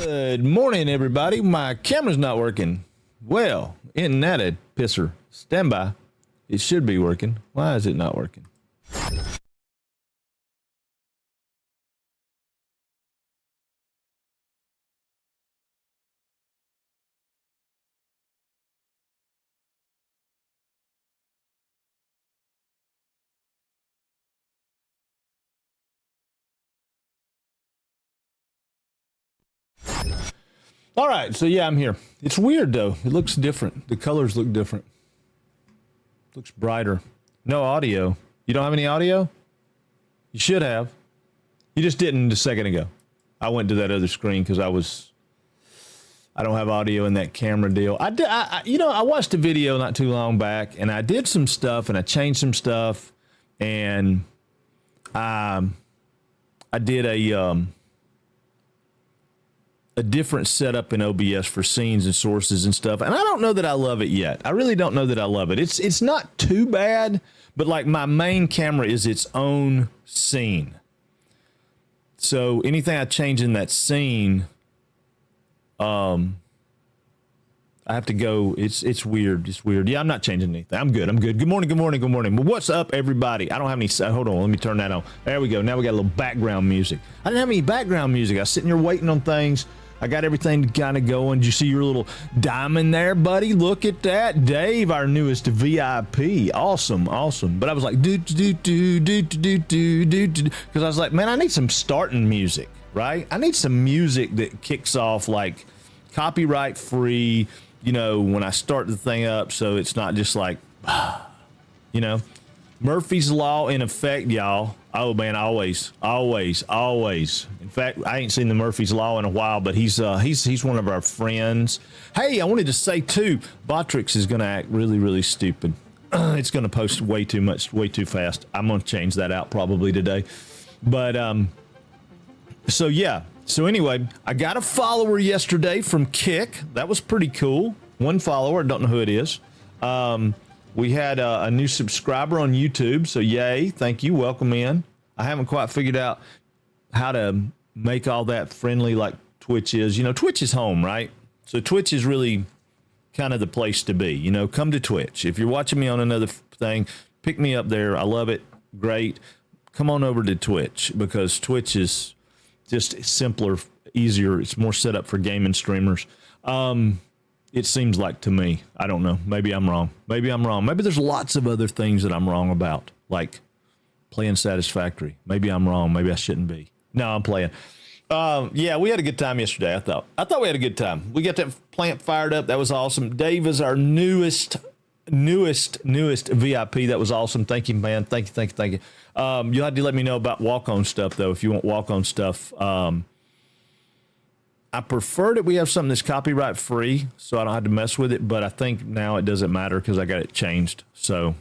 Good morning, everybody. My camera's not working. Well, isn't that a pisser? Stand by. It should be working. Why is it not working? All right, so yeah, I'm here. It's weird though. It looks different. The colors look different. Looks brighter. No audio. You don't have any audio? You should have. You just didn't a second ago. I went to that other screen because I don't have audio in that camera deal. I watched a video not too long back, and I did some stuff, and I changed some stuff, and I did a different setup in OBS for scenes and sources and stuff. And I don't know that I love it yet. I really don't know that I love it. It's not too bad, but like my main camera is its own scene. So anything I change in that scene, I have to go. It's weird. It's weird. Yeah, I'm not changing anything. I'm good. Good morning. Well, what's up, everybody? I don't have any. Hold on. Let me turn that on. There we go. Now we got a little background music. I didn't have any background music. I was sitting here waiting on things. I got everything kind of going. Did you see your little diamond there, buddy? Look at that. Dave, our newest VIP. Awesome. But I was like, because I was like, man, I need some starting music, right? I need some music that kicks off like copyright free, when I start the thing up, so it's not just like, Murphy's Law in effect, y'all. Oh man, always. In fact, I ain't seen the Murphy's Law in a while, but he's one of our friends. Hey, I wanted to say too, Botrix is going to act really, really stupid. It's going to post way too much, way too fast. I'm going to change that out probably today. But so yeah. So anyway, I got a follower yesterday from Kick. That was pretty cool. One follower. I don't know who it is. We had a new subscriber on YouTube, so yay, thank you, welcome in. I haven't quite figured out how to make all that friendly like Twitch is. Twitch is home, right? So Twitch is really kind of the place to be. Come to Twitch. If you're watching me on another thing, pick me up there. I love it. Great. Come on over to Twitch because Twitch is just simpler, easier. It's more set up for gaming streamers. It seems like to me. I don't know. Maybe I'm wrong. Maybe there's lots of other things that I'm wrong about, like playing Satisfactory. Maybe I'm wrong. Maybe I shouldn't be. No, I'm playing. Yeah, we had a good time yesterday, I thought. We had a good time. We got that plant fired up. That was awesome. Dave is our newest VIP. That was awesome. Thank you, man. Thank you. You'll have to let me know about walk-on stuff, though, if you want walk-on stuff. I prefer that we have something that's copyright free so I don't have to mess with it, but I think now it doesn't matter because I got it changed. So,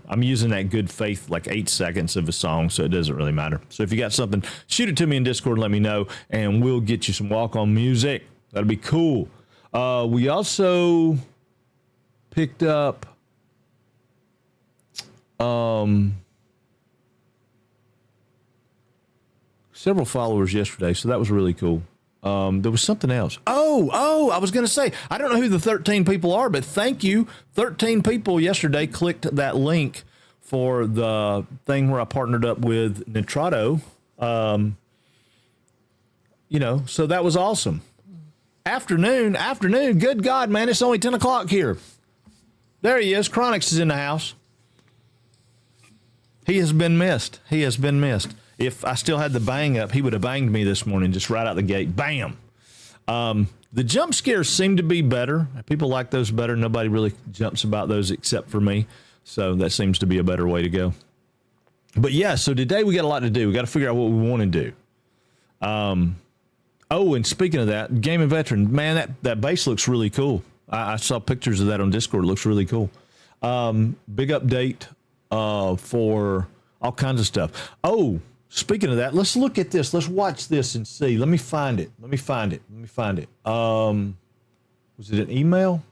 I'm using that good faith, like 8 seconds of a song, so it doesn't really matter. So if you got something, shoot it to me in Discord and let me know, and we'll get you some walk-on music. That'll be cool. We also picked up several followers yesterday, so that was really cool. There was something else. I was going to say, I don't know who the 13 people are, but thank you. 13 people yesterday clicked that link for the thing where I partnered up with Nitrato. So that was awesome. Afternoon. Good God, man. It's only 10 o'clock here. There he is. Chronix is in the house. He has been missed. If I still had the bang up, he would have banged me this morning, just right out the gate. Bam. The jump scares seem to be better. People like those better. Nobody really jumps about those except for me. So that seems to be a better way to go. But yeah, so today we got a lot to do. We got to figure out what we want to do. And speaking of that, Game and Veteran, man, that base looks really cool. I saw pictures of that on Discord. It looks really cool. Big update for all kinds of stuff. Speaking of that, let's look at this. Let's watch this and see. Let me find it. Was it an email?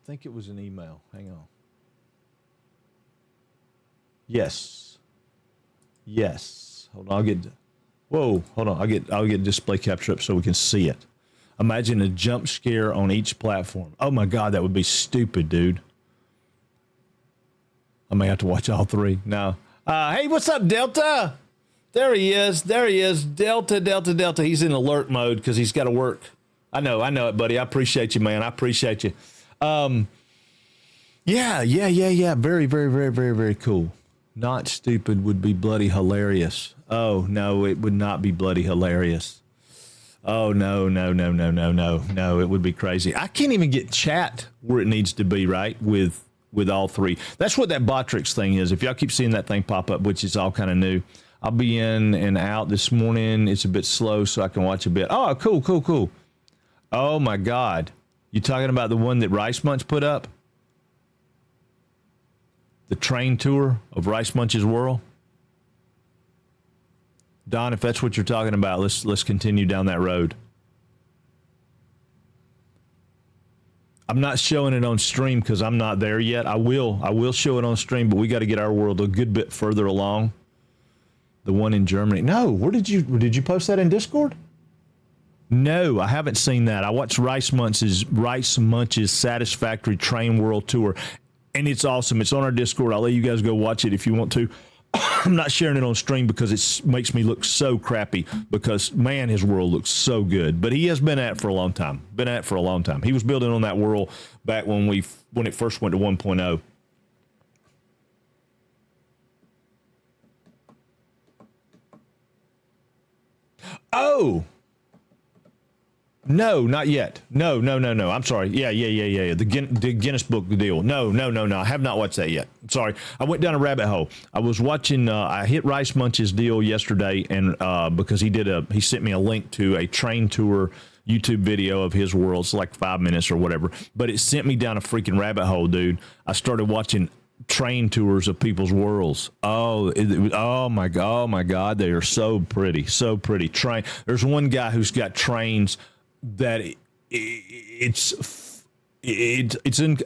I think it was an email. Hang on. Yes. Yes. Hold on. Whoa. Hold on. I'll get display capture up so we can see it. Imagine a jump scare on each platform. Oh my God, that would be stupid, dude. I may have to watch all three. No. Hey, what's up, Delta? There he is. Delta. He's in alert mode because he's got to work. I know it, buddy. I appreciate you, man. I appreciate you. Yeah. Very cool. Not stupid would be bloody hilarious. Oh, no, it would not be bloody hilarious. Oh, no. It would be crazy. I can't even get chat where it needs to be, right, with all three. That's what that Botrix thing is. If y'all keep seeing that thing pop up, which is all kind of new, I'll be in and out this morning. It's a bit slow, so I can watch a bit. Oh, cool. Oh, my God. You talking about the one that Rice Munch put up? The train tour of Rice Munch's World? Don, if that's what you're talking about, let's continue down that road. I'm not showing it on stream because I'm not there yet. I will show it on stream, but we got to get our world a good bit further along. The one in Germany. No, did you post that in Discord? No, I haven't seen that. I watched Rice Munch's Satisfactory Train World Tour, and it's awesome. It's on our Discord. I'll let you guys go watch it if you want to. I'm not sharing it on stream because it makes me look so crappy because, man, his world looks so good. But he has been at it for a long time. He was building on that world back when it first went to 1.0. Oh! No, not yet. No. I'm sorry. Yeah. The Guinness Book deal. No. I have not watched that yet. Sorry. I went down a rabbit hole. I was watching, I hit Rice Munch's deal yesterday, and because he sent me a link to a train tour YouTube video of his world. It's like 5 minutes or whatever. But it sent me down a freaking rabbit hole, dude. I started watching train tours of people's worlds. Oh my God. They are so pretty. There's one guy who's got trains that it's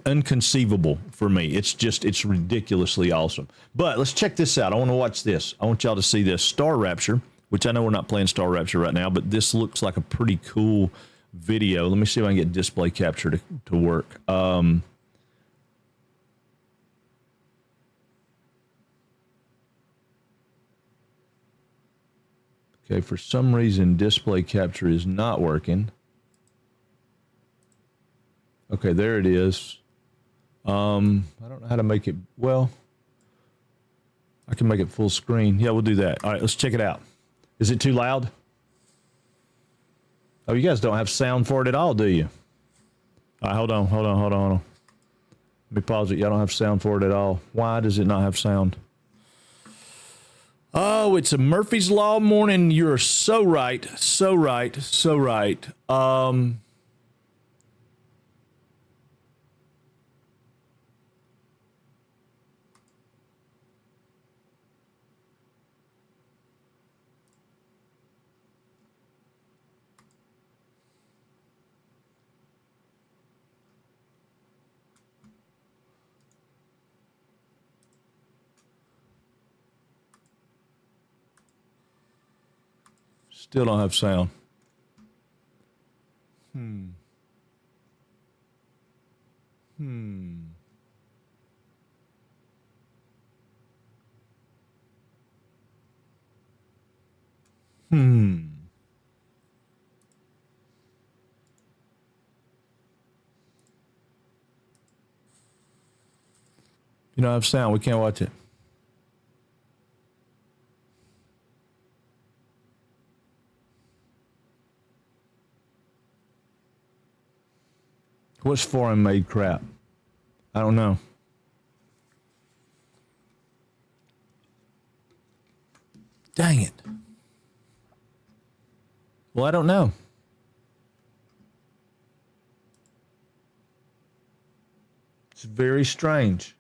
inconceivable for me. It's ridiculously awesome. But let's check this out. I want to watch this. I want y'all to see this Star Rapture, which I know we're not playing Star Rapture right now, but this looks like a pretty cool video. Let me see if I can get display capture to work. Okay, for some reason display capture is not working. Okay, there it is. I don't know how to make it. Well, I can make it full screen. Yeah, we'll do that. All right, let's check it out. Is it too loud? Oh, you guys don't have sound for it at all, do you? All right, hold on. Let me pause it. Y'all don't have sound for it at all. Why does it not have sound? Oh, it's a Murphy's Law morning. You're so right. Still don't have sound. You don't have sound. We can't watch it. What's foreign made crap? I don't know. Dang it. Well, I don't know. It's very strange.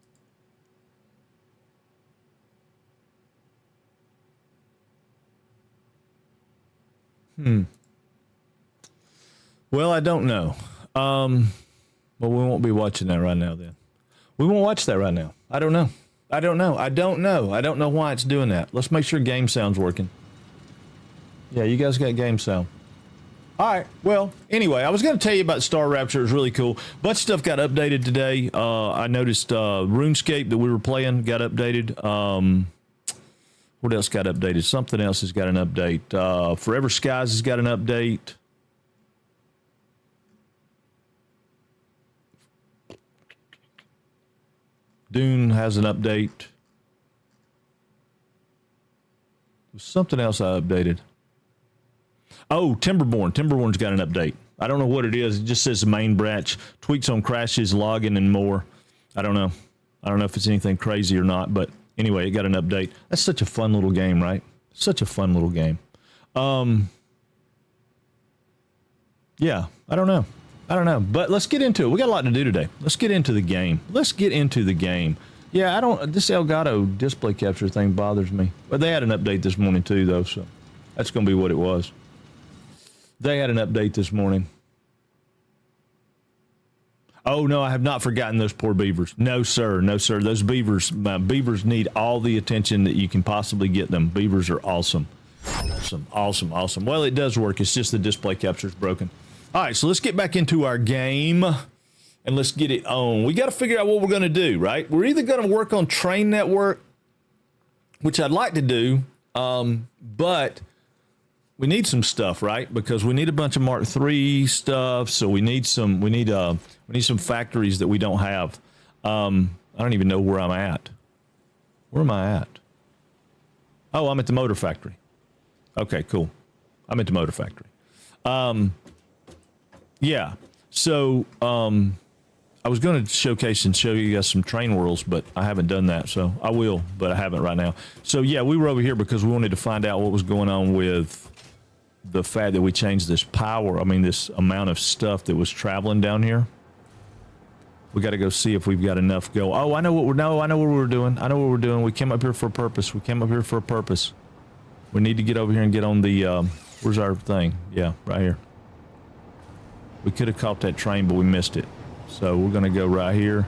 Well, I don't know. Well, we won't be watching that right now then. We won't watch that right now. I don't know. I don't know. I don't know. I don't know why it's doing that. Let's make sure game sound's working. Yeah, you guys got game sound. All right. Well, anyway, I was going to tell you about Star Rapture. It was really cool. Bunch of stuff got updated today. I noticed RuneScape that we were playing got updated. What else got updated? Something else has got an update. Forever Skies has got an update. Dune has an update. There's something else I updated. Oh, Timberborn. Timberborn's got an update. I don't know what it is. It just says the main branch. Tweaks on crashes, logging, and more. I don't know. I don't know if it's anything crazy or not, but anyway, it got an update. That's such a fun little game, right? Such a fun little game. Yeah, I don't know. But let's get into it. We got a lot to do today. Let's get into the game. Yeah, this Elgato display capture thing bothers me. But they had an update this morning too, though, so that's going to be what it was. They had an update this morning. Oh, no, I have not forgotten those poor beavers. No, sir. No, sir. Those beavers need all the attention that you can possibly get them. Beavers are awesome. Awesome. Well, it does work. It's just the display capture is broken. All right, so let's get back into our game, and let's get it on. We got to figure out what we're going to do, right? We're either going to work on train network, which I'd like to do, but we need some stuff, right? Because we need a bunch of Mark III stuff, so we need some factories that we don't have. I don't even know where I'm at. Where am I at? Oh, I'm at the motor factory. Okay, cool. I'm at the motor factory. Yeah. So I was going to showcase and show you guys some train worlds, but I haven't done that. So I will, but I haven't right now. So yeah, we were over here because we wanted to find out what was going on with the fact that we changed this this amount of stuff that was traveling down here. We got to go see if we've got enough go. Oh, I know what we're doing. We came up here for a purpose. We need to get over here and get on the, where's our thing? Yeah, right here. We could have caught that train, but we missed it. So we're going to go right here.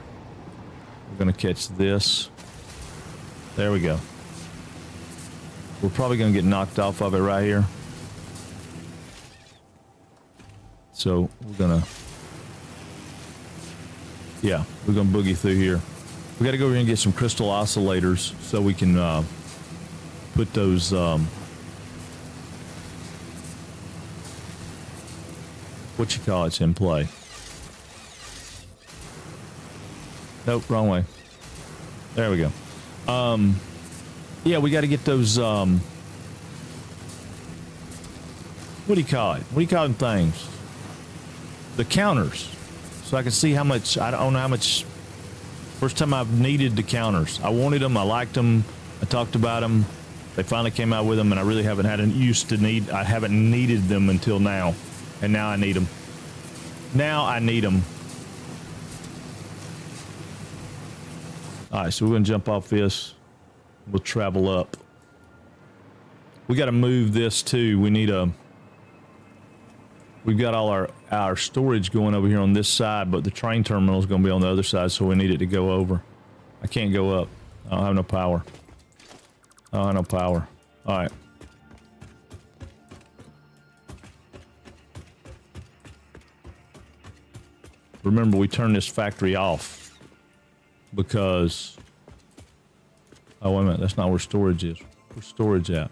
We're going to catch this. There we go. We're probably going to get knocked off of it right here. So we're going to boogie through here. We got to go over here and get some crystal oscillators so we can put those in play. Nope, wrong way. There we go. Yeah, we got to get those what do you call it? What do you call them things? The counters. So I can see how much, I don't know how much. First time I've needed the counters. I wanted them, I liked them, I talked about them. They finally came out with them, and I really haven't had an use to need. I haven't needed them until now, and now I need them. All right, so we're gonna jump off this. We'll travel up. We got to move this too. We've got all our storage going over here on this side, but the train terminal is going to be on the other side, so we need it to go over. I can't go up. I don't have no power. All right. Remember, we turned this factory off because... Oh, wait a minute. That's not where storage is. Where's storage at?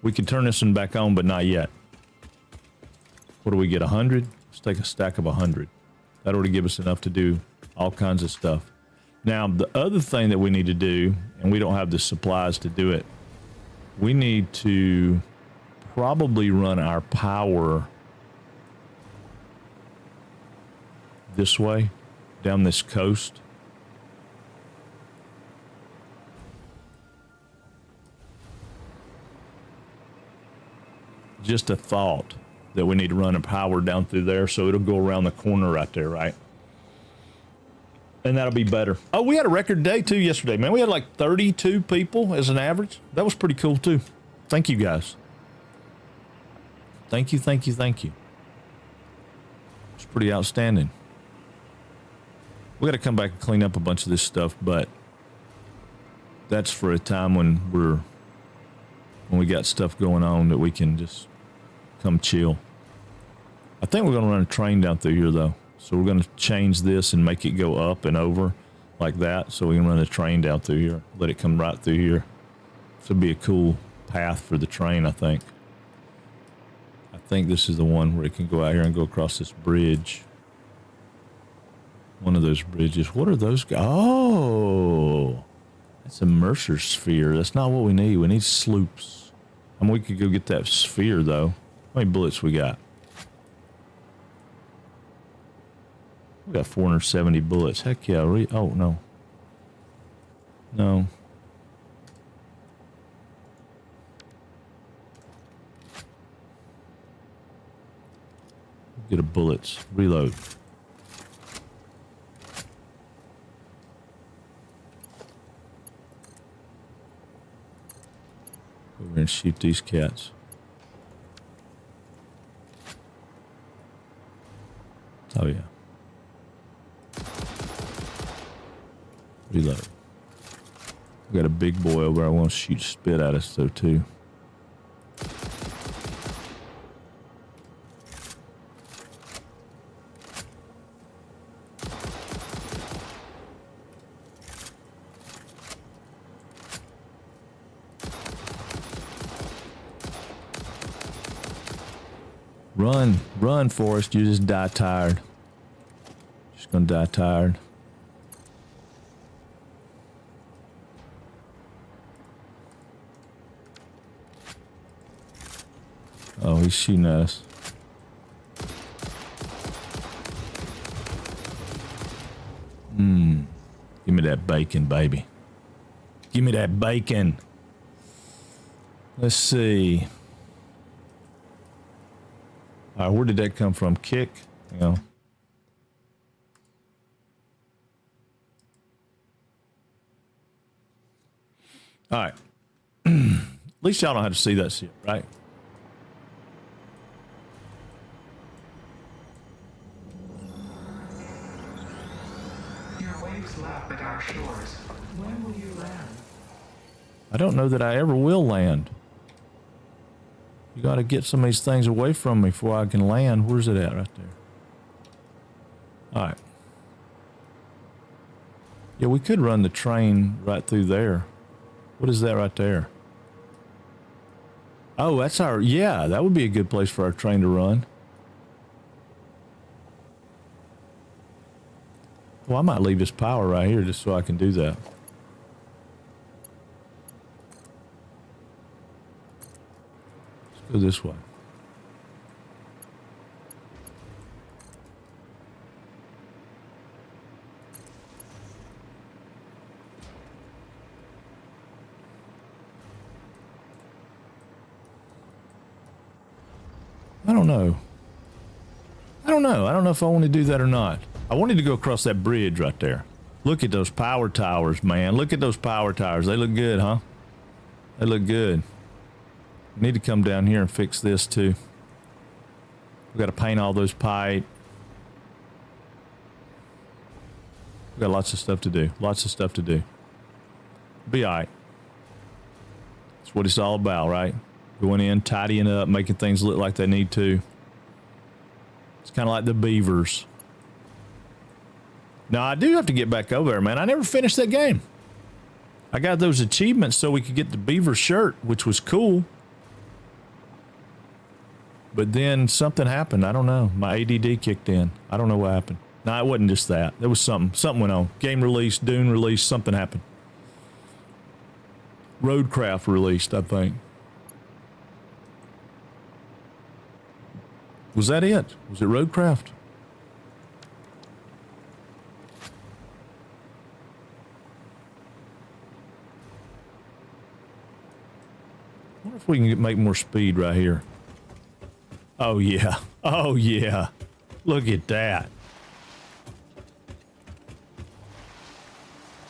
We can turn this one back on, but not yet. What do we get, 100? Let's take a stack of 100. That ought to give us enough to do all kinds of stuff. Now, the other thing that we need to do, and we don't have the supplies to do it, we need to probably run our power this way, down this coast. Just a thought that we need to run a power down through there, so it'll go around the corner right there, right? And that'll be better. Oh, we had a record day too yesterday, man. We had like 32 people as an average. That was pretty cool too. Thank you guys. Thank you. It's pretty outstanding. We got to come back and clean up a bunch of this stuff, but that's for a time when we got stuff going on that we can just come chill. I think we're going to run a train down through here, though. So we're going to change this and make it go up and over like that, so we can run a train down through here. Let it come right through here. This would be a cool path for the train, I think. I think this is the one where it can go out here and go across this bridge. One of those bridges. What are those guys? Oh, that's a Mercer sphere. That's not what we need. We need sloops. I mean, we could go get that sphere, though. How many bullets we got? We got 470 bullets. Heck yeah. Oh, no. No. Get a bullets. Reload. Go over and shoot these cats. Oh, yeah. Reload. We got a big boy over there. I want to shoot spit at us, though, too. Run, run, Forrest. You just die tired. Just gonna die tired. Oh, he's shooting at us. Give me that bacon, baby. Give me that bacon. Let's see. All right, where did that come from? Kick? You know. All right. At least y'all know how to see that shit, right? Your waves lap at our shores. When will you land? I don't know that I ever will land. You got to get some of these things away from me before I can land. Where's it at? Right there. All right. Yeah, we could run the train right through there. What is that right there? Oh, that's our... Yeah, that would be a good place for our train to run. Well, I might leave this power right here just so I can do that. Let's go this way. I don't know. I don't know if I want to do that or not. I wanted to go across that bridge right there. Look at those power towers, man. Look at those power towers. They look good, huh? They look good. We need to come down here and fix this too. We got to paint all those pipe. We got lots of stuff to do. Lots of stuff to do. Be all right. That's what it's all about, right? Going in, tidying up, making things look like they need to. It's kind of like the beavers. Now, I do have to get back over there, man. I never finished that game. I got those achievements so we could get the beaver shirt, which was cool. But then something happened. I don't know. My ADD kicked in. I don't know what happened. No, it wasn't just that. There was something. Something went on. Game released, Dune released, something happened. Roadcraft released, I think. Was that it? Was it Roadcraft? I wonder if we can make more speed right here. Oh, yeah. Oh, yeah. Look at that.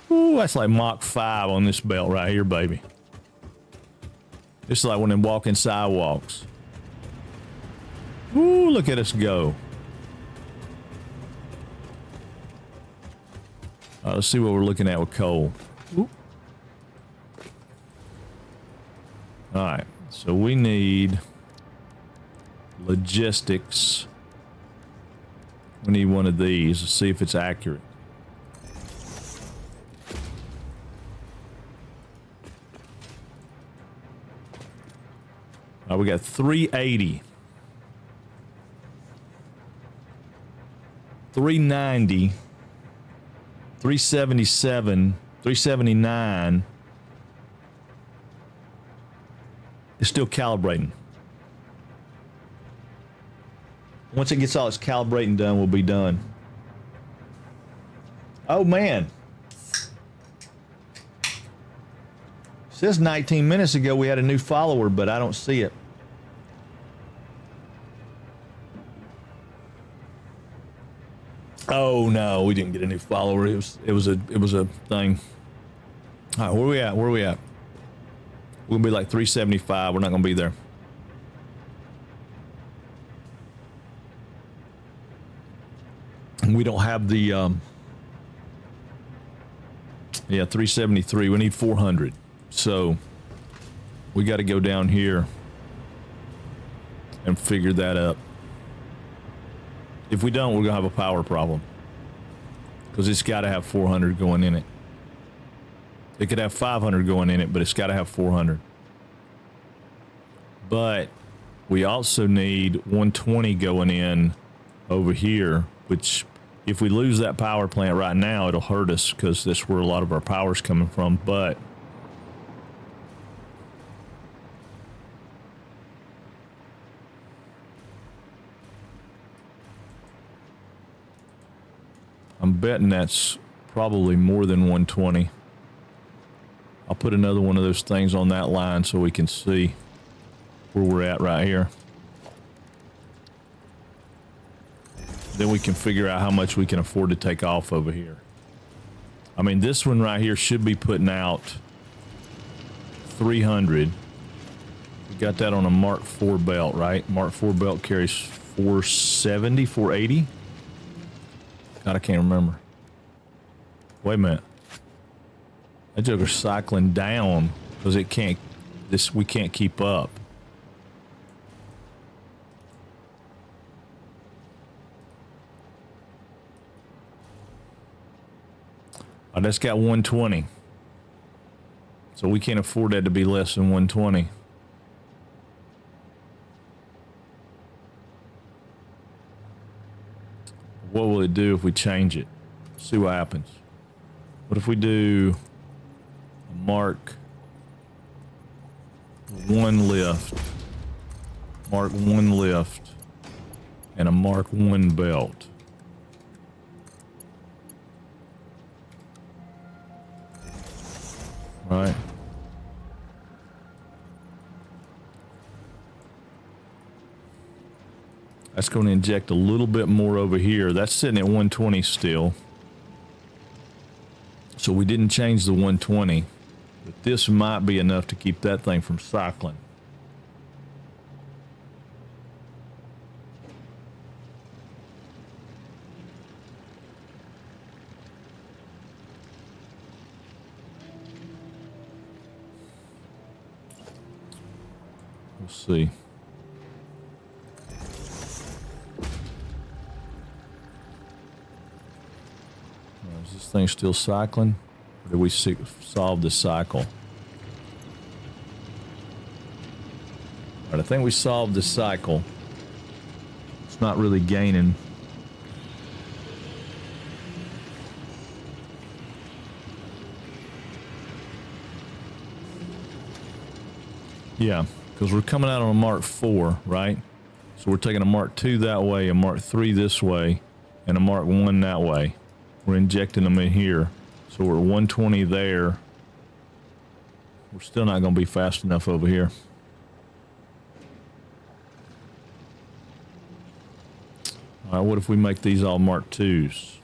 Ooh, that's like Mach 5 on this belt right here, baby. It's like one of them walking sidewalks. Ooh, look at us go. right, let's see what we're looking at with coal. Oop. All right, so we need logistics. We need one of these to see if it's accurate. All right, we got 380. 390. 377. 379. It's still calibrating. Once it gets all its calibrating done, we'll be done. Oh, man. It says 19 minutes ago we had a new follower, but I don't see it. Oh, no, we didn't get a new follower. It was a thing. All right, where we at? Where are we at? We'll be like 375. We're not going to be there. We don't have the, yeah, 373. We need 400. So we got to go down here and figure that up. If we don't, we're going to have a power problem. Because it's got to have 400 going in it. It could have 500 going in it, but it's got to have 400. But we also need 120 going in over here, which if we lose that power plant right now, it'll hurt us because that's where a lot of our power's coming from. But I'm betting that's probably more than 120. I'll put another one of those things on that line so we can see where we're at right here. Then we can figure out how much we can afford to take off over here. I mean, this one right here should be putting out 300. We got that on a Mark IV belt, right? Mark IV belt carries 470, 480. God, I can't remember. Wait a minute. That joker's cycling down because it can't. We can't keep up. Oh, that's got 120. So we can't afford that to be less than 120. What will it do if we change it? See what happens. What if we do a Mark 1 lift, Mark 1 lift, and a Mark 1 belt? Right. That's going to inject a little bit more over here. That's sitting at 120 still. So we didn't change the 120. But this might be enough to keep that thing from cycling. We'll see. Is this thing still cycling? Or did we solve the cycle? All right, I think we solved the cycle. It's not really gaining. Yeah, because we're coming out on a Mark IV, right? So we're taking a Mark II that way, a Mark III this way, and a Mark I that way. We're injecting them in here. So we're 120 there. We're still not going to be fast enough over here. All right, what if we make these all Mark IIs?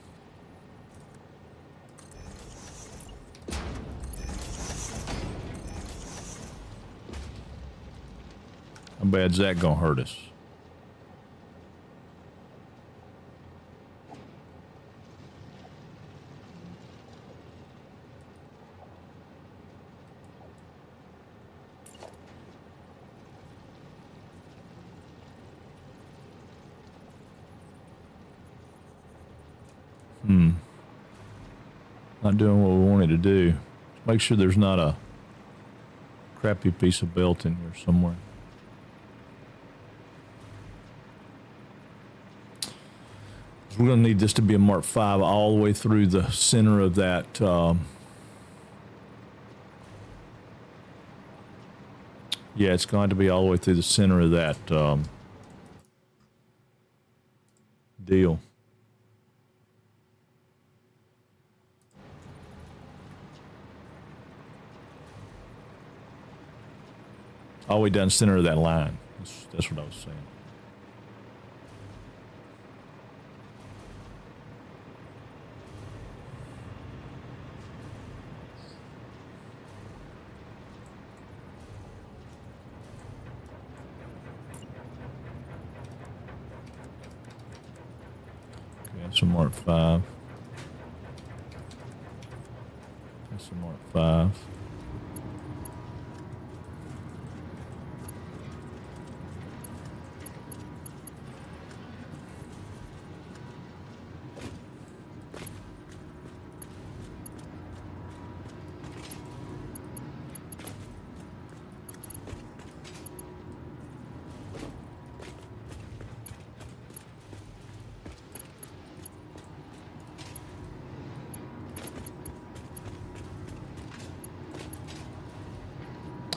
How bad's that going to hurt us? Not doing what we wanted to do. Make sure there's not a crappy piece of belt in here somewhere. We're going to need this to be a Mark 5 all the way through the center of that. Yeah, it's going to be all the way through the center of that deal. All the way down the center of that line. That's what I was saying. That's a Mark 5. That's a Mark 5.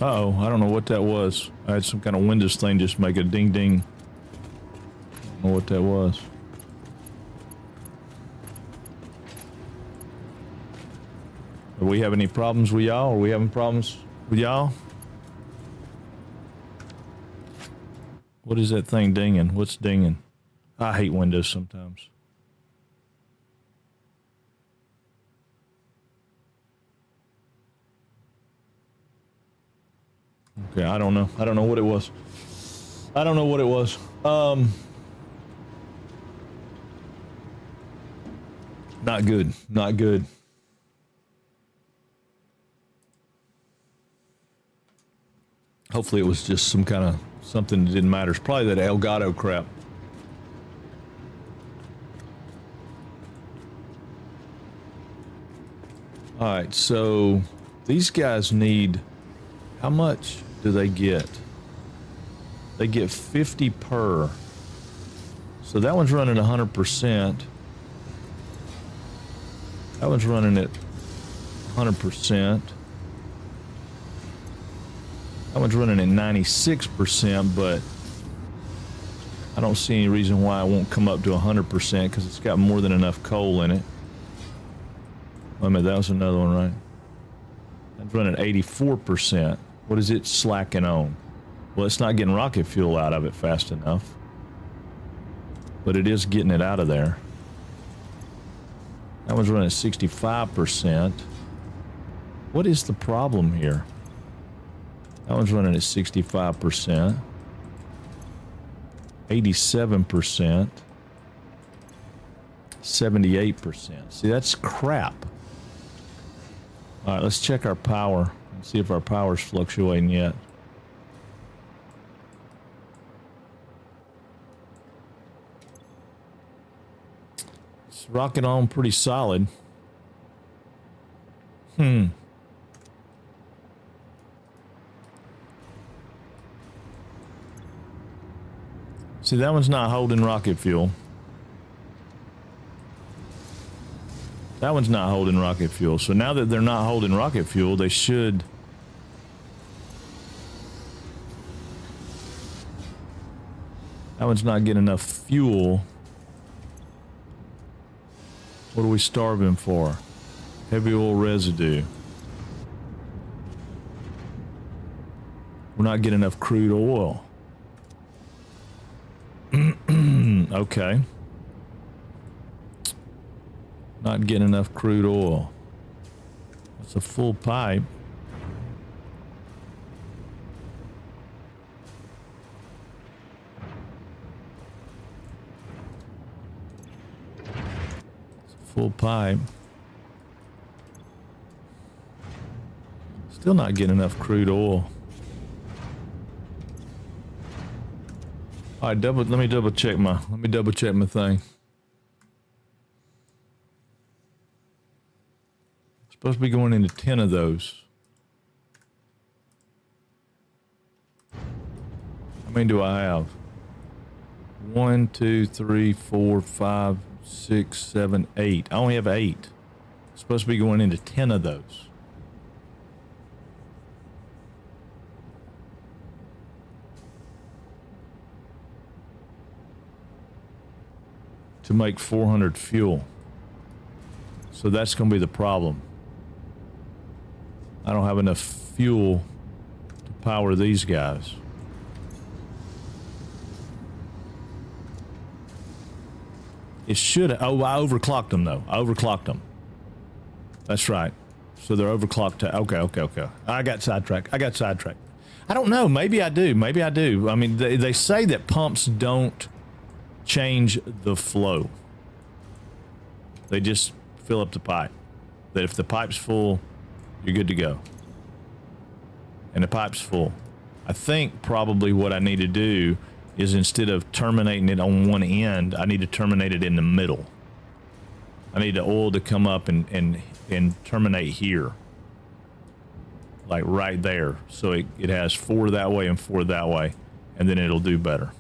Uh-oh, I don't know what that was. I had some kind of Windows thing just make a ding ding. I don't know what that was. Do we have any problems with y'all? Are we having problems with y'all? What is that thing dinging? What's dinging? I hate Windows sometimes. Okay, I don't know. I don't know what it was. I don't know what it was. Not good. Not good. Hopefully it was just some kind of something that didn't matter. It's probably that Elgato crap. All right, so these guys need... How much do they get? They get 50 per. So that one's running 100%. That one's running at 100%. That one's running at 96%, but I don't see any reason why it won't come up to 100% because it's got more than enough coal in it. Wait a minute, that was another one, right? That's running at 84%. What is it slacking on? Well, it's not getting rocket fuel out of it fast enough. But it is getting it out of there. That one's running at 65%. What is the problem here? That one's running at 65%. 87%. 78%. See, that's crap. All right, let's check our power. See if our power's fluctuating yet. It's rocking on pretty solid. See, that one's not holding rocket fuel. That one's not holding rocket fuel. So now that they're not holding rocket fuel, they should... That one's not getting enough fuel. What are we starving for? Heavy oil residue. We're not getting enough crude oil. Okay. Not getting enough crude oil. It's a full pipe. Full pipe. Still not getting enough crude oil. All right, let me double check my thing. Supposed to be going into 10 of those. How many do I have? 1, 2, 3, 4, 5, 6, 7, 8. I only have 8. Supposed to be going into 10 of those. To make 400 fuel. So that's going to be the problem. I don't have enough fuel to power these guys. It should. Oh, I overclocked them though. I overclocked them. That's right. So they're overclocked. Okay. I got sidetracked. I don't know. Maybe I do. I mean, they say that pumps don't change the flow. They just fill up the pipe. That if the pipe's full, you're good to go. And the pipe's full. I think probably what I need to do is instead of terminating it on one end, I need to terminate it in the middle. I need the oil to come up and terminate here. Like right there. So it has 4 that way and 4 that way. And then it'll do better.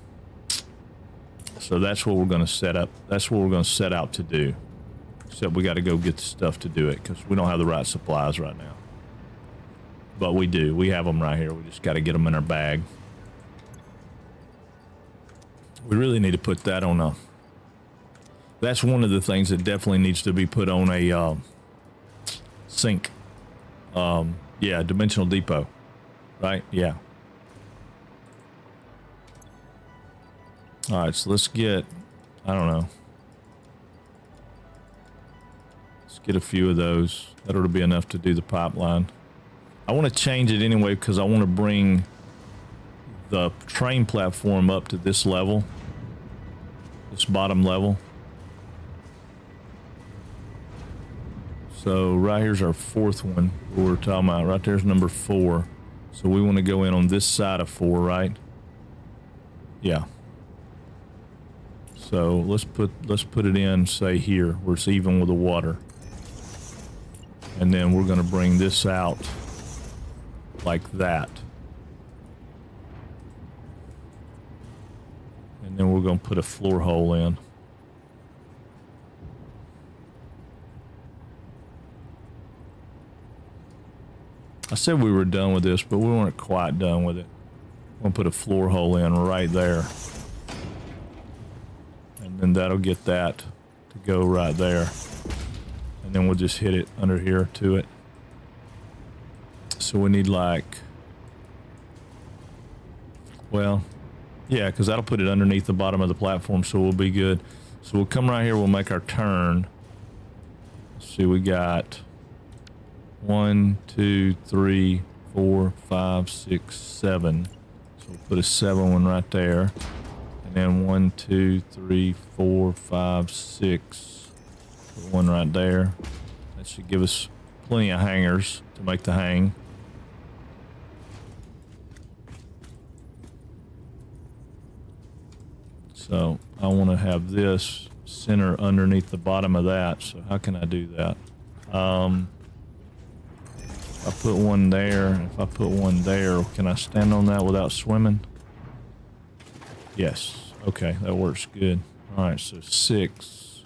So that's what we're going to set up. That's what we're going to set out to do. Except we got to go get the stuff to do it because we don't have the right supplies right now. But we do. We have them right here. We just got to get them in our bag. We really need to put that on a... That's one of the things that definitely needs to be put on a sink. Yeah, dimensional depot. Right? Yeah. All right, so let's get... I don't know. Let's get a few of those. That ought to be enough to do the pipeline. I want to change it anyway because I want to bring the train platform up to this level. This bottom level. So right here's our 4th one we're talking about. Right there's number 4. So we want to go in on this side of 4, right? Yeah. So let's put it in, say here, where it's even with the water. And then we're going to bring this out like that. And then we're going to put a floor hole in. I said we were done with this, but we weren't quite done with it. I'm going to put a floor hole in right there. And then that'll get that to go right there. And then we'll just hit it under here to it. So we need like... Well... Yeah, because that'll put it underneath the bottom of the platform, so we'll be good. So we'll come right here, we'll make our turn. Let's see, we got 1, 2, 3, 4, 5, 6, 7. So we'll put a 7 one right there. And then 1, 2, 3, 4, 5, 6. Put one right there. That should give us plenty of hangers to make the hang. So I want to have this center underneath the bottom of that. So how can I do that? If I put one there, if I put one there, can I stand on that without swimming? Yes. Okay, that works good. All right, so 6.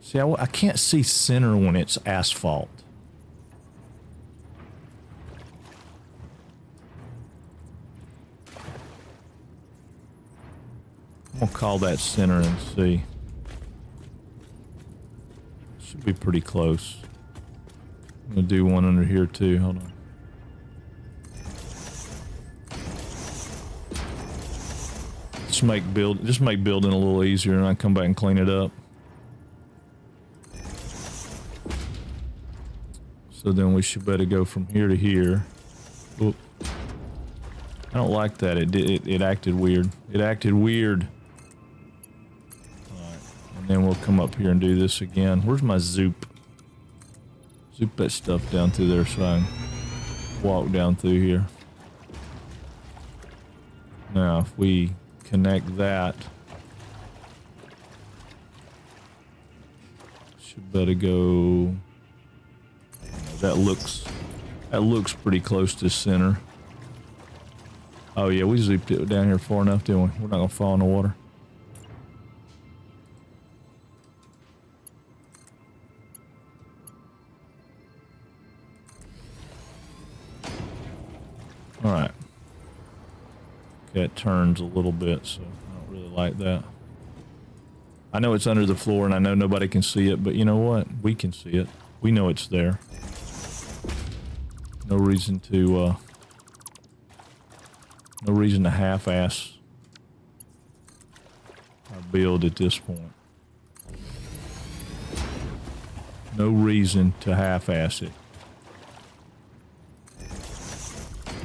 See, I can't see center when it's asphalt. I'm gonna call that center and see. Should be pretty close. I'm gonna do one under here too. Hold on. Just make building a little easier, and I come back and clean it up. So then we should better go from here to here. Oop. I don't like that. It acted weird. It acted weird. And then we'll come up here and do this again. Where's my zoop? Zoop that stuff down through there so I can walk down through here. Now, if we connect that, should better go That looks pretty close to center. Oh yeah, we zipped it down here far enough, didn't we? We're not gonna fall in the water. All right. Okay, it turns a little bit, so I don't really like that. I know it's under the floor, and I know nobody can see it, but you know what? We can see it. We know it's there. No reason to half-ass our build at this point. No reason to half-ass it.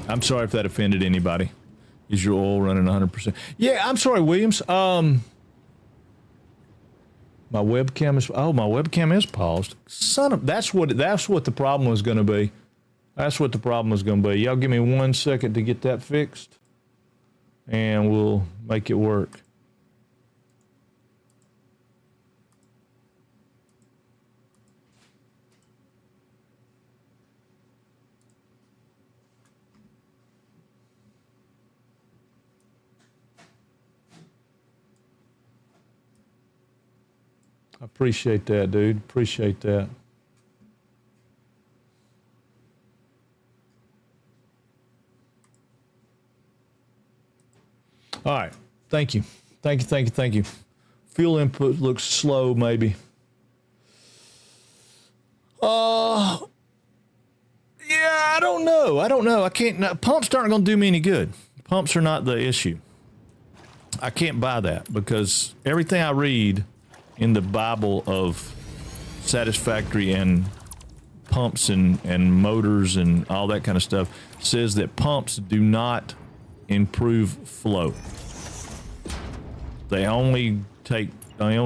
I'm sorry if that offended anybody. Is your oil running 100%? Yeah, I'm sorry, Williams. My webcam is paused. That's what the problem was going to be. That's what the problem was going to be. Y'all give me 1 second to get that fixed, and we'll make it work. I appreciate that, dude. Appreciate that. All right. Thank you. Thank you. Fuel input looks slow, maybe. Yeah, I don't know. I can't. Pumps aren't going to do me any good. Pumps are not the issue. I can't buy that because everything I read in the Bible of Satisfactory and pumps and motors and all that kind of stuff says that pumps do not improve flow. They only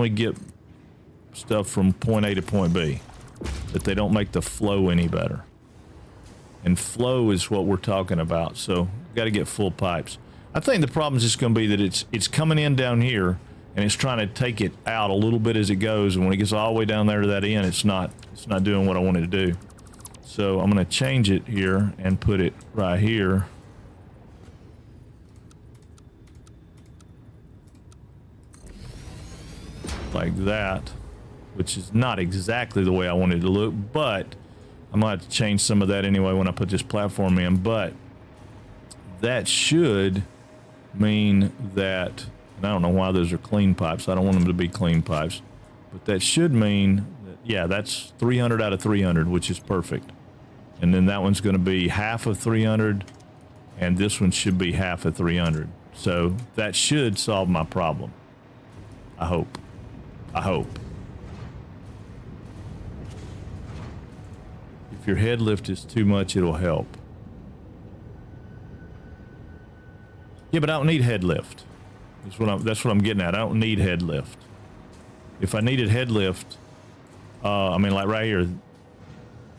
get stuff from point A to point B, but they don't make the flow any better. And flow is what we're talking about. So got to get full pipes. I think the problem is just going to be that it's coming in down here and it's trying to take it out a little bit as it goes. And when it gets all the way down there to that end, it's not doing what I want it to do. So I'm going to change it here and put it right here. Like that, which is not exactly the way I wanted it to look, but I'm going to have to change some of that anyway when I put this platform in. But that should mean that, and I don't know why those are clean pipes. I don't want them to be clean pipes, but that should mean that, yeah, that's 300 out of 300, which is perfect. And then that one's going to be half of 300, and this one should be half of 300. So that should solve my problem. I hope. If your head lift is too much, it'll help. Yeah, but I don't need head lift. That's what I'm getting at. I don't need head lift. If I needed head lift, I mean, like right here,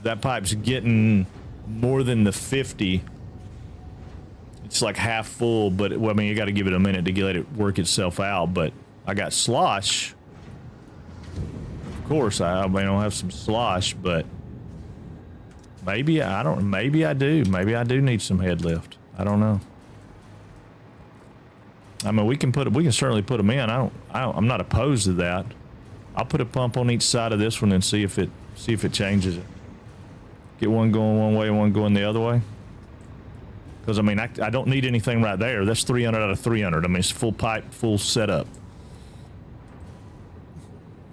that pipe's getting more than the 50. It's like half full, but I mean, you got to give it a minute to let it work itself out. But I got slosh. Of course, I mean, I'll have some slosh, but maybe I do. Maybe I do need some head lift. I don't know. I mean, we can certainly put them in. I'm not opposed to that. I'll put a pump on each side of this one and see if it changes it. Get one going one way, one going the other way. Because I mean, I don't need anything right there. That's 300 out of 300. I mean, it's full pipe, full setup.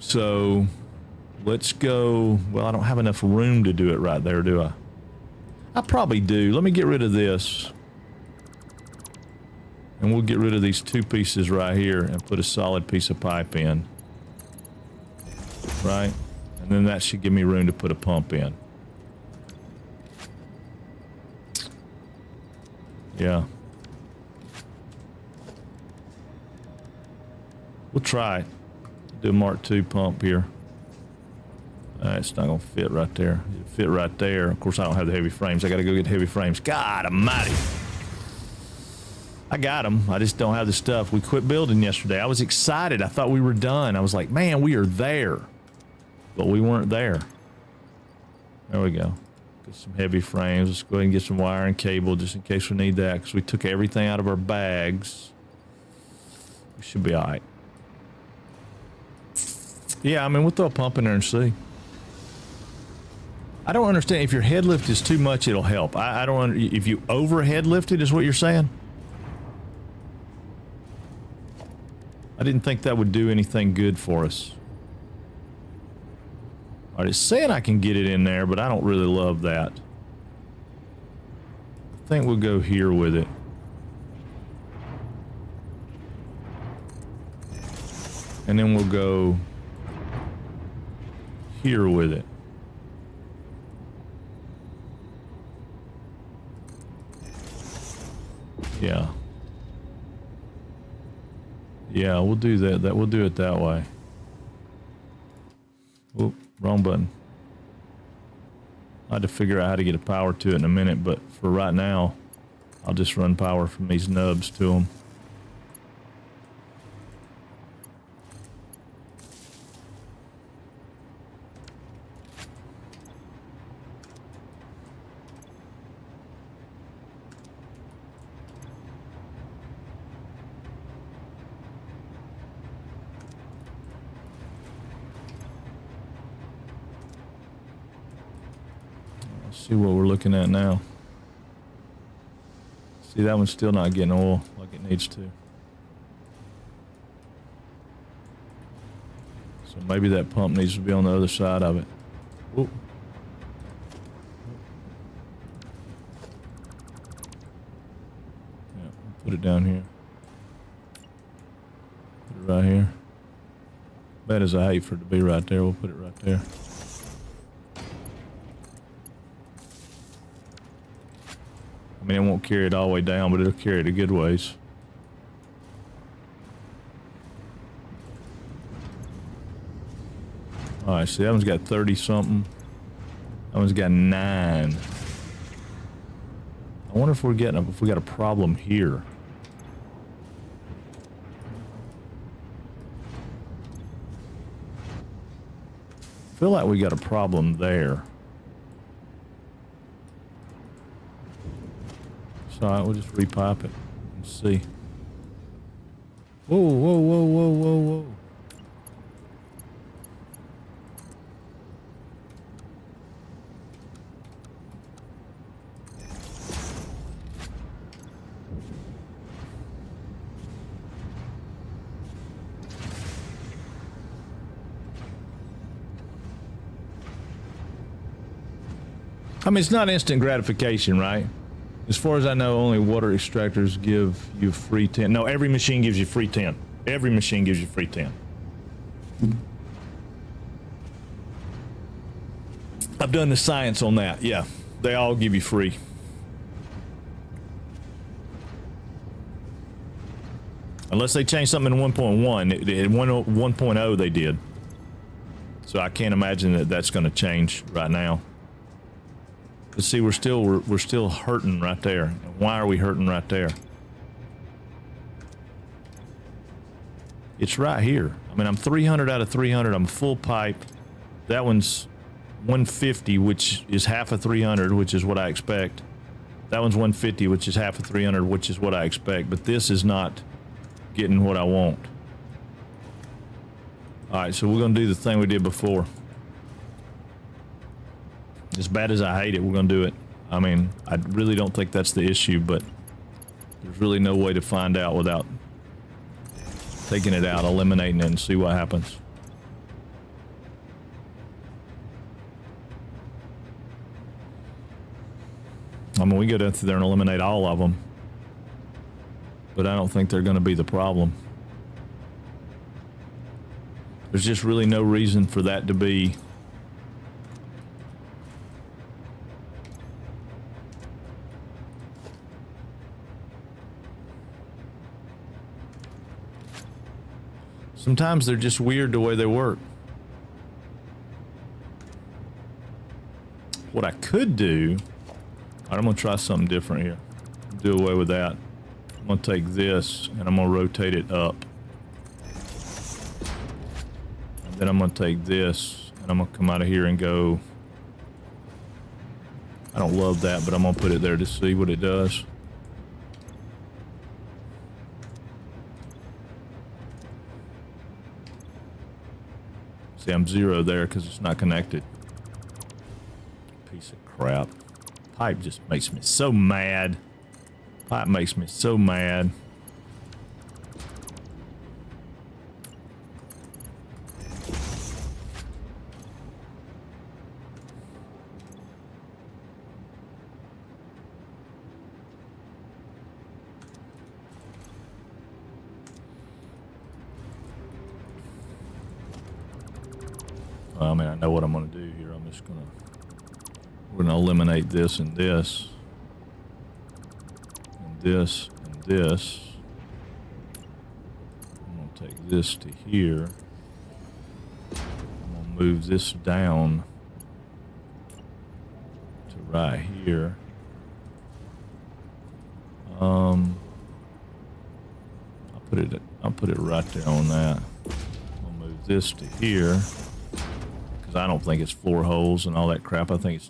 So let's go. Well, I don't have enough room to do it right there, do I? I probably do. Let me get rid of this. And we'll get rid of these two pieces right here and put a solid piece of pipe in. Right? And then that should give me room to put a pump in. Yeah. We'll try it. Do a Mark II pump here. It's not going to fit right there. It'll fit right there. Of course, I don't have the heavy frames. I got to go get heavy frames. God almighty. I got them. I just don't have the stuff. We quit building yesterday. I was excited. I thought we were done. I was like, man, we are there. But we weren't there. There we go. Get some heavy frames. Let's go ahead and get some wire and cable just in case we need that, because we took everything out of our bags. We should be all right. Yeah, I mean, we'll throw a pump in there and see. I don't understand. If your head lift is too much, it'll help. I don't. If you over head lift it, is what you're saying? I didn't think that would do anything good for us. All right, it's saying I can get it in there, but I don't really love that. I think we'll go here with it. And then we'll go here with it. Yeah. Yeah, we'll do that. We'll do it that way. Oop, wrong button. I had to figure out how to get a power to it in a minute, but for right now, I'll just run power from these nubs to them. See what we're looking at now. See, that one's still not getting oil like it needs to. So maybe that pump needs to be on the other side of it. Whoop. Yeah, put it down here. Put it right here. Bad as I hate for it to be right there, we'll put it right there. I mean, it won't carry it all the way down, but it'll carry it a good ways. All right, see, that one's got 30 something. That one's got 9. I wonder if we got a problem here. I feel like we got a problem there. Alright, we'll just repipe it and see. Whoa, whoa, whoa, whoa, whoa, whoa. I mean, it's not instant gratification, right? As far as I know, only water extractors give you free 10. No, every machine gives you free 10. Every machine gives you free 10. I've done the science on that. Yeah, they all give you free. Unless they change something in 1.1. In 1.0 they did. So I can't imagine that that's going to change right now. But see, we're still hurting right there. Why are we hurting right there? It's right here. I mean, I'm 300 out of 300. I'm full pipe. That one's 150, which is half of 300, which is what I expect. That one's 150, which is half of 300, which is what I expect. But this is not getting what I want. All right, so we're going to do the thing we did before. As bad as I hate it, we're going to do it. I mean, I really don't think that's the issue, but there's really no way to find out without taking it out, eliminating it, and see what happens. I mean, we go down through there and eliminate all of them, but I don't think they're going to be the problem. There's just really no reason for that to be. Sometimes they're just weird the way they work. What I could do, all right, I'm gonna try something different here. Do away with that. I'm gonna take this and I'm gonna rotate it up. And then I'm gonna take this and I'm gonna come out of here and go don't love that, but I'm gonna put it there to see what it does. See, I'm 0 there because it's not connected. Piece of crap. Pipe just makes me so mad. Pipe makes me so mad. I mean, I know what I'm going to do here. I'm just going to, we're going to eliminate this and this, and this, and this. I'm going to take this to here. I'm going to move this down to right here. I'll put it right there on that. I'll move this to here. I don't think it's floor holes and all that crap. I think it's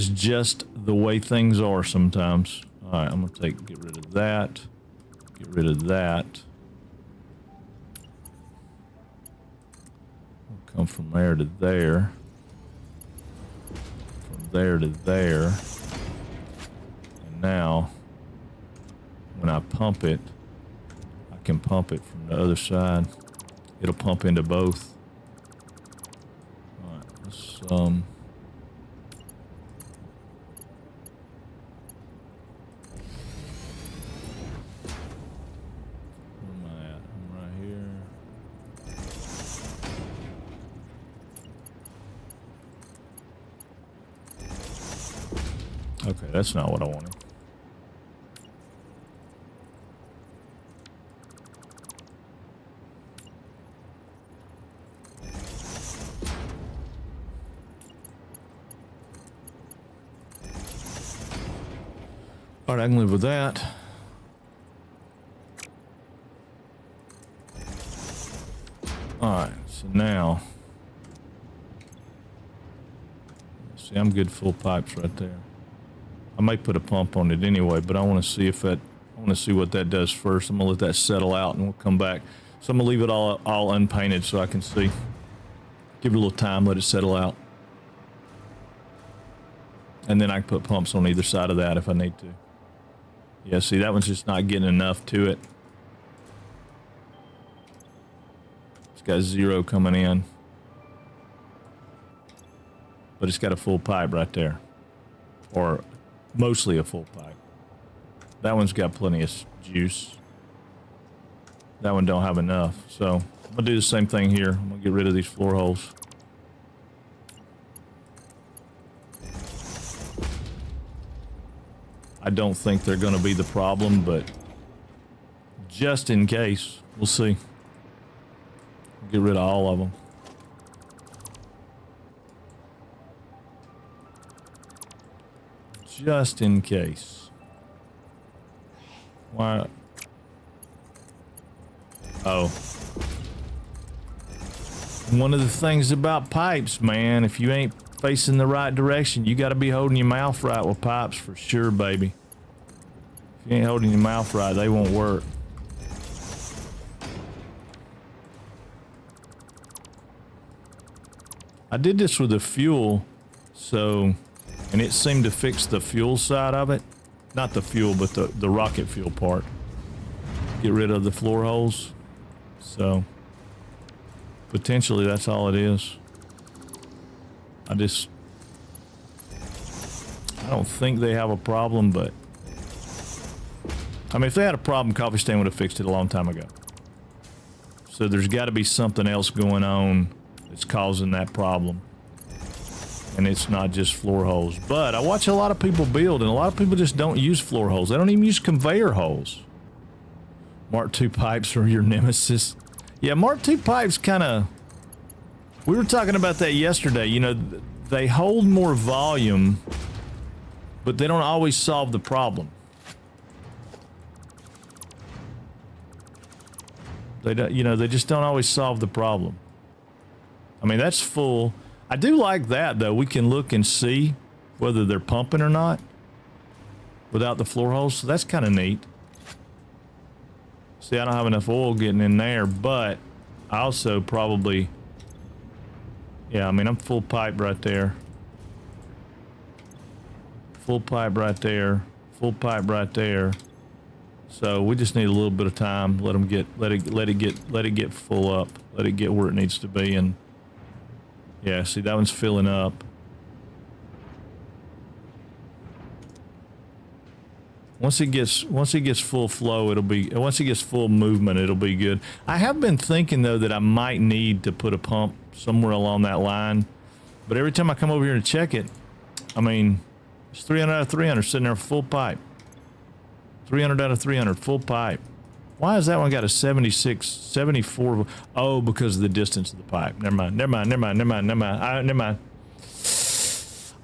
just the way things are sometimes. All right, I'm gonna get rid of that. Get rid of that. We'll come from there to there. From there to there. And now, when I pump it, I can pump it from the other side. It'll pump into both. Where am I at? I'm right here. Okay, that's not what I wanted. All right, I can live with that. All right, so now, see, I'm good full pipes right there. I might put a pump on it anyway, but I want to see what that does first. I'm gonna let that settle out and we'll come back. So I'm gonna leave it all unpainted so I can see. Give it a little time, let it settle out. And then I can put pumps on either side of that if I need to. Yeah, see, that one's just not getting enough to it. It's got 0 coming in. But it's got a full pipe right there. Or mostly a full pipe. That one's got plenty of juice. That one don't have enough. So I'm gonna do the same thing here. I'm gonna get rid of these floor holes. I don't think they're going to be the problem, but just in case, we'll see. Get rid of all of them. Just in case. Why? Oh. One of the things about pipes, man, if you ain't facing the right direction, you got to be holding your mouth right with pipes for sure, baby. If you ain't holding your mouth right, they won't work. I did this with the fuel, and it seemed to fix the fuel side of it. Not the fuel, but the rocket fuel part. Get rid of the floor holes. So, potentially that's all it is. I don't think they have a problem, but I mean, if they had a problem, Coffee Stain would have fixed it a long time ago. So there's got to be something else going on that's causing that problem. And it's not just floor holes. But I watch a lot of people build, and a lot of people just don't use floor holes. They don't even use conveyor holes. Mark II pipes are your nemesis. Yeah, Mark II pipes kind of... We were talking about that yesterday. You know, they hold more volume, but they don't always solve the problem. They don't, you know, they just don't always solve the problem. I mean, that's full. I do like that, though. We can look and see whether they're pumping or not without the floor hose. So that's kind of neat. See, I don't have enough oil getting in there, but I also probably, yeah, I mean, I'm full pipe right there. Full pipe right there. Full pipe right there. So we just need a little bit of time. Let it get full up. Let it get where it needs to be. And yeah, see, that one's filling up. Once it gets full flow, once it gets full movement, it'll be good. I have been thinking though that I might need to put a pump somewhere along that line, but every time I come over here to check it, I mean, it's 300 out of 300 sitting there full pipe. 300 out of 300 full pipe. Why has that one got a 76, 74? Oh, because of the distance of the pipe. Never mind.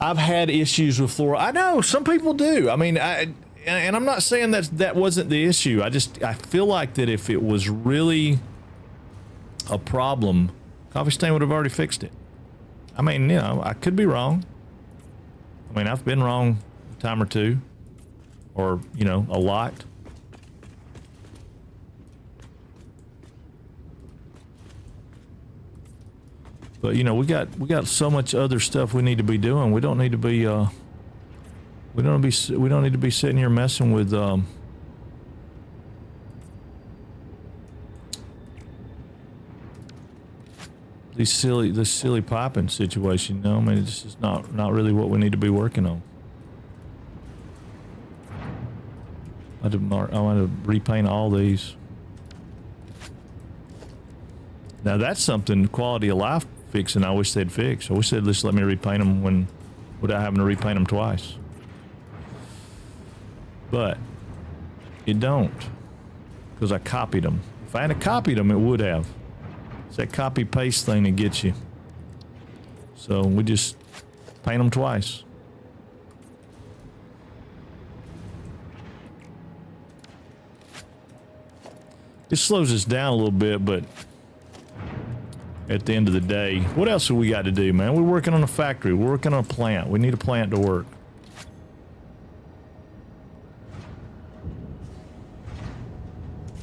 I've had issues with floor. I know some people do. I mean, and I'm not saying that wasn't the issue. I feel like that if it was really a problem, Coffee Stain would have already fixed it. I mean, you know, I could be wrong. I mean, I've been wrong a time or two, or, you know, a lot. But, you know, we got so much other stuff we need to be doing. We don't need to be we don't need to be sitting here messing with this silly piping situation. You know, I mean, this is not really what we need to be working on. I want to repaint all these. Now that's something quality of life fixing. I wish they'd fix. I wish they'd just let me repaint them without having to repaint them twice. But it don't, because I copied them. If I hadn't copied them, it would have. It's that copy paste thing that gets you. So we just paint them twice. It slows us down a little bit, but at the end of the day, what else have we got to do, man? We're working on a factory. We're working on a plant. We need a plant to work.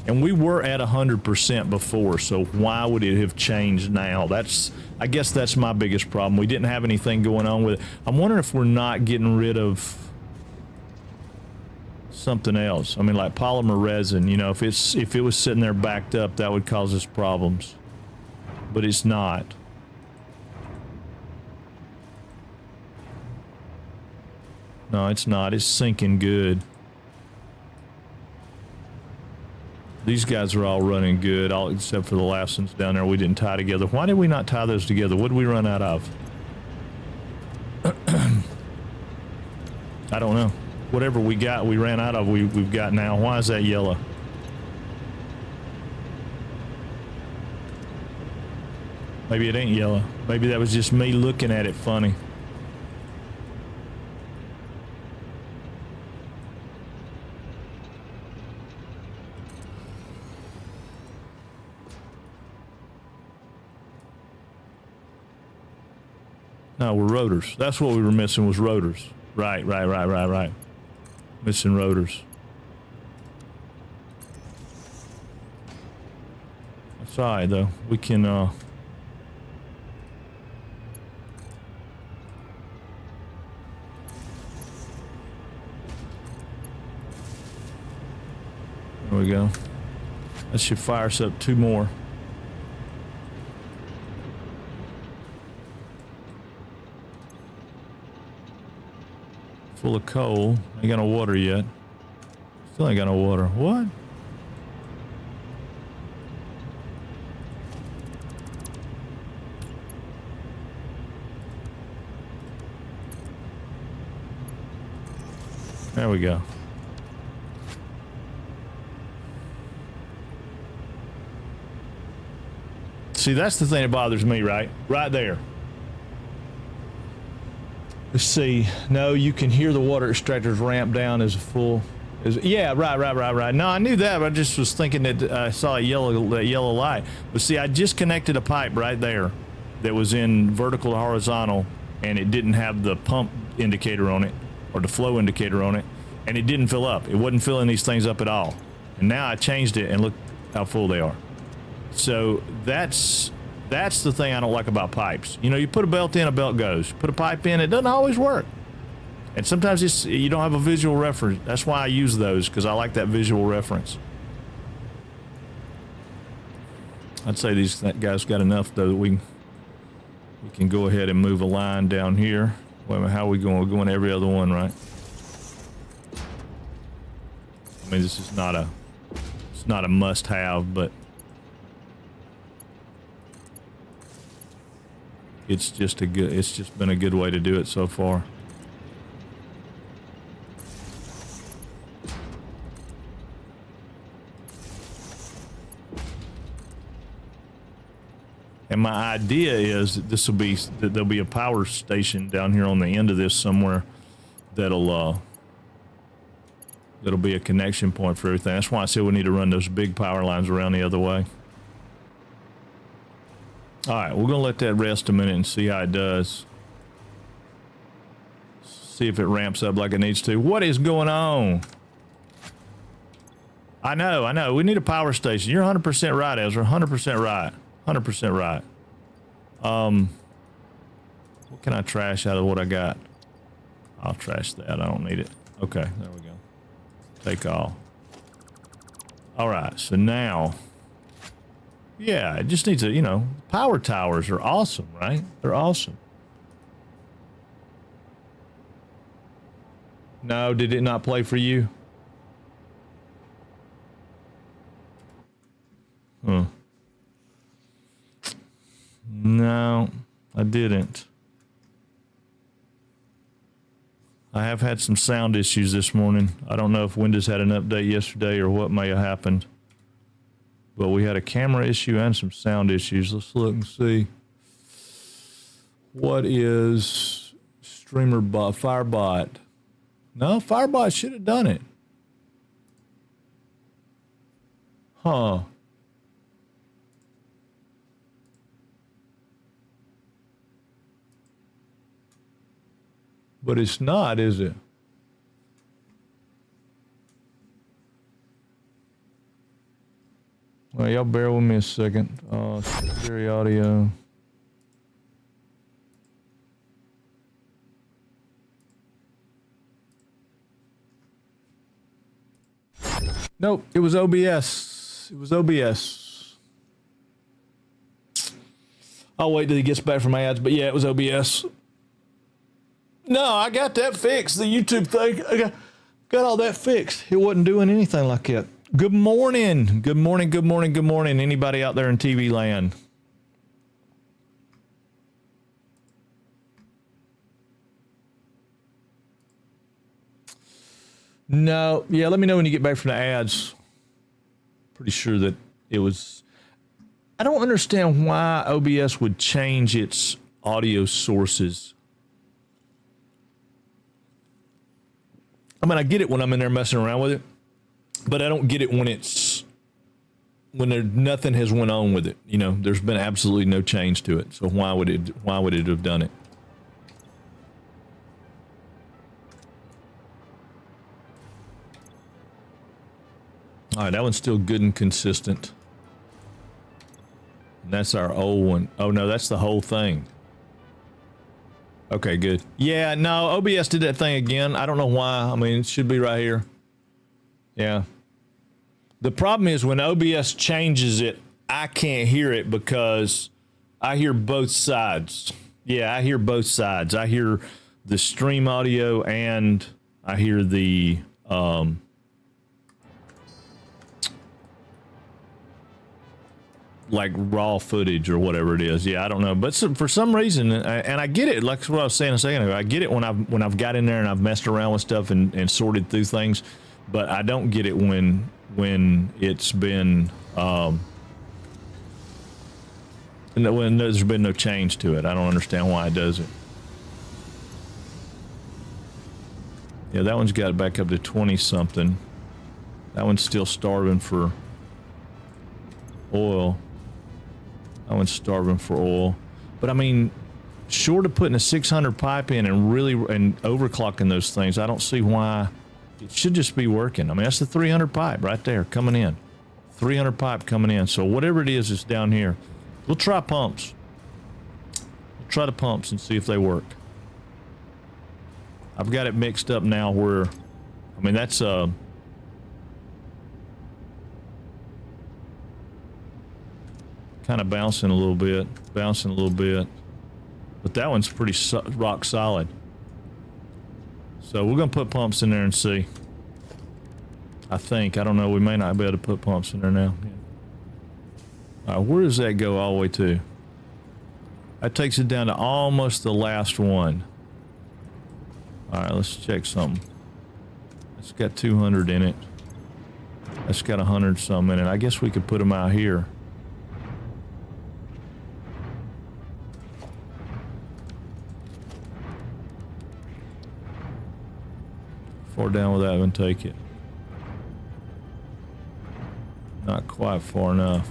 And we were at 100% before, so why would it have changed now? I guess that's my biggest problem. We didn't have anything going on with it. I'm wondering if we're not getting rid of something else. I mean, like polymer resin, you know, if it was sitting there backed up, that would cause us problems. But it's not. No, it's not. It's sinking good. These guys are all running good, all except for the last ones down there we didn't tie together. Why did we not tie those together? What did we run out of? I don't know. Whatever we ran out of, we've got now. Why is that yellow? Maybe it ain't yellow. Maybe that was just me looking at it funny. No, we're rotors. That's what we were missing, was rotors. Right. Missing rotors. That's all right, though. We can, there we go. That should fire us up 2 more. Full of coal. Ain't got no water yet. Still ain't got no water. What? There we go. See, that's the thing that bothers me, right? Right there. Let's see. No, you can hear the water extractors ramp down as a full. Yeah, right. No, I knew that, but I just was thinking that I saw that yellow light. But see, I just connected a pipe right there that was in vertical to horizontal and it didn't have the pump indicator on it or the flow indicator on it, and it didn't fill up. It wasn't filling these things up at all. And now I changed it, and look how full they are. So that's the thing I don't like about pipes. You know, you put a belt in, a belt goes. Put a pipe in, it doesn't always work. And sometimes you don't have a visual reference. That's why I use those, because I like that visual reference. I'd say that guy's got enough, though, that we can go ahead and move a line down here. Wait a minute, how are we going? We're going every other one, right? I mean, it's not a must-have, but it's just been a good way to do it so far. And my idea is that there'll be a power station down here on the end of this somewhere that'll be a connection point for everything. That's why I said we need to run those big power lines around the other way. All right, we're gonna let that rest a minute and see how it does. See if it ramps up like it needs to. What is going on? I know. We need a power station. You're 100% right, Ezra. 100% right. 100% right. What can I trash out of what I got? I'll trash that. I don't need it. Okay, there we go. Take all. All right, so now, yeah, it just needs a, power towers are awesome, right? They're awesome. No, did it not play for you? Huh. No, I didn't. I have had some sound issues this morning. I don't know if Windows had an update yesterday or what may have happened. But we had a camera issue and some sound issues. Let's look and see. What is streamer bot? Firebot. No, Firebot should have done it. Huh. But it's not, is it? Well, y'all bear with me a second. Secondary audio. Nope, it was OBS. It was OBS. I'll wait till he gets back from ads, but yeah, it was OBS. No, I got that fixed. The YouTube thing, I got all that fixed. It wasn't doing anything like that. Good morning. Good morning, good morning, good morning. Anybody out there in TV land? No. Yeah, let me know when you get back from the ads. Pretty sure that it was... I don't understand why OBS would change its audio sources. I mean, I get it when I'm in there messing around with it, but I don't get it when nothing has went on with it. There's been absolutely no change to it. So why would it have done it? All right, that one's still good and consistent. And that's our old one. Oh no, that's the whole thing. Okay, good. Yeah, no, OBS did that thing again. I don't know why. I mean, it should be right here. Yeah. The problem is when OBS changes it, I can't hear it because I hear both sides. Yeah, I hear both sides. I hear the stream audio and I hear the like raw footage or whatever it is. Yeah, I don't know, but for some reason, and I get it. Like what I was saying a second ago, I get it when I've got in there and I've messed around with stuff and sorted through things, but I don't get it when it's been when there's been no change to it. I don't understand why it does it. Yeah, that one's got it back up to 20 something. That one's still starving for oil. That one's starving for oil. But I mean, short of putting a 600 pipe in and really and overclocking those things, I don't see why it should just be working. I mean, that's the 300 pipe right there coming in. 300 pipe coming in. So whatever it is that's down here, we'll try pumps. We'll try the pumps and see if they work. I've got it mixed up now where, I mean, that's kind of bouncing a little bit, but that one's pretty rock solid. So we're gonna put pumps in there and see. I think, I don't know, we may not be able to put pumps in there now. All right, where does that go all the way to? That takes it down to almost the last one. All right, let's check something. It's got 200 in it. That's got 100 some in it. I guess we could put them out here. Far down with that one, take it. Not quite far enough.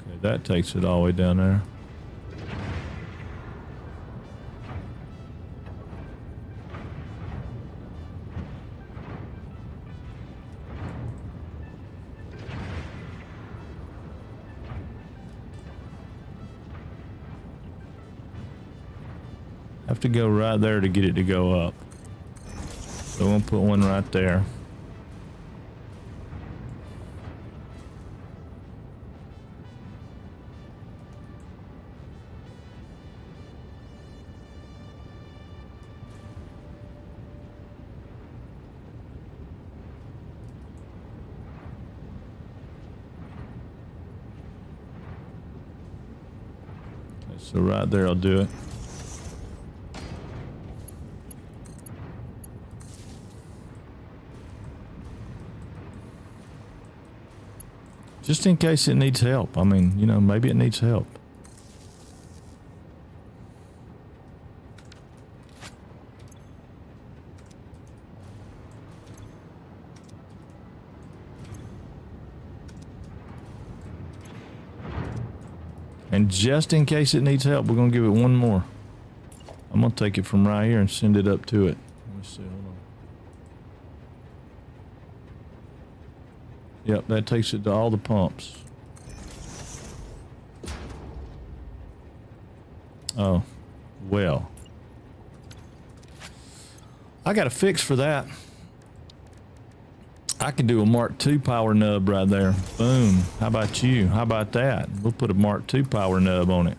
Okay, that takes it all the way down there. Have to go right there to get it to go up. So we'll put one right there. Okay, so right there I'll do it. Just in case it needs help. I mean, you know, maybe it needs help. And just in case it needs help, we're going to give it one more. I'm going to take it from right here and send it up to it. Let me see, hold on. Yep, that takes it to all the pumps. Oh, well. I got a fix for that. I can do a Mark II power nub right there. Boom. How about you? How about that? We'll put a Mark II power nub on it.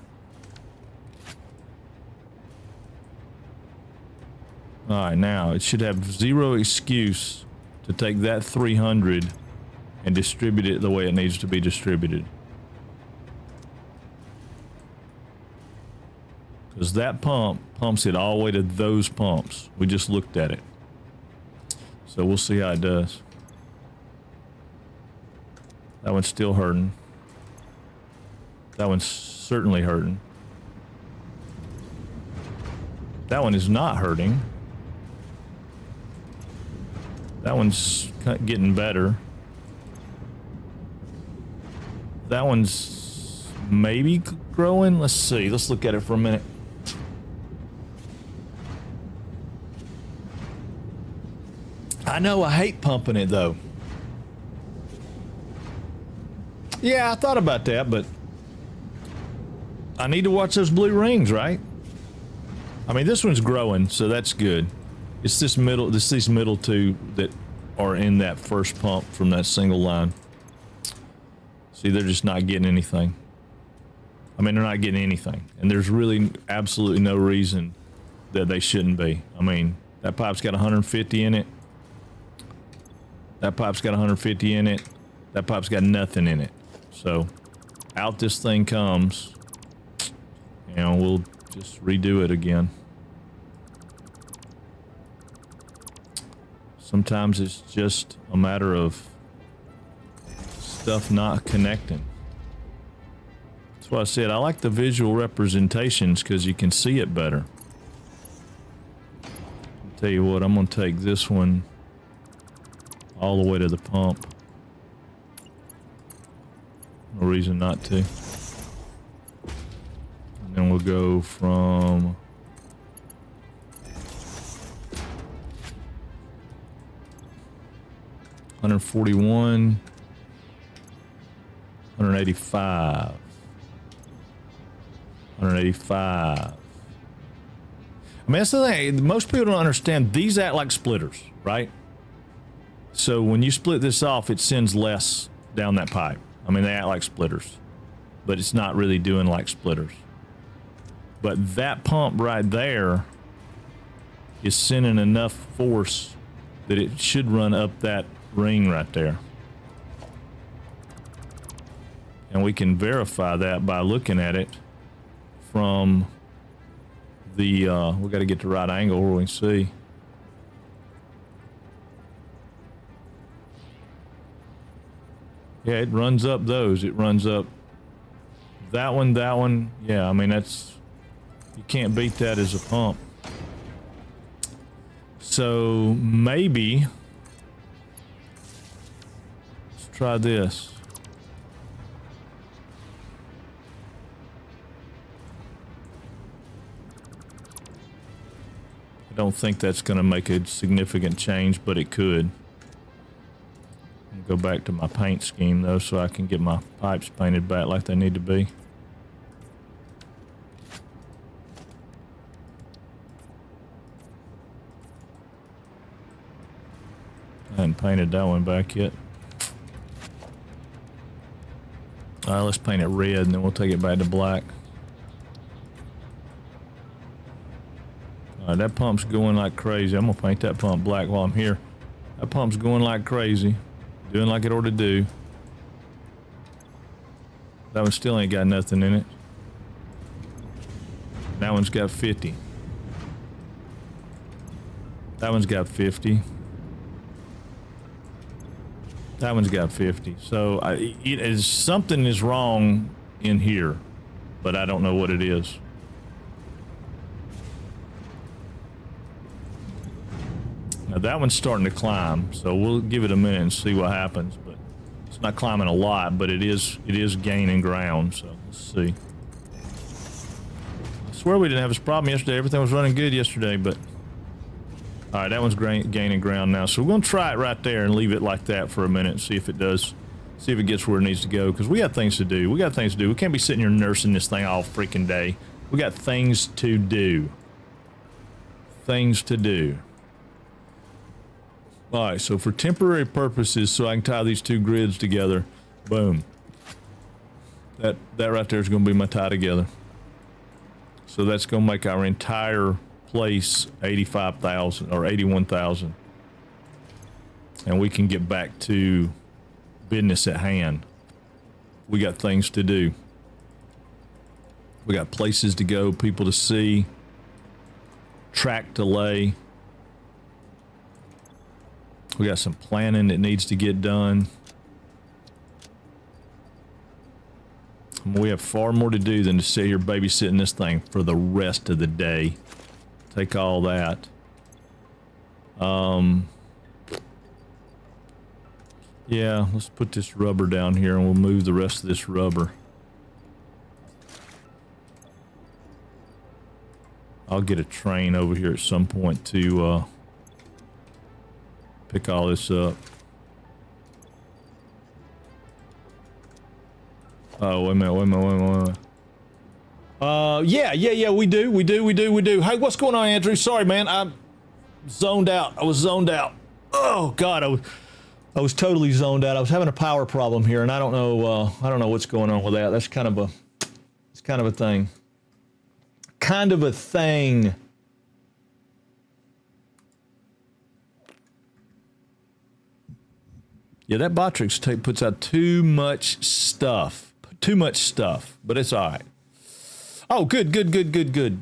All right, now it should have zero excuse to take that 300 and distribute it the way it needs to be distributed. Because that pump pumps it all the way to those pumps. We just looked at it. So we'll see how it does. That one's still hurting. That one's certainly hurting. That one is not hurting. That one's getting better. That one's maybe growing. Let's see. Let's look at it for a minute. I know I hate pumping it though. Yeah, I thought about that, but I need to watch those blue rings, right? I mean, this one's growing, so that's good. It's these middle two that are in that first pump from that single line. See, they're just not getting anything. I mean, they're not getting anything. And there's really absolutely no reason that they shouldn't be. I mean, that pipe's got 150 in it. That pipe's got 150 in it. That pipe's got nothing in it. So, out this thing comes. And we'll just redo it again. Sometimes it's just a matter of stuff not connecting. That's why I said I like the visual representations because you can see it better. I'll tell you what, I'm going to take this one all the way to the pump. No reason not to. And then we'll go from 141, 185, 185. I mean, that's the thing. Most people don't understand. These act like splitters, right? So when you split this off, it sends less down that pipe. I mean, they act like splitters, but it's not really doing like splitters. But that pump right there is sending enough force that it should run up that ring right there. And we can verify that by looking at it from the, we got to get the right angle where we can see. Yeah, it runs up those. It runs up that one, that one. Yeah, I mean, that's, you can't beat that as a pump. So maybe, let's try this. I don't think that's going to make a significant change, but it could. Go back to my paint scheme though, so I can get my pipes painted back like they need to be. I hadn't painted that one back yet. All right, let's paint it red and then we'll take it back to black. All right, that pump's going like crazy. I'm gonna paint that pump black while I'm here. That pump's going like crazy. Doing like it ought to do. That one still ain't got nothing in it. That one's got 50. That one's got 50. That one's got 50. So something is wrong in here, but I don't know what it is. Now that one's starting to climb, so we'll give it a minute and see what happens. But it's not climbing a lot, but it is gaining ground. So let's see. I swear we didn't have this problem yesterday. Everything was running good yesterday, but all right, that one's gaining ground now. So we're gonna try it right there and leave it like that for a minute and see if it does. See if it gets where it needs to go, because we got things to do. We got things to do. We can't be sitting here nursing this thing all freaking day. We got things to do. Things to do. All right, so for temporary purposes, so I can tie these two grids together, boom. That right there is going to be my tie together. So that's going to make our entire place 85,000 or 81,000. And we can get back to business at hand. We got things to do. We got places to go, people to see, track to lay. We got some planning that needs to get done. We have far more to do than to sit here babysitting this thing for the rest of the day. Take all that. Yeah, let's put this rubber down here and we'll move the rest of this rubber. I'll get a train over here at some point to pick all this up. Oh, wait a minute. Yeah, we do. Hey, what's going on, Andrew? Sorry, man, I'm zoned out. I was zoned out. Oh God, I was totally zoned out. I was having a power problem here, and I don't know what's going on with that. That's kind of a thing. Kind of a thing. Yeah, that Botrix puts out too much stuff, but it's all right. Oh, good.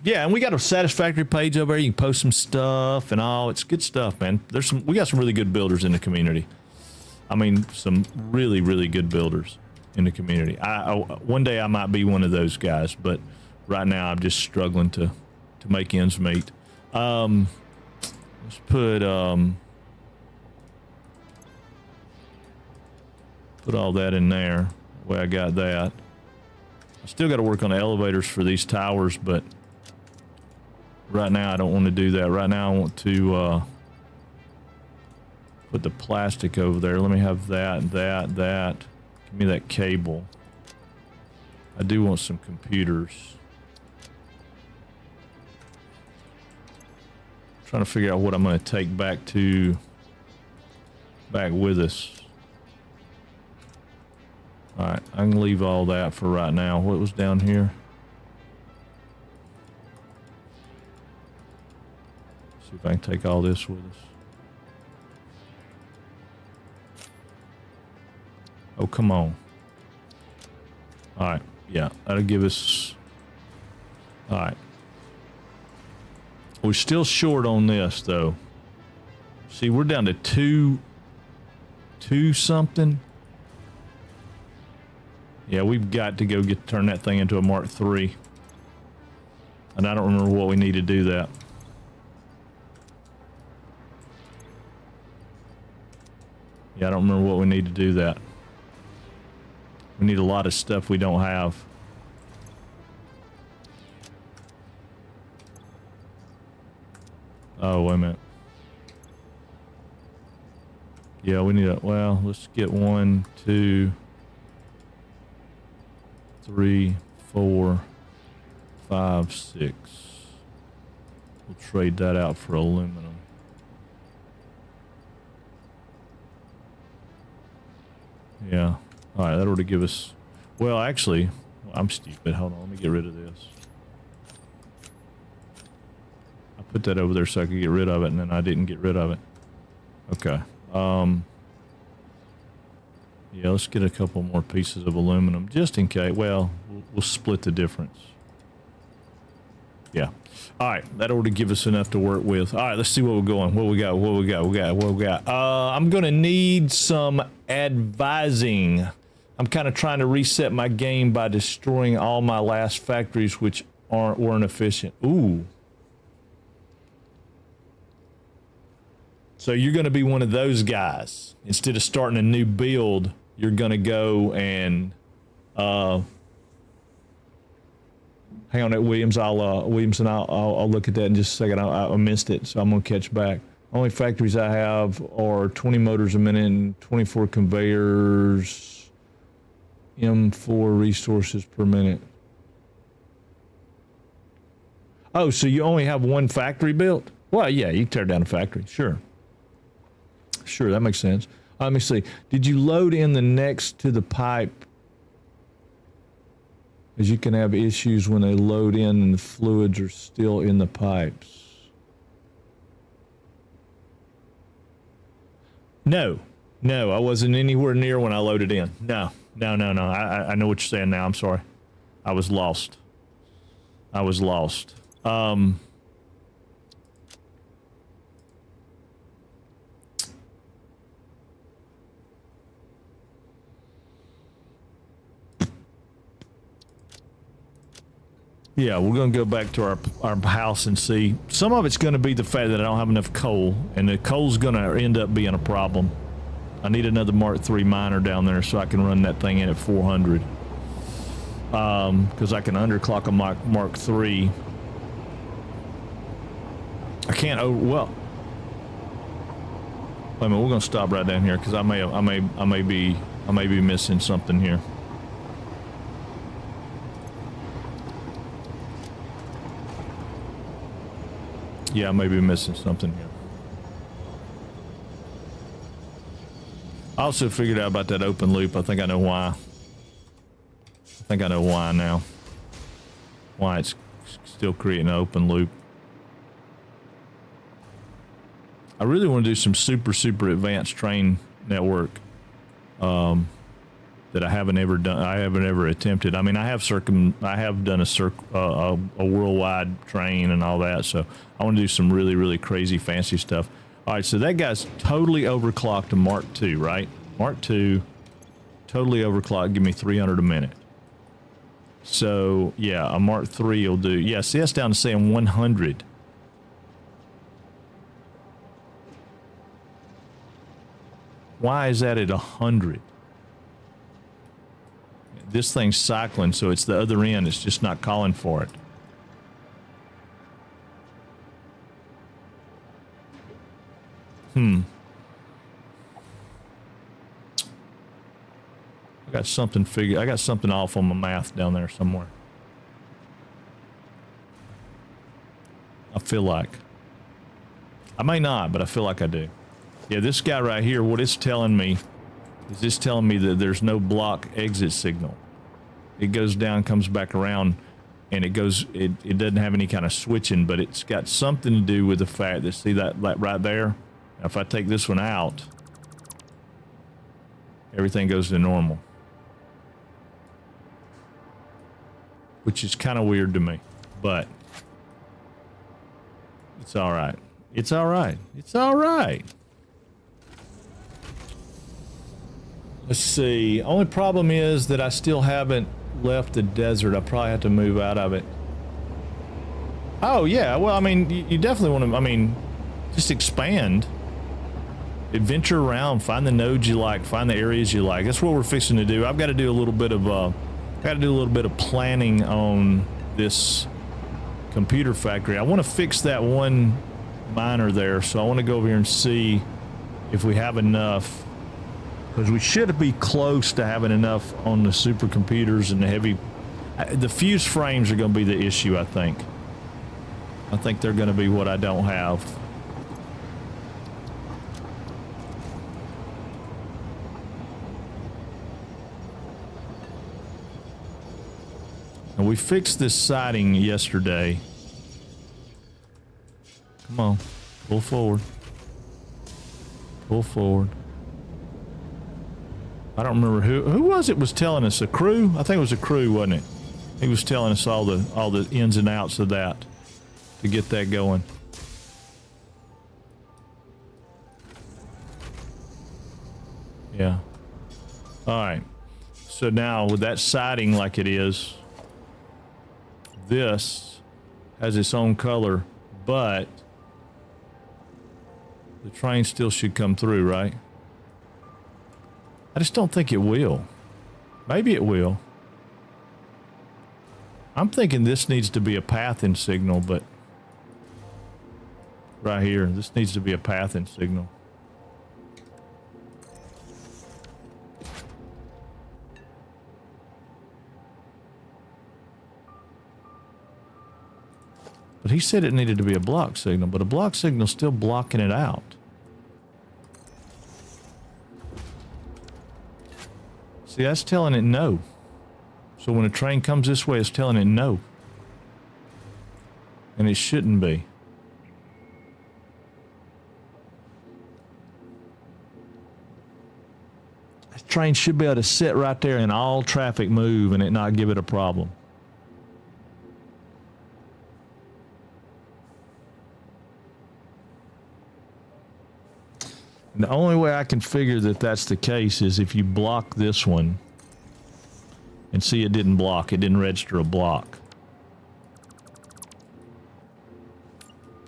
Yeah, and we got a Satisfactory page over there. You can post some stuff and all. It's good stuff, man. We got some really good builders in the community. I mean, some really, really good builders in the community. One day I might be one of those guys, but right now I'm just struggling to make ends meet. Let's put Put all that in there. The way I got that. I still got to work on the elevators for these towers, but right now I don't want to do that. Right now I want to put the plastic over there. Let me have that. Give me that cable. I do want some computers. I'm trying to figure out what I'm going to take back with us. Alright, I can leave all that for right now. What was down here? See if I can take all this with us. Oh, come on. Alright, yeah, that'll give us... Alright. We're still short on this, though. See, we're down to two something. Yeah, we've got to go turn that thing into a Mark III. And I don't remember what we need to do that. Yeah, I don't remember what we need to do that. We need a lot of stuff we don't have. Oh, wait a minute. Yeah, we need a... Well, let's get 1, 2, 3, 4, 5, 6. We'll trade that out for aluminum. Yeah. All right, that ought to give us... Well, actually, I'm stupid. Hold on, let me get rid of this. I put that over there so I could get rid of it, and then I didn't get rid of it. Okay. Yeah, let's get a couple more pieces of aluminum, just in case. Well, we'll split the difference. Yeah. All right, that ought to give us enough to work with. All right, let's see what we're going. What we got? I'm going to need some advising. I'm kind of trying to reset my game by destroying all my last factories, which weren't efficient. Ooh. So you're going to be one of those guys. Instead of starting a new build, you're going to go and hang on, Williams. Williamson. I'll look at that in just a second. I missed it, so I'm going to catch back. Only factories I have are 20 motors a minute and 24 conveyors. M4 resources per minute. Oh, so you only have one factory built? Well, yeah, you tear down a factory. Sure, that makes sense. Let me see. Did you load in the next to the pipe? As you can have issues when they load in and the fluids are still in the pipes. No, I wasn't anywhere near when I loaded in. No. I know what you're saying now. I'm sorry. I was lost. Yeah, we're going to go back to our house and see. Some of it's going to be the fact that I don't have enough coal, and the coal's going to end up being a problem. I need another Mark III miner down there so I can run that thing in at 400. Because I can underclock a Mark III. I can't. Oh well. Wait a minute. We're going to stop right down here because I may be missing something here. Yeah, I may be missing something here. I also figured out about that open loop. I think I know why. Now. Why it's still creating an open loop. I really want to do some super advanced train network that I haven't ever done. I haven't ever attempted. I mean, I have done a worldwide train and all that. So I want to do some really crazy fancy stuff. All right, so that guy's totally overclocked to Mark II, right? Mark II, totally overclocked. Give me 300 a minute. So yeah, a Mark III will do. Yeah, see, that's down to saying 100. Why is that at 100? this thing's cycling, so it's the other end. It's just not calling for it. I got something figured. I got something off on my math down there somewhere. I feel like. I may not, but I feel like I do. Yeah, this guy right here, what it's telling me is it's telling me that there's no block exit signal. It goes down, comes back around, and it doesn't have any kind of switching, but it's got something to do with the fact that, see that right there? If I take this one out, everything goes to normal. Which is kind of weird to me, but it's all right. It's all right. It's all right. Let's see. Only problem is that I still haven't left the desert. I probably have to move out of it. Oh, yeah. Well, I mean, you definitely want to, I mean, just expand. Adventure around, find the nodes you like, find the areas you like. That's what we're fixing to do. I've got to do a little bit of planning on this computer factory. I want to fix that one miner there, so I want to go over here and see if we have enough, because we should be close to having enough on the supercomputers and the heavy. The fuse frames are going to be the issue, I think. I think they're going to be what I don't have. And we fixed this siding yesterday. Come on, pull forward. Pull forward. I don't remember who was it was telling us, a crew? I think it was a crew, wasn't it? He was telling us all the ins and outs of that to get that going. Yeah. All right. So now with that siding like it is, this has its own color, but the train still should come through, right? I just don't think it will. Maybe it will. I'm thinking this needs to be a pathing signal, but right here, this needs to be a pathing signal. But he said it needed to be a block signal, but a block signal's still blocking it out. See, that's telling it no. So when a train comes this way, it's telling it no. And it shouldn't be. This train should be able to sit right there and all traffic move and it not give it a problem. The only way I can figure that that's the case is if you block this one and see it didn't block, it didn't register a block.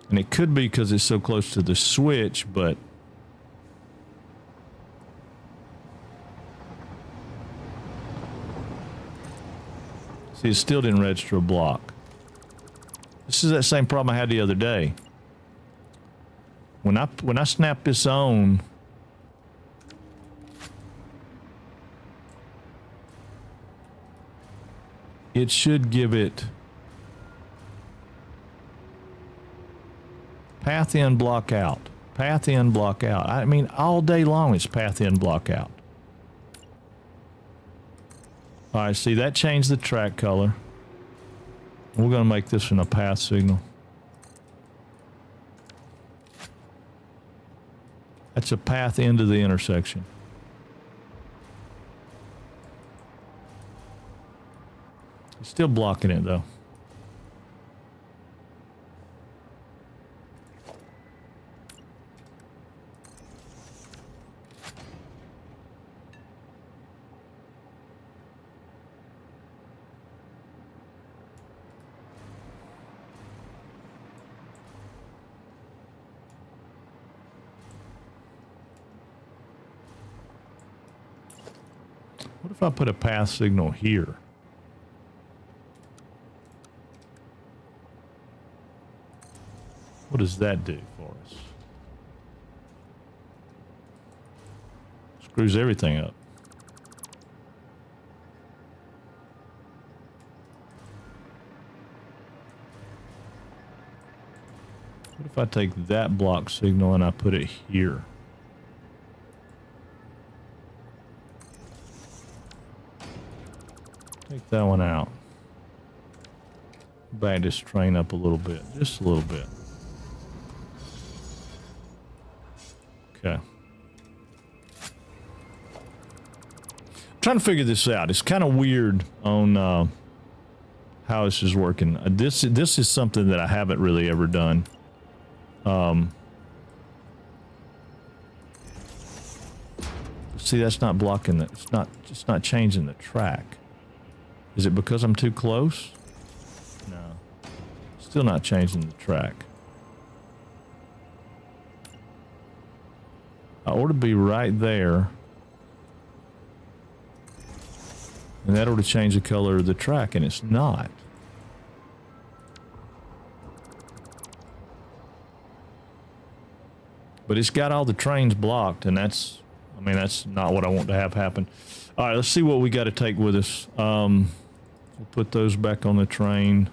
And it could be because it's so close to the switch, but see, it still didn't register a block. This is that same problem I had the other day. When I snap this on, it should give it path in, block out, path in, block out. I mean, all day long it's path in, block out. All right, see, that changed the track color. We're going to make this one a path signal. That's a path into the intersection. It's still blocking it though. What if I put a path signal here? What does that do for us? Screws everything up. What if I take that block signal and I put it here? Take that one out. Back this train up a little bit, just a little bit. Okay. I'm trying to figure this out. It's kind of weird on how this is working. This is something that I haven't really ever done. See, that's not blocking the, it's not changing the track. Is it because I'm too close? No. Still not changing the track. I ought to be right there. And that ought to change the color of the track, and it's not. But it's got all the trains blocked, and that's, I mean, that's not what I want to have happen. All right, let's see what we got to take with us. We'll put those back on the train.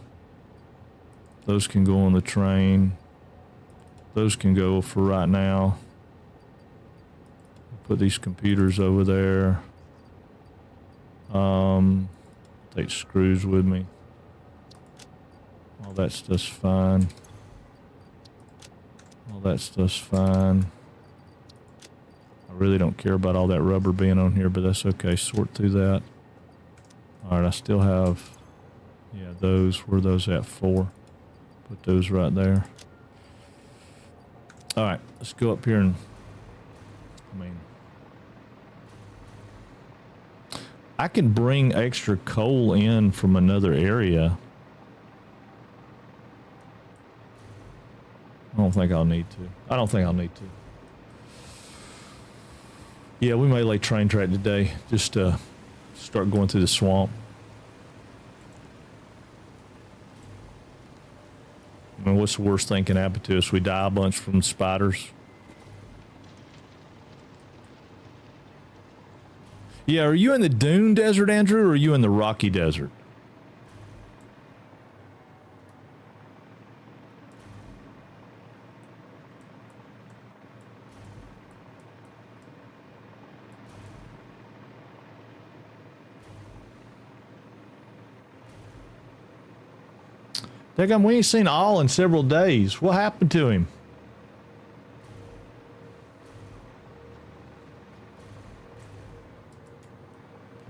Those can go on the train. Those can go for right now. Put these computers over there. Take screws with me. All that stuff's fine. All that stuff's fine. I really don't care about all that rubber being on here, but that's okay. Sort through that. All right, I still have, yeah, those. Where are those at? 4. Put those right there. All right, let's go up here and, I can bring extra coal in from another area. I don't think I'll need to. I don't think I'll need to. Yeah, we may lay train track today. Just start going through the swamp. I mean, what's the worst thing can happen to us? We die a bunch from spiders. Yeah, are you in the Dune Desert, Andrew, or are you in the Rocky Desert? Daggum, we ain't seen All in several days. What happened to him?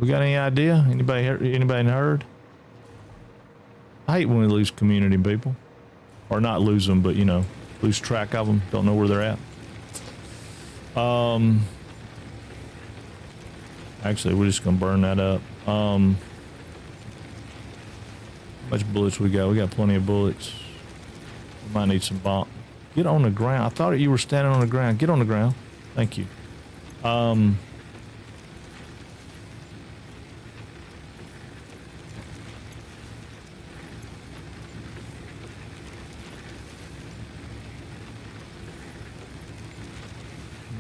We got any idea? Anybody heard? I hate when we lose community people. Or not lose them, but, you know, lose track of them. Don't know where they're at. Actually, we're just going to burn that up. How much bullets we got? We got plenty of bullets. We might need some bomb. Get on the ground. I thought you were standing on the ground. Get on the ground. Thank you.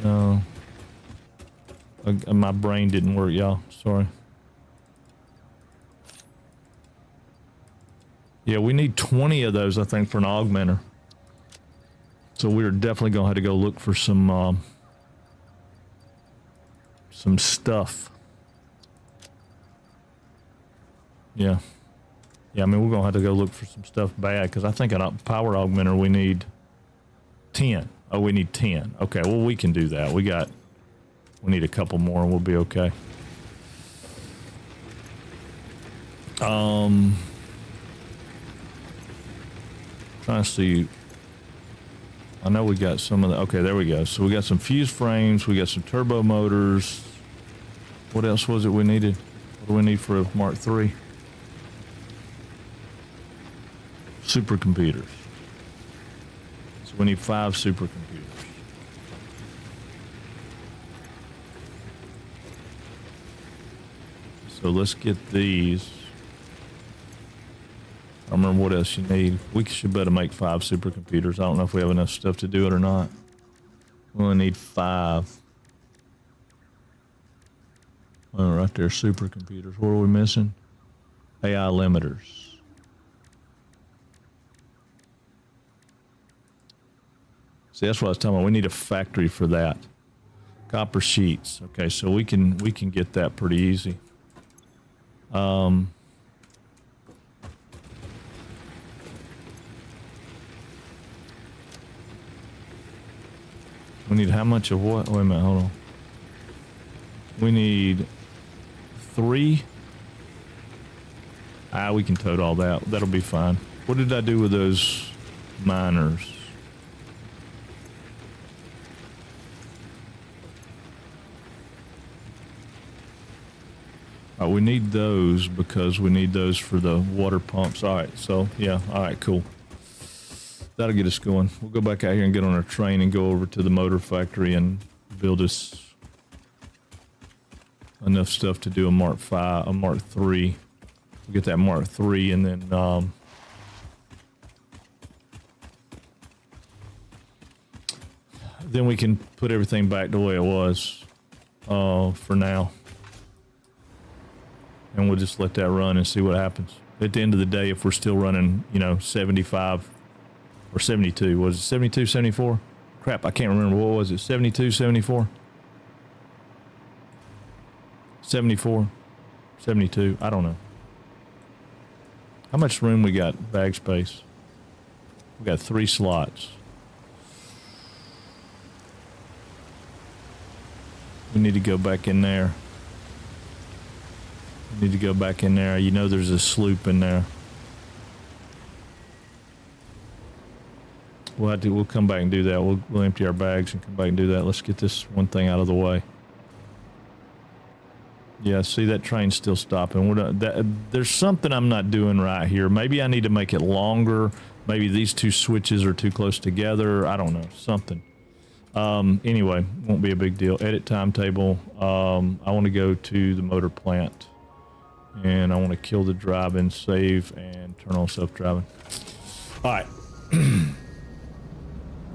No. My brain didn't work, y'all. Sorry. Yeah, we need 20 of those, I think, for an augmenter. So we're definitely going to have to go look for some stuff. Yeah. Yeah, I mean, we're going to have to go look for some stuff bad, because I think a power augmenter we need 10. Oh, we need 10. Okay, well, we can do that. We need a couple more and we'll be okay. Trying to see. I know we got some of the, okay, there we go. So we got some fuse frames, we got some turbo motors. What else was it we needed? What do we need for a Mark III? Supercomputers. So we need 5 supercomputers. So let's get these. I don't remember what else you need. We should better make 5 supercomputers. I don't know if we have enough stuff to do it or not. We only need 5. Oh, right there, supercomputers. What are we missing? AI limiters. See, that's what I was talking about. We need a factory for that. Copper sheets. Okay, so we can get that pretty easy. We need how much of what? Wait a minute, hold on. We need 3. We can tote all that. That'll be fine. What did I do with those miners? All right, we need those because we need those for the water pumps. All right, so yeah, all right, cool. That'll get us going. We'll go back out here and get on our train and go over to the motor factory and build us enough stuff to do a Mark 5, a Mark 3. We'll get that Mark 3 and then we can put everything back the way it was for now. And we'll just let that run and see what happens. At the end of the day, if we're still running, 75 or 72, was it 72, 74? Crap, I can't remember. What was it? 72, 74? 74, 72, I don't know. How much room we got? Bag space. We got 3 slots. We need to go back in there. We need to go back in there. You know there's a sloop in there. We'll come back and do that. We'll empty our bags and come back and do that. Let's get this one thing out of the way. Yeah, see, that train's still stopping. There's something I'm not doing right here. Maybe I need to make it longer. Maybe these 2 switches are too close together. I don't know. Something. Anyway, won't be a big deal. Edit timetable. I want to go to the motor plant. And I want to kill the drive-in, save, and turn on self-driving. All right.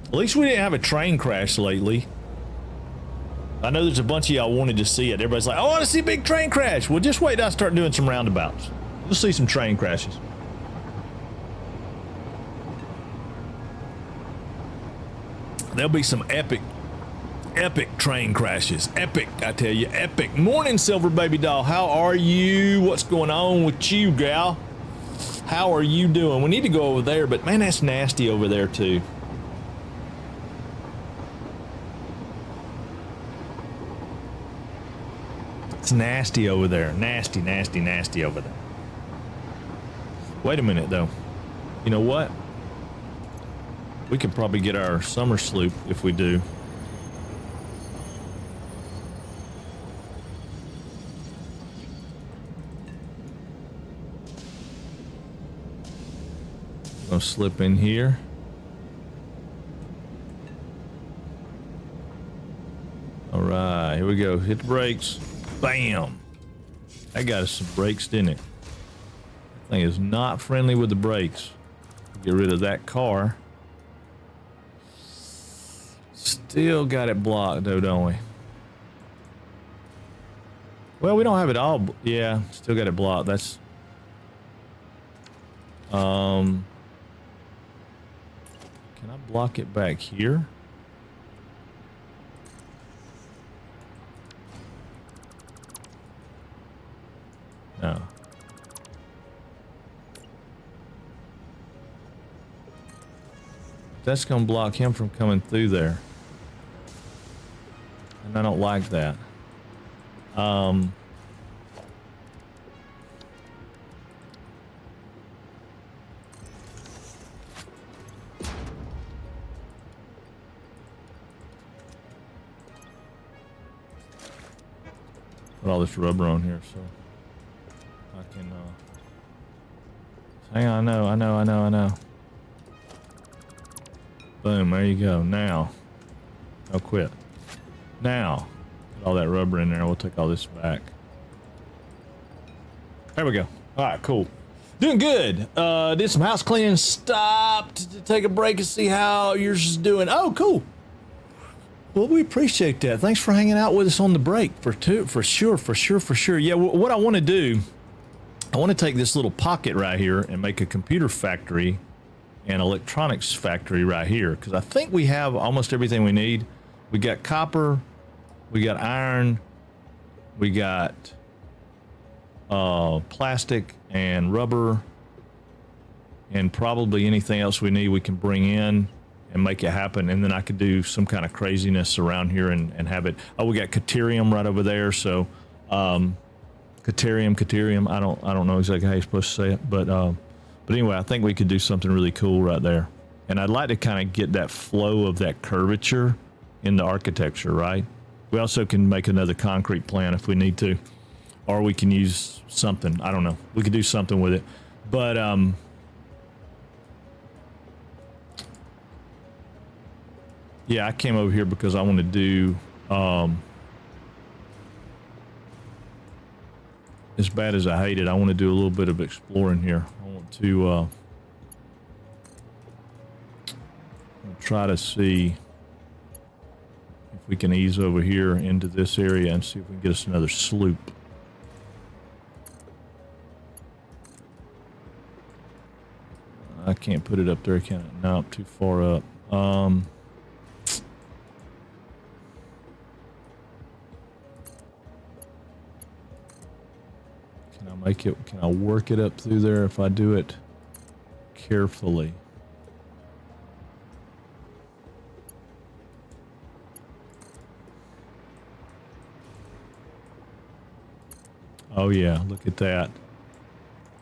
At least we didn't have a train crash lately. I know there's a bunch of y'all wanted to see it. Everybody's like, I want to see a big train crash. Well, just wait till I start doing some roundabouts. You'll see some train crashes. There'll be some epic train crashes. Epic, I tell you, epic. Morning, Silver Baby Doll. How are you? What's going on with you, gal? How are you doing? We need to go over there, but man, that's nasty over there too. It's nasty over there. Nasty, nasty, nasty over there. Wait a minute, though. You know what? We could probably get our summer sloop if we do. Gonna slip in here. All right, here we go. Hit the brakes. Bam! That got us some brakes, didn't it? That thing is not friendly with the brakes. Get rid of that car. Still got it blocked though, don't we? Well, we don't have it all. Yeah, still got it blocked. That's can I block it back here? No. That's gonna block him from coming through there. And I don't like that. Put all this rubber on here so I can hang on. I know. Boom, there you go. Now I'll quit. Now put all that rubber in there. We'll take all this back. There we go. All right, cool. Doing good. Did some house cleaning. Stopped to take a break and see how yours is doing. Oh, cool. Well, we appreciate that. Thanks for hanging out with us on the break for sure. Yeah, what I want to do, I want to take this little pocket right here and make a computer factory and electronics factory right here, because I think we have almost everything we need. We got copper, we got iron, we got plastic and rubber, and probably anything else we need we can bring in and make it happen. And then I could do some kind of craziness around here and have it. Oh, we got Caterium right over there. So Caterium. I don't know exactly how you're supposed to say it, but anyway, I think we could do something really cool right there. And I'd like to kind of get that flow of that curvature in the architecture, right? We also can make another concrete plant if we need to, or we can use something. I don't know. We could do something with it, but yeah, I came over here because I want to do as bad as I hate it, I want to do a little bit of exploring here. I want to try to see if we can ease over here into this area and see if we can get us another sloop. I can't put it up there, can I? No, too far up. Can I make it? Can I work it up through there if I do it carefully? Oh yeah, look at that.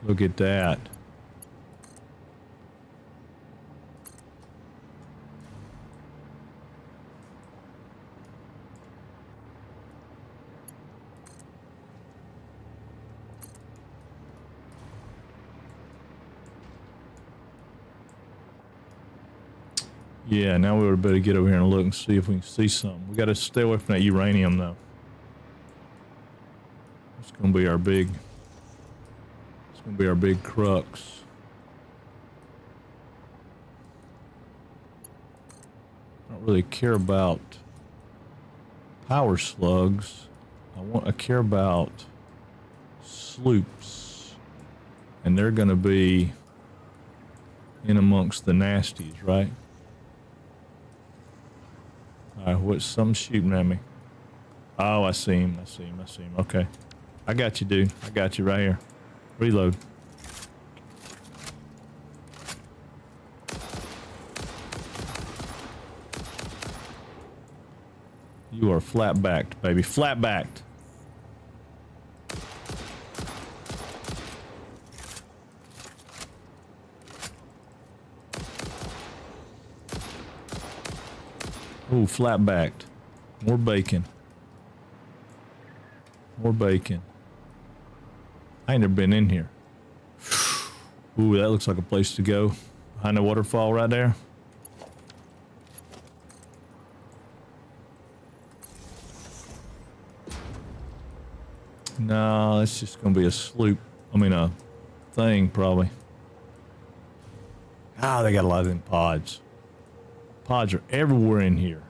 Look at that. Yeah, now we would better get over here and look and see if we can see something. We got to stay away from that uranium, though. It's going to be our big. It's going to be our big crux. I don't really care about power slugs. I care about sloops, and they're going to be in amongst the nasties, right? What's some shooting at me? Oh, I see him. Okay. I got you, dude. I got you right here. Reload. You are flat-backed, baby. Flat-backed. Ooh, flat-backed. More bacon. More bacon. I ain't never been in here. Ooh, that looks like a place to go. Behind the waterfall right there. No, it's just gonna be a sloop. I mean, a thing, probably. Ah, they got a lot of them pods. Pods are everywhere in here.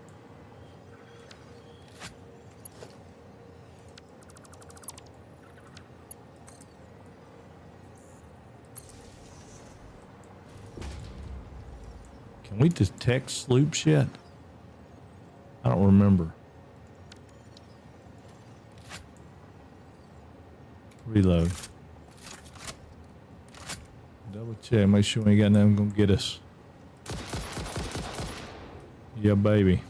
Can we detect sloops yet? I don't remember. Reload. Double check, make sure we ain't got nothing gonna get us. Yeah, baby.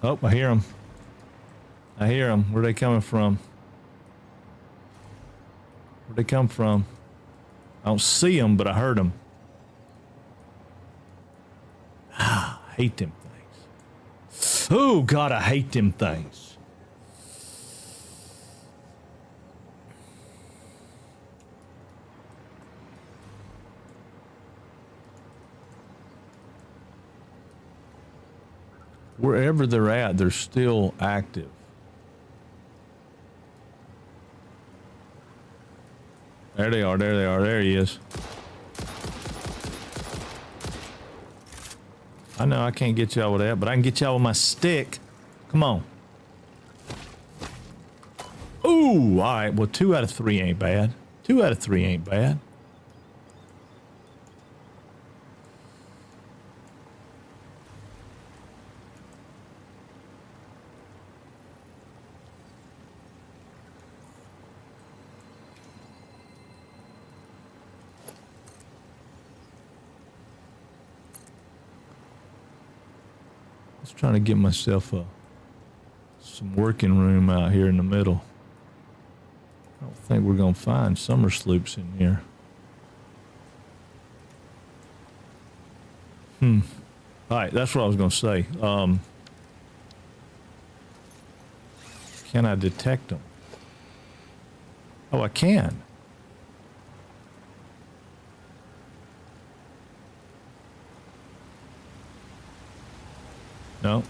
Oh, I hear them. I hear them. Where are they coming from? Where'd they come from? I don't see them, but I heard them. Ah, I hate them things. Oh, God, I hate them things. Wherever they're at, they're still active. There they are, there they are, there he is. I know I can't get y'all with that, but I can get y'all with my stick. Come on. Ooh, all right. Well, 2 out of 3 ain't bad. 2 out of 3 ain't bad. Just trying to get myself some working room out here in the middle. I don't think we're going to find summer sloops in here. All right, that's what I was going to say. Can I detect them? Oh, I can. No.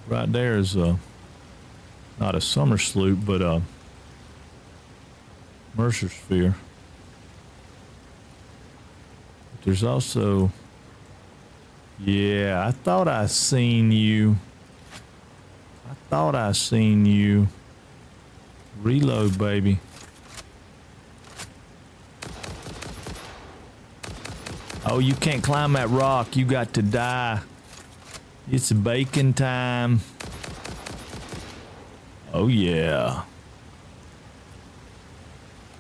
Right there is not a summer sloop, but a Mercer sphere. But there's also, yeah, I thought I seen you. I thought I seen you. Reload, baby. Oh, you can't climb that rock. You got to die. It's bacon time. Oh, yeah.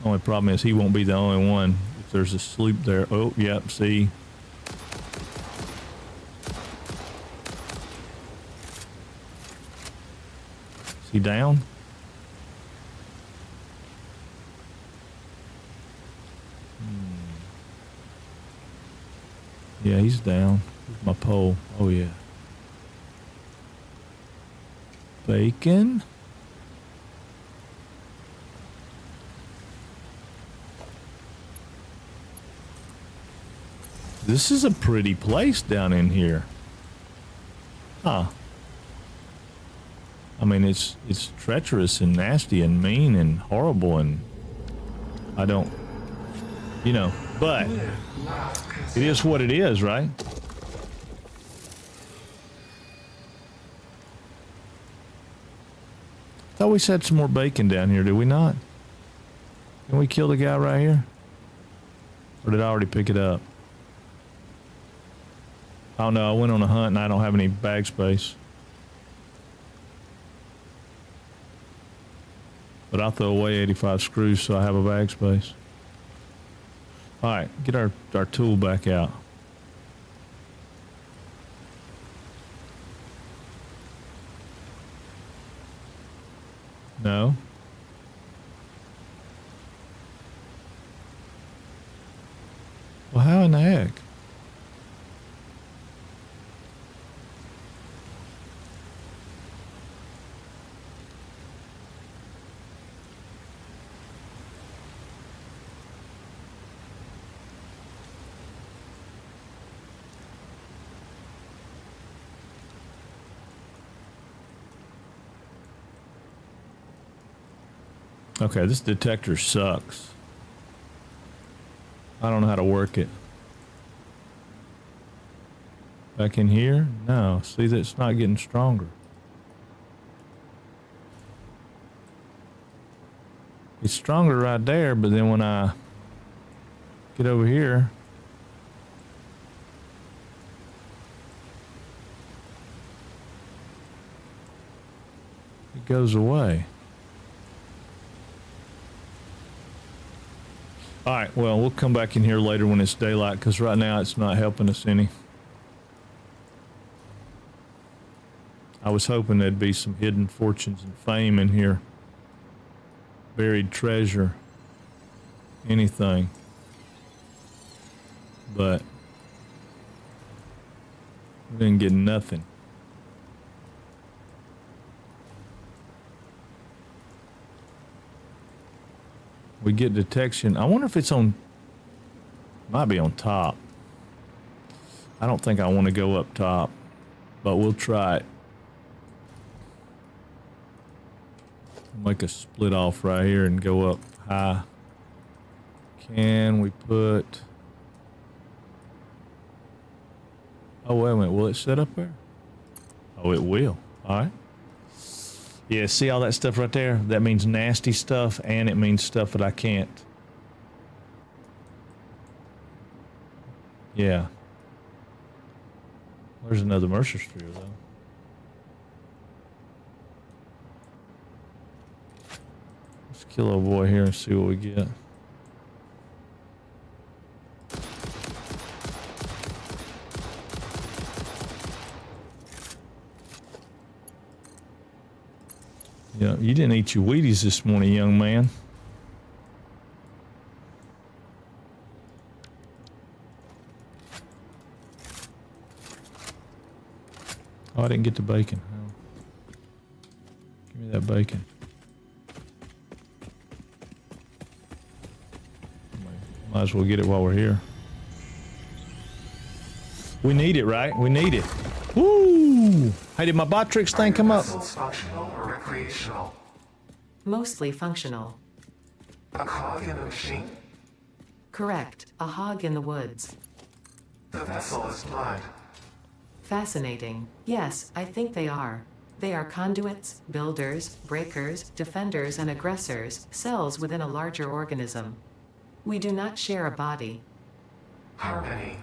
Only problem is he won't be the only one. If there's a sloop there. Oh, yep, see. Is he down? Yeah, he's down. Here's my pole. Oh, yeah. Bacon. This is a pretty place down in here. Huh. I mean, it's treacherous and nasty and mean and horrible, and I don't, you know, but it is what it is, right? Thought we had some more bacon down here, did we not? Can we kill the guy right here? Or did I already pick it up? Oh no, I went on a hunt and I don't have any bag space. But I'll throw away 85 screws so I have a bag space. Alright, get our tool back out. No. Well, how in the heck? Okay, this detector sucks. I don't know how to work it. Back in here? No. See, that's not getting stronger. It's stronger right there, but then when I get over here, it goes away. All right, well, we'll come back in here later when it's daylight, because right now it's not helping us any. I was hoping there'd be some hidden fortunes and fame in here. buried treasure, anything. But we didn't get nothing. We get detection. I wonder if it's on, might be on top. I don't think I want to go up top, but we'll try it. Make a split off right here and go up high. Can we put... Oh, wait a minute. Will it sit up there? Oh, it will. All right. Yeah, see all that stuff right there? That means nasty stuff, and it means stuff that I can't. Yeah. There's another Mercer sphere, though. Let's kill a boy here and see what we get. Yeah, you didn't eat your Wheaties this morning, young man. Oh, I didn't get the bacon. Oh. Give me that bacon. Might as well get it while we're here. We need it, right? We need it. Woo! Hey, did my Botrix thing come up? Vessels functional or recreational? Mostly functional. A cog in a machine? Correct. A hog in the woods. The vessel is blood. Fascinating. Yes, I think they are. They are conduits, builders, breakers, defenders, and aggressors, cells within a larger organism. We do not share a body. Harmony.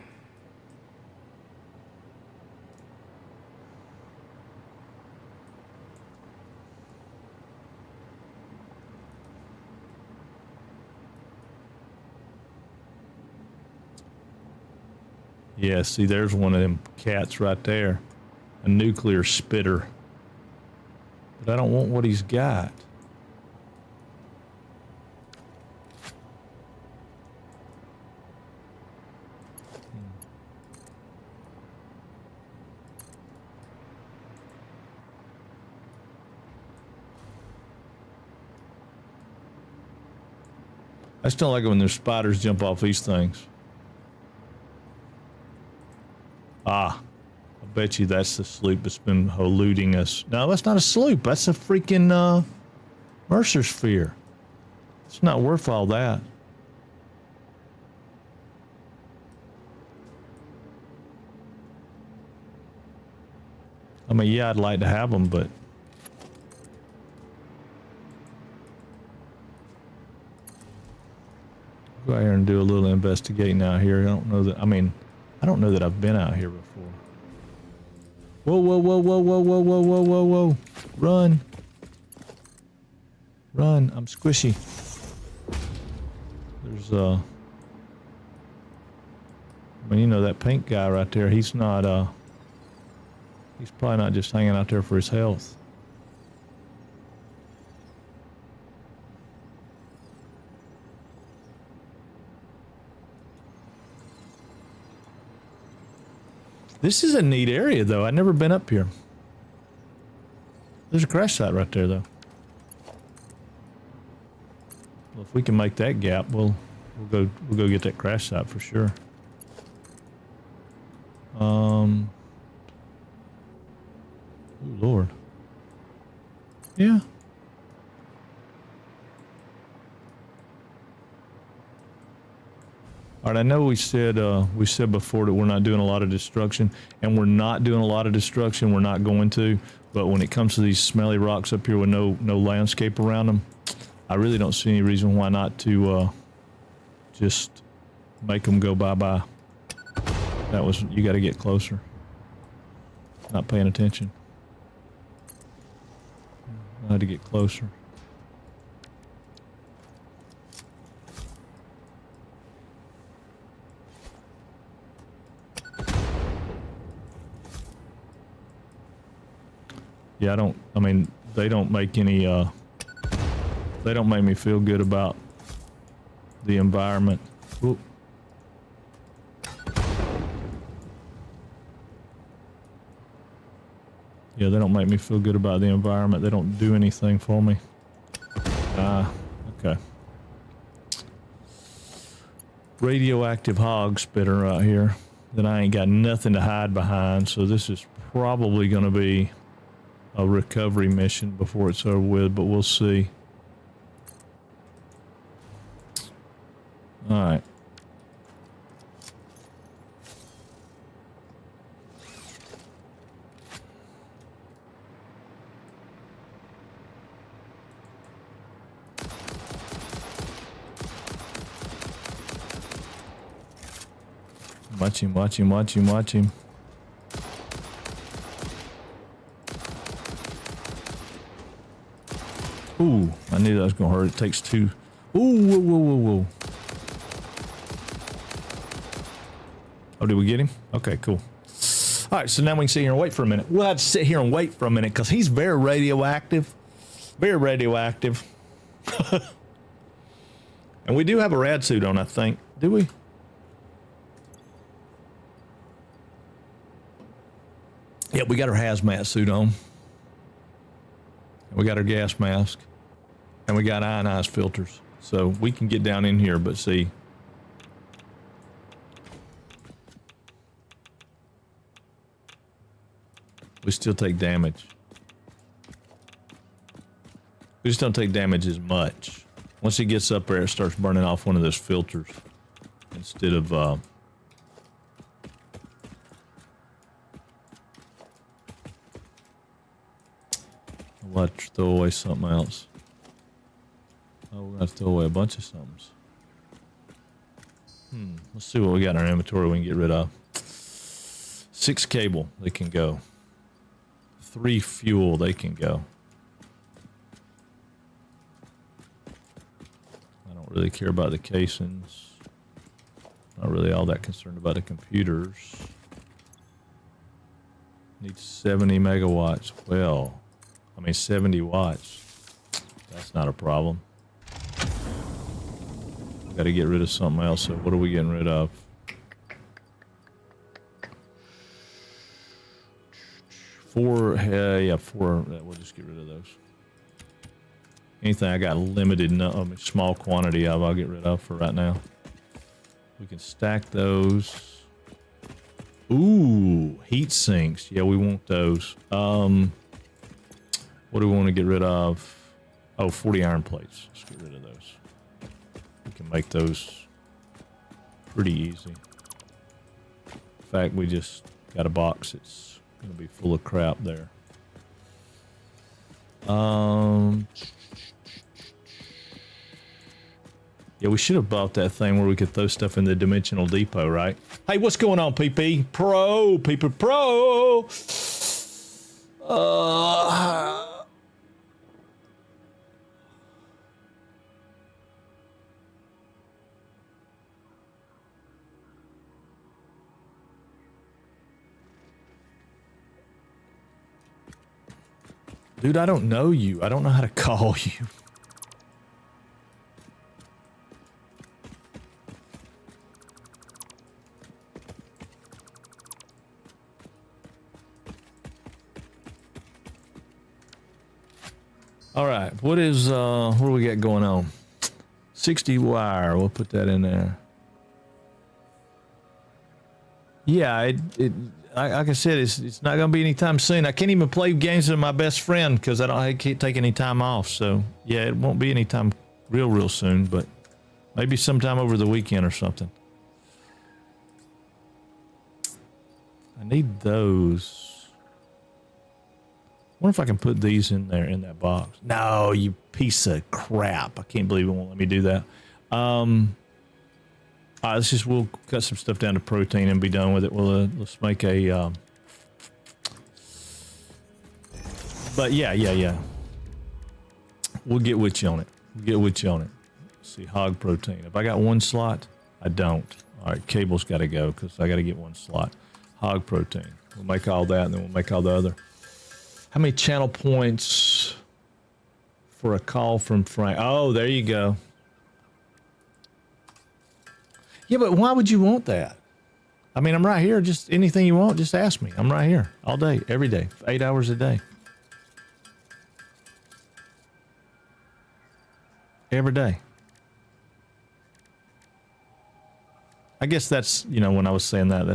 Yeah, see, there's one of them cats right there. A nuclear spitter. But I don't want what he's got. I still like it when there's spiders jump off these things. Ah, I bet you that's the sloop that's been eluding us. No, that's not a sloop. That's a freaking Mercer sphere. It's not worth all that. I mean, yeah, I'd like to have them, but... Go out here and do a little investigating out here. I don't know that, I mean, I don't know that I've been out here before. Whoa, whoa, whoa, whoa, whoa, whoa, whoa, whoa, whoa, whoa. Run. Run, I'm squishy. There's, I mean, you know, that pink guy right there, he's not, he's probably not just hanging out there for his health. This is a neat area, though. I've never been up here. There's a crash site right there, though. Well, if we can make that gap, we'll go get that crash site for sure. Oh Lord. Yeah. All right, I know we said before that we're not doing a lot of destruction, and we're not doing a lot of destruction. We're not going to, but when it comes to these smelly rocks up here with no landscape around them, I really don't see any reason why not to just make them go bye-bye. That was, you got to get closer. Not paying attention. I had to get closer. Yeah, I mean, they don't make any They don't make me feel good about the environment. Oop. Yeah, they don't make me feel good about the environment. They don't do anything for me. Okay. Radioactive hog spitter right here. Then I ain't got nothing to hide behind, so this is probably going to be a recovery mission before it's over with, but we'll see. All right. Watch him, watch him, watch him, watch him. Ooh, I knew that was going to hurt. It takes two. Ooh, whoa, whoa, whoa, whoa. Oh, did we get him? Okay, cool. All right, so now we can sit here and wait for a minute. We'll have to sit here and wait for a minute because he's very radioactive. Very radioactive. And we do have a rad suit on, I think. Do we? Yeah, we got our hazmat suit on. We got our gas mask. And we got ionized filters. So we can get down in here, but see. We still take damage. We just don't take damage as much. Once it gets up there, it starts burning off one of those filters. Instead of... Let's throw away something else. Oh, we're gonna throw away a bunch of somethings. Let's see what we got in our inventory we can get rid of. 6 cable, they can go. 3 fuel, they can go. I don't really care about the casings. Not really all that concerned about the computers. Need 70 megawatts. Well, I mean 70 watts. That's not a problem. Got to get rid of something else. So what are we getting rid of? 4. Yeah, 4. We'll just get rid of those. Anything I got limited, small quantity of, I'll get rid of for right now. We can stack those. Ooh, heat sinks. Yeah, we want those. What do we want to get rid of? Oh, 40 iron plates. Let's get rid of those. We can make those pretty easy. In fact, we just got a box. It's going to be full of crap there. Yeah, we should have bought that thing where we could throw stuff in the dimensional depot, right? Hey, what's going on, PP? Pro, PP Pro. Dude, I don't know you. I don't know how to call you. All right, what is, what do we got going on? 60 wire, we'll put that in there. Yeah, like I said, it's not going to be anytime soon. I can't even play games with my best friend because I can't take any time off. So, yeah, it won't be anytime real soon, but maybe sometime over the weekend or something. I need those. I wonder if I can put these in there in that box. No, you piece of crap. I can't believe it won't let me do that. All right, we'll cut some stuff down to protein and be done with it. Let's make a, but yeah. We'll get with you on it. Let's see, hog protein. If I got one slot, I don't. All right, cable's got to go because I got to get one slot. Hog protein. We'll make all that and then we'll make all the other. How many channel points? for a call from Frank. Oh, there you go. Yeah, but why would you want that? I mean, I'm right here. Just anything you want, just ask me. I'm right here all day, every day, 8 hours a day. Every day. I guess that's, you know, when I was saying that,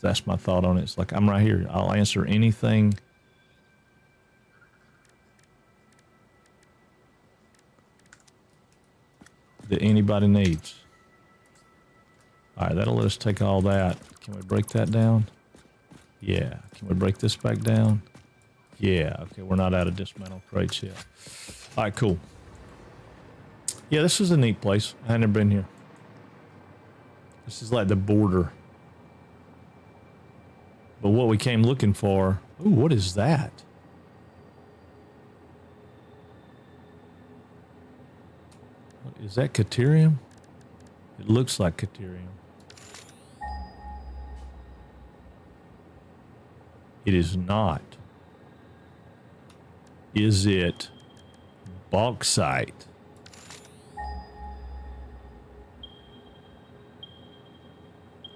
that's my thought on it. It's like, I'm right here. I'll answer anything. That anybody needs. All right, that'll let us take all that. Can we break that down? Yeah. Can we break this back down? Yeah. Okay, we're not out of dismantle crates yet. All right, cool. Yeah, this is a neat place. I had never been here. This is like the border. But what we came looking for... Ooh, what is that? Is that Caterium? It looks like Caterium. It is not. Is it bauxite?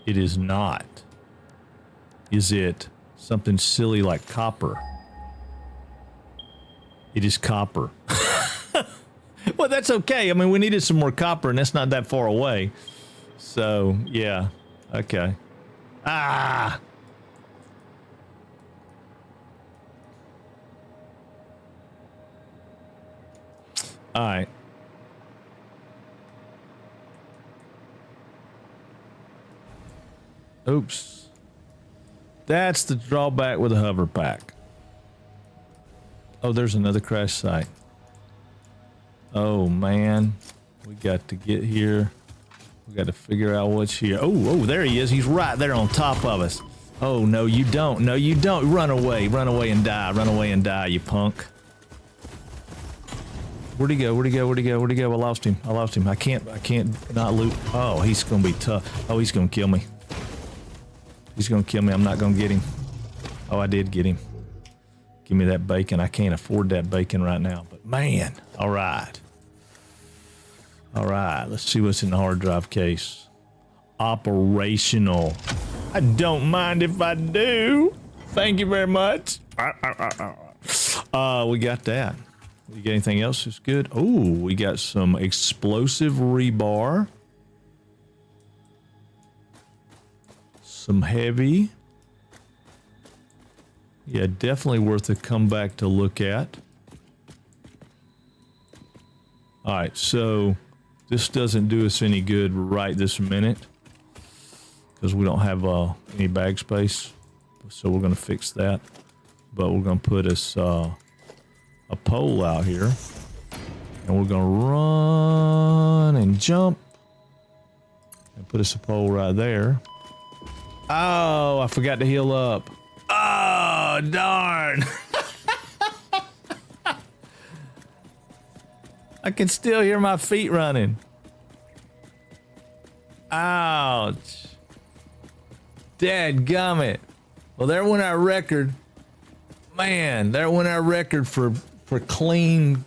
It is not. Is it something silly like copper? It is copper. Well, that's okay. I mean, we needed some more copper, and that's not that far away. So, yeah. Okay. Ah! All right. Oops. That's the drawback with a hover pack. Oh, there's another crash site. Oh, man. We got to get here. We got to figure out what's here. Oh, there he is. He's right there on top of us. Oh, no, you don't. No, you don't. Run away. Run away and die. Run away and die, you punk. Where'd he go? Where'd he go? Where'd he go? Where'd he go? I lost him. I lost him. I can't not loot. Oh, he's going to be tough. Oh, he's going to kill me. He's going to kill me. I'm not going to get him. Oh, I did get him. Give me that bacon. I can't afford that bacon right now. But man, all right. All right. Let's see what's in the hard drive case. Operational. I don't mind if I do. Thank you very much. We got that. We got anything else that's good? Oh, we got some explosive rebar. Some heavy. Yeah, definitely worth a comeback to look at. All right, so this doesn't do us any good right this minute because we don't have any bag space. So we're going to fix that. But we're going to put us a pole out here. And we're going to run and jump. And put us a pole right there. Oh, I forgot to heal up. Oh, darn. I can still hear my feet running. Ouch. Dadgummit. Well, there went our record. Man, there went our record for clean.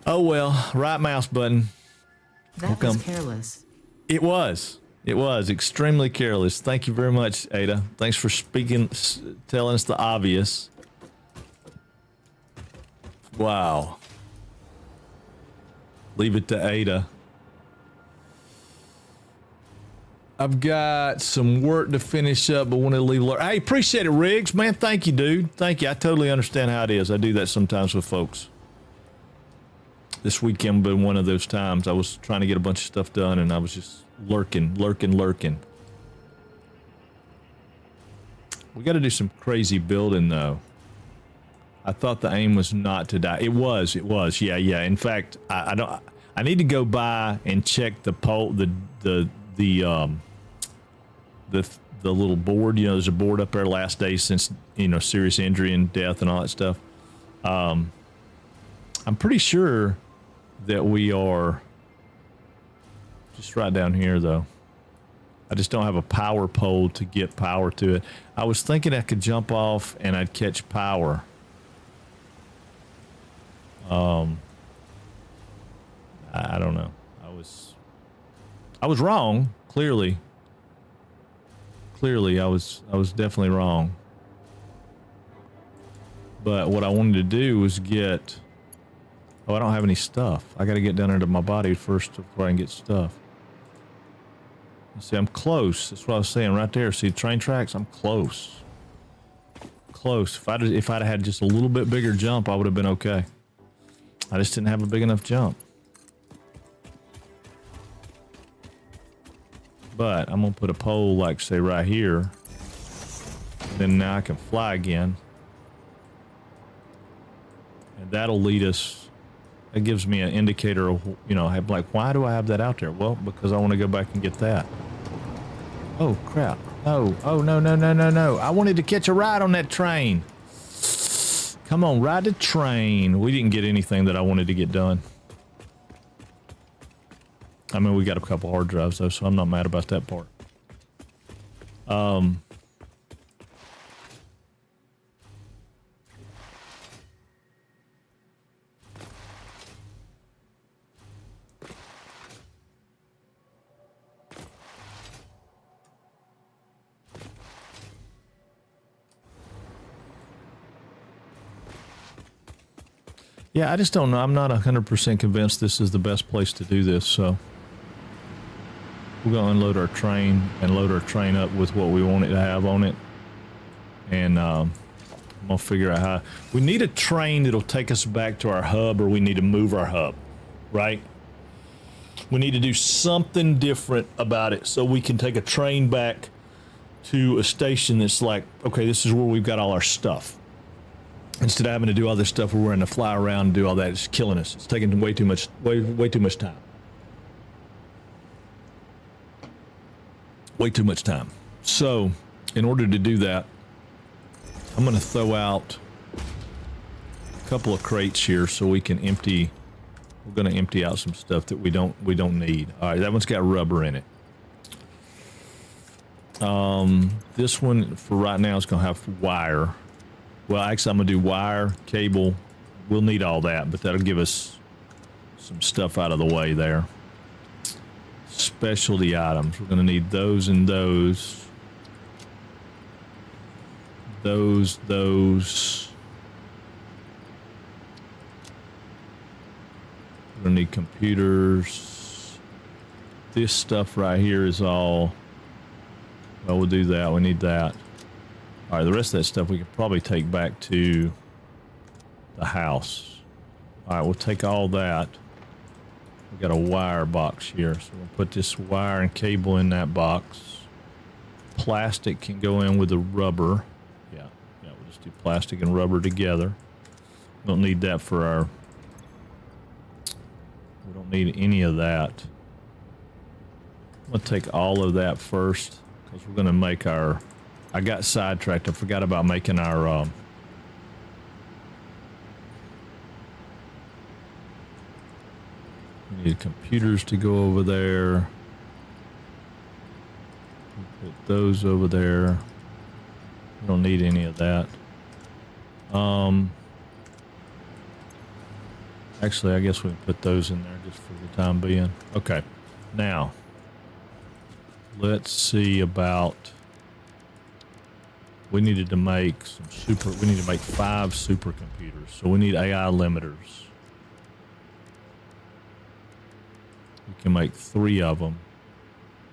Oh, well, right mouse button. That was careless. It was extremely careless. Thank you very much, Ada. Thanks for telling us the obvious. Wow. Leave it to Ada. I've got some work to finish up, but want to leave. Hey, appreciate it, Riggs. Man, thank you, dude. Thank you. I totally understand how it is. I do that sometimes with folks. This weekend been one of those times. I was trying to get a bunch of stuff done, and I was just lurking. We got to do some crazy building, though. I thought the aim was not to die. It was. Yeah. In fact, I need to go by and check the pole, the little board. You know, there's a board up there. Last day since, you know, serious injury and death and all that stuff. I'm pretty sure that we are just right down here, though. I just don't have a power pole to get power to it. I was thinking I could jump off and I'd catch power. I don't know. I was wrong. Clearly, I was definitely wrong. But what I wanted to do was get. Oh, I don't have any stuff. I got to get down into my body first before I can get stuff. See, I'm close. That's what I was saying right there. See the train tracks? I'm close. Close. If I'd had just a little bit bigger jump, I would have been okay. I just didn't have a big enough jump. But I'm gonna put a pole like say right here. Then now I can fly again. And that'll lead us. That gives me an indicator of, you know, like, why do I have that out there? Well, because I want to go back and get that. Oh crap. No. Oh no. I wanted to catch a ride on that train. Come on, ride the train. We didn't get anything that I wanted to get done. I mean, we got a couple hard drives though, so I'm not mad about that part. Yeah, I just don't know. I'm not 100% convinced this is the best place to do this, so we're going to unload our train and load our train up with what we want it to have on it. And I'm going to figure out how. We need a train that'll take us back to our hub, or we need to move our hub, right? We need to do something different about it so we can take a train back to a station that's like, okay, this is where we've got all our stuff. Instead of having to do all this stuff where we're going to fly around and do all that, it's killing us. It's taking way too much time. Way too much time. So, in order to do that, I'm going to throw out a couple of crates here so we can empty. We're going to empty out some stuff that we don't need. All right, that one's got rubber in it. This one for right now is going to have wire. Well, actually, I'm going to do wire, cable. We'll need all that, but that'll give us some stuff out of the way there. Specialty items. We're going to need those and those. Those. We're going to need computers. This stuff right here is all... Well, we'll do that. We need that. All right, the rest of that stuff we could probably take back to the house. All right, we'll take all that. We got a wire box here, so we'll put this wire and cable in that box. Plastic can go in with the rubber. Yeah, we'll just do plastic and rubber together. We don't need that for our... We don't need any of that. I'm going to take all of that first, because we're going to make our... I got sidetracked. I forgot about making our... we need computers to go over there. Put those over there. We don't need any of that. Actually, I guess we can put those in there just for the time being. Okay. Now, let's see about... We needed to make we need to make 5 supercomputers. So we need AI limiters. We can make 3 of them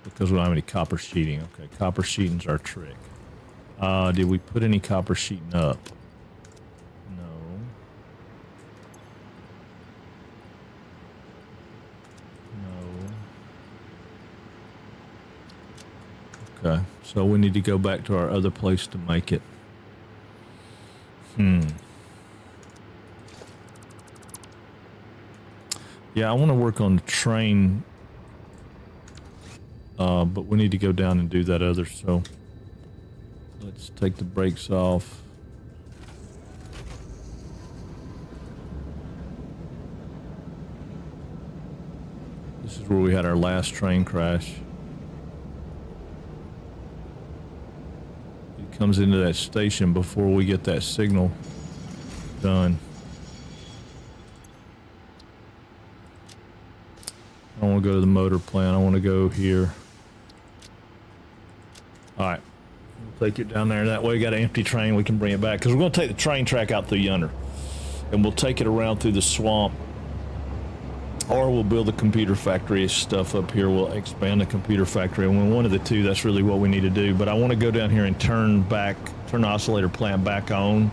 because we don't have any copper sheeting. Okay, copper sheeting's our trick. Did we put any copper sheeting up? No. Okay, so we need to go back to our other place to make it. Yeah, I want to work on the train, but we need to go down and do that other, so let's take the brakes off. This is where we had our last train crash. Comes into that station before we get that signal done. don't want to go to the motor plant. I want to go here. All right. We'll take it down there. That way we got an empty train. We can bring it back. Because we're going to take the train track out through yonder. And we'll take it around through the swamp. Or we'll build the computer factory stuff up here. We'll expand the computer factory. And one of the two, that's really what we need to do. But I want to go down here and turn the oscillator plant back on.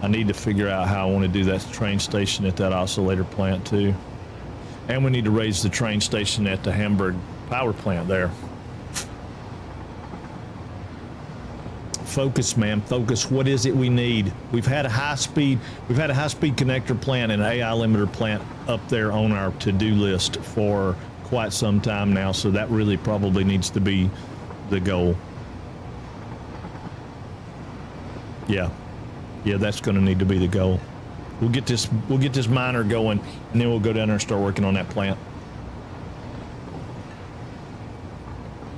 I need to figure out how I want to do that train station at that oscillator plant too. And we need to raise the train station at the Hamburg power plant there. Focus, man, focus. What is it we need? We've had a high-speed connector plant and an AI limiter plant up there on our to-do list for quite some time now, so that really probably needs to be the goal. Yeah, that's going to need to be the goal. We'll get this miner going, and then we'll go down there and start working on that plant.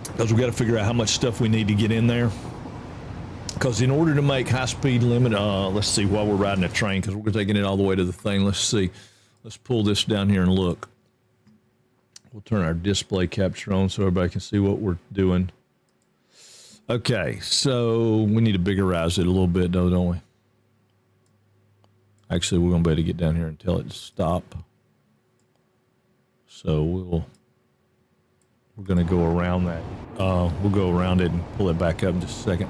Because we've got to figure out how much stuff we need to get in there. Because in order to make high-speed limit, let's see, while we're riding a train, because we're taking it all the way to the thing. Let's see. Let's pull this down here and look. We'll turn our display capture on so everybody can see what we're doing. Okay, so we need to biggerize it a little bit, though, don't we? Actually, we're going to be able to get down here and tell it to stop. So we're going to go around that. We'll go around it and pull it back up in just a second.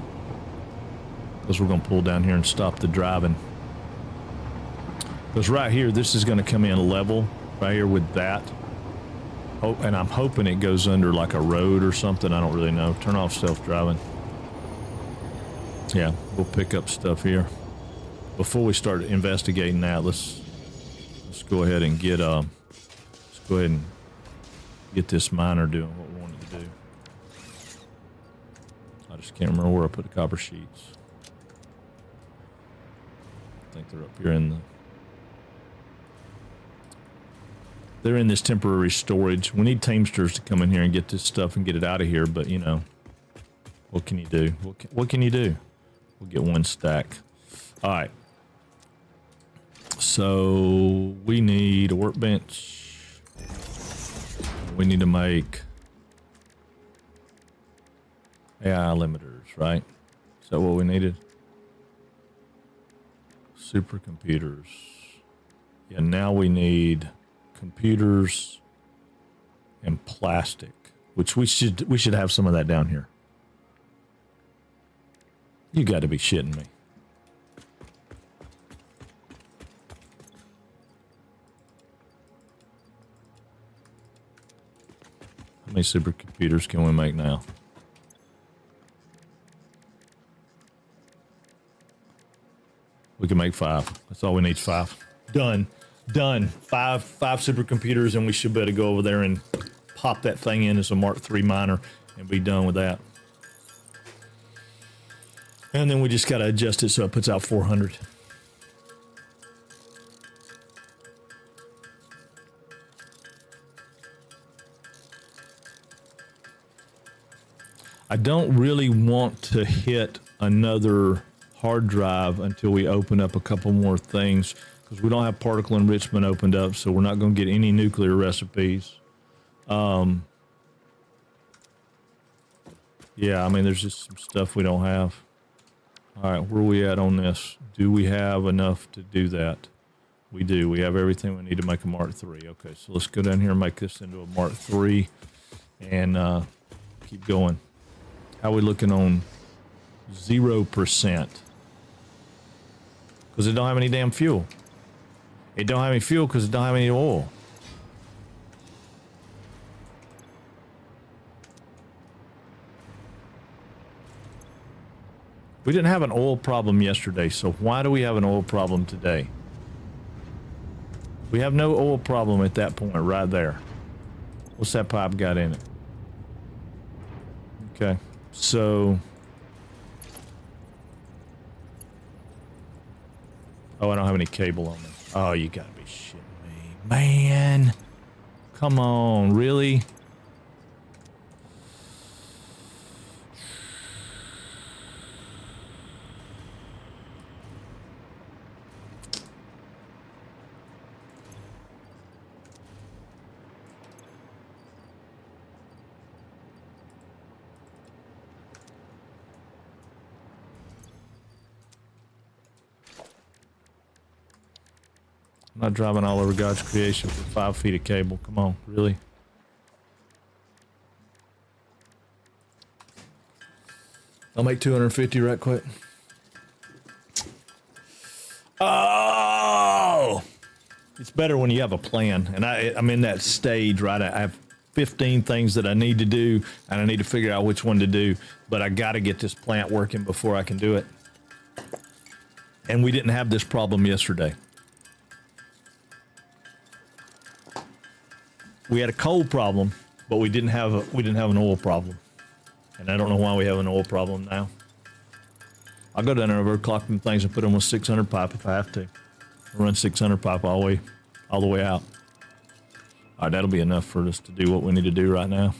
Because we're going to pull down here and stop the driving. Because right here, this is going to come in level right here with that. Oh, and I'm hoping it goes under like a road or something. I don't really know. Turn off self-driving. Yeah, we'll pick up stuff here. Before we start investigating that, let's go ahead and get this miner doing what we wanted to do. I just can't remember where I put the copper sheets. I think they're up here they're in this temporary storage. We need Teamsters to come in here and get this stuff and get it out of here, but you know, what can you do? What can you do? We'll get one stack. All right. So we need a workbench. We need to make AI limiters, right? Is that what we needed? Supercomputers. Yeah, now we need computers and plastic, which we should have some of that down here. You got to be shitting me. How many supercomputers can we make now? We can make 5. That's all we need is 5. Done. 5 supercomputers, and we should be able to go over there and pop that thing in as a Mark III miner and be done with that. And then we just got to adjust it so it puts out 400. I don't really want to hit another hard drive until we open up a couple more things, because we don't have particle enrichment opened up, so we're not going to get any nuclear recipes. Yeah, I mean, there's just some stuff we don't have. All right, where are we at on this? Do we have enough to do that? We do. We have everything we need to make a Mark III. Okay, so let's go down here and make this into a Mark III and keep going. How are we looking on 0%? Because it don't have any damn fuel. It don't have any fuel because it don't have any oil. We didn't have an oil problem yesterday, so why do we have an oil problem today? We have no oil problem at that point right there. What's that pipe got in it? Okay, so... Oh, I don't have any cable on this. Oh, you gotta be shitting me. Man! Come on, really? I'm not driving all over God's creation for 5 feet of cable. Come on, really? I'll make 250 right quick. Oh! It's better when you have a plan. And I'm in that stage, right? I have 15 things that I need to do, and I need to figure out which one to do. But I got to get this plant working before I can do it. And we didn't have this problem yesterday. We had a coal problem, but we didn't have an oil problem. And I don't know why we have an oil problem now. I'll go down there and overclock them things and put them with 600 pipe if I have to. I'll run 600 pipe all the way out. All right, that'll be enough for us to do what we need to do right now.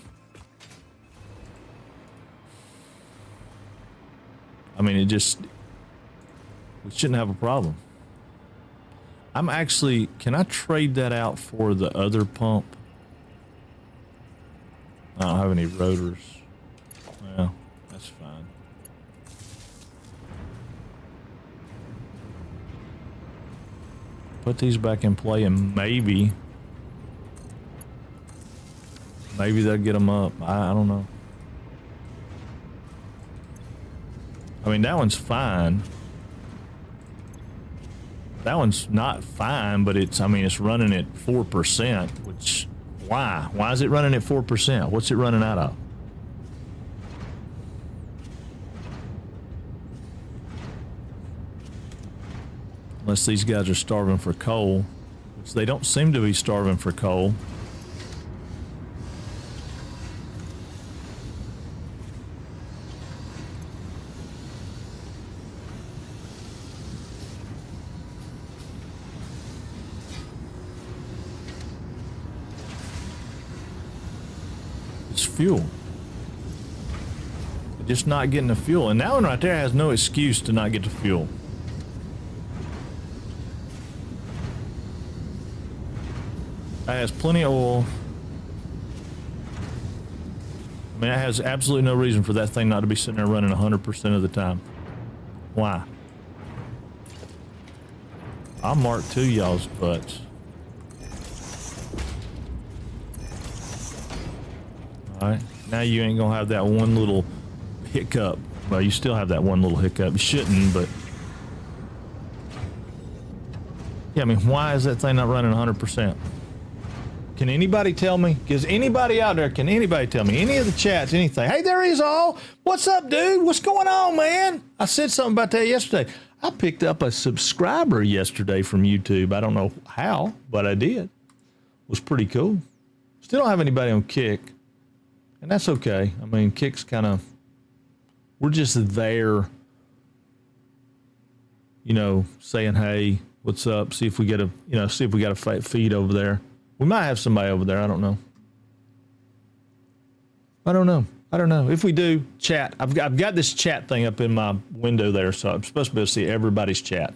I mean, we shouldn't have a problem. Can I trade that out for the other pump? I don't have any rotors. Well, that's fine. Put these back in play and maybe they'll get them up. I don't know. I mean, that one's fine. That one's not fine, but it's running at 4%, which, why? Why is it running at 4%? What's it running out of? Unless these guys are starving for coal, which they don't seem to be starving for coal. It's fuel. They're just not getting the fuel. And that one right there has no excuse to not get the fuel. That has plenty of oil. I mean, that has absolutely no reason for that thing not to be sitting there running 100% of the time. Why? I'll mark to y'all's butts. Alright, now you ain't gonna have that one little hiccup. Well, you still have that one little hiccup. You shouldn't, but... Yeah, I mean, why is that thing not running 100%? Can anybody tell me? Is anybody out there, can anybody tell me? Any of the chats, anything? Hey, there he's all. What's up, dude? What's going on, man? I said something about that yesterday. I picked up a subscriber yesterday from YouTube. I don't know how, but I did. It was pretty cool. Still don't have anybody on Kick. And that's okay. I mean, Kick's kind of, we're just there, you know, saying, hey, what's up? See if we get see if we got a feed over there. We might have somebody over there. I don't know. I don't know. If we do, chat. I've got this chat thing up in my window there, so I'm supposed to be able to see everybody's chat.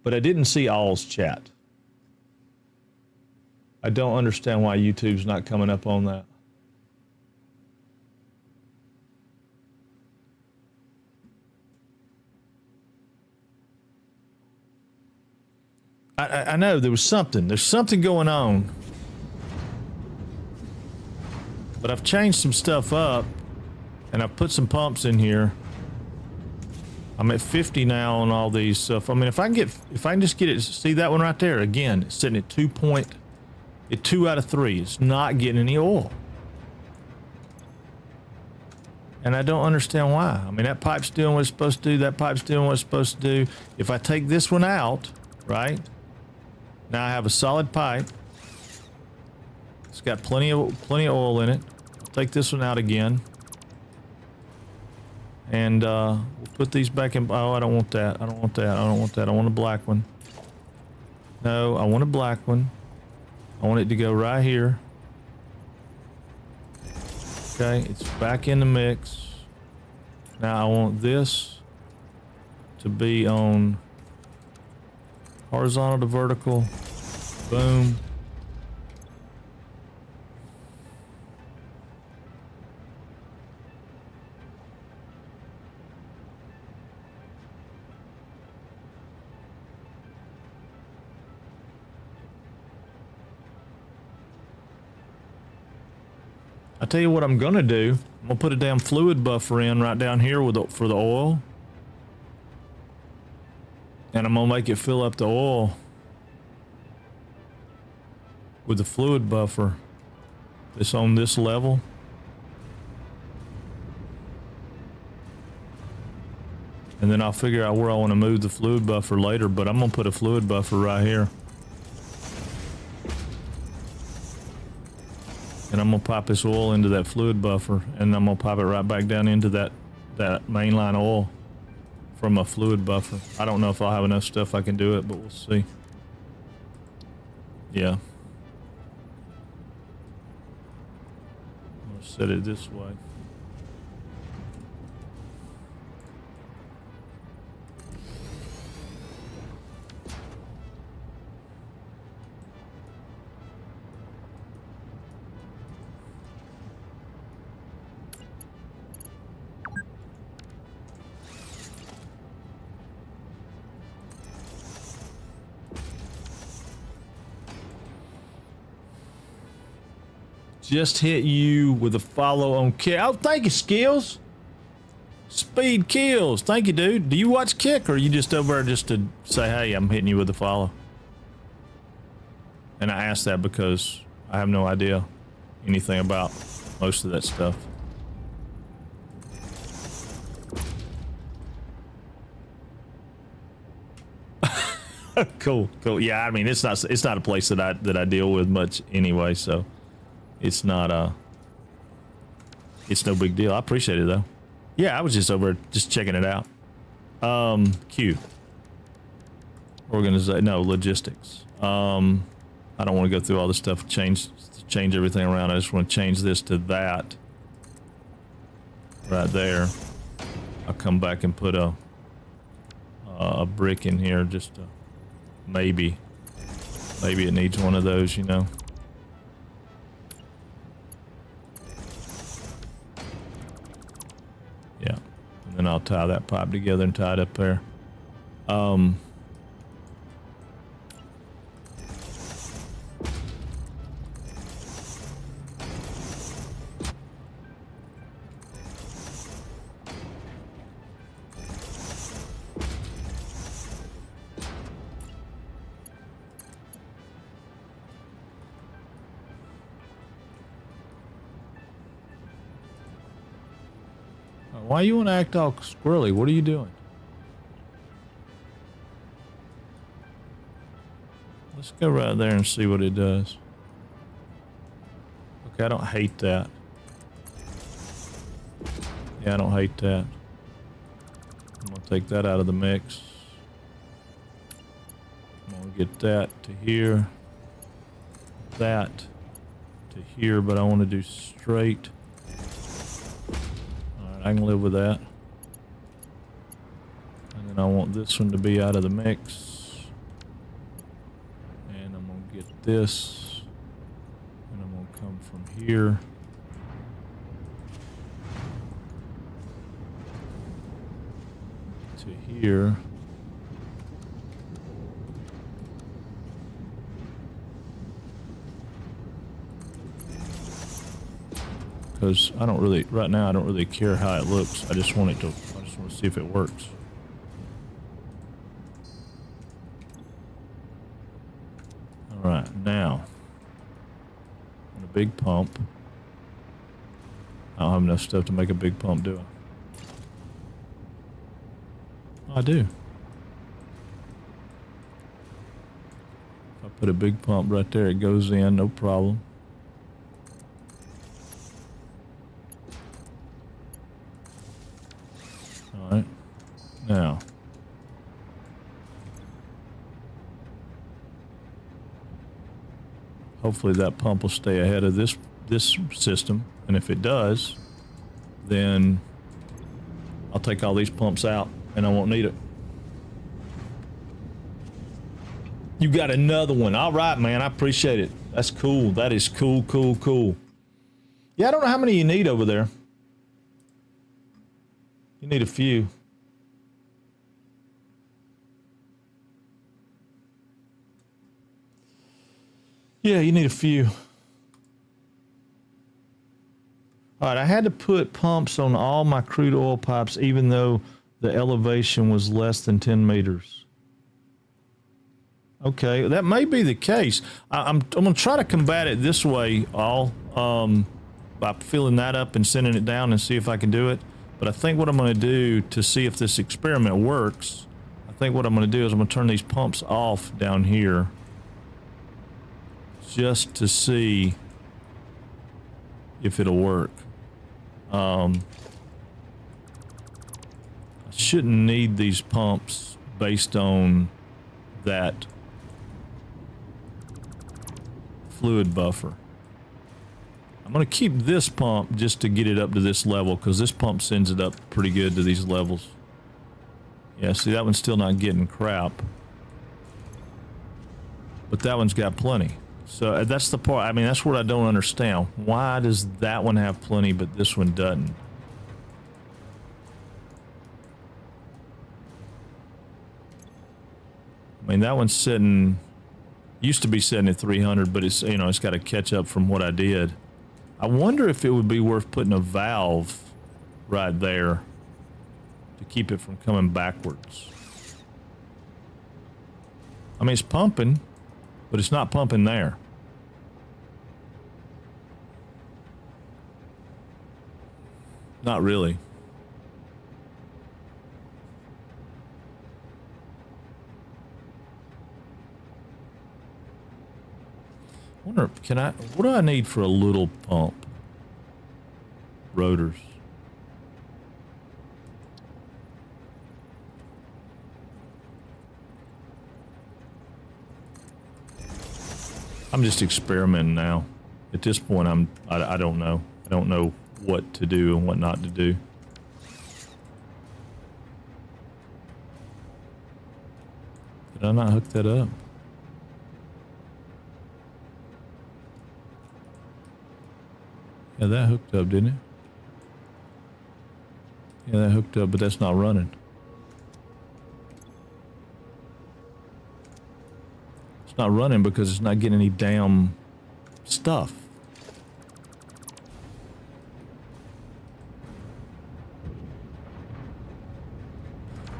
But I didn't see all's chat. I don't understand why YouTube's not coming up on that. I know there's something going on. But I've changed some stuff up, and I've put some pumps in here. I'm at 50 now on all these stuff. I mean, if I can just get it, see that one right there again, it's sitting at 2 out of 3. It's not getting any oil, and I don't understand why. I mean, that pipe's doing what it's supposed to do. That pipe's doing what it's supposed to do. If I take this one out, right now, I have a solid pipe. It's got plenty of oil in it. Take this one out again. And we'll put these back in. Oh, I don't want that. I don't want that. I don't want that. I want a black one. No, I want a black one. I want it to go right here. Okay, it's back in the mix. Now I want this to be on horizontal to vertical. Boom. I tell you what I'm gonna do. I'm gonna put a damn fluid buffer in right down here with for the oil, and I'm gonna make it fill up the oil with the fluid buffer. It's on this level. And then I'll figure out where I want to move the fluid buffer later, but I'm gonna put a fluid buffer right here. And I'm gonna pipe this oil into that fluid buffer, and I'm gonna pipe it right back down into that mainline oil from a fluid buffer. I don't know if I'll have enough stuff I can do it, but we'll see. Yeah. I'm gonna set it this way. Just hit you with a follow on Kick. Oh, thank you, Skills. Speed kills. Thank you, dude. Do you watch Kick, or are you just over there just to say, hey, I'm hitting you with a follow? And I ask that because I have no idea anything about most of that stuff. Cool. Yeah, I mean, it's not a place that I deal with much anyway, so it's not it's no big deal. I appreciate it though. Yeah, I was just over just checking it out. Q. Organization, no, logistics. I don't want to go through all this stuff, change everything around. I just want to change this to that right there. I'll come back and put a brick in here, just to, maybe it needs one of those, you know. Yeah, and then I'll tie that pipe together and tie it up there. Why you want to act all squirrely? What are you doing? Let's go right there and see what it does. Okay, I don't hate that. Yeah, I don't hate that. I'm gonna take that out of the mix. I'm gonna get that to here. That to here, but I want to do straight. I can live with that. And then I want this one to be out of the mix. And I'm going to get this. And I'm going to come from here. To here. Because I don't really, right now, I don't really care how it looks. I just want to see if it works. All right, now, on a big pump, I don't have enough stuff to make a big pump, do I? Oh, I do. If I put a big pump right there, it goes in, no problem. Alright, now, hopefully that pump will stay ahead of this system, and if it does, then I'll take all these pumps out and I won't need it. You got another one. All right, man, I appreciate it. That's cool. That is cool. Yeah, I don't know how many you need over there. You need a few. Yeah, you need a few. All right, I had to put pumps on all my crude oil pipes, even though the elevation was less than 10 meters. Okay, that may be the case. I'm going to try to combat it this way, by filling that up and sending it down and see if I can do it. But I think what I'm going to do to see if this experiment works, I think what I'm going to do is I'm going to turn these pumps off down here just to see if it'll work. I shouldn't need these pumps based on that fluid buffer. I'm going to keep this pump just to get it up to this level, because this pump sends it up pretty good to these levels. Yeah, see, that one's still not getting crap. But that one's got plenty. So that's the part, I mean, that's what I don't understand. Why does that one have plenty, but this one doesn't? I mean, that one's sitting, used to be sitting at 300, but it's, you know, it's got to catch up from what I did. I wonder if it would be worth putting a valve right there to keep it from coming backwards. I mean, it's pumping, but it's not pumping there. Not really. I wonder, what do I need for a little pump? Rotors. I'm just experimenting now. At this point, I don't know. I don't know what to do and what not to do. Did I not hook that up? Yeah, that hooked up, didn't it? Yeah, that hooked up, but that's not running. It's not running because it's not getting any damn stuff.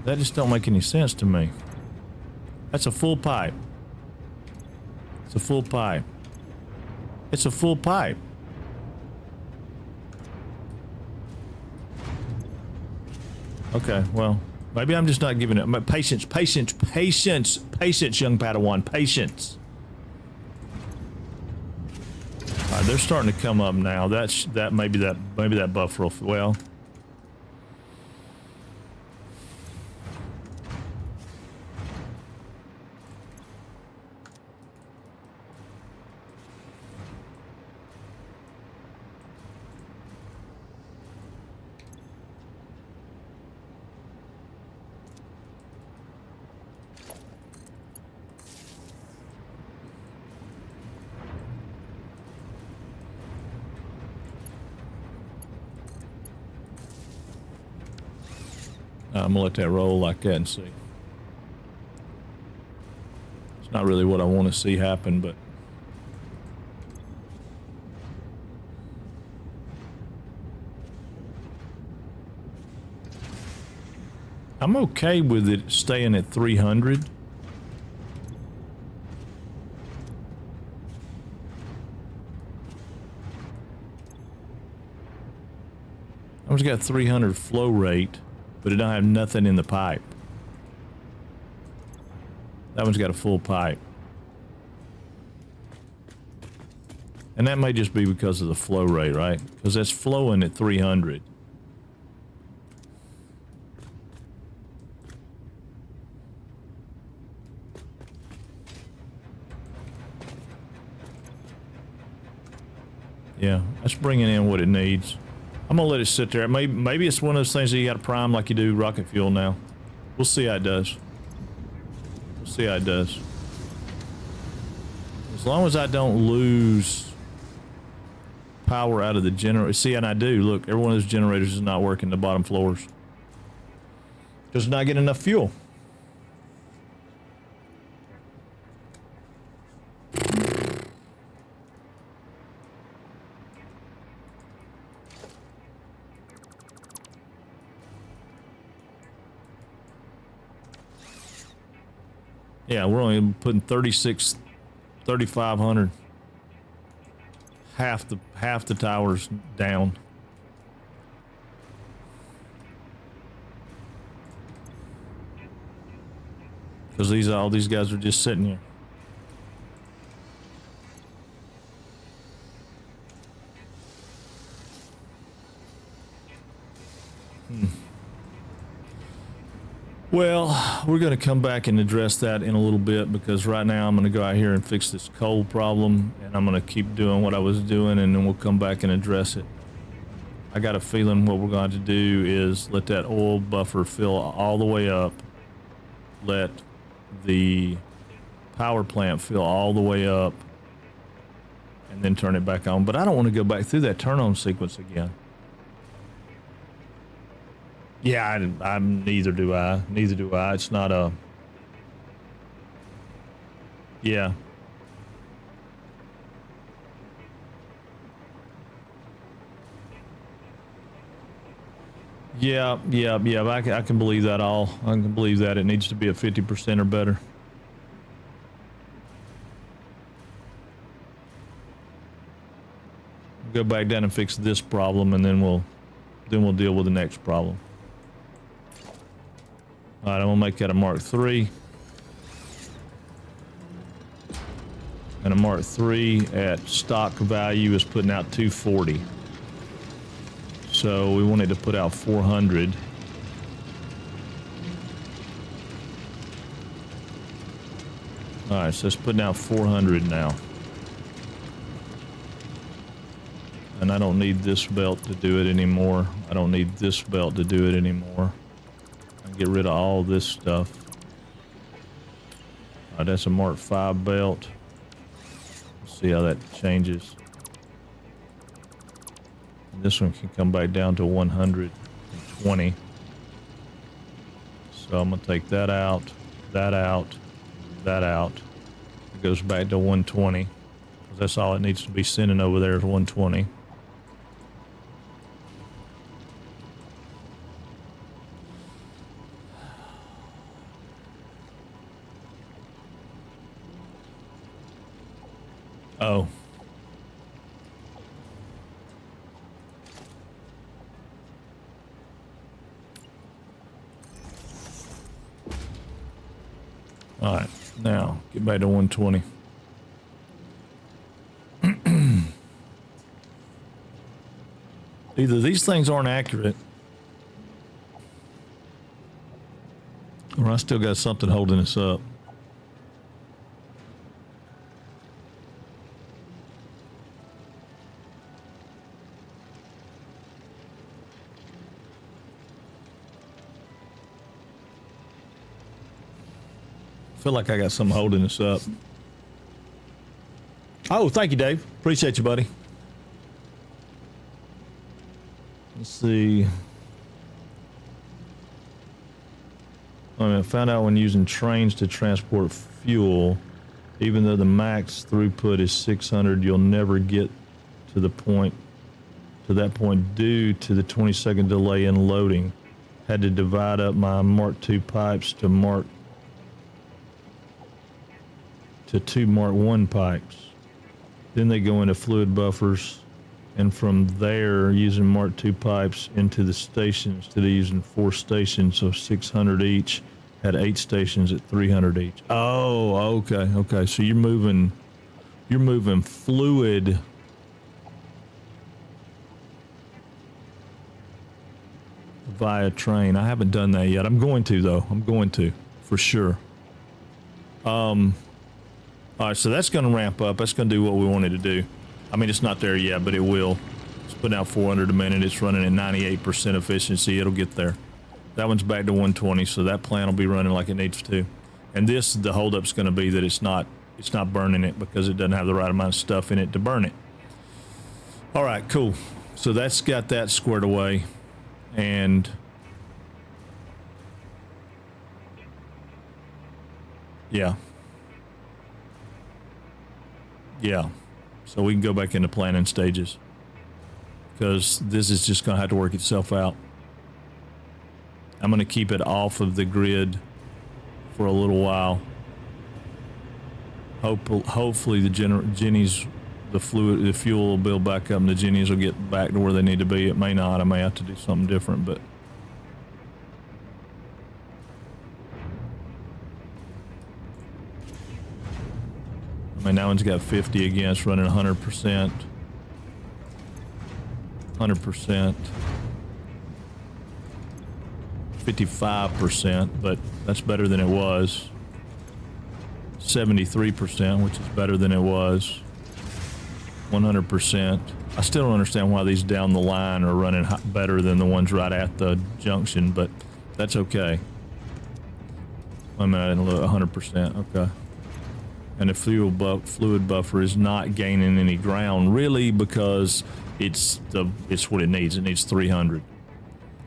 That just don't make any sense to me. That's a full pipe. It's a full pipe. It's a full pipe. Okay, well, maybe I'm just not giving it. Patience, patience, patience, patience, young Padawan, patience. All right, they're starting to come up now. Maybe that buffer will, well. I'm gonna let that roll like that and see. It's not really what I want to see happen, but I'm okay with it staying at 300. I've just got 300 flow rate, but it don't have nothing in the pipe. That one's got a full pipe. And that may just be because of the flow rate, right? Because that's flowing at 300. Yeah, that's bringing in what it needs. I'm gonna let it sit there. Maybe it's one of those things that you got to prime like you do rocket fuel now. We'll see how it does. We'll see how it does. As long as I don't lose power out of the generator. See, and I do. Look, every one of those generators is not working the bottom floors. Just not getting enough fuel. Yeah, we're only putting 3,500. Half the towers down. Because all these guys are just sitting here. Well, we're going to come back and address that in a little bit, because right now I'm going to go out here and fix this coal problem, and I'm going to keep doing what I was doing, and then we'll come back and address it. I got a feeling what we're going to do is let that oil buffer fill all the way up, let the power plant fill all the way up, and then turn it back on. But I don't want to go back through that turn on sequence again. Yeah, I'm neither do I. Neither do I. It's not a... Yeah. Yeah. I can believe that all. I can believe that. It needs to be a 50% or better. Go back down and fix this problem, and then we'll deal with the next problem. All right, I'm gonna make that a Mark III. And a Mark III at stock value is putting out 240. So we wanted to put out 400. All right, so it's putting out 400 now. And I don't need this belt to do it anymore. I don't need this belt to do it anymore. Get rid of all this stuff. That's a Mark V belt. Let's see how that changes. And this one can come back down to 120. So I'm gonna take that out, that out, that out. It goes back to 120. 'Cause that's all it needs to be sending over there is 120. Oh. All right, now get back to 120. Either these things aren't accurate, or I still got something holding us up. Feel like I got something holding us up. Oh, thank you, Dave. Appreciate you, buddy. Let's see. I found out when using trains to transport fuel, even though the max throughput is 600, you'll never get to that point due to the 20-second delay in loading. Had to divide up my Mark II pipes to two Mark I pipes. Then they go into fluid buffers, and from there, using Mark II pipes into the stations, instead of using 4 stations, so 600 each, had 8 stations at 300 each. Oh, okay. So you're moving fluid via train. I haven't done that yet. I'm going to, though. I'm going to, for sure. All right, so that's going to ramp up. That's going to do what we wanted to do. I mean, it's not there yet, but it will. It's putting out 400 a minute. It's running at 98% efficiency. It'll get there. That one's back to 120, so that plant will be running like it needs to. And this, the holdup's going to be that it's not burning it because it doesn't have the right amount of stuff in it to burn it. All right, cool. So that's got that squared away. And yeah. So we can go back into planning stages, because this is just going to have to work itself out. I'm going to keep it off of the grid for a little while Hopefully the Jennies, the fuel will build back up and the Jennies will get back to where they need to be. It may not. I may have to do something different, but I mean, that one's got 50 again. It's running 100%. 100%. 55%, but that's better than it was. 73%, which is better than it was. 100%. I still don't understand why these down the line are running better than the ones right at the junction, but that's okay. Wait a minute, 100%. Okay. And the fluid buffer is not gaining any ground really because it's what it needs. It needs 300.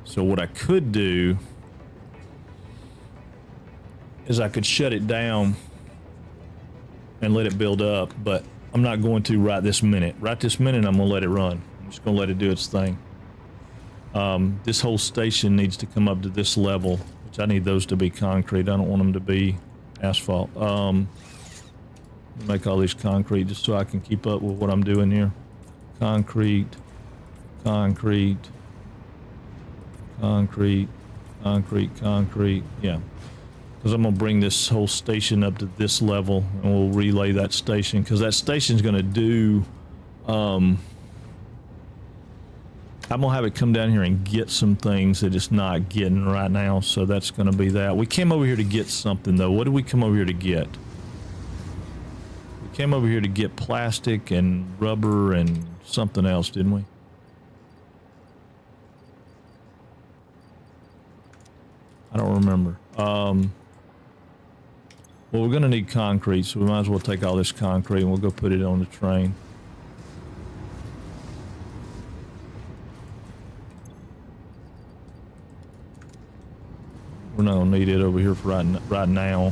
So what I could do is I could shut it down and let it build up, but I'm not going to right this minute. Right this minute, I'm going to let it run. I'm just going to let it do its thing. This whole station needs to come up to this level, which I need those to be concrete. I don't want them to be asphalt. Make all these concrete just so I can keep up with what I'm doing here. Concrete, concrete, concrete, concrete, concrete. Yeah. Because I'm going to bring this whole station up to this level and we'll relay that station because that station's going to do, I'm going to have it come down here and get some things that it's not getting right now. So that's going to be that. We came over here to get something though. What did we come over here to get? We came over here to get plastic and rubber and something else, didn't we? I don't remember. Well, we're going to need concrete, so we might as well take all this concrete and we'll go put it on the train. We're not going to need it over here for right now.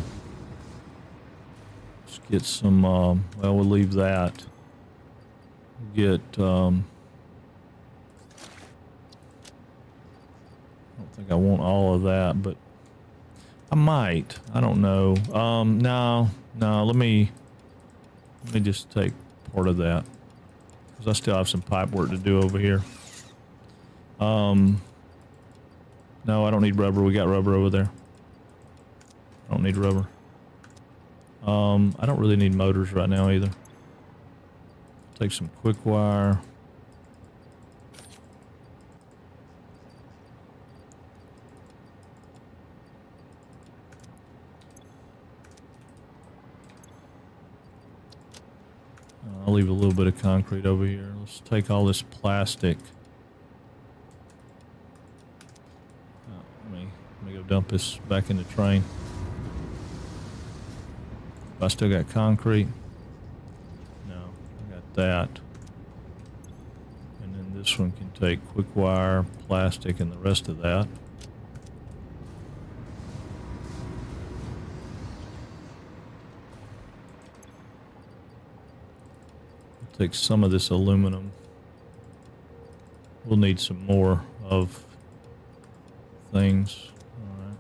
Let's get some, well, we'll leave that. Get, I don't think I want all of that, but I might. I don't know. No. Let me just take part of that because I still have some pipe work to do over here. No, I don't need rubber. We got rubber over there. I don't need rubber. I don't really need motors right now either. Take some quick wire. I'll leave a little bit of concrete over here. Let's take all this plastic. Let me go dump this back in the train. I still got concrete. No, I got that. And then this one can take quick wire, plastic, and the rest of that. Take some of this aluminum. We'll need some more of things. All right.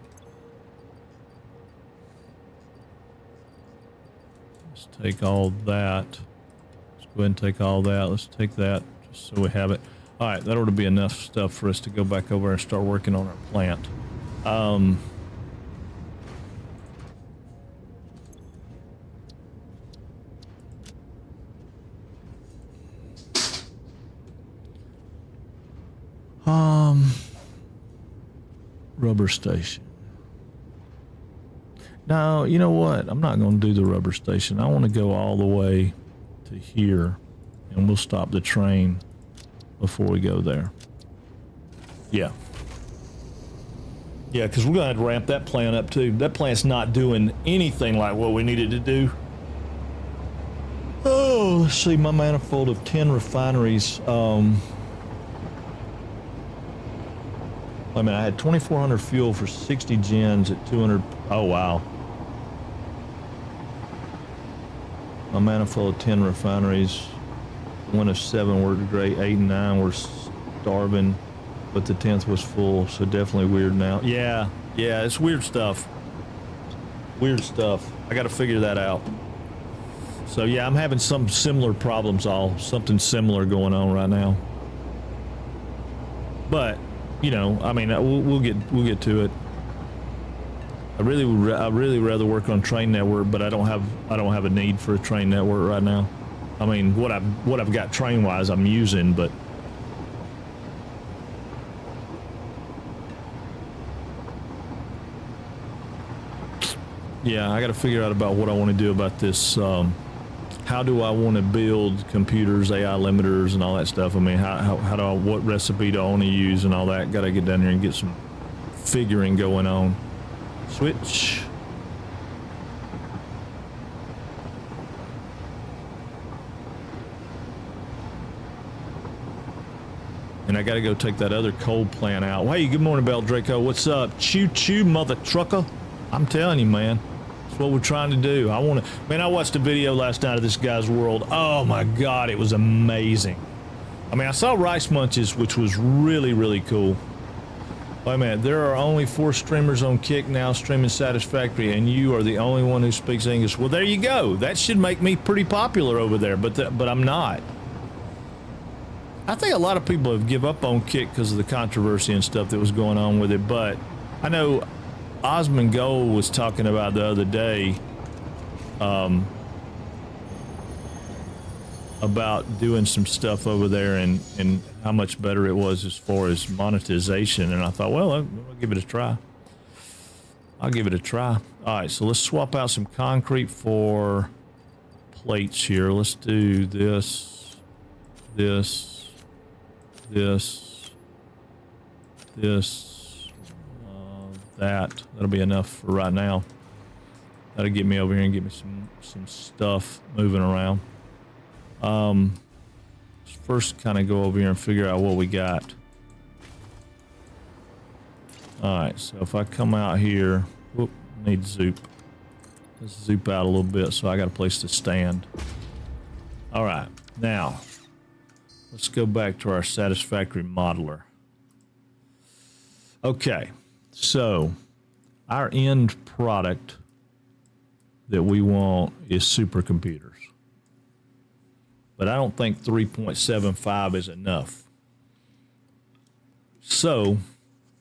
Let's take all that. Let's go ahead and take all that. Let's take that just so we have it. All right, that ought to be enough stuff for us to go back over and start working on our plant. Rubber station. No, you know what? I'm not going to do the rubber station. I want to go all the way to here, and we'll stop the train before we go there. Yeah. Yeah, because we're going to have to ramp that plant up too. That plant's not doing anything like what we needed to do. Oh, let's see, my manifold of 10 refineries. I mean, I had 2,400 fuel for 60 gens at 200. Oh, wow. My manifold of 10 refineries. One of 7 worked great. 8 and 9 were starving, but the 10th was full, so definitely weird now. Yeah, it's weird stuff. Weird stuff. I got to figure that out. So yeah, I'm having some similar problems, something similar going on right now. But you know, I mean, we'll get to it. I really rather work on train network, but I don't have a need for a train network right now. I mean, what I've got train wise, I'm using, but yeah, I got to figure out about what I want to do about this. How do I want to build computers, AI limiters, and all that stuff? I mean, what recipe do I want to use and all that? Got to get down there and get some figuring going on. Switch. And I got to go take that other coal plant out. Hey, good morning, Bell Draco. What's up? Choo choo, mother trucker. I'm telling you, man. That's what we're trying to do. I watched a video last night of this guy's world. Oh my God, it was amazing. I mean, I saw Rice Munches, which was really, really cool. Wait a minute, there are only 4 streamers on Kick now streaming Satisfactory, and you are the only one who speaks English. Well, there you go. That should make me pretty popular over there, but I'm not. I think a lot of people have give up on Kick because of the controversy and stuff that was going on with it, but I know Osmond Gold was talking about the other day about doing some stuff over there and how much better it was as far as monetization. And I thought, well, I'll give it a try. I'll give it a try. All right, so let's swap out some concrete for plates here. Let's do this, this, this, this. That'll be enough for right now. That'll get me over here and get me some stuff moving around. Let's first kind of go over here and figure out what we got. All right, so if I come out here, whoop, need zoop. Let's zoop out a little bit so I got a place to stand. All right, now let's go back to our Satisfactory modeler. Okay. So, our end product that we want is supercomputers. But I don't think 3.75 is enough. So,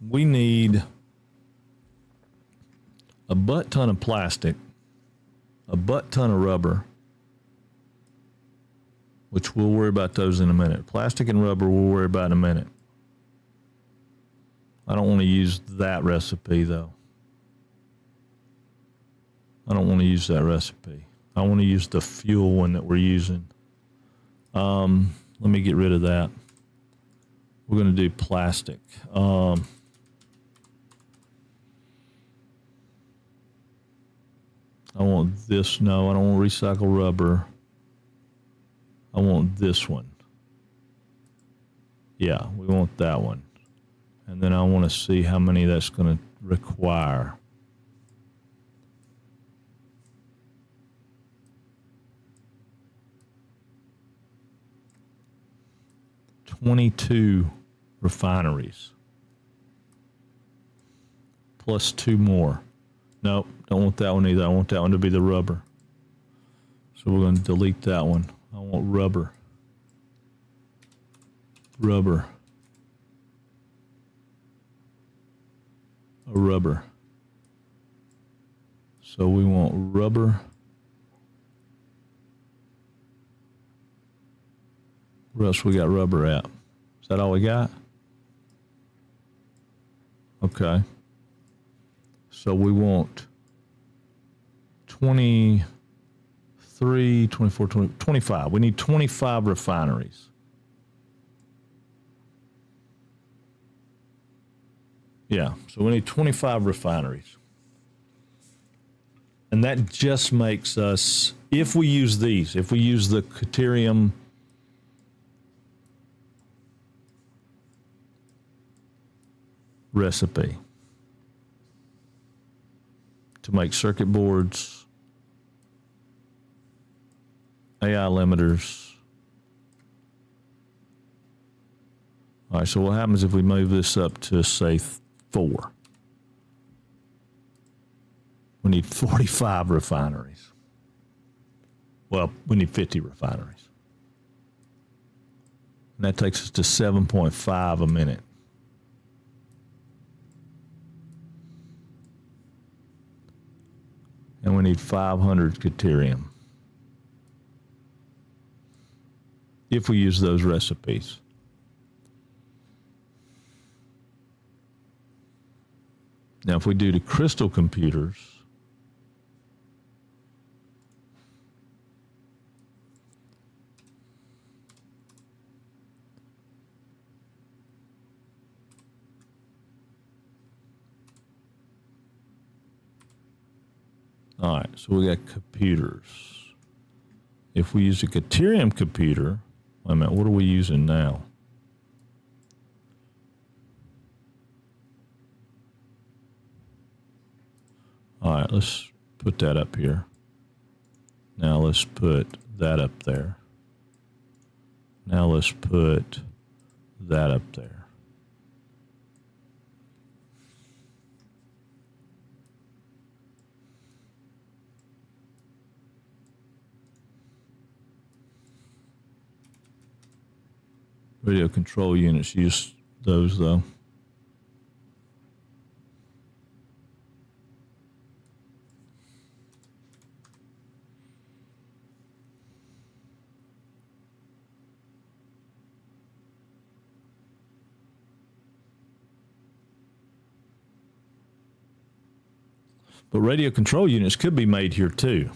we need a butt ton of plastic, a butt ton of rubber, which we'll worry about those in a minute. Plastic and rubber we'll worry about in a minute. I don't want to use that recipe, though. I don't want to use that recipe. I want to use the fuel one that we're using. Let me get rid of that. We're going to do plastic. I want this. No, I don't want recycle rubber. I want this one. Yeah, we want that one. And then I want to see how many that's going to require. $22 refineries. Plus 2 more. Nope, don't want that one either. I want that one to be the rubber. So we're going to delete that one. I want rubber. Rubber. A rubber. So we want rubber. Where else we got rubber at? Is that all we got? Okay. So we want 23, 24, 20, 25. We need 25 refineries. Yeah, so we need 25 refineries. And that just makes us, if we use these, if we use the Caterium recipe to make circuit boards, AI limiters. All right, so what happens if we move this up to, say, 4? We need 45 refineries. Well, we need 50 refineries. And that takes us to 7.5 a minute. And we need 500 deuterium. If we use those recipes. Now, if we do the crystal computers, all right, so we got computers. If we use a deuterium computer, wait a minute, what are we using now? All right, let's put that up here. Now let's put that up there. Now let's put that up there. Radio control units use those though. But radio control units could be made here too.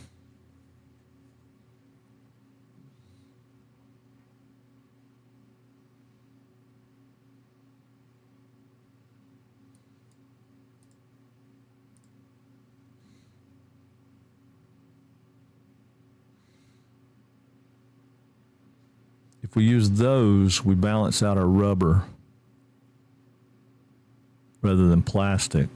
If we use those, we balance out our rubber rather than plastic.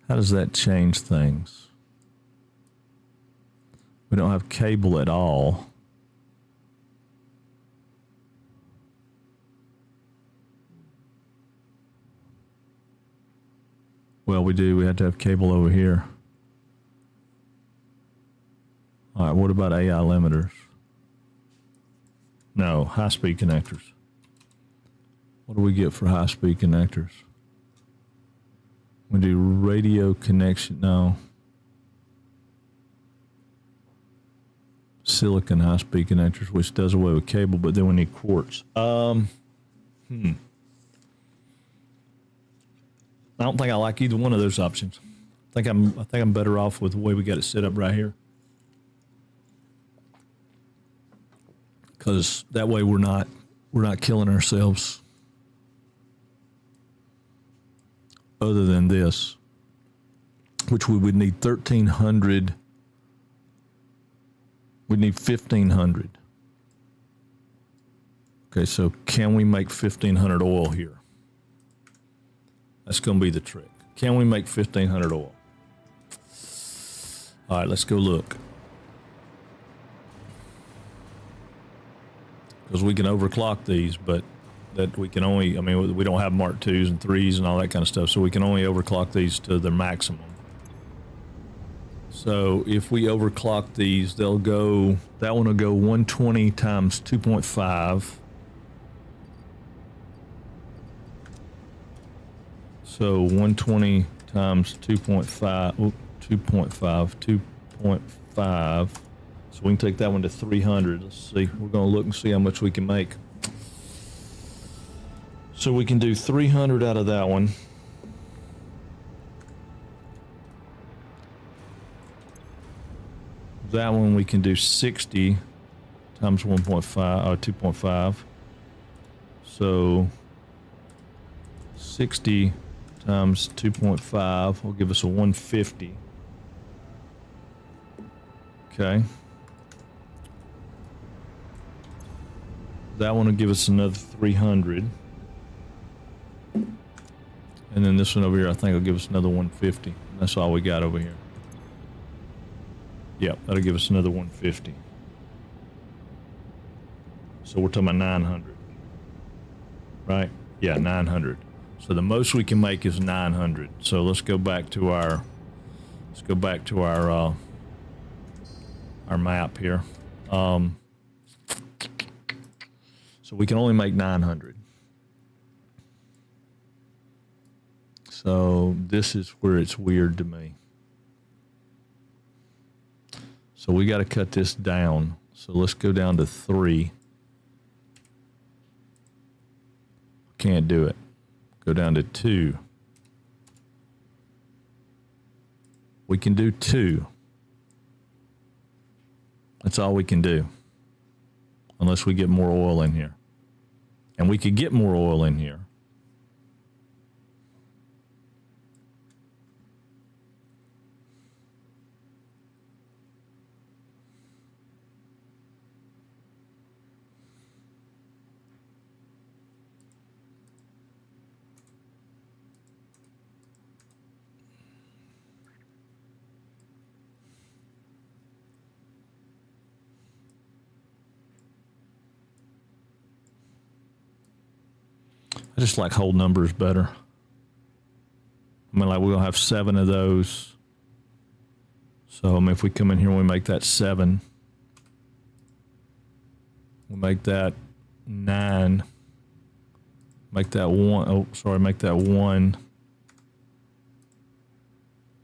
How does that change things? We don't have cable at all. Well, we do. We have to have cable over here. All right, what about AI limiters? No, high-speed connectors. What do we get for high-speed connectors? We do radio connection. No. Silicon high-speed connectors, which does away with cable, but then we need quartz. I don't think I like either one of those options. I think I'm better off with the way we got it set up right here. Because that way we're not killing ourselves. Other than this, which we would need 1,300. We'd need 1,500. Okay, so can we make 1,500 oil here? That's going to be the trick. Can we make 1,500 oil? All right, let's go look. Because we can overclock these, but that we can only, I mean, we don't have Mark 2s and 3s and all that kind of stuff, so we can only overclock these to their maximum. So if we overclock these, they'll go, that one will go 120 times 2.5. So 120 times 2.5, 2.5. So we can take that one to 300. Let's see. We're going to look and see how much we can make. So we can do 300 out of that one. That one we can do 60 times 1.5 or 2.5. So 60 times 2.5 will give us a 150. Okay. That one will give us another 300. And then this one over here, I think, will give us another 150. That's all we got over here. Yep, that'll give us another 150. So we're talking about 900. right? Yeah, 900. So the most we can make is 900. So let's go back to our our map here. So we can only make 900. So this is where it's weird to me. So we got to cut this down. So let's go down to 3. Can't do it. Go down to 2. We can do 2. That's all we can do. Unless we get more oil in here. And we could get more oil in here. I just like whole numbers better. I mean, like we're going to have 7 of those. So, I mean, if we come in here and we make that 7, we'll make that 9, make that 1, oh, sorry, make that 1.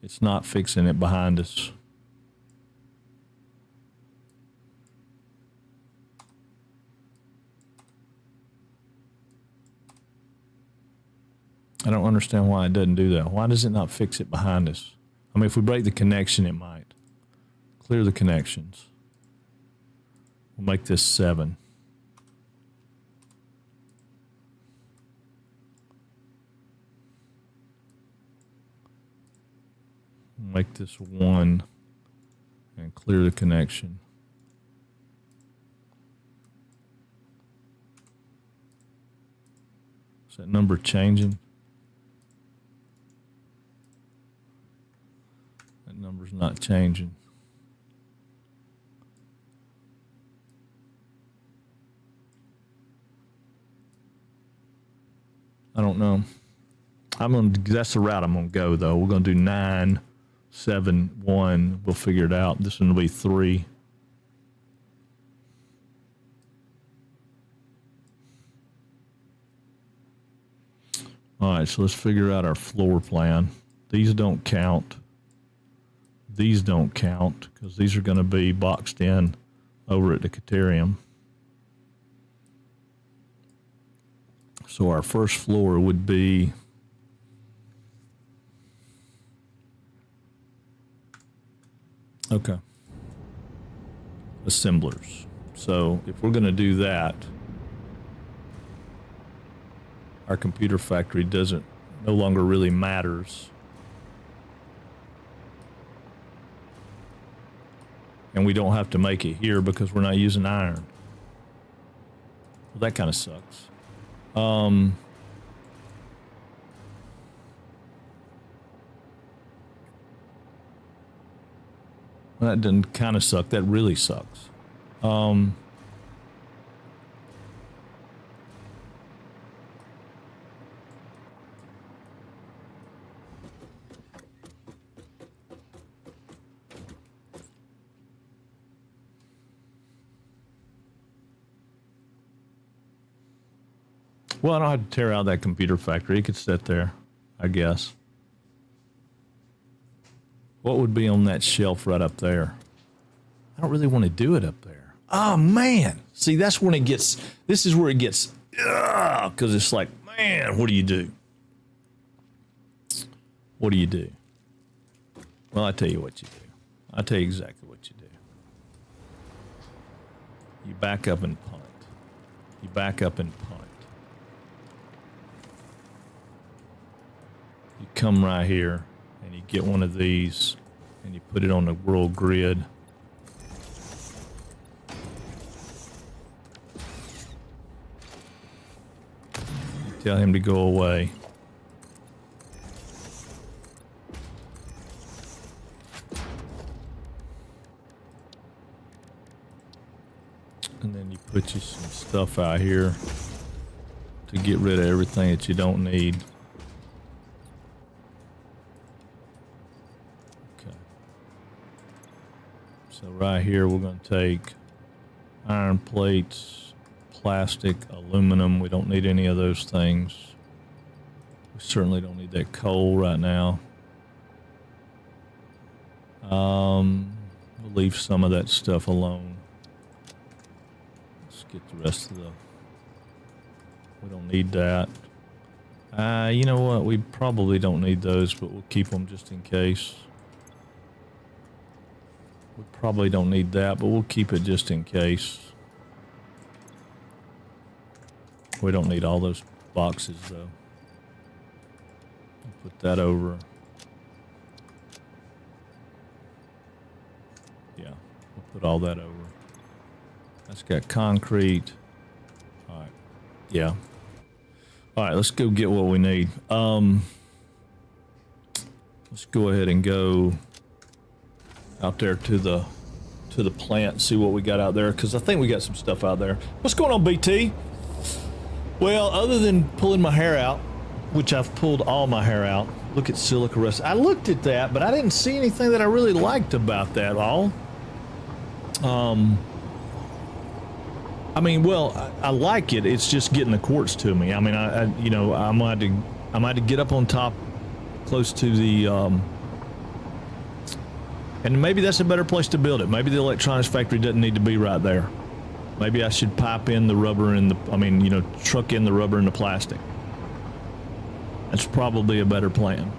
It's not fixing it behind us. I don't understand why it doesn't do that. Why does it not fix it behind us? I mean, if we break the connection, it might. Clear the connections. We'll make this 7. Make this 1 and clear the connection. Is that number changing? That number's not changing. I don't know. That's the route I'm gonna go though. We're gonna do 9, 7, 1. We'll figure it out. This one will be 3. All right, so let's figure out our floor plan. These don't count. These don't count because these are going to be boxed in over at the Caterium. So our first floor would be assemblers. So if we're going to do that, our computer factory no longer really matters. And we don't have to make it here because we're not using iron. Well, that kind of sucks. That doesn't kind of suck. That really sucks. Well, I don't have to tear out that computer factory. It could sit there, I guess. What would be on that shelf right up there? I don't really want to do it up there. Oh, man. See, that's when this is where it gets, because it's like, man, what do you do? What do you do? Well, I tell you what you do. I'll tell you exactly what you do. You back up and punt. You back up and punt. You come right here and you get one of these and you put it on the world grid. You tell him to go away. And then you put you some stuff out here to get rid of everything that you don't need. Okay. So right here, we're going to take iron plates, plastic, aluminum. We don't need any of those things. We certainly don't need that coal right now. We'll leave some of that stuff alone. Let's get the rest of the... We don't need that. You know what? We probably don't need those, but we'll keep them just in case. We probably don't need that, but we'll keep it just in case. We don't need all those boxes, though. Put that over. Yeah, we'll put all that over. That's got concrete. All right. Yeah. All right, let's go get what we need. Let's go ahead and go out there to the plant and see what we got out there, because I think we got some stuff out there. What's going on, BT? Well, other than pulling my hair out, which I've pulled all my hair out. Look at silica rust. I looked at that, but I didn't see anything that I really liked about that all. I mean, well, I like it. It's just getting the quartz to me. I mean, you know, I might have to get up on top, close to the, and maybe that's a better place to build it. Maybe the electronics factory doesn't need to be right there. Maybe I should pipe in the rubber and truck in the rubber and the plastic. That's probably a better plan.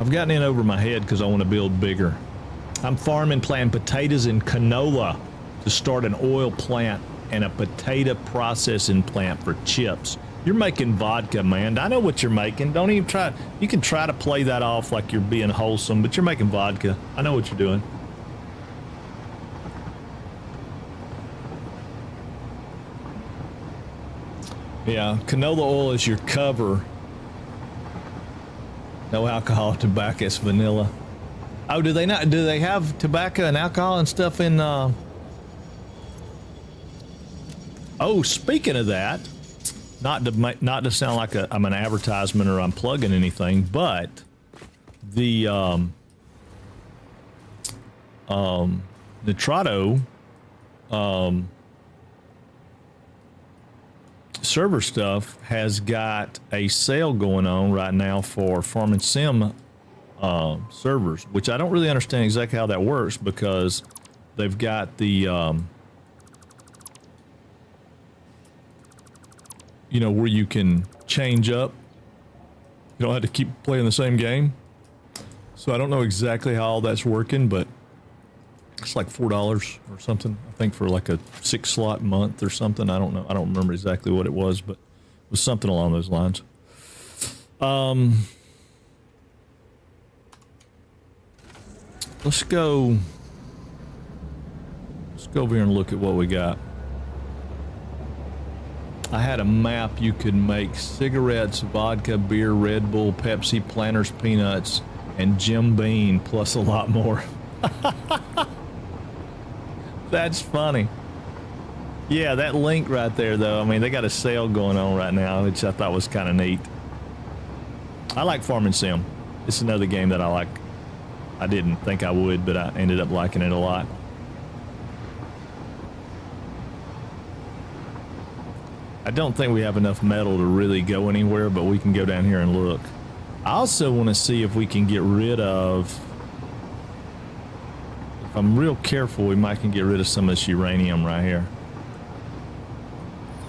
I've gotten in over my head because I want to build bigger. I'm farming, planting potatoes and canola to start an oil plant and a potato processing plant for chips. You're making vodka, man. I know what you're making. Don't even try. You can try to play that off like you're being wholesome, but you're making vodka. I know what you're doing. Yeah, canola oil is your cover. No alcohol, tobacco, it's vanilla. Oh, do they not? Do they have tobacco and alcohol and stuff in? Oh, speaking of that, not to sound like I'm an advertisement or I'm plugging anything, but the Nitrado server stuff has got a sale going on right now for Farm and Sim servers, which I don't really understand exactly how that works, because they've got the you know, where you can change up. You don't have to keep playing the same game. So I don't know exactly how all that's working, but it's like $4 or something, I think, for like a 6-slot month or something. I don't know. I don't remember exactly what it was, but it was something along those lines. Let's go over here and look at what we got. I had a map. You could make cigarettes, vodka, beer, Red Bull, Pepsi, Planters, peanuts, and Jim Beam, plus a lot more. That's funny. Yeah, that link right there, though. I mean, they got a sale going on right now, which I thought was kind of neat. I like Farm and Sim. It's another game that I like. I didn't think I would, but I ended up liking it a lot. I don't think we have enough metal to really go anywhere, but we can go down here and look. I also want to see if we can get rid of... If I'm real careful, we might can get rid of some of this uranium right here.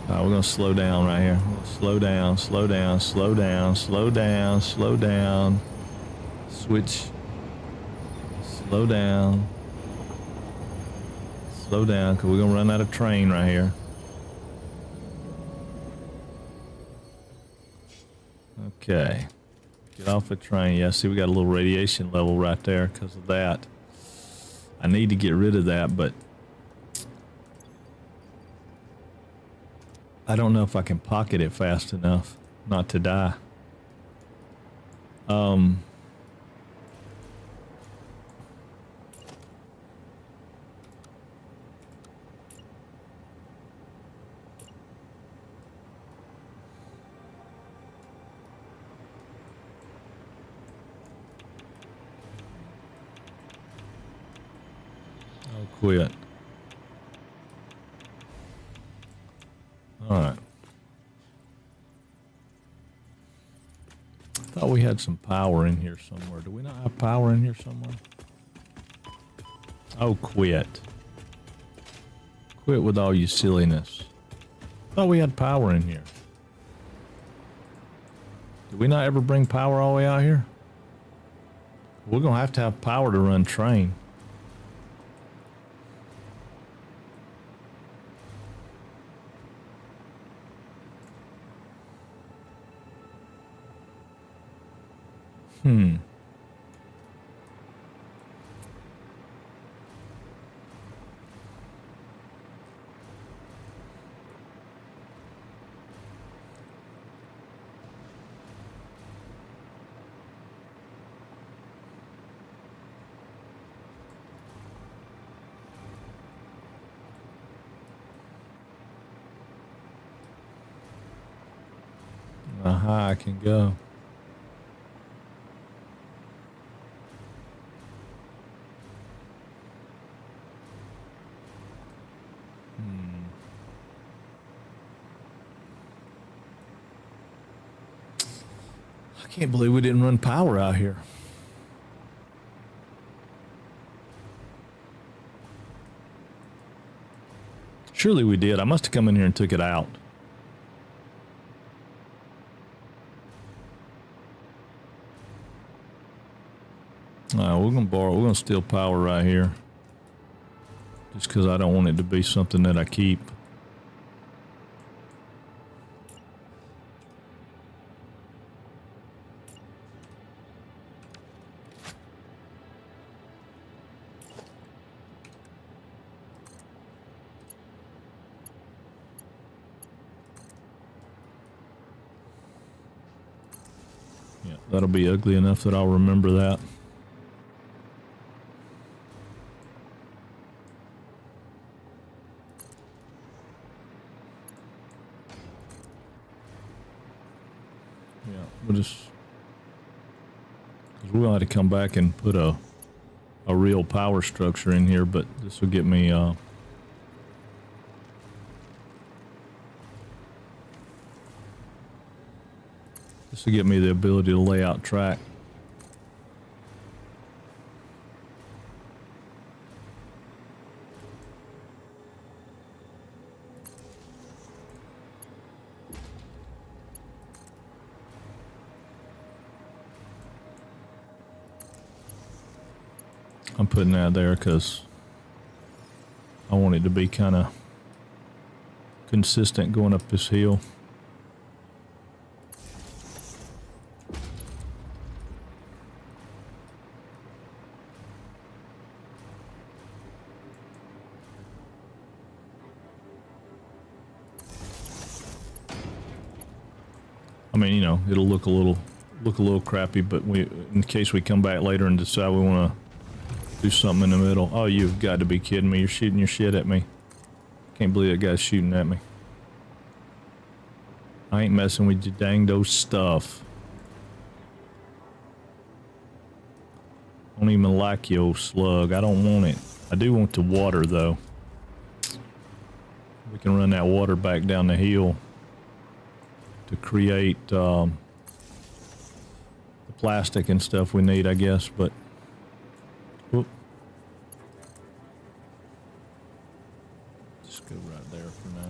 We're going to slow down right here. Slow down, slow down, slow down, slow down, slow down. Switch. Slow down. Slow down, because we're going to run out of train right here. Okay. Get off the train. Yeah, see, we got a little radiation level right there because of that. I need to get rid of that, but I don't know if I can pocket it fast enough not to die. quit. All right. Thought we had some power in here somewhere. Do we not have power in here somewhere? Oh, quit. Quit with all your silliness. Thought we had power in here. Did we not ever bring power all the way out here? We're going to have power to run train. How high I can go. I can't believe we didn't run power out here. Surely we did. I must have come in here and took it out. We're going to steal power right here. Just because I don't want it to be something that I keep. Yeah, that'll be ugly enough that I'll remember that. Yeah, we'll just, because we're going to have to come back and put a real power structure in here, but this will get me, this will get me the ability to lay out track. I'm putting that there because I want it to be kind of consistent going up this hill. I mean, you know, it'll look a little crappy, but in case we come back later and decide we want to do something in the middle. Oh, you've got to be kidding me. You're shooting your shit at me. Can't believe that guy's shooting at me. I ain't messing with your dang stuff. I don't even like you, old slug. I don't want it. I do want the water, though. We can run that water back down the hill to create the plastic and stuff we need, I guess, but whoop. Just go right there for now.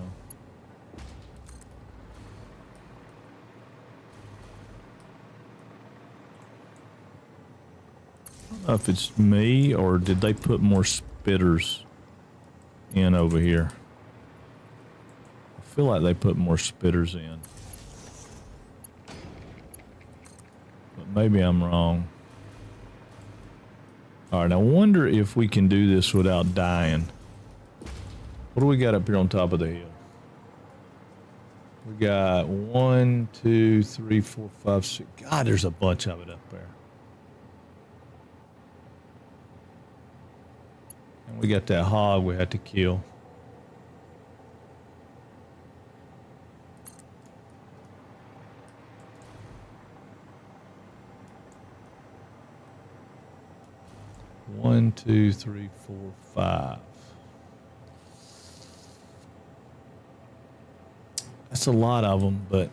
I don't know if it's me or did they put more spitters in over here. I feel like they put more spitters in. But maybe I'm wrong. All right, I wonder if we can do this without dying. What do we got up here on top of the hill? We got 1, 2, 3, 4, 5, 6. God, there's a bunch of it up there. And we got that hog we had to kill. One, two, three, four, five. That's a lot of them, but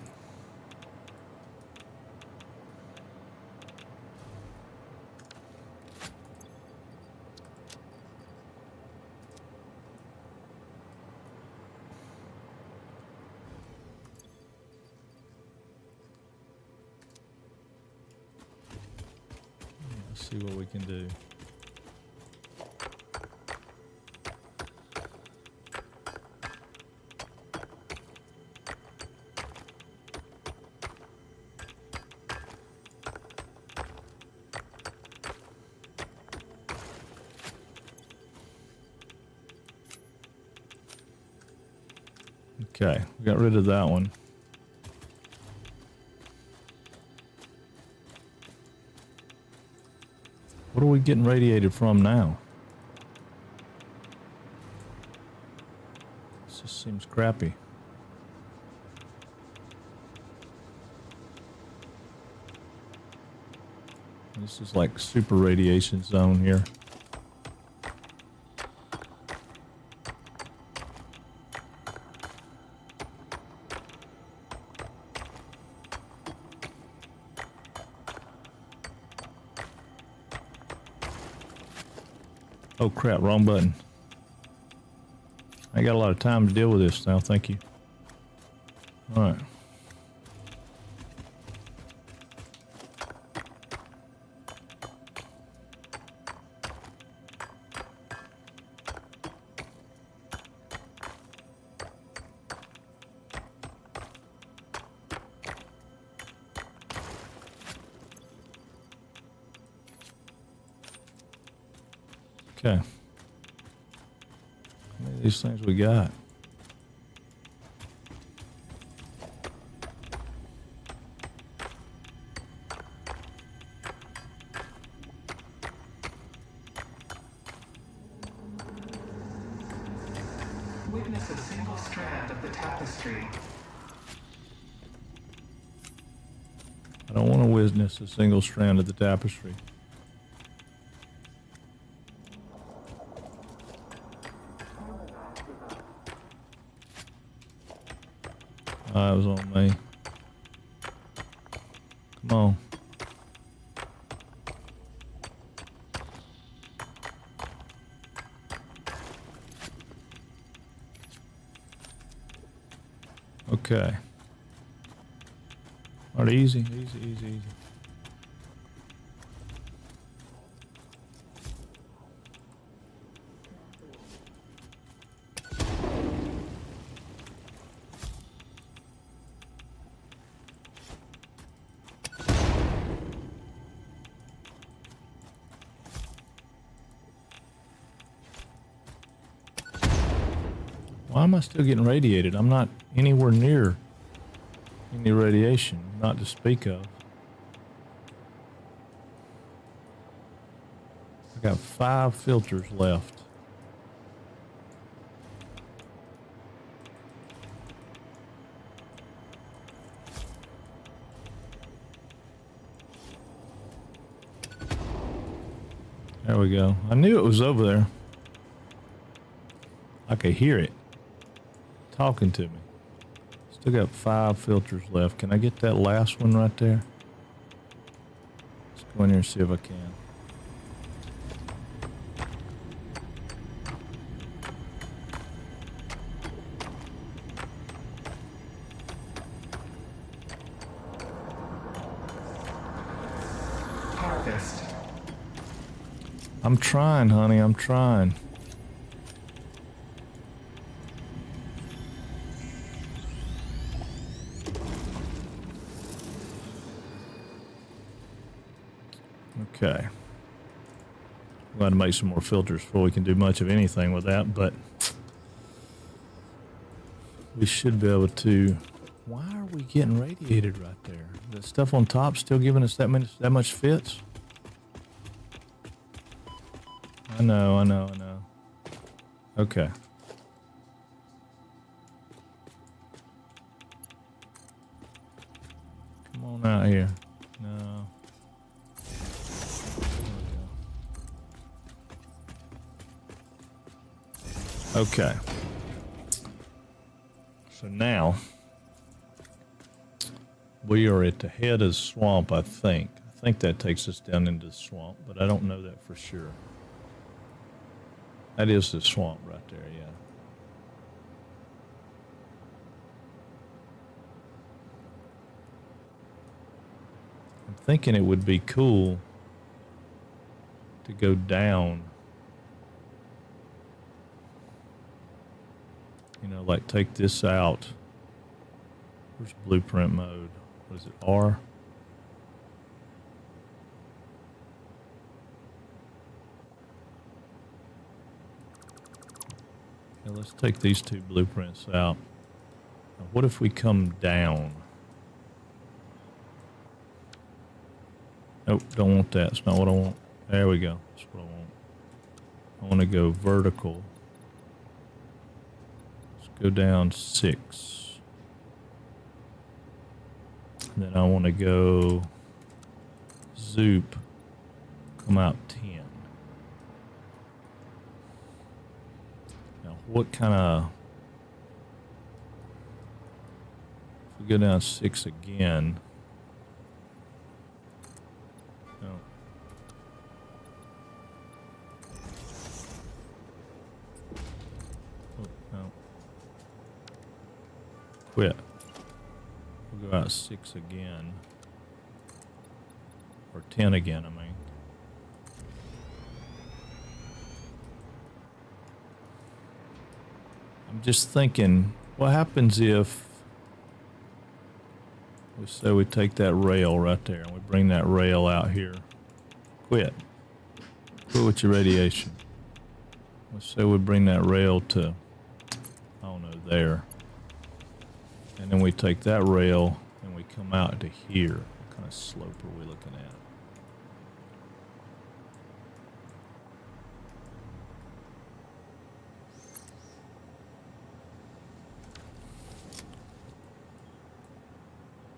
let's see what we can do. Okay, we got rid of that one. What are we getting radiated from now? This just seems crappy. This is like super radiation zone here. Oh crap, wrong button. I got a lot of time to deal with this now, thank you. Alright. Okay. How many of these things we got? Witness a single strand of the tapestry. I don't want to witness a single strand of the tapestry. That was on me. Come on. Okay. All right, easy, easy, easy, easy. Why am I still getting radiated? I'm not anywhere near any radiation, not to speak of. I got 5 filters left. There we go. I knew it was over there. I could hear it talking to me. Still got 5 filters left. Can I get that last one right there? Let's go in here and see if I can. Harvest. I'm trying, honey. I'm trying. Okay. We'll have to make some more filters before we can do much of anything with that, but we should be able to. Why are we getting radiated right there? The stuff on top still giving us that much fits? I know. Okay. Come on out here. No. Okay. So now We are at the head of the swamp, I think. I think that takes us down into the swamp, but I don't know that for sure. That is the swamp right there, yeah. I'm thinking it would be cool to go down. You know, like take this out. Where's blueprint mode? What is it, R? Okay, let's take these two blueprints out. Now, what if we come down? Nope, don't want that. That's not what I want. There we go. That's what I want. I want to go vertical. Let's go down 6. And then I want to go zoop, come out 10. Now, what kind of... If we go down 6 again... No. Oh, no. Quit. We'll go out 6 again. Or 10 again, I mean. I'm just thinking, what happens if we say we take that rail right there and we bring that rail out here? Quit. Quit with your radiation. Let's say we bring that rail to, I don't know, there. And then we take that rail and we come out to here. What kind of slope are we looking at?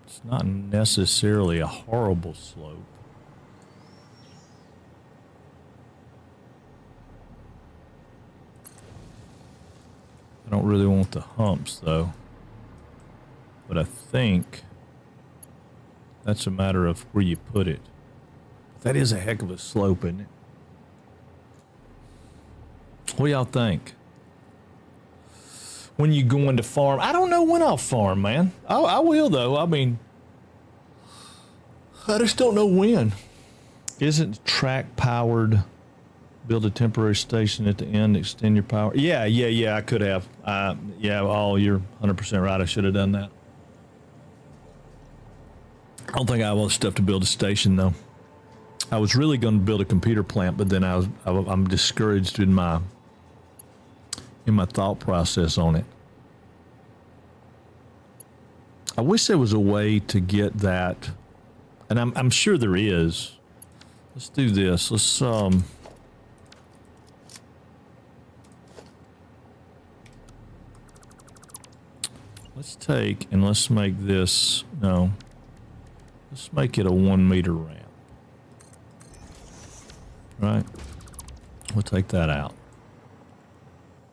It's not necessarily a horrible slope. I don't really want the humps though. But I think that's a matter of where you put it. That is a heck of a slope, isn't it? What do y'all think? When you going to farm? I don't know when I'll farm, man. I will, though. I mean, I just don't know when. Isn't track powered? Build a temporary station at the end, extend your power. Yeah, I could have. Yeah, you're 100% right. I should have done that. I don't think I have all the stuff to build a station, though. I was really going to build a computer plant, but then I'm discouraged in my thought process on it. I wish there was a way to get that, and I'm sure there is. Let's do this. Let's take and let's make this, no, let's make it a 1 meter ramp. Right? We'll take that out.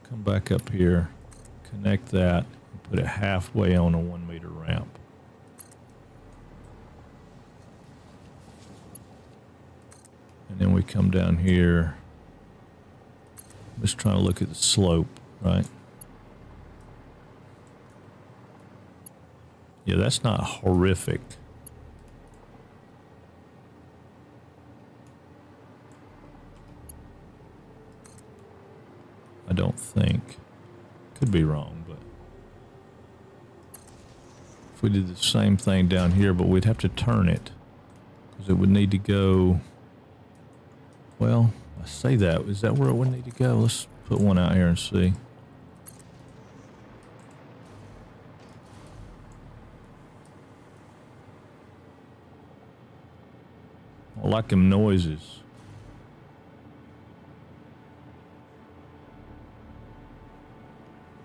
Come back up here, connect that, and put it halfway on a 1 meter ramp. And then we come down here. I'm just trying to look at the slope, right? Yeah, that's not horrific. I don't think. Could be wrong, but if we did the same thing down here, but we'd have to turn it because it would need to go. Well, I say that. Is that where it would need to go? Let's put one out here and see. I like them noises.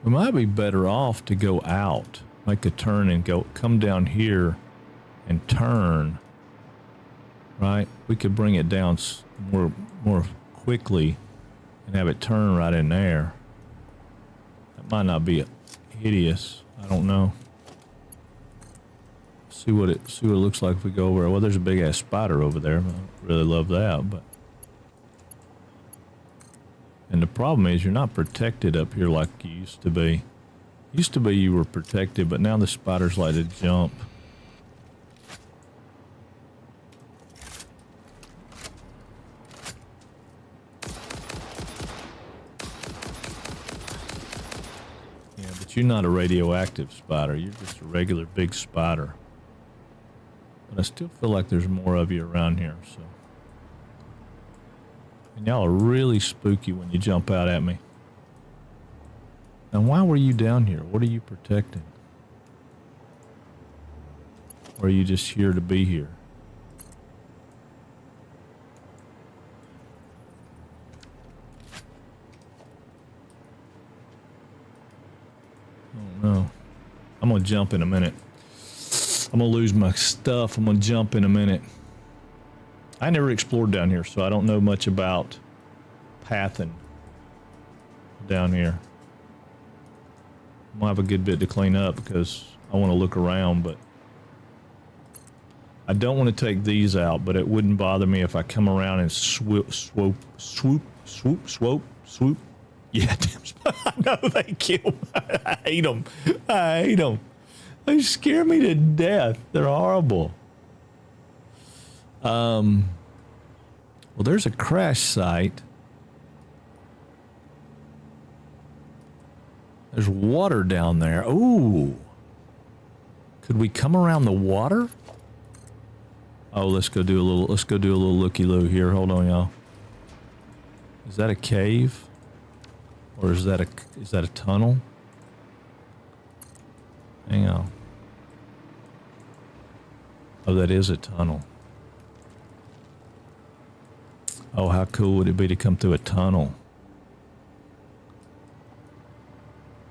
We might be better off to go out, make a turn and come down here and turn, right? We could bring it down more quickly and have it turn right in there. That might not be hideous. I don't know. see what it looks like if we go over. Well, there's a big ass spider over there. I don't really love that, but. And the problem is you're not protected up here like you used to be. Used to be you were protected, but now the spiders like to jump. Yeah, but you're not a radioactive spider. You're just a regular big spider. But I still feel like there's more of you around here, so. And y'all are really spooky when you jump out at me. Now, why were you down here? What are you protecting? Or are you just here to be here? Oh, no. I'm going to jump in a minute. I'm going to lose my stuff. I'm going to jump in a minute. I never explored down here, so I don't know much about pathing down here. I'm gonna have a good bit to clean up because I want to look around, but I don't want to take these out, but it wouldn't bother me if I come around and swoop. Yeah, damn, no, they kill me. I hate them. I hate them. They scare me to death. They're horrible. Well, there's a crash site. There's water down there. Ooh. Could we come around the water? Oh, let's go do a little looky-loo here. Hold on, y'all. Is that a cave? Or is that a tunnel? Hang on. Oh, that is a tunnel. Oh, how cool would it be to come through a tunnel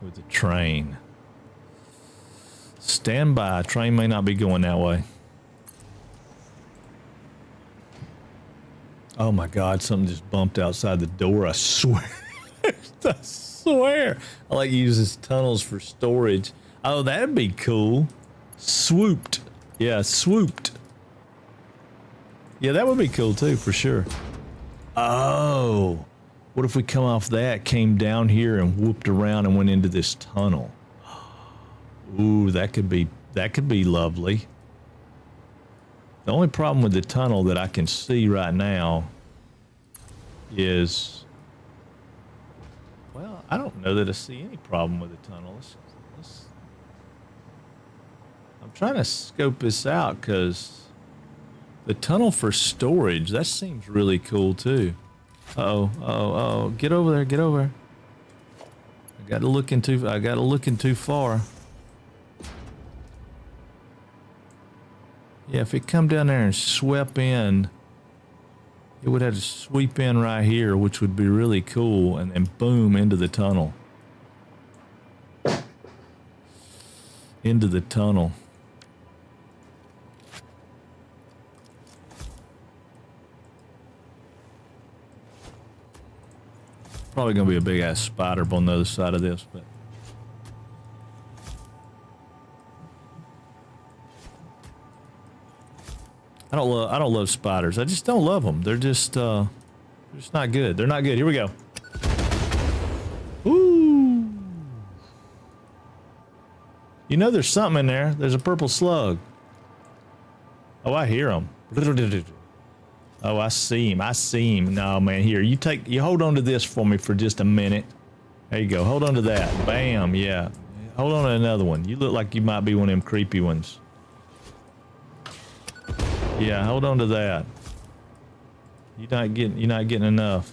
with a train? Stand by. Train may not be going that way. Oh my God, something just bumped outside the door. I swear. I swear. I like to use these tunnels for storage. Oh, that'd be cool. Swooped. Yeah, swooped. Yeah, that would be cool too, for sure. Oh, what if we come off that, came down here and whooped around and went into this tunnel? Ooh, that could be lovely. The only problem with the tunnel that I can see right now is, well, I don't know that I see any problem with the tunnel. I'm trying to scope this out because the tunnel for storage, that seems really cool too. Oh, get over there, get over. I got to looking too far. Yeah, if it come down there and swept in, it would have to sweep in right here, which would be really cool, and then boom, into the tunnel. Into the tunnel. Probably gonna be a big ass spider on the other side of this, but I don't love spiders. I just don't love them. They're just not good. They're not good. Here we go. Ooh. You know there's something in there. There's a purple slug. Oh, I hear him. Oh, I see him. I see him. No, man, here. You hold on to this for me for just a minute. There you go. Hold on to that. Bam. Yeah. Hold on to another one. You look like you might be one of them creepy ones. Yeah, hold on to that. You're not getting enough.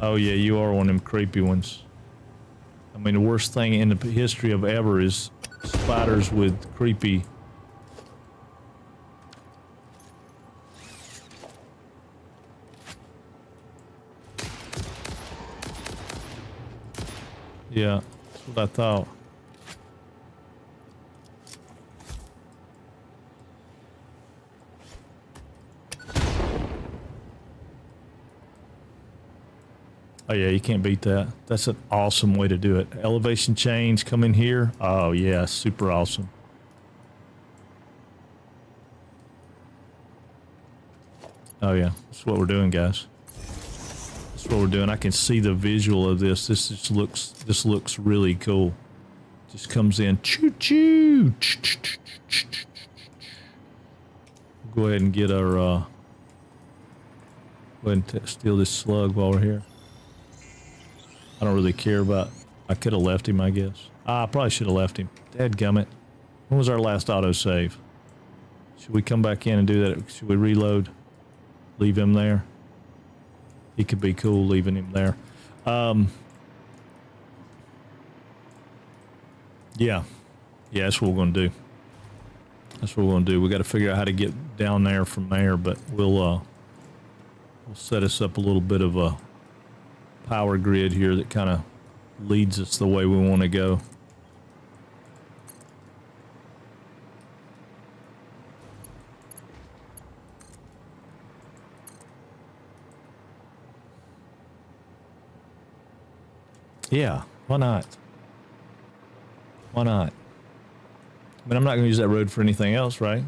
Oh yeah, you are one of them creepy ones. I mean, the worst thing in the history of ever is spiders with creepy. Yeah, that's what I thought. Oh yeah, you can't beat that. That's an awesome way to do it. Elevation change, come in here. Oh yeah, super awesome. Oh yeah, that's what we're doing, guys. That's what we're doing. I can see the visual of this. This looks really cool. Just comes in. Choo choo. Go ahead and get our. Go ahead and steal this slug while we're here. I don't really care about. I could have left him, I guess. I probably should have left him. Dadgummit. When was our last autosave? Should we come back in and do that? Should we reload? Leave him there? He could be cool leaving him there. Yeah. Yeah, that's what we're going to do. That's what we're going to do. We got to figure out how to get down there from there, but we'll set us up a little bit of a power grid here that kind of leads us the way we want to go. Yeah, why not? Why not? I mean, I'm not going to use that road for anything else, right?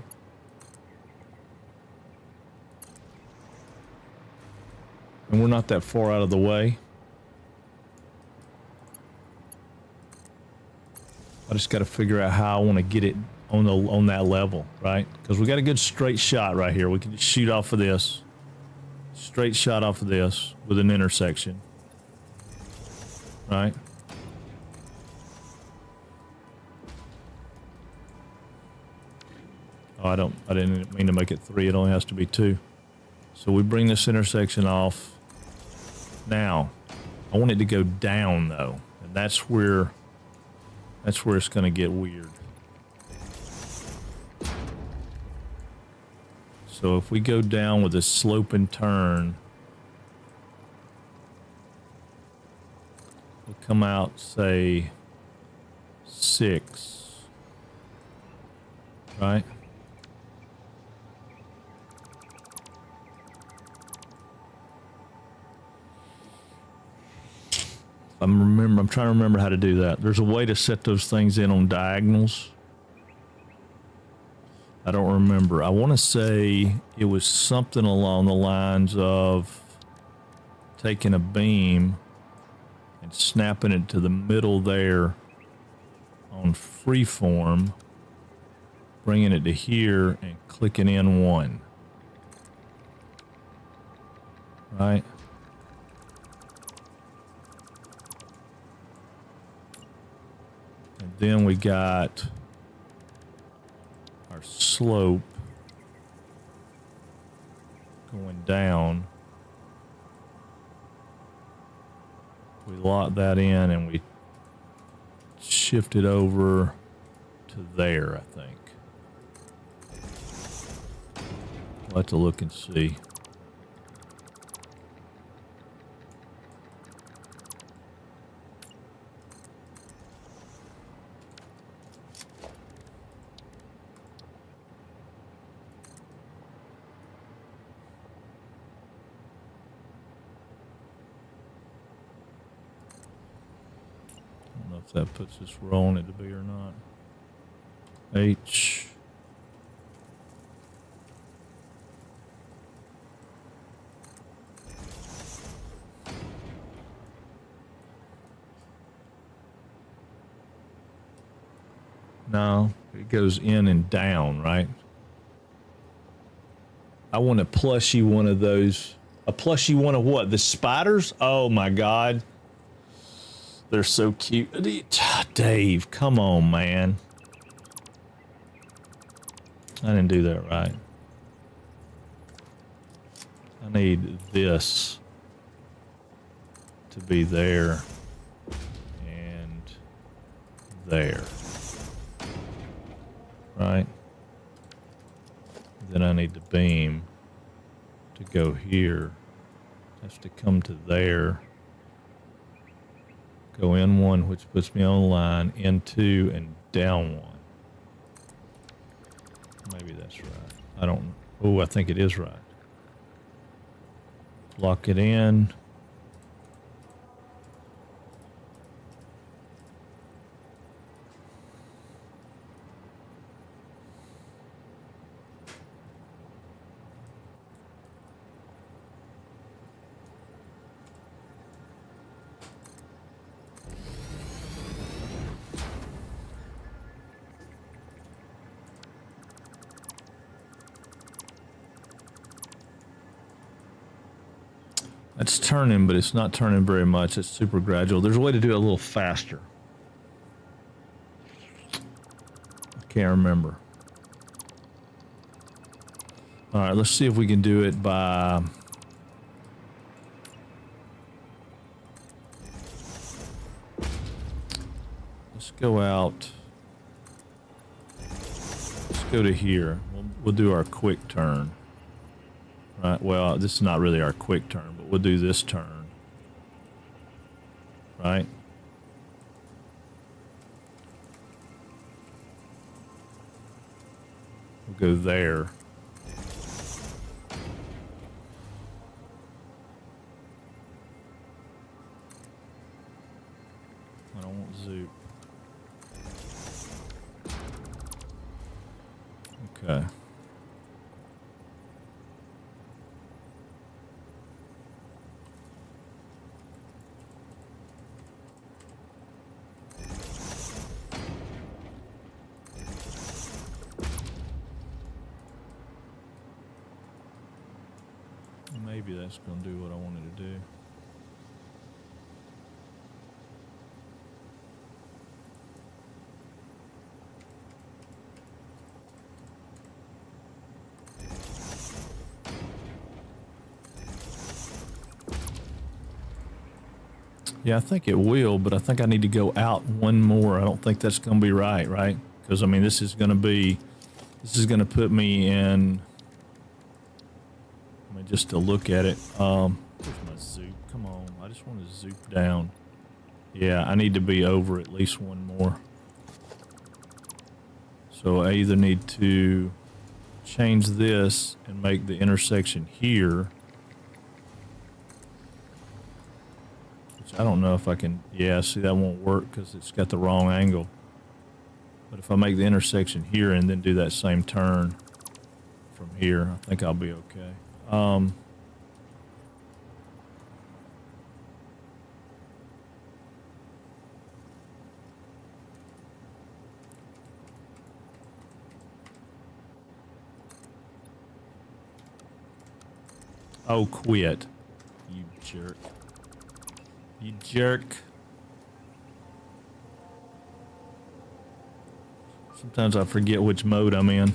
And we're not that far out of the way. I just got to figure out how I want to get it on that level, right? Because we got a good straight shot right here. We can just shoot off of this. Straight shot off of this with an intersection. Right? Oh, I didn't mean to make it 3. It only has to be 2. So we bring this intersection off. Now, I want it to go down though. And that's where it's going to get weird. So if we go down with a slope and turn, we'll come out, say, 6, right? I'm trying to remember how to do that. There's a way to set those things in on diagonals. I don't remember. I want to say it was something along the lines of taking a beam and snapping it to the middle there on freeform, bringing it to here and clicking in 1. Right? And then we got our slope going down. We lock that in and we shift it over to there, I think. We'll have to look and see. If that puts us where I want it to be or not. H. No, it goes in and down, right? I want a plushie one of those. A plushie one of what? The spiders? Oh my God. They're so cute. Dave, come on, man. I didn't do that right. I need this to be there and there. Right? Then I need the beam to go here. It has to come to there. Go in 1, which puts me on the line, in 2, and down 1. Maybe that's right. I don't know. Oh, I think it is right. Lock it in. It's turning, but it's not turning very much. It's super gradual. There's a way to do it a little faster. I can't remember. All right, let's see if we can do it by... Let's go out. Let's go to here. We'll do our quick turn. Right, well, this is not really our quick turn, but we'll do this turn. Right? We'll go there. I don't want zoop. Okay. Maybe that's going to do what I wanted to do. Yeah, I think it will, but I think I need to go out one more. I don't think that's going to be right? Because, I mean, this is going to put me in... I mean, just to look at it. Where's my zoop? Come on, I just want to zoop down. Yeah, I need to be over at least one more. So I either need to change this and make the intersection here. Which I don't know if I can... Yeah, see, that won't work because it's got the wrong angle. But if I make the intersection here and then do that same turn from here, I think I'll be okay. Oh, quit. You jerk. You jerk. Sometimes I forget which mode I'm in.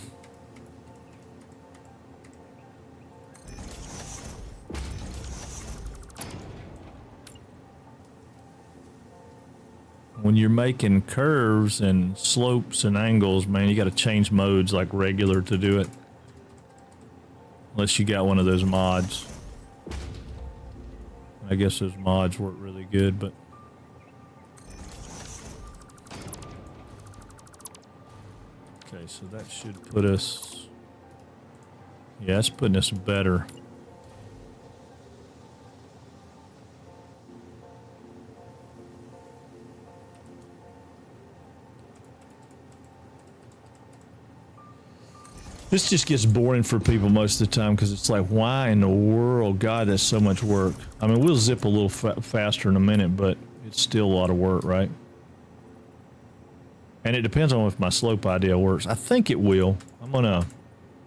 When you're making curves and slopes and angles, man, you got to change modes like regular to do it. Unless you got one of those mods. I guess those mods work really good, but... Okay, so that should put us... Yeah, it's putting us better. This just gets boring for people most of the time because it's like, why in the world? God, that's so much work. I mean, we'll zip a little faster in a minute, but it's still a lot of work, right? And it depends on if my slope idea works. I think it will. I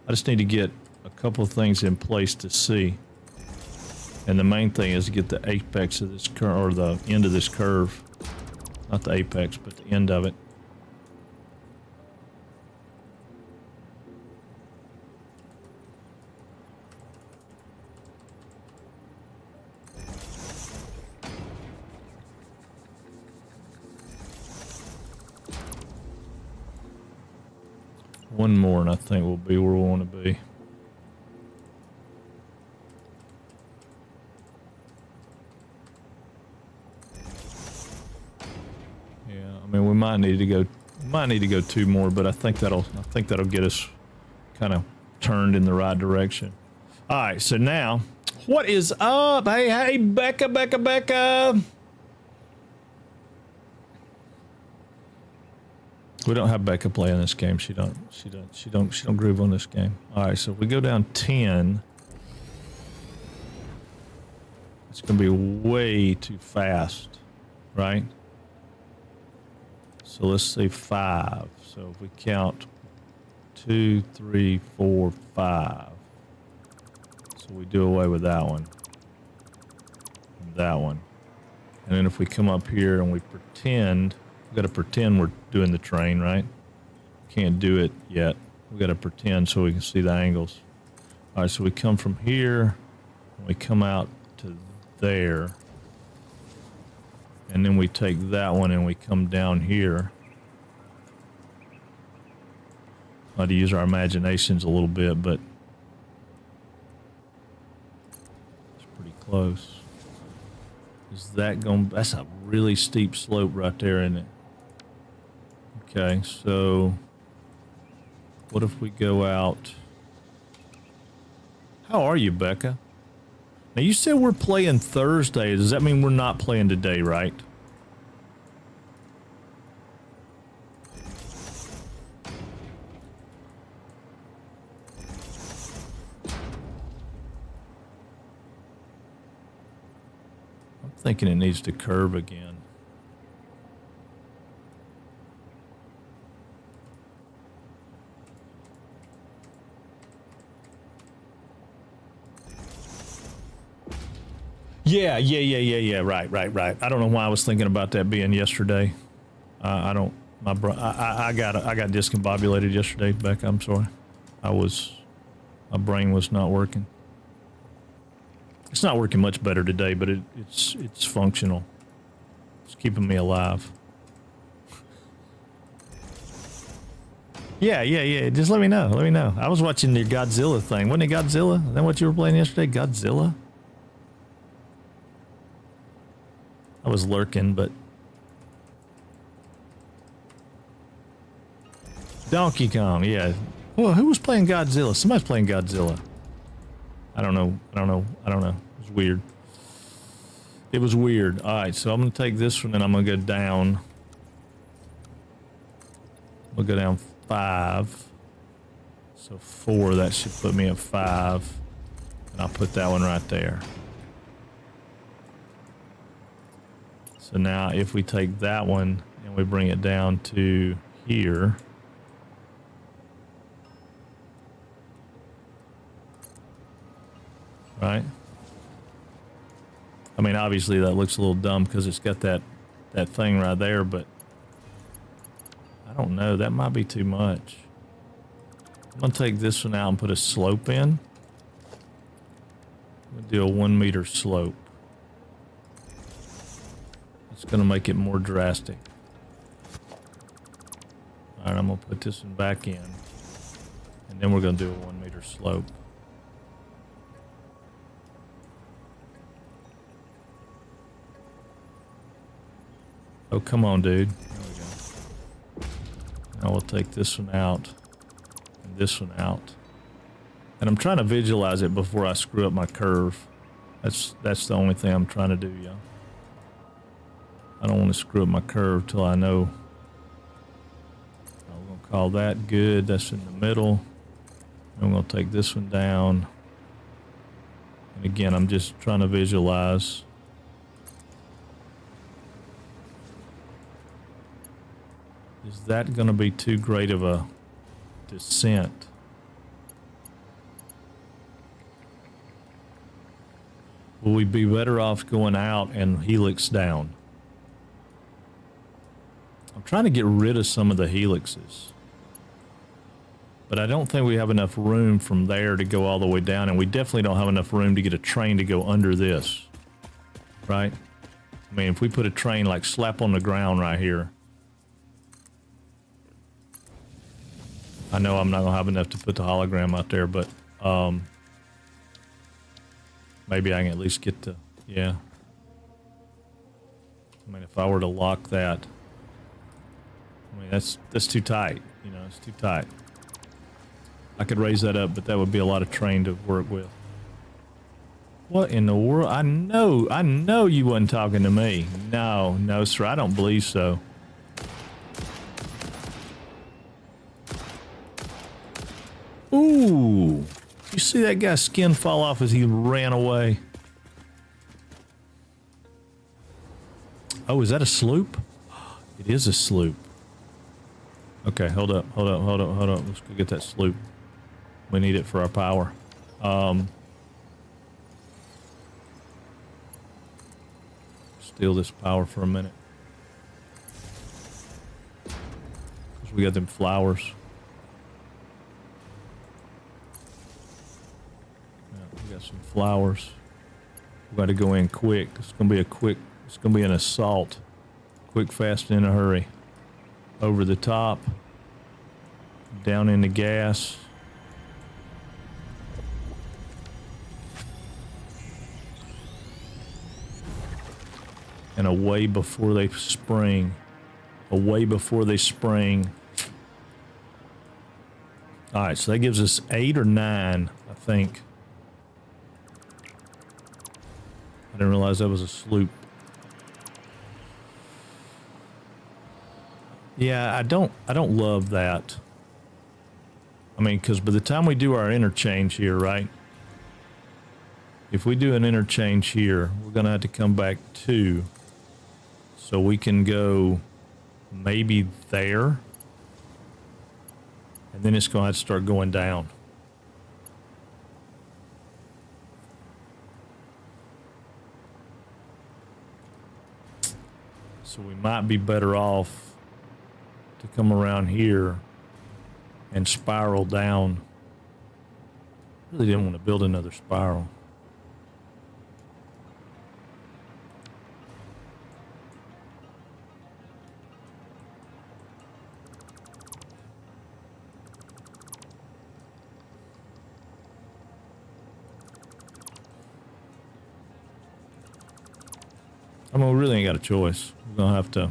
just need to get a couple of things in place to see. And the main thing is to get the apex of this curve, or the end of this curve. Not the apex, but the end of it. One more, and I think we'll be where we want to be. Yeah, I mean, we might need to go two more, but I think that'll get us kind of turned in the right direction. All right, so now, what is up? Hey, Becca. We don't have Becca playing this game. She don't groove on this game. All right, so if we go down 10, it's gonna be way too fast, right? So let's say 5. So if we count 2, 3, 4, 5. So we do away with that one. that one. And then if we come up here and we pretend, we got to pretend we're doing the train, right? Can't do it yet. We got to pretend so we can see the angles. All right, so we come from here, and we come out to there. And then we take that one and we come down here. I had to use our imaginations a little bit, but it's pretty close. Is that going? That's a really steep slope right there, isn't it? Okay, so what if we go out? How are you, Becca? Now you said we're playing Thursday. Does that mean we're not playing today, right? I'm thinking it needs to curve again. Yeah. Right. I don't know why I was thinking about that being yesterday. I don't. I got discombobulated yesterday, Becca. I'm sorry. My brain was not working. It's not working much better today, but it's functional. It's keeping me alive. Yeah. Just let me know. I was watching your Godzilla thing. Wasn't it Godzilla? Is that what you were playing yesterday? Godzilla? I was lurking, but Donkey Kong, yeah. Well, who was playing Godzilla? Somebody's playing Godzilla. I don't know. It was weird. All right, so I'm going to take this one and I'm going to go down. We'll go down 5. So 4, that should put me at 5. And I'll put that one right there. So now if we take that one and we bring it down to here. Right? I mean, obviously that looks a little dumb because it's got that thing right there, but I don't know. That might be too much. I'm going to take this one out and put a slope in. I'm going to do a 1 meter slope. It's going to make it more drastic. All right, I'm going to put this one back in. And then we're going to do a 1 meter slope. Oh, come on, dude. There we go. Now we'll take this one out and this one out. And I'm trying to visualize it before I screw up my curve. That's the only thing I'm trying to do, y'all. I don't want to screw up my curve till I know. I'm going to call that good. That's in the middle. I'm going to take this one down. And again, I'm just trying to visualize. Is that going to be too great of a descent? Will we be better off going out and helix down? I'm trying to get rid of some of the helixes. But I don't think we have enough room from there to go all the way down, and we definitely don't have enough room to get a train to go under this. Right? I mean, if we put a train like slap on the ground right here, I know I'm not going to have enough to put the hologram out there, but maybe I can at least get to, yeah. I mean, if I were to lock that, I mean, that's too tight, you know, it's too tight. I could raise that up, but that would be a lot of train to work with. What in the world? I know you wasn't talking to me. No, sir, I don't believe so. Ooh, you see that guy's skin fall off as he ran away? Oh, is that a sloop? It is a sloop. Okay, hold up. Let's go get that sloop. We need it for our power. steal this power for a minute. Because we got them flowers. Yeah, we got some flowers. We got to go in quick. It's going to be an assault. Quick, fast, and in a hurry. Over the top. Down in the gas. And away before they spring. Away before they spring. Alright, so that gives us 8 or 9, I think. I didn't realize that was a sloop. Yeah, I don't love that. I mean, because by the time we do our interchange here, right? If we do an interchange here, we're going to have to come back 2. So we can go maybe there. And then it's going to have to start going down. So we might be better off to come around here and spiral down. Really didn't want to build another spiral. I mean, we really ain't got a choice. We're gonna have to.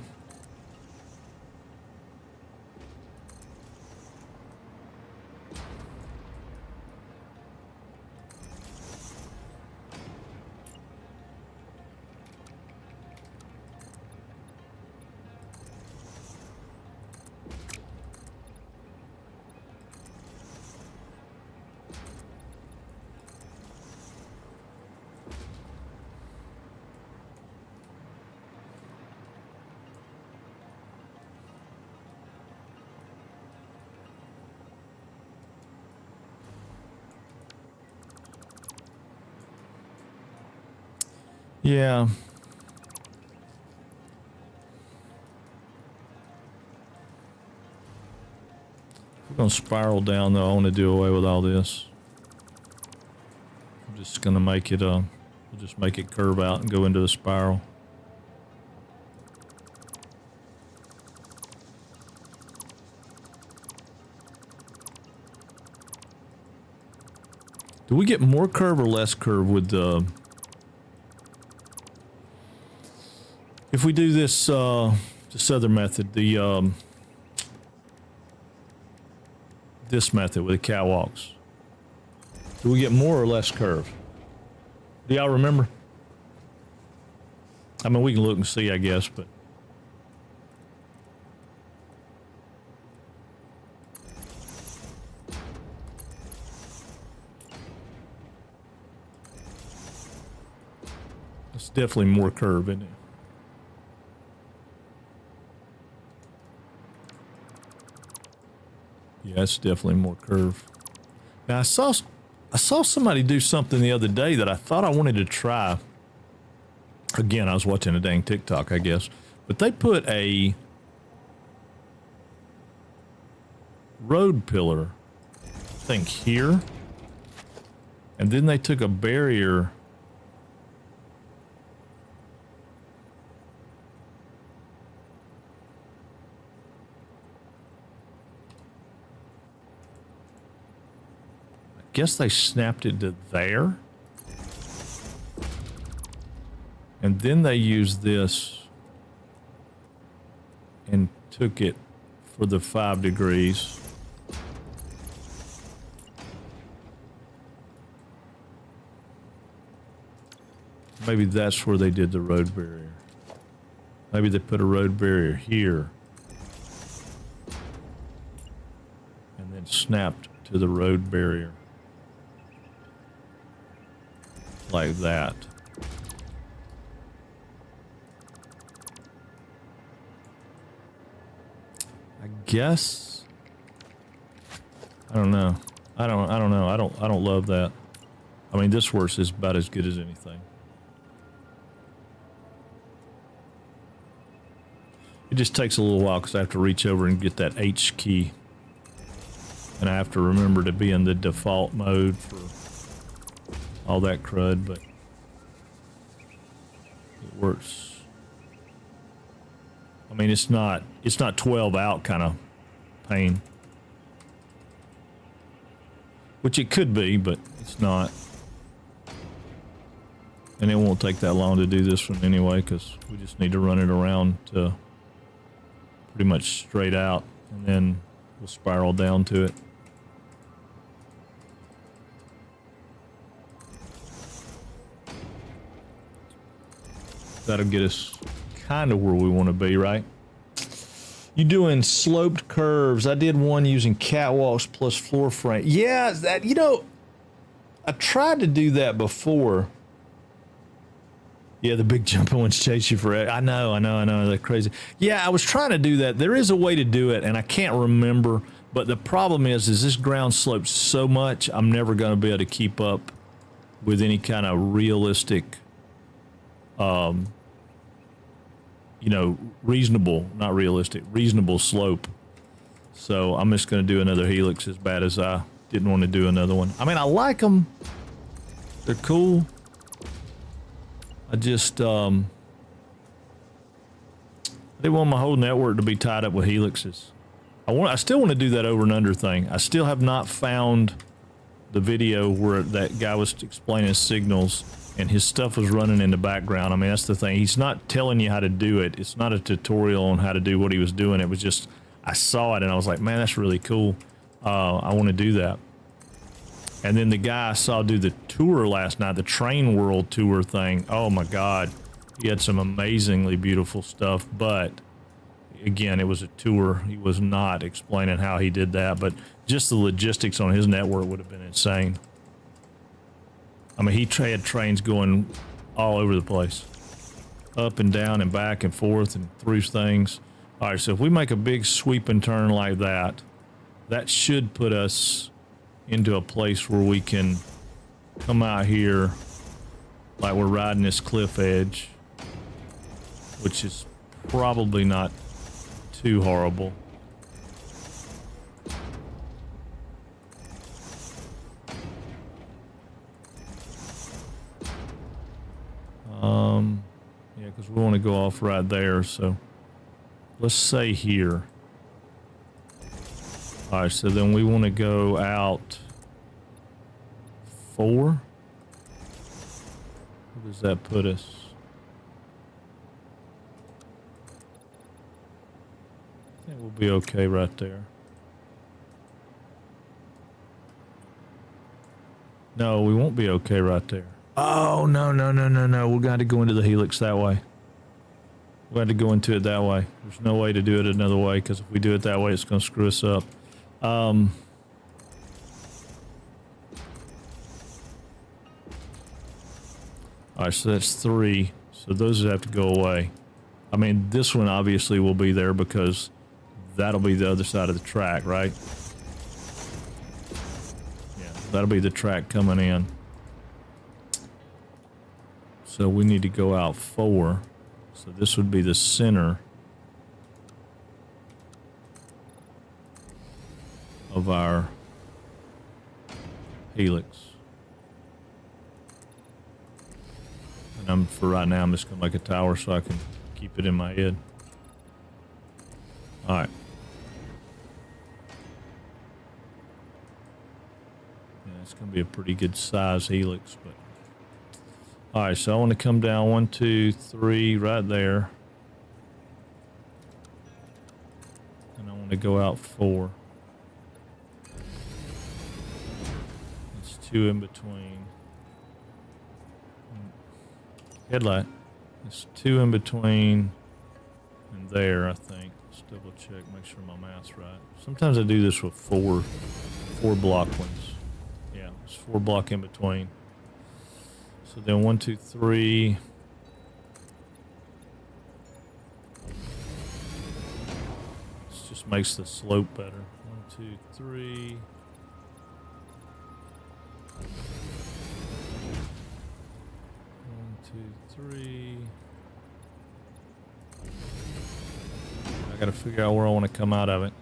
Yeah. We're going to spiral down, though. I want to do away with all this. I'm just going to make it, we'll just make it curve out and go into a spiral. Do we get more curve or less curve with the... If we do this other method, the this method with the catwalks, do we get more or less curve? Do y'all remember? I mean, we can look and see, I guess, but it's definitely more curve, isn't it? Yeah, it's definitely more curve. Now I saw somebody do something the other day that I thought I wanted to try. Again, I was watching a dang TikTok, I guess. But they put a road pillar, I think, here. And then they took a barrier. Guess they snapped it to there. And then they used this and took it for the 5 degrees. Maybe that's where they did the road barrier. Maybe they put a road barrier here and then snapped to the road barrier. Like that. I guess. I don't know. I don't know. I don't love that. I mean, this horse is about as good as anything. It just takes a little while because I have to reach over and get that H key. And I have to remember to be in the default mode for all that crud, but it works. I mean, it's not 12 out kind of pain. Which it could be, but it's not. And it won't take that long to do this one anyway, because we just need to run it around to pretty much straight out, and then we'll spiral down to it. That'll get us kind of where we want to be, right? You doing sloped curves? I did one using catwalks plus floor frame. Yeah, that, you know, I tried to do that before. Yeah, the big jumping ones chase you forever. I know. They're crazy. Yeah, I was trying to do that. There is a way to do it, and I can't remember. But the problem is this ground slopes so much, I'm never going to be able to keep up with any kind of realistic, you know, reasonable slope. So I'm just going to do another helix, as bad as I didn't want to do another one. I mean, I like them. They're cool. I just, I didn't want my whole network to be tied up with helixes. I still want to do that over and under thing. I still have not found the video where that guy was explaining signals and his stuff was running in the background. I mean, that's the thing. He's not telling you how to do it. It's not a tutorial on how to do what he was doing. It was just, I saw it and I was like, man, that's really cool. I want to do that. And then the guy I saw do the tour last night, the Train World tour thing. Oh my God. He had some amazingly beautiful stuff, but again, it was a tour. He was not explaining how he did that, but just the logistics on his network would have been insane. I mean, he had trains going all over the place, up and down and back and forth and through things. All right, so if we make a big sweep and turn like that, that should put us into a place where we can come out here like we're riding this cliff edge, which is probably not too horrible. Yeah, because we want to go off right there, so let's say here. All right, so then we want to go out 4. Where does that put us? I think we'll be okay right there. No, we won't be okay right there. Oh, no. We're going to go into the helix that way. We had to go into it that way. There's no way to do it another way, because if we do it that way, it's going to screw us up. All right, so that's 3. So those have to go away. I mean, this one obviously will be there because that'll be the other side of the track, right? Yeah, that'll be the track coming in. So we need to go out 4. So this would be the center of our helix. And for right now, I'm just going to make a tower so I can keep it in my head. All right. Yeah, it's going to be a pretty good size helix, but all right, so I want to come down 1, 2, 3 right there. And I want to go out 4. It's 2 in between. Headlight. It's 2 in between and there, I think. Let's double check, make sure my math's right. Sometimes I do this with 4 block ones. Yeah, it's 4 block in between. So then 1, 2, 3. This just makes the slope better. 1, 2, 3. 1, 2, 3. I gotta figure out where I want to come out of it.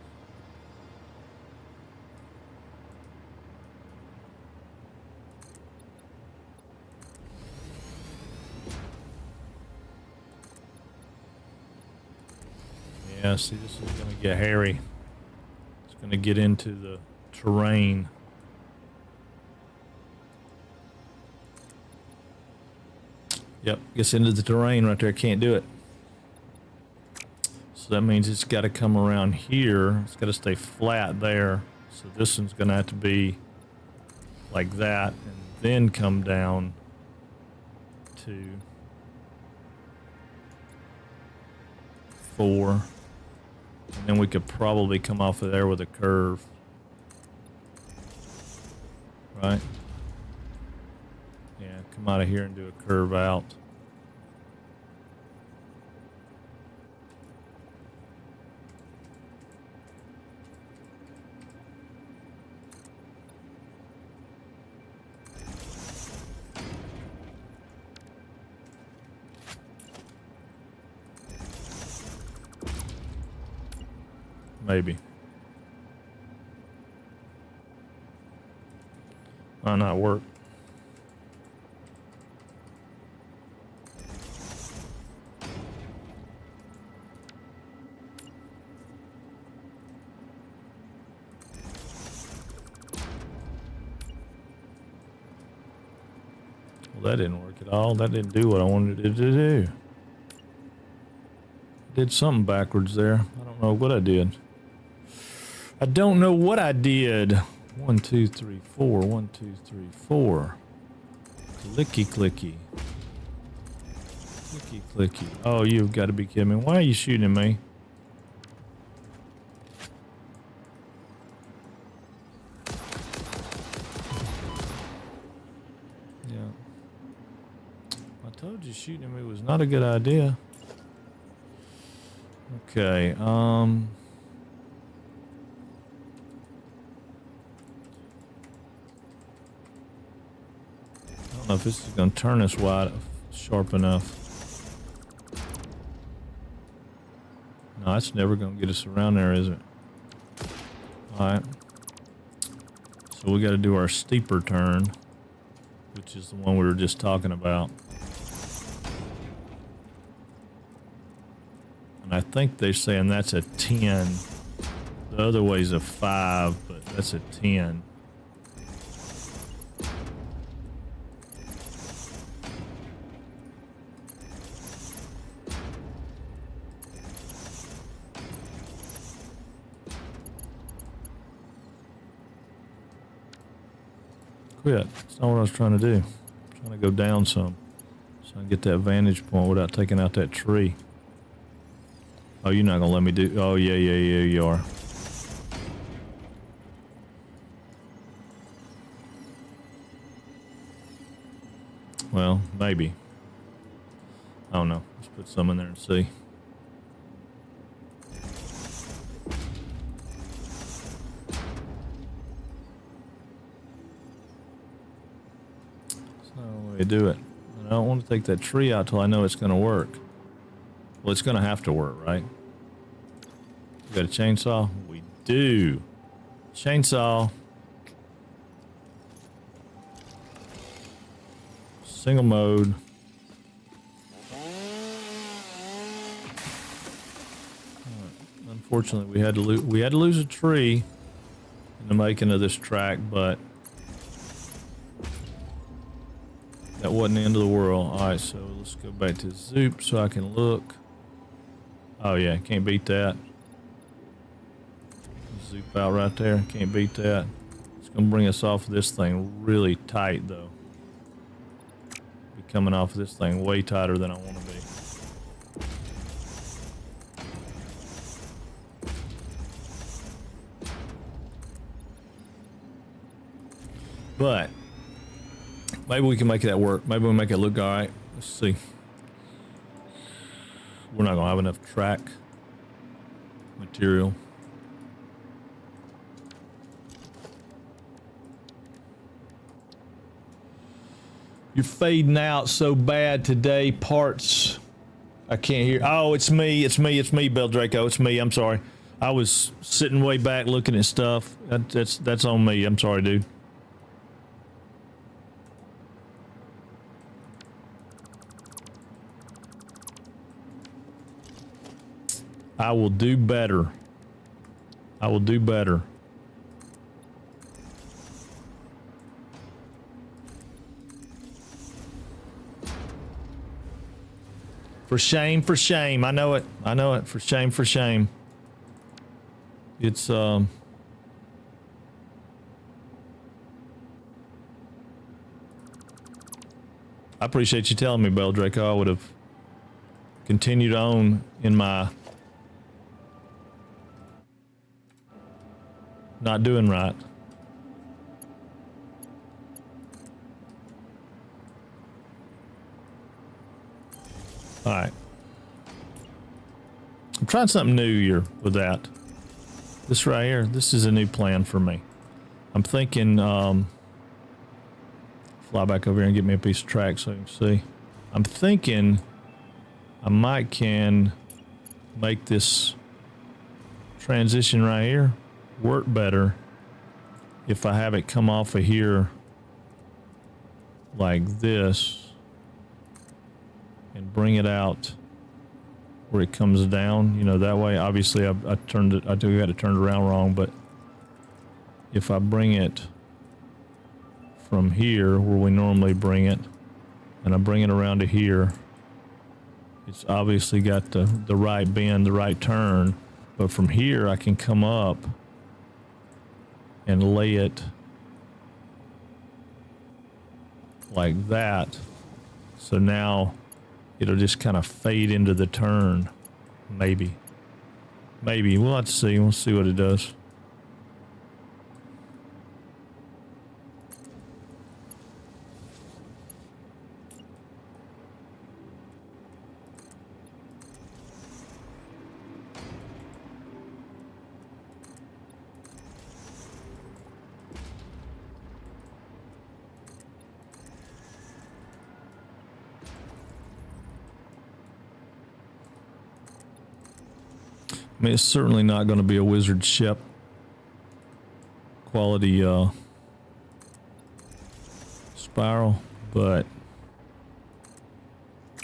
Yeah, see, this is gonna get hairy. It's gonna get into the terrain. Yep, gets into the terrain right there. Can't do it. So that means it's got to come around here. It's got to stay flat there. So this one's going to have to be like that and then come down to 4. And then we could probably come off of there with a curve. Right? Yeah, come out of here and do a curve out. Maybe. Might not work. Well, that didn't work at all. That didn't do what I wanted it to do. Did something backwards there. I don't know what I did. I don't know what I did. 1, 2, 3, 4. 1, 2, 3, 4. Clicky, clicky. Clicky, clicky. Oh, you've got to be kidding me. Why are you shooting at me? Yeah. I told you shooting at me was not a good idea. Okay, I don't know if this is going to turn us wide sharp enough. No, it's never going to get us around there, is it? Alright. So we got to do our steeper turn, which is the one we were just talking about. And I think they're saying that's a 10. The other way's a 5, but that's a 10. Quit. That's not what I was trying to do. I'm trying to go down some so I can get that vantage point without taking out that tree. Oh, you're not going to let me do... Oh, yeah, you are. Well, maybe. I don't know. Let's put some in there and see. That's not the way to do it. And I don't want to take that tree out till I know it's going to work. Well, it's going to have to work, right? We got a chainsaw? We do. Chainsaw. Single mode. Unfortunately, we had to lose a tree in the making of this track, but that wasn't the end of the world. All right, so let's go back to Zoop so I can look. Oh yeah, can't beat that. Zoop out right there. Can't beat that. It's gonna bring us off of this thing really tight though. Be coming off of this thing way tighter than I want to be. But maybe we can make that work. Maybe we'll make it look all right. Let's see. We're not gonna have enough track material. You're fading out so bad today, parts. I can't hear. Oh, it's me. It's me. It's me, Bel Draco. It's me. I'm sorry. I was sitting way back looking at stuff. That's on me. I'm sorry, dude. I will do better. I will do better. For shame, for shame. I know it. I know it. For shame, for shame. It's I appreciate you telling me, Bel Draco. I would have continued on in my not doing right. All right. I'm trying something new here with that. This right here, this is a new plan for me. I'm thinking, fly back over here and get me a piece of track so you can see. I'm thinking I might can make this transition right here work better if I have it come off of here like this and bring it out where it comes down, you know, that way. Obviously I turned it, I do got to turn it around wrong, but if I bring it from here where we normally bring it and I bring it around to here, it's obviously got the right bend, the right turn, but from here I can come up and lay it like that. So now it'll just kind of fade into the turn. Maybe. Maybe. We'll have to see. We'll see what it does. I mean, it's certainly not going to be a wizard ship quality spiral, but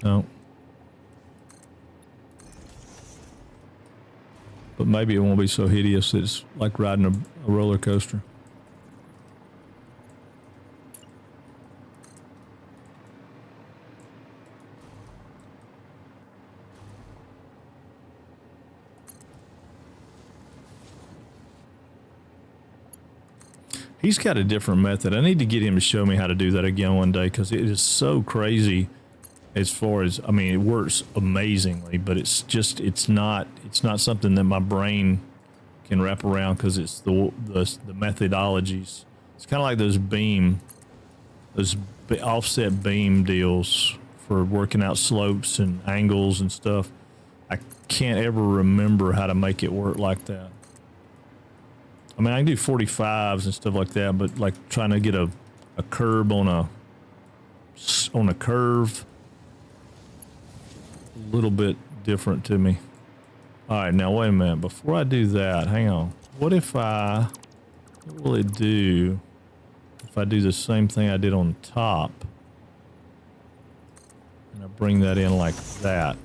no. But maybe it won't be so hideous that it's like riding a roller coaster. He's got a different method. I need to get him to show me how to do that again one day, because it is so crazy as far as, I mean, it works amazingly, but it's just, it's not something that my brain can wrap around, because it's the methodologies. It's kind of like those offset beam deals for working out slopes and angles and stuff. I can't ever remember how to make it work like that. I mean, I can do 45s and stuff like that, but like trying to get a curb on a curve, a little bit different to me. All right, now wait a minute. Before I do that, hang on. What will it do if I do the same thing I did on top and I bring that in like that?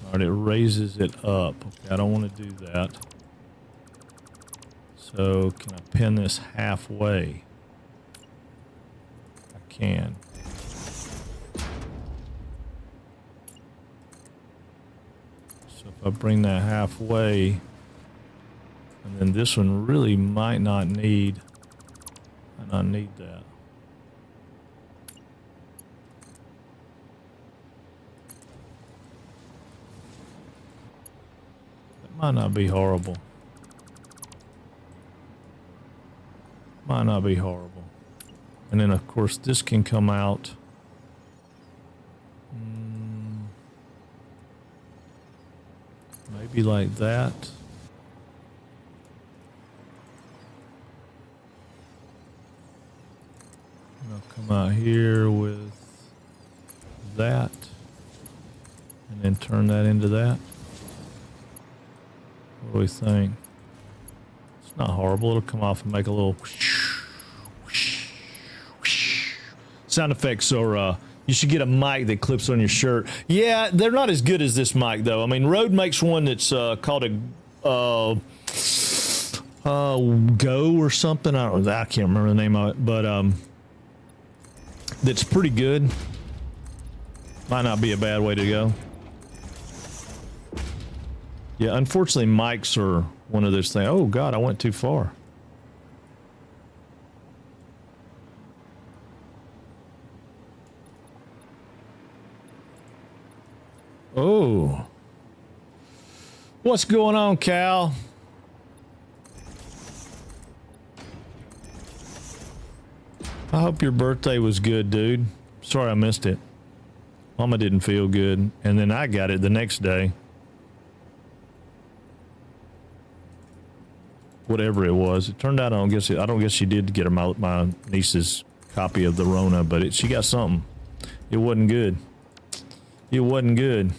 All right, it raises it up. Okay, I don't want to do that. So can I pin this halfway? I can. So if I bring that halfway, and then this one really might not need that. Might not be horrible. Might not be horrible. And then, of course, this can come out. Maybe like that. No, Come out here with that. And then turn that into that. What do we think? It's not horrible. It'll come off and make a little whoosh, whoosh, whoosh. Sound effects are, you should get a mic that clips on your shirt. Yeah, they're not as good as this mic, though. I mean, Rode makes one that's called a Go or something. I can't remember the name of it, but that's pretty good. Might not be a bad way to go. Yeah, unfortunately, mics are one of those things. Oh, God, I went too far. Oh. What's going on, Cal? I hope your birthday was good, dude. Sorry I missed it. Mama didn't feel good, and then I got it the next day. Whatever it was, it turned out I don't guess she did get her my niece's copy of the Rona, but she got something. It wasn't good. It wasn't good.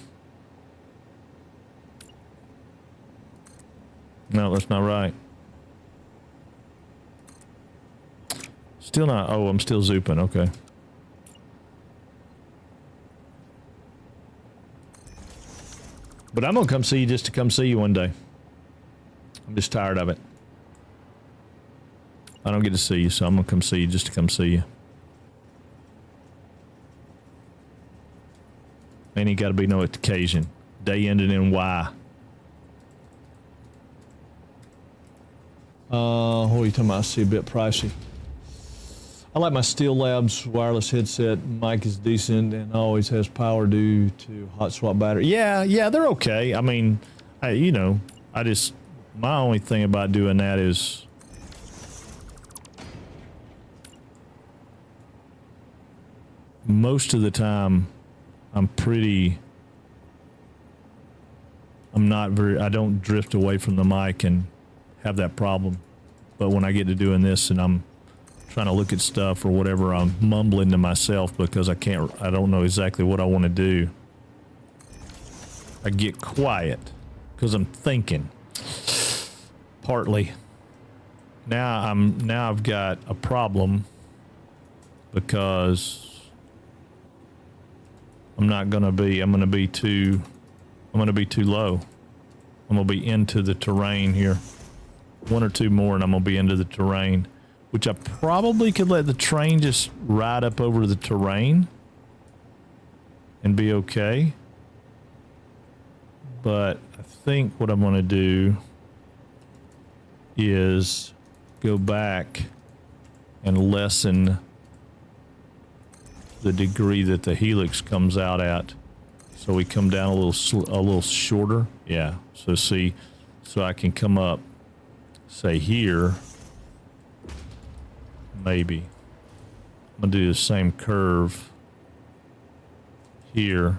No, that's not right. Still not. Oh, I'm still zooping. Okay. But I'm gonna come see you just to come see you one day. I'm just tired of it. I don't get to see you, so I'm gonna come see you just to come see you. Ain't got to be no occasion. Day ended in Y. What are you talking about? I see a bit pricey. I like my Steel Labs wireless headset. Mic is decent and always has power due to hot swap battery. Yeah, they're okay. I mean, my only thing about doing that is most of the time I don't drift away from the mic and have that problem. But when I get to doing this and I'm trying to look at stuff or whatever, I'm mumbling to myself because I don't know exactly what I want to do. I get quiet because I'm thinking. Partly. Now I've got a problem because I'm going to be too low. I'm going to be into the terrain here. One or two more and I'm going to be into the terrain, which I probably could let the train just ride up over the terrain and be okay. But I think what I'm going to do is go back and lessen the degree that the helix comes out at. So we come down a little shorter. Yeah. So see, so I can come up, say here, maybe. I'm gonna do the same curve here.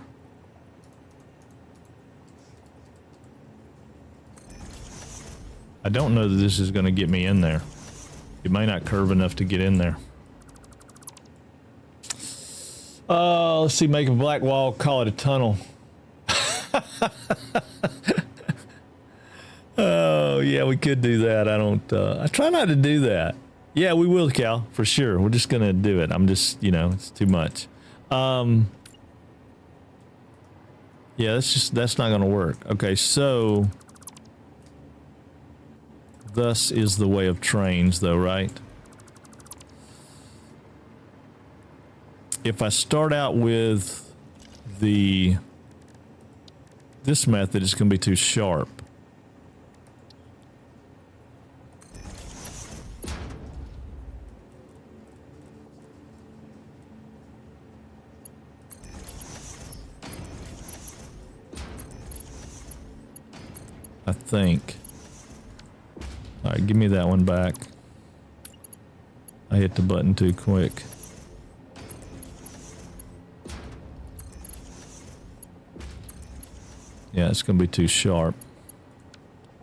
I don't know that this is gonna get me in there. It may not curve enough to get in there. Let's see, make a black wall, call it a tunnel. Oh, yeah, we could do that. I try not to do that. Yeah, we will, Cal, for sure. We're just going to do it. I'm just, it's too much. Yeah, that's not going to work. Okay, so thus is the way of trains, though, right? If I start out with this method, it's going to be too sharp. I think. All right, give me that one back. I hit the button too quick. Yeah, it's going to be too sharp.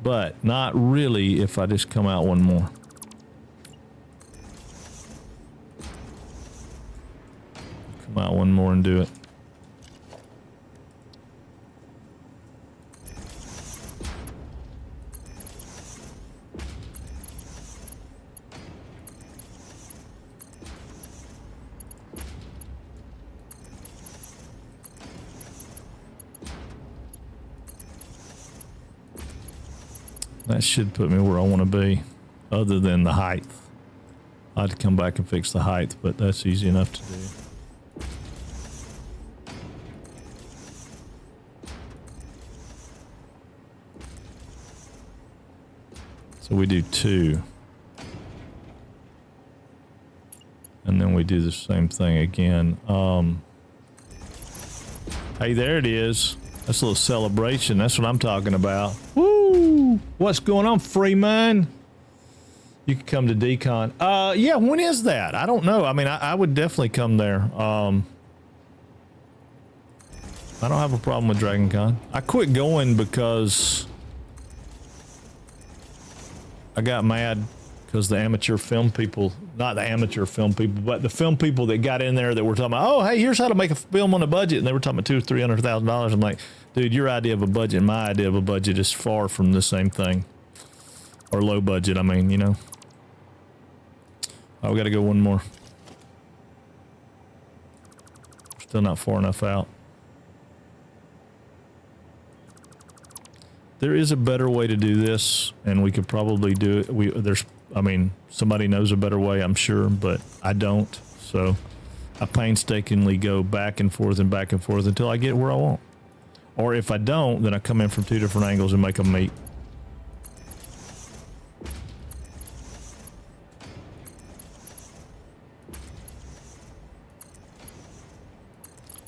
But not really if I just come out one more. more and do it. That should put me where I want to be, other than the height. I had to come back and fix the height, but that's easy enough to do. So we do 2. And then we do the same thing again. Hey, there it is. That's a little celebration. That's what I'm talking about. Woo! What's going on, Freeman? You can come to Decon. Yeah, when is that? I don't know. I mean, I would definitely come there. I don't have a problem with Dragon Con. I quit going because I got mad because the amateur film people, not the amateur film people, but the film people that got in there that were talking about, oh, hey, here's how to make a film on a budget. And they were talking about $200,000 or $300,000. I'm like, dude, your idea of a budget and my idea of a budget is far from the same thing. Or low budget, I mean, you know. Oh, we got to go one more. Still not far enough out. There is a better way to do this, and we could probably do it. I mean, somebody knows a better way, I'm sure, but I don't. So I painstakingly go back and forth until I get where I want. Or if I don't, then I come in from 2 different angles and make them meet.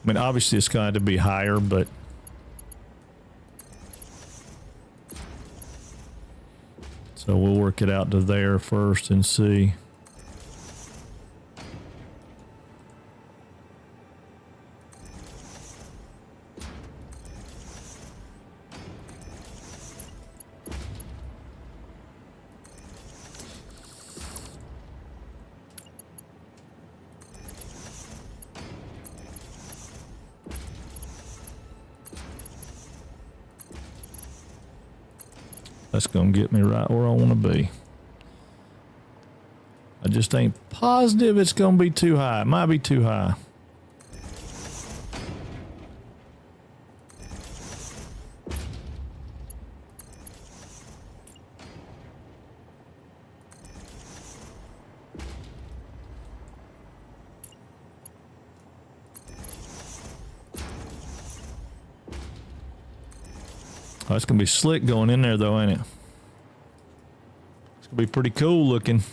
I mean, obviously it's going to be higher, but so we'll work it out to there first and see. That's going to get me right where I want to be. I just ain't positive it's going to be too high. It might be too high. Oh, it's going to be slick going in there, though, ain't it? It's going to be pretty cool looking.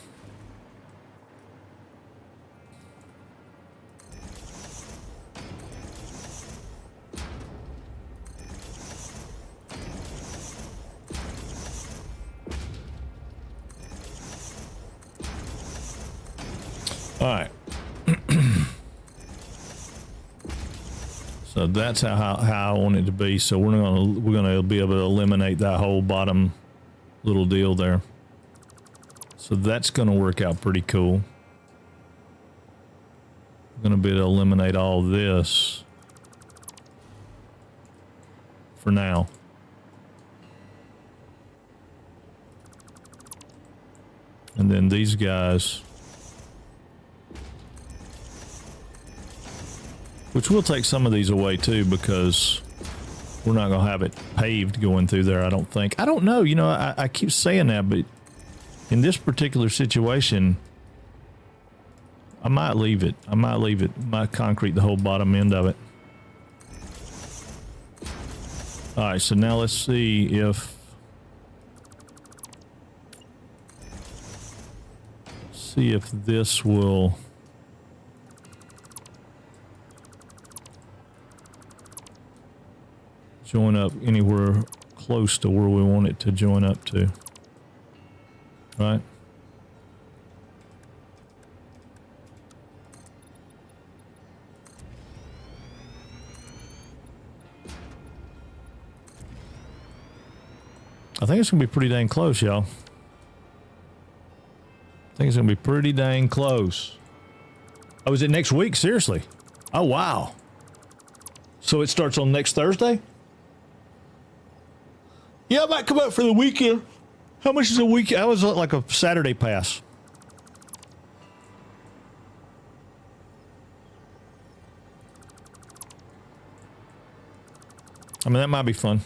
All right. So that's how I want it to be. So we're gonna be able to eliminate that whole bottom little deal there. So that's gonna work out pretty cool. We're gonna be able to eliminate all this for now. And then these guys, which we'll take some of these away too, because we're not going to have it paved going through there, I don't think. I don't know, you know, I keep saying that, but in this particular situation, I might leave it. I might concrete the whole bottom end of it. All right, so now let's see if... this will... join up anywhere close to where we want it to join up to. Right? I think it's going to be pretty dang close, y'all. I think it's going to be pretty dang close. Oh, is it next week? Seriously? Oh, wow. So it starts on next Thursday? Yeah, I might come out for the weekend. How much is a week? That was like a Saturday pass. I mean, that might be fun.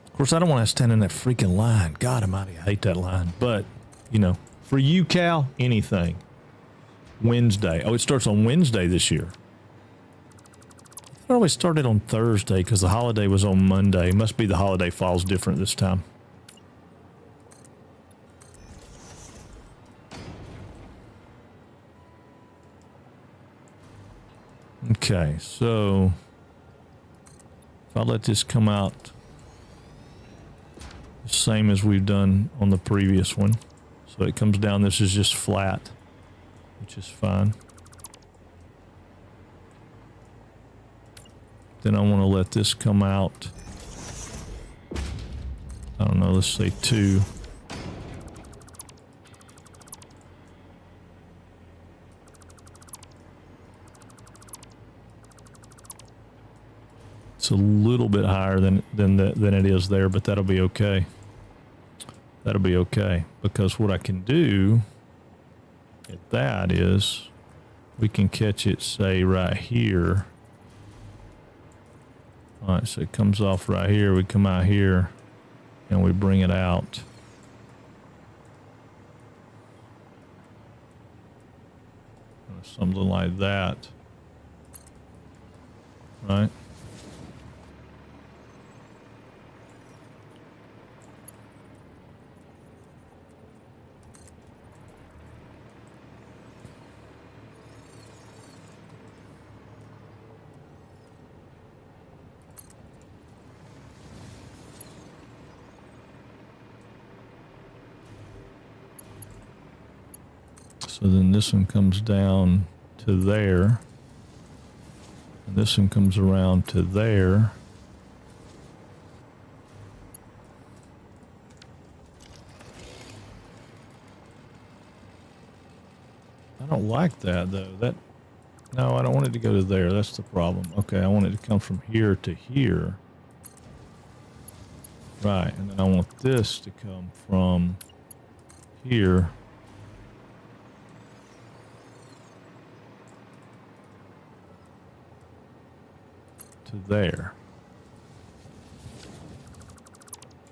Of course, I don't want to stand in that freaking line. God almighty, I hate that line. But, you know, for you, Cal, anything. Wednesday. Oh, it starts on Wednesday this year. It always started on Thursday because the holiday was on Monday. Must be the holiday falls different this time. Okay, so if I let this come out the same as we've done on the previous one. So it comes down, this is just flat, which is fine. Then I want to let this come out. I don't know, let's say 2. It's a little bit higher than it is there, but that'll be okay. That'll be okay, because what I can do at that is we can catch it, say, right here. All right, so it comes off right here. We come out here and we bring it out. Something like that. Right? So then this one comes down to there. And this one comes around to there. I don't like that though. No, I don't want it to go to there. That's the problem. Okay, I want it to come from here to here. Right, and then I want this to come from here to there.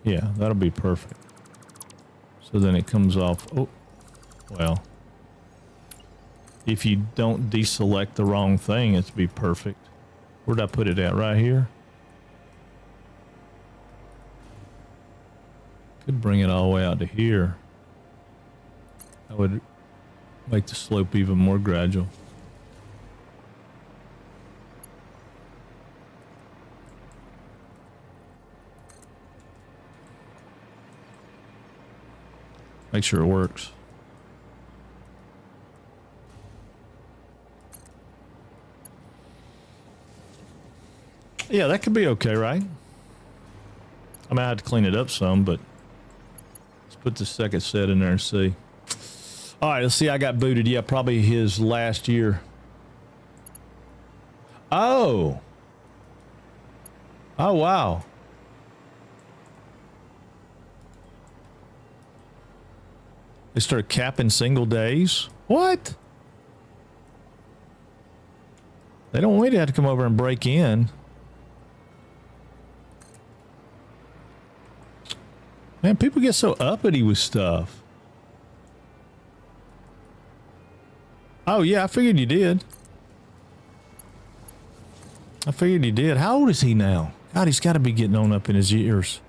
Yeah, that'll be perfect. So then it comes off. Oh, well, if you don't deselect the wrong thing, it'd be perfect. Where'd I put it at? Right here? Could bring it all the way out to here. That would make the slope even more gradual. Make sure it works. Yeah, that could be okay, right? I mean, I had to clean it up some, but let's put the second set in there and see. All right, let's see. I got booted. Yeah, probably his last year. Oh. Oh, wow. They start capping single days? What? They don't want me to have to come over and break in. Man, people get so uppity with stuff. Oh, yeah, I figured you did. I figured he did. How old is he now? God, he's got to be getting on up in his years.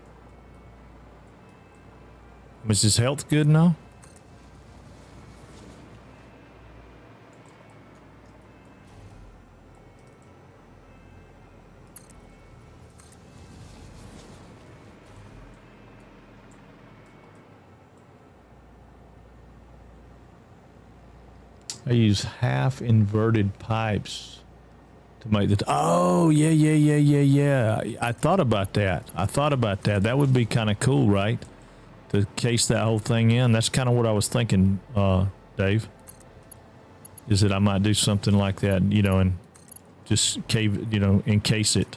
Is his health good now? I use half inverted pipes to make the. Oh, yeah. I thought about that. That would be kind of cool, right? To case that whole thing in. That's kind of what I was thinking, Dave. is that I might do something like that, you know, and just cave, you know, encase it.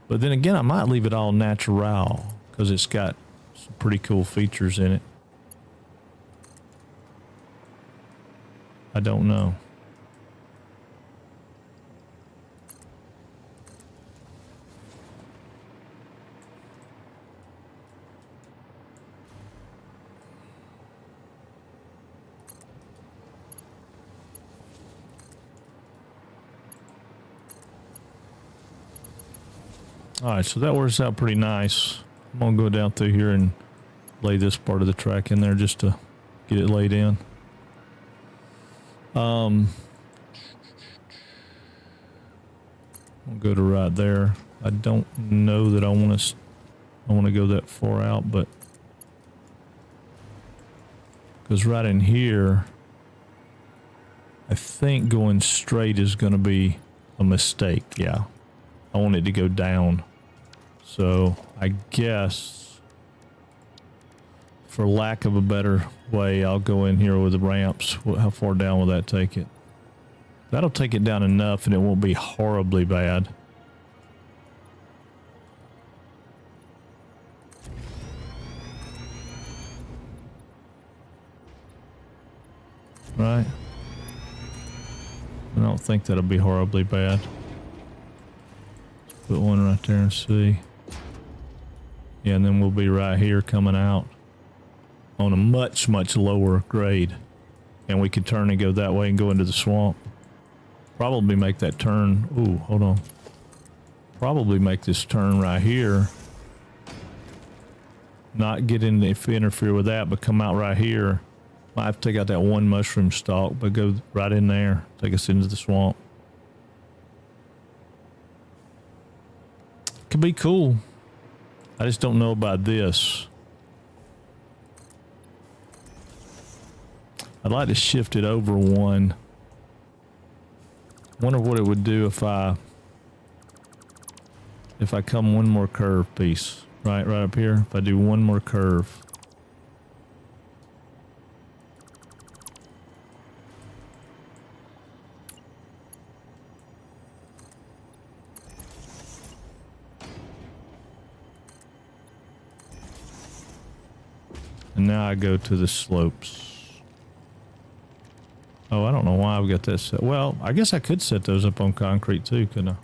But then again, I might leave it all natural because it's got some pretty cool features in it. I don't know. All right, so that works out pretty nice. I'm gonna go down through here and lay this part of the track in there just to get it laid in. I'll go to right there. I don't know that I want to go that far out, but because right in here, I think going straight is going to be a mistake. Yeah, I want it to go down. So I guess, for lack of a better way, I'll go in here with the ramps. How far down will that take it? That'll take it down enough and it won't be horribly bad. Right? I don't think that'll be horribly bad. Let's put one right there and see. Yeah, and then we'll be right here coming out on a much, much lower grade. And we can turn and go that way and go into the swamp. Probably make that turn. Ooh, hold on. Probably make this turn right here. Not get in if interfere with that, but come out right here. Might have to take out that one mushroom stalk, but go right in there. Take us into the swamp. Could be cool. I just don't know about this. I'd like to shift it over one. Wonder what it would do if I come one more curve piece. Right up here. If I do one more curve. And now I go to the slopes. Oh, I don't know why I've got that set. Well, I guess I could set those up on concrete too, couldn't I?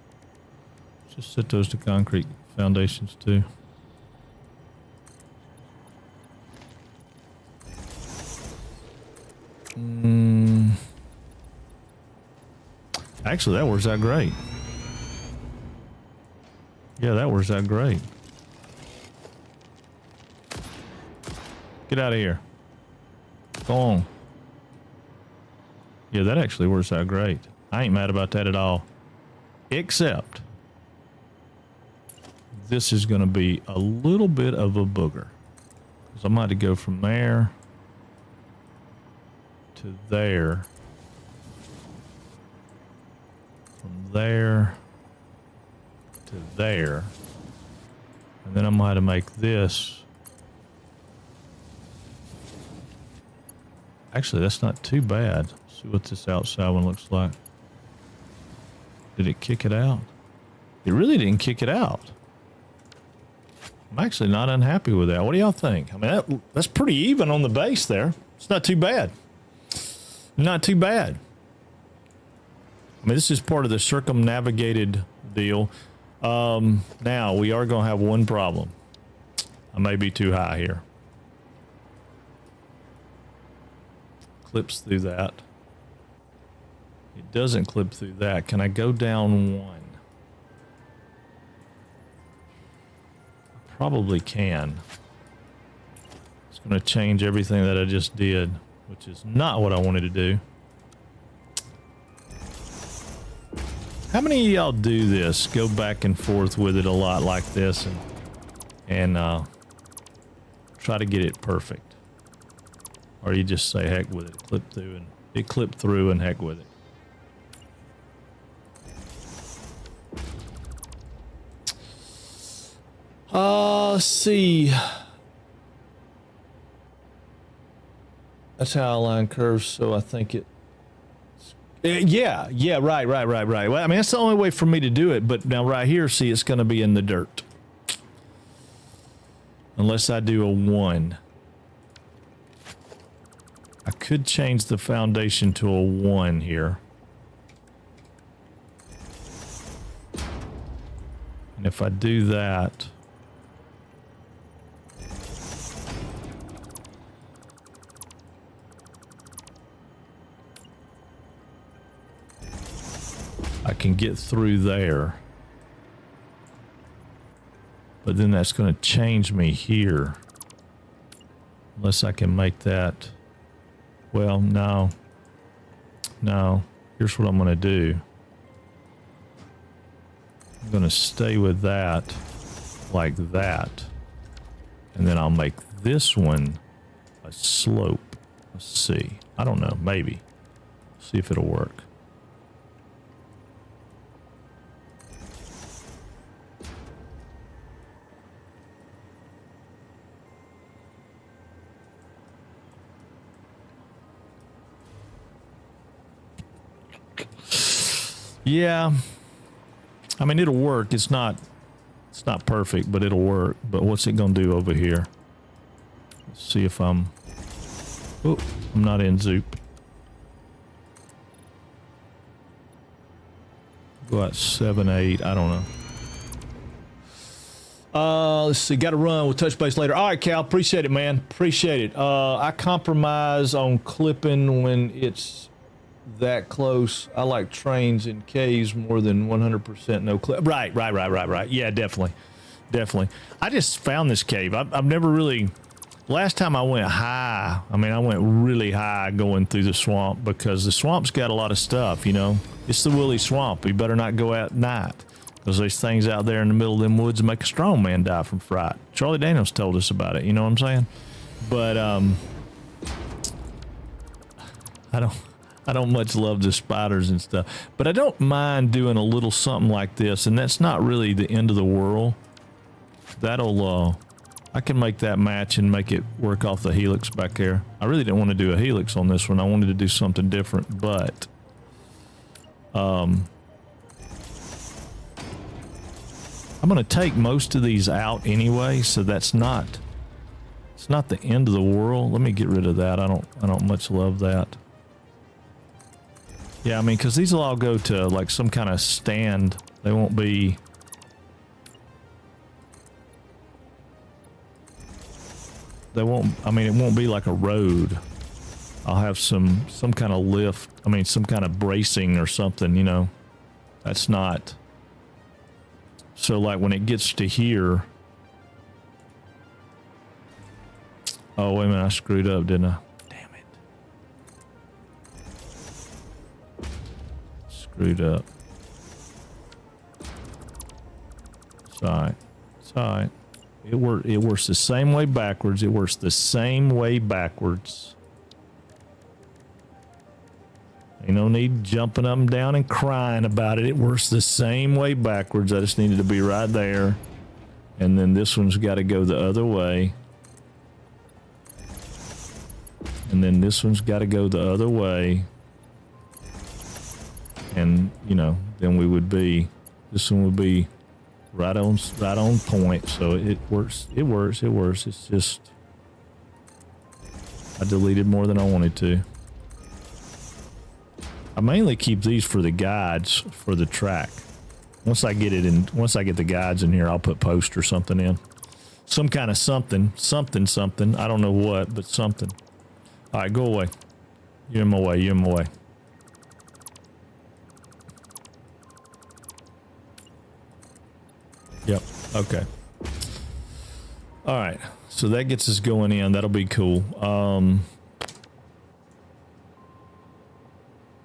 Just set those to concrete foundations too. Actually, that works out great. Yeah, that works out great. Get out of here. Go on. Yeah, that actually works out great. I ain't mad about that at all. Except this is going to be a little bit of a booger. Because I'm going to go from there to there. From there to there. And then I'm going to make this. Actually, that's not too bad. Let's see what this outside one looks like. Did it kick it out? It really didn't kick it out. I'm actually not unhappy with that. What do y'all think? I mean, that's pretty even on the base there. It's not too bad. Not too bad. I mean, this is part of the circumnavigated deal. Now, we are going to have one problem. I may be too high here. Clips through that. It doesn't clip through that. Can I go down one? I probably can. It's going to change everything that I just did, which is not what I wanted to do. How many of y'all do this? Go back and forth with it a lot like this and try to get it perfect. Or you just say heck with it, clip through, and it clipped through and heck with it. Let's see. That's how I line curves, so I think it... Yeah, right. Well, I mean, that's the only way for me to do it, but now right here, see, it's going to be in the dirt. Unless I do a 1. I could change the foundation to a 1 here. And if I do that... I can get through there. But then that's going to change me here. Unless I can make that... Well, no. No. Here's what I'm going to do. I'm going to stay with that like that. And then I'll make this one a slope. Let's see. I don't know. Maybe. See if it'll work. Yeah, I mean, it'll work. It's not perfect, but it'll work. But what's it gonna do over here? Let's see if I'm... Oh, I'm not in Zoop. Go out 7, 8, I don't know. Let's see, gotta run. We'll touch base later. All right, Cal, appreciate it, man. Appreciate it. I compromise on clipping when it's that close. I like trains and K's more than 100% no clip. Right. Yeah, definitely. I just found this cave. I've never really... Last time I went high, I mean, I went really high going through the swamp because the swamp's got a lot of stuff, you know. It's the Willy Swamp. You better not go out at night because there's things out there in the middle of them woods that make a strong man die from fright. Charlie Daniels told us about it, you know what I'm saying? But, I don't much love the spiders and stuff, but I don't mind doing a little something like this, and that's not really the end of the world. That'll, I can make that match and make it work off the helix back there. I really didn't want to do a helix on this one. I wanted to do something different, but, I'm going to take most of these out anyway, so that's not, it's not the end of the world. Let me get rid of that. I don't much love that. Yeah, I mean, because these will all go to, like, some kind of stand. They won't be... They won't... I mean, it won't be like a road. I'll have some kind of lift. I mean, some kind of bracing or something, you know. That's not... So, like, when it gets to here... Oh, wait a minute. I screwed up, didn't I? Screwed up. It's alright. It's alright. It works the same way backwards. It works the same way backwards. Ain't no need jumping up and down and crying about it. It works the same way backwards. I just needed to be right there. And then this one's got to go the other way. And then this one's got to go the other way. And, you know, then we would be, this one would be right on point. So it works. It's just, I deleted more than I wanted to. I mainly keep these for the guides for the track. Once I get the guides in here, I'll put post or something in. Some kind of something. I don't know what, but something. All right, go away. You're in my way. Yep. Okay. All right. So that gets us going in. That'll be cool.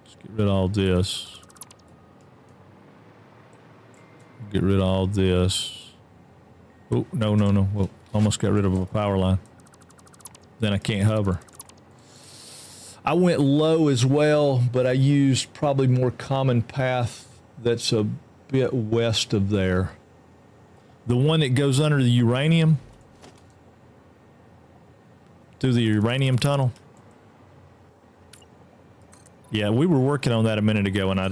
Let's get rid of all this. Get rid of all this. Oh, no. Well, almost got rid of a power line. Then I can't hover. I went low as well, but I used probably more common path that's a bit west of there. The one that goes under the uranium, through the uranium tunnel. Yeah, we were working on that a minute ago, and I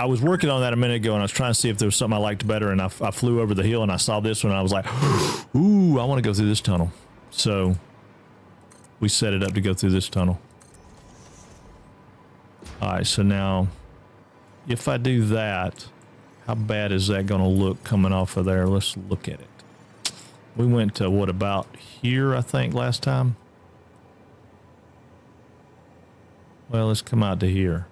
was working on that a minute ago, and I was trying to see if there was something I liked better, and I flew over the hill, and I saw this one, and I was like, ooh, I want to go through this tunnel. So we set it up to go through this tunnel. All right, so now if I do that, how bad is that going to look coming off of there? Let's look at it. We went to, what, about here, I think, last time? Well, let's come out to here.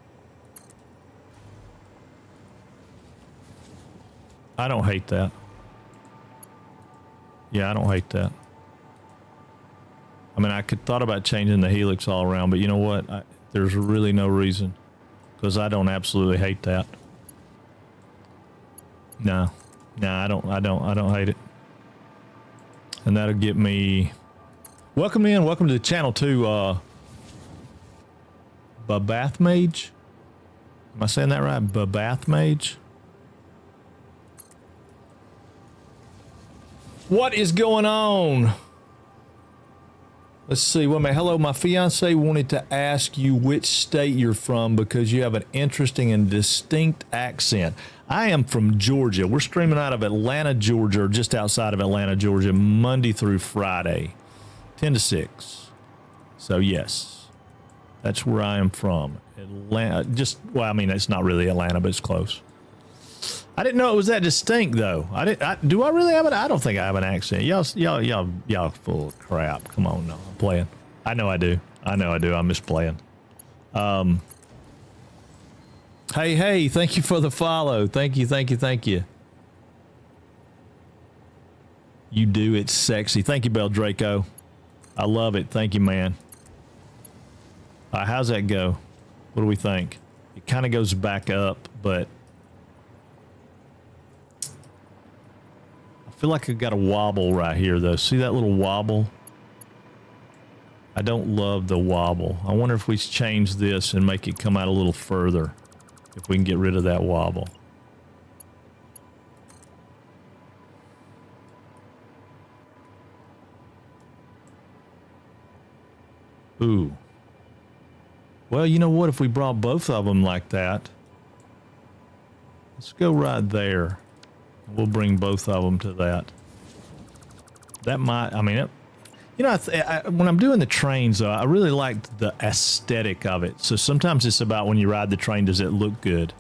I don't hate that. Yeah, I don't hate that. I mean, I could thought about changing the helix all around, but you know what? There's really no reason, because I don't absolutely hate that. No, I don't hate it. And that'll get me. Welcome to the channel too. Babath Mage. Am I saying that right? Babath Mage. What is going on? Let's see. Well, hello, my fiance wanted to ask you which state you're from because you have an interesting and distinct accent. I am from Georgia. We're streaming out of Atlanta, Georgia, or just outside of Atlanta, Georgia, Monday through Friday, 10 to 6. So, yes, that's where I am from. Atlanta. Well, I mean, it's not really Atlanta, but it's close. I didn't know it was that distinct, though. Do I really have it? I don't think I have an accent. Y'all full of crap. Come on, no, I'm playing. I know I do. I'm just playing. Hey, thank you for the follow. Thank you. You do, it's sexy. Thank you, Bel Draco. I love it. Thank you, man. How's that go? What do we think? It kind of goes back up, but I feel like I got a wobble right here, though. See that little wobble? I don't love the wobble. I wonder if we change this and make it come out a little further. If we can get rid of that wobble. Ooh. Well, you know what? If we brought both of them like that, let's go right there. We'll bring both of them to that. That might, I mean, you know, when I'm doing the trains, though, I really like the aesthetic of it. So sometimes it's about when you ride the train, does it look good?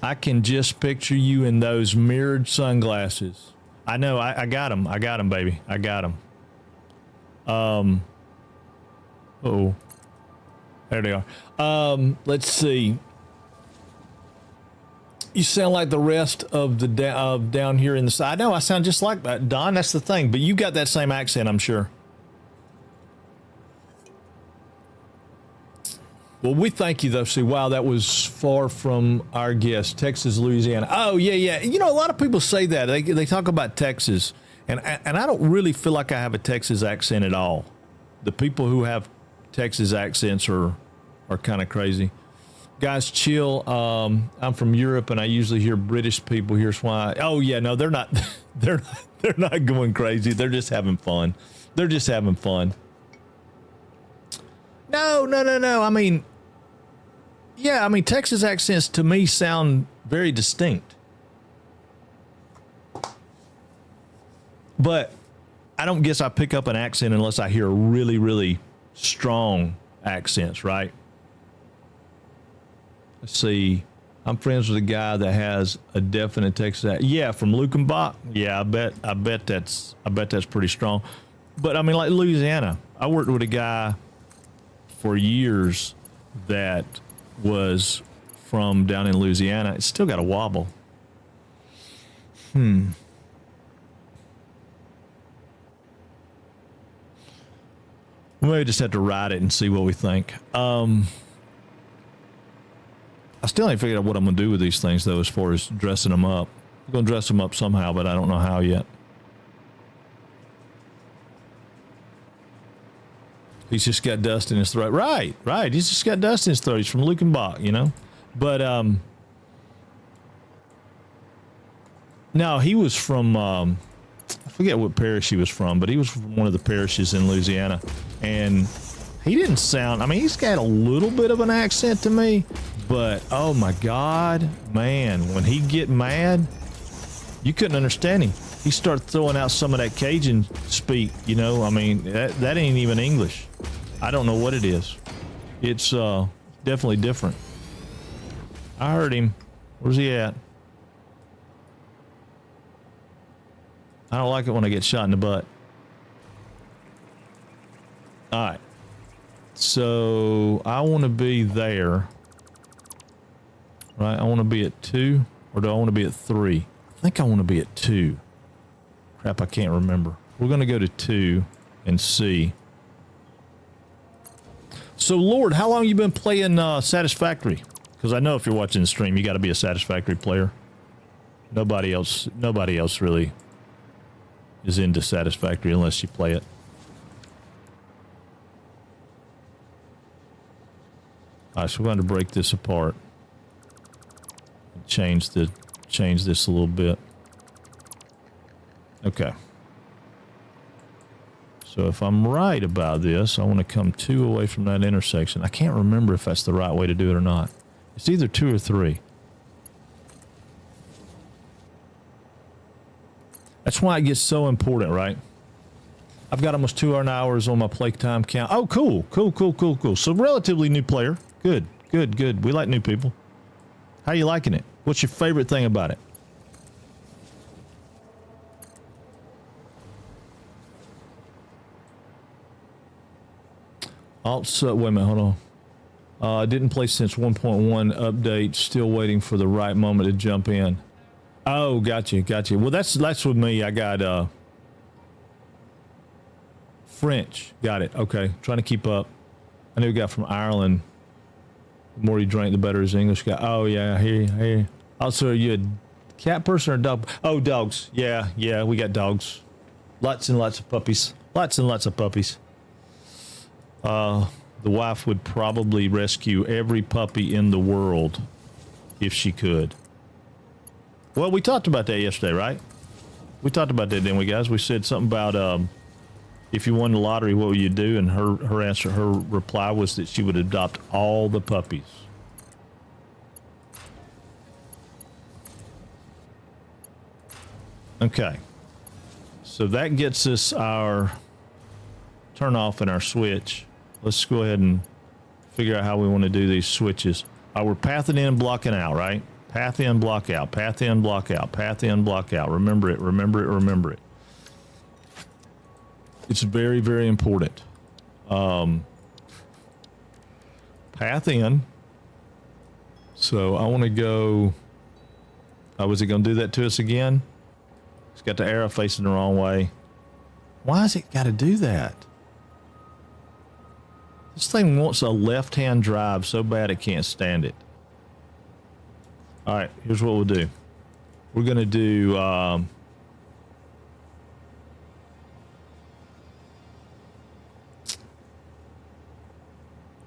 I can just picture you in those mirrored sunglasses. I know, I got them. I got them, baby. I got them. Uh-oh. There they are. Let's see. You sound like the rest of the down here in the side. I know I sound just like that, Don. That's the thing. But you got that same accent, I'm sure. Well, we thank you, though. See, wow, that was far from our guest, Texas, Louisiana. Oh, yeah. You know, a lot of people say that. They talk about Texas, and I don't really feel like I have a Texas accent at all. The people who have Texas accents are kind of crazy. Guys, chill. I'm from Europe, and I usually hear British people. Here's why. Oh yeah, no, they're not. They're not going crazy. They're just having fun. No. I mean, yeah. I mean, Texas accents to me sound very distinct, but I don't guess I pick up an accent unless I hear really, really strong accents, right? Let's see. I'm friends with a guy that has a definite Texas accent. Yeah, from Lukenbach. Yeah, I bet that's pretty strong. But I mean, like Louisiana, I worked with a guy for years that was from down in Louisiana. It's still got a wobble. We may just have to ride it and see what we think. I still ain't figured out what I'm going to do with these things, though, as far as dressing them up. I'm going to dress them up somehow, but I don't know how yet. He's just got dust in his throat. Right. He's just got dust in his throat. He's from Lukenbach, you know? But, no, he was from, I forget what parish he was from, but he was from one of the parishes in Louisiana. And He didn't sound, I mean, he's got a little bit of an accent to me, but oh my God, man, when he get mad, you couldn't understand him. He started throwing out some of that Cajun speak, you know, I mean, that ain't even English. I don't know what it is. It's definitely different. I heard him. Where's he at? I don't like it when I get shot in the butt. All right. So I want to be there. Right? I want to be at 2, or do I want to be at 3? I think I want to be at 2. Crap, I can't remember. We're going to go to 2 and see. So, Lord, how long you been playing Satisfactory? Because I know if you're watching the stream, you got to be a Satisfactory player. Nobody else really is into Satisfactory unless you play it. All right, so we're going to break this apart. Change this a little bit. Okay. So if I'm right about this, I want to come 2 away from that intersection. I can't remember if that's the right way to do it or not. It's either 2 or 3. That's why it gets so important, right? I've got almost 2 hours on my playtime count. Oh, cool. So relatively new player. Good. We like new people. How you liking it? What's your favorite thing about it? Also, wait a minute, hold on. Didn't play since 1.1 update. Still waiting for the right moment to jump in. Oh, gotcha. Well, that's with me. I got French. Got it. Okay, trying to keep up. I knew a guy from Ireland. The more he drank, the better his English got. Oh yeah, I hear you. Also, are you a cat person or a dog? Oh, dogs. Yeah, we got dogs. Lots and lots of puppies. The wife would probably rescue every puppy in the world if she could. Well, we talked about that yesterday, right? We talked about that, didn't we, guys? We said something about if you won the lottery, what would you do? And her reply was that she would adopt all the puppies. Okay. So that gets us our turn off and our switch. Let's go ahead and figure out how we want to do these switches. We're pathing in, blocking out, right? Path in, block out, path in, block out, path in, block out. Remember it. It's very, very important. Path in. So I want to go. Was it going to do that to us again? It's got the arrow facing the wrong way. Why has it got to do that? This thing wants a left-hand drive so bad it can't stand it. All right, here's what we'll do. We're going to do...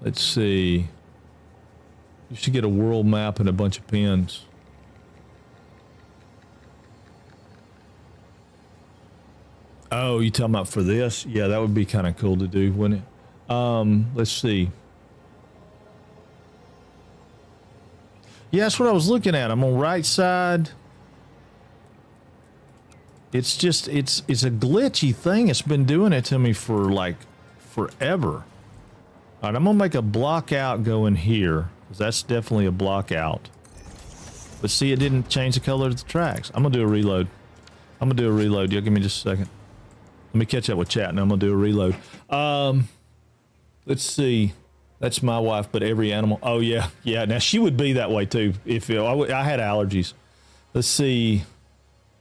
let's see. You should get a world map and a bunch of pins. Oh, you talking about for this? Yeah, that would be kind of cool to do, wouldn't it? Let's see. Yeah, that's what I was looking at. I'm on right side. It's just, it's a glitchy thing. It's been doing it to me for like forever. All right, I'm gonna make a block out going here, because that's definitely a block out. But see, it didn't change the color of the tracks. I'm gonna do a reload. You'll give me just a second. Let me catch up with chat, and I'm gonna do a reload. Let's see. That's my wife, but every animal. Oh yeah. Now she would be that way too. If I had allergies. Let's see.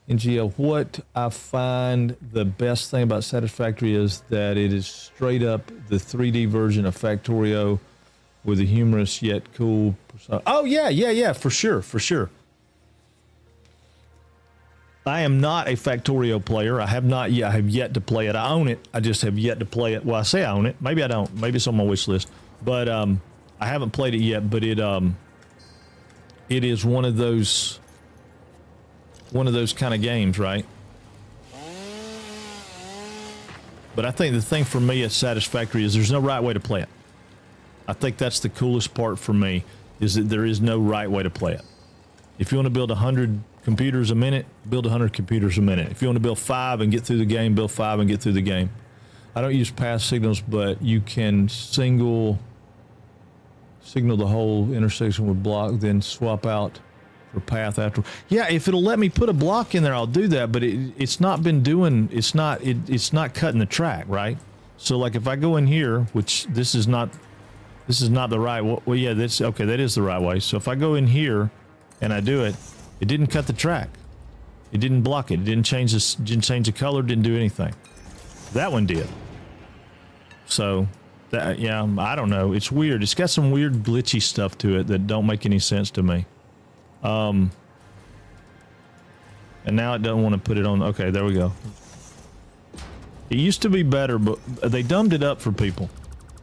NGL, what I find the best thing about Satisfactory is that it is straight up the 3D version of Factorio with a humorous yet cool persona. Oh yeah, for sure. I am not a Factorio player. I have yet to play it. I own it. I just have yet to play it. Well, I say I own it. Maybe I don't. Maybe it's on my wish list. But I haven't played it yet. But it is one of those kind of games, right? But I think the thing for me at Satisfactory is there's no right way to play it. I think that's the coolest part for me, is that there is no right way to play it. If you want to build 100 computers a minute, build 100 computers a minute. If you want to build 5 and get through the game, build 5 and get through the game. I don't use path signals, but you can signal the whole intersection with block, then swap out for path after. Yeah, if it'll let me put a block in there, I'll do that. But it's not been doing. It's not cutting the track, right? So like if I go in here, which this is not the right. Well, yeah, that's okay. That is the right way. So if I go in here and I do it, it didn't cut the track. It didn't block it. It didn't change this. Didn't change the color. Didn't do anything. That one did. So. That, yeah, I don't know. It's weird. It's got some weird glitchy stuff to it that don't make any sense to me. And now it doesn't want to put it on. Okay, there we go. It used to be better, but they dumbed it up for people.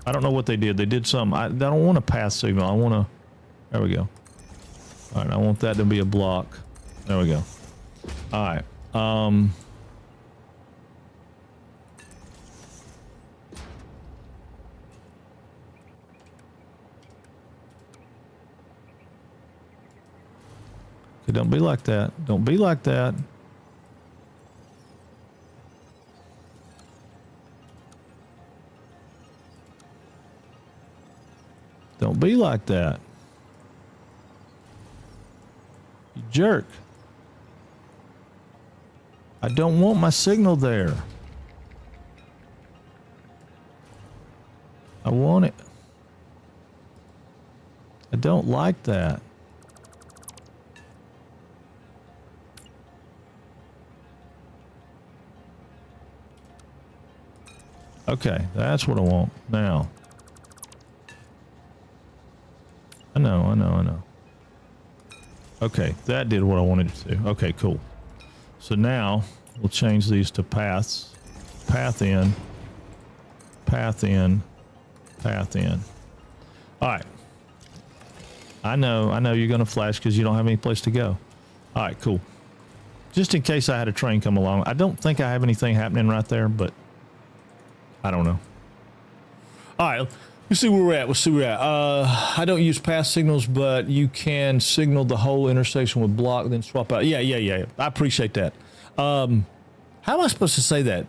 I don't know what they did. They did something. I don't want a path signal. I want to. There we go. All right, I want that to be a block. There we go. All right. Don't be like that. Don't be like that. Don't be like that. You jerk. I don't want my signal there. I want it. I don't like that. Okay, that's what I want now. I know. Okay, that did what I wanted it to do. Okay, cool. So now we'll change these to paths. Path in, path in, path in. All right. I know you're going to flash because you don't have any place to go. All right, cool. Just in case I had a train come along. I don't think I have anything happening right there, but I don't know. All right, let's see where we're at. I don't use path signals, but you can signal the whole intersection with block, then swap out. Yeah. I appreciate that. How am I supposed to say that?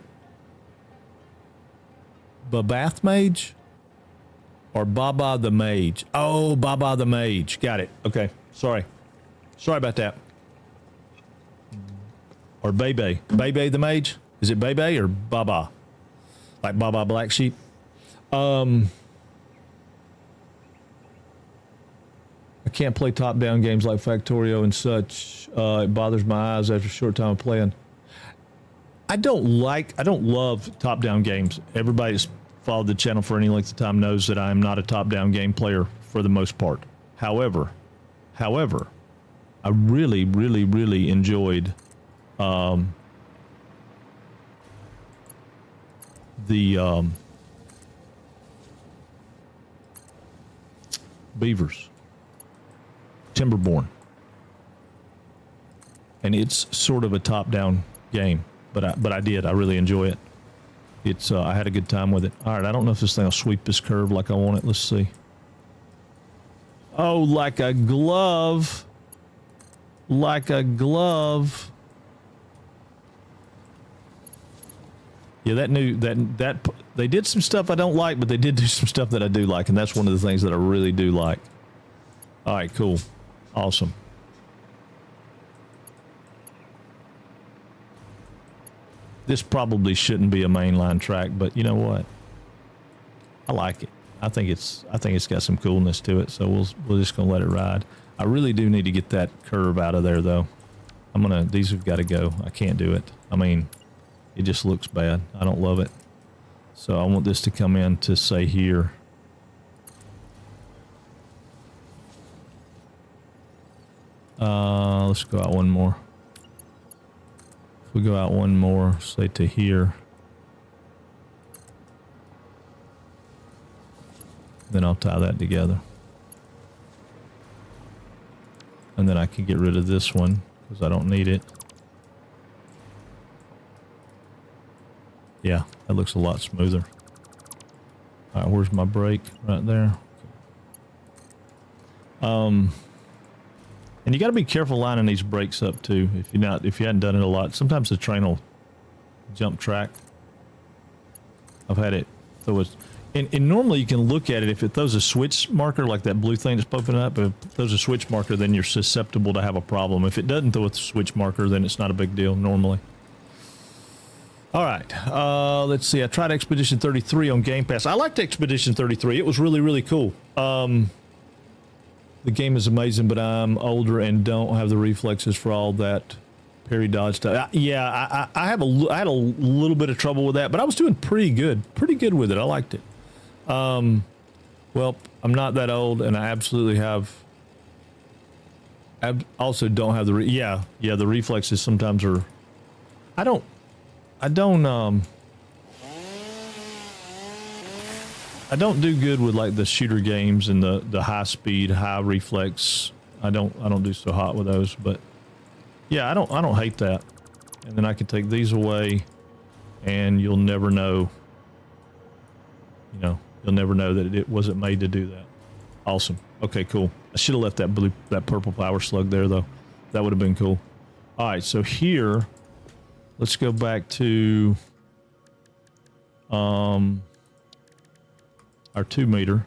Babath Mage? Or Baba the Mage? Oh, Baba the Mage. Got it. Okay, sorry. Sorry about that. Or Bebe. Bebe the Mage? Is it Bebe or Baba? Like Baba Black Sheep. I can't play top-down games like Factorio and such. It bothers my eyes after a short time of playing. I don't love top-down games. Everybody that's followed the channel for any length of time knows that I am not a top-down game player for the most part. However, I really enjoyed the Beavers, Timberborn, and it's sort of a top-down game, but I really enjoy it. It's I had a good time with it. All right, I don't know if this thing will sweep this curve like I want it. Let's see. Oh, like a glove, like a glove. Yeah, that they did some stuff I don't like, but they did do some stuff that I do like, and that's one of the things that I really do like. All right, cool. Awesome. This probably shouldn't be a mainline track, but you know what? I like it. I think it's got some coolness to it, so we're just gonna let it ride. I really do need to get that curve out of there though. These have got to go. I can't do it. I mean, it just looks bad. I don't love it. So I want this to come in to say here. Let's go out one more. If we go out one more, say to here. Then I'll tie that together. And then I can get rid of this one because I don't need it. Yeah, That looks a lot smoother. All right, where's my brake? Right there. And you got to be careful lining these brakes up too. If you hadn't done it a lot, sometimes the train will jump track. I've had it throw it, and normally you can look at it if it throws a switch marker like that blue thing that's popping up. If it throws a switch marker, then you're susceptible to have a problem. If it doesn't throw a switch marker, then it's not a big deal normally. All right, let's see. I tried Expedition 33 on Game Pass. I liked Expedition 33. It was really, really cool. The game is amazing, but I'm older and don't have the reflexes for all that parry dodge stuff. I had a little bit of trouble with that, but I was doing pretty good with it. I liked it. Well, I'm not that old, and I absolutely also don't have the the reflexes sometimes are. I don't do good with like the shooter games and the high speed, high reflex. I don't do so hot with those, but yeah, I don't hate that. And then I can take these away and you'll never know. You'll never know that it wasn't made to do that. Awesome. Okay, cool. I should have left that purple power slug there though. That would have been cool. All right, so here, let's go back to our 2 meter.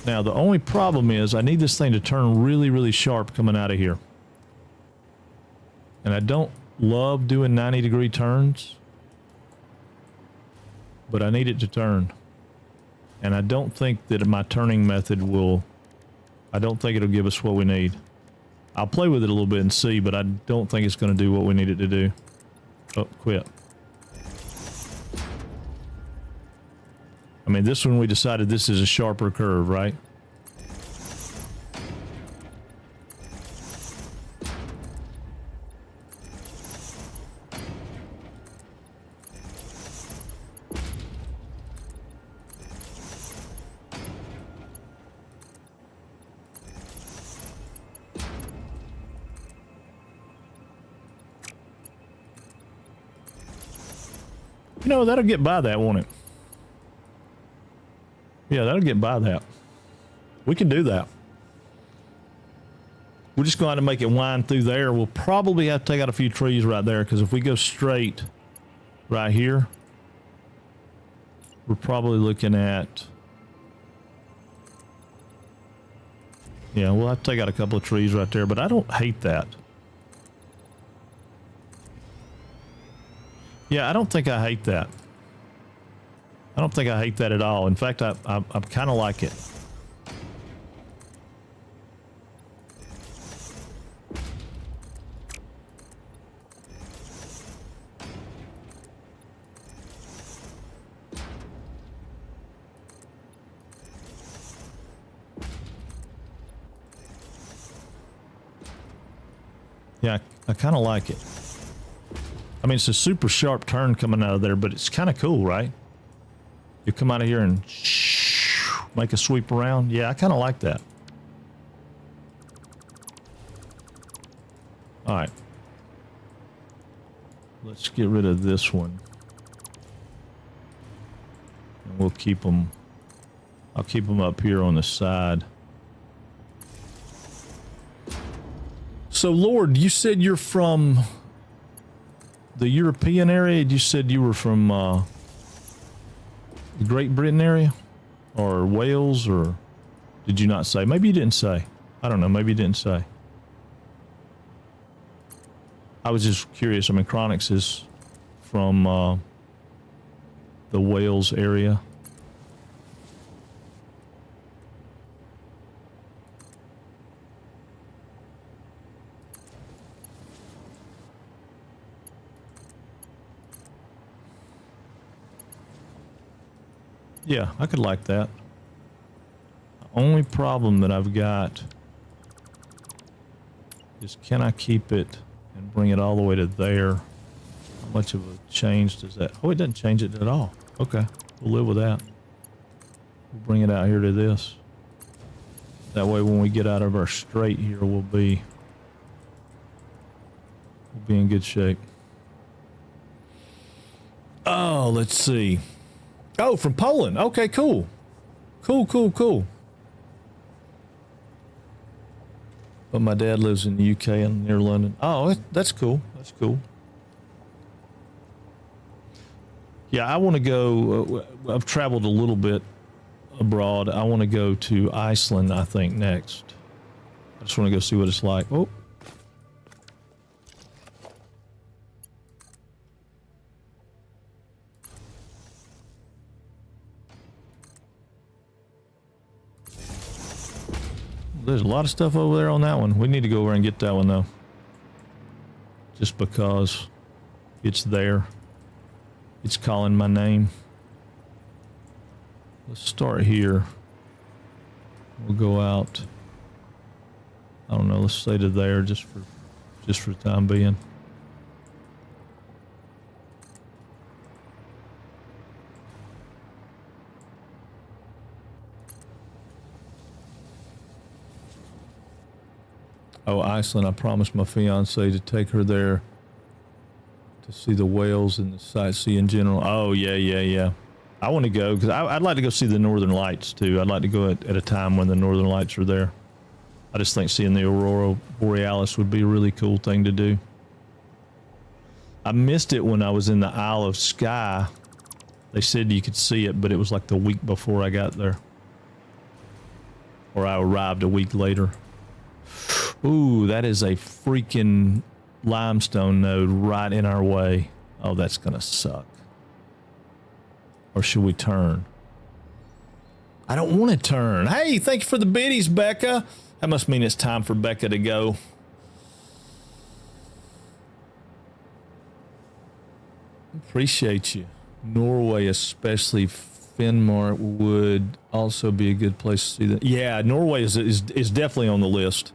Now the only problem is I need this thing to turn really, really sharp coming out of here. And I don't love doing 90-degree turns, but I need it to turn. And I don't think that my turning method I don't think it'll give us what we need. I'll play with it a little bit and see, but I don't think it's going to do what we need it to do. Oh, quit. I mean, this one we decided this is a sharper curve, right? That'll get by that, won't it? Yeah, that'll get by that. We can do that. We're just going to make it wind through there. We'll probably have to take out a few trees right there, because if we go straight right here, we're probably looking at... Yeah, we'll have to take out a couple of trees right there, but I don't hate that. Yeah, I don't think I hate that. I don't think I hate that at all. In fact, I kind of like it. Yeah, I kind of like it. I mean, it's a super sharp turn coming out of there, but it's kind of cool, right? You come out of here and make a sweep around. Yeah, I kind of like that. All right. Let's get rid of this one. And we'll keep them. I'll keep them up here on the side. So, Lord, you said you're from the European area? You said you were from the Great Britain area or Wales, or did you not say? Maybe you didn't say. I don't know. Maybe you didn't say. I was just curious. I mean, Chronix is from the Wales area. Yeah, I could like that. The only problem that I've got is, can I keep it and bring it all the way to there? How much of a change does that? Oh, it doesn't change it at all. Okay, we'll live with that. We'll bring it out here to this. That way when we get out of our straight here, we'll be be in good shape. Oh, let's see. Oh, from Poland. Okay, cool. Cool. But my dad lives in the UK and near London. Oh, that's cool. That's cool. Yeah, I want to go. I've traveled a little bit abroad. I want to go to Iceland, I think, next. I just want to go see what it's like. Oh. There's a lot of stuff over there on that one. We need to go over and get that one, though. Just because it's there. It's calling my name. Let's start here. We'll go out. I don't know. Let's stay to there just for the time being. Oh, Iceland. I promised my fiance to take her there to see the whales and the sightsee in general. Oh, yeah. I want to go because I'd like to go see the Northern Lights too. I'd like to go at a time when the Northern Lights are there. I just think seeing the Aurora Borealis would be a really cool thing to do. I missed it when I was in the Isle of Skye. They said you could see it, but it was like the week before I got there. Or I arrived a week later. Ooh, that is a freaking limestone node right in our way. Oh, that's gonna suck. Or should we turn? I don't want to turn. Hey, thank you for the biddies, Becca. That must mean it's time for Becca to go. Appreciate you. Norway, especially Finnmark, would also be a good place to see that. Yeah, Norway is definitely on the list.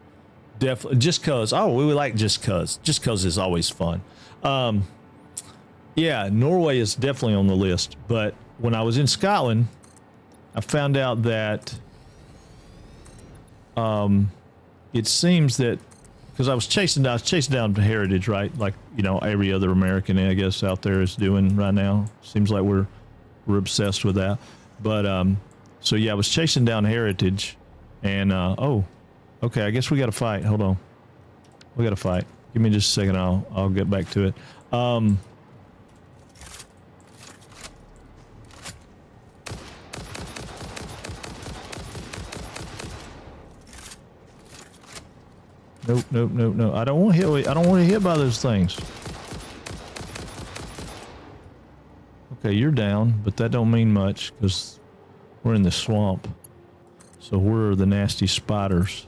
Definitely, just cause. Oh, we would like just cause is always fun. Yeah, Norway is definitely on the list. But when I was in Scotland, I found out that it seems that because I was chasing down heritage, right? Like, you know, every other American, I guess, out there is doing right now. Seems like we're obsessed with that. But so yeah, I was chasing down heritage, and oh. Okay, I guess we got to fight. Hold on. We got to fight. Give me just a second. I'll get back to it. Nope. I don't want to hit by those things. Okay, you're down, but that don't mean much because we're in the swamp. So we're the nasty spiders.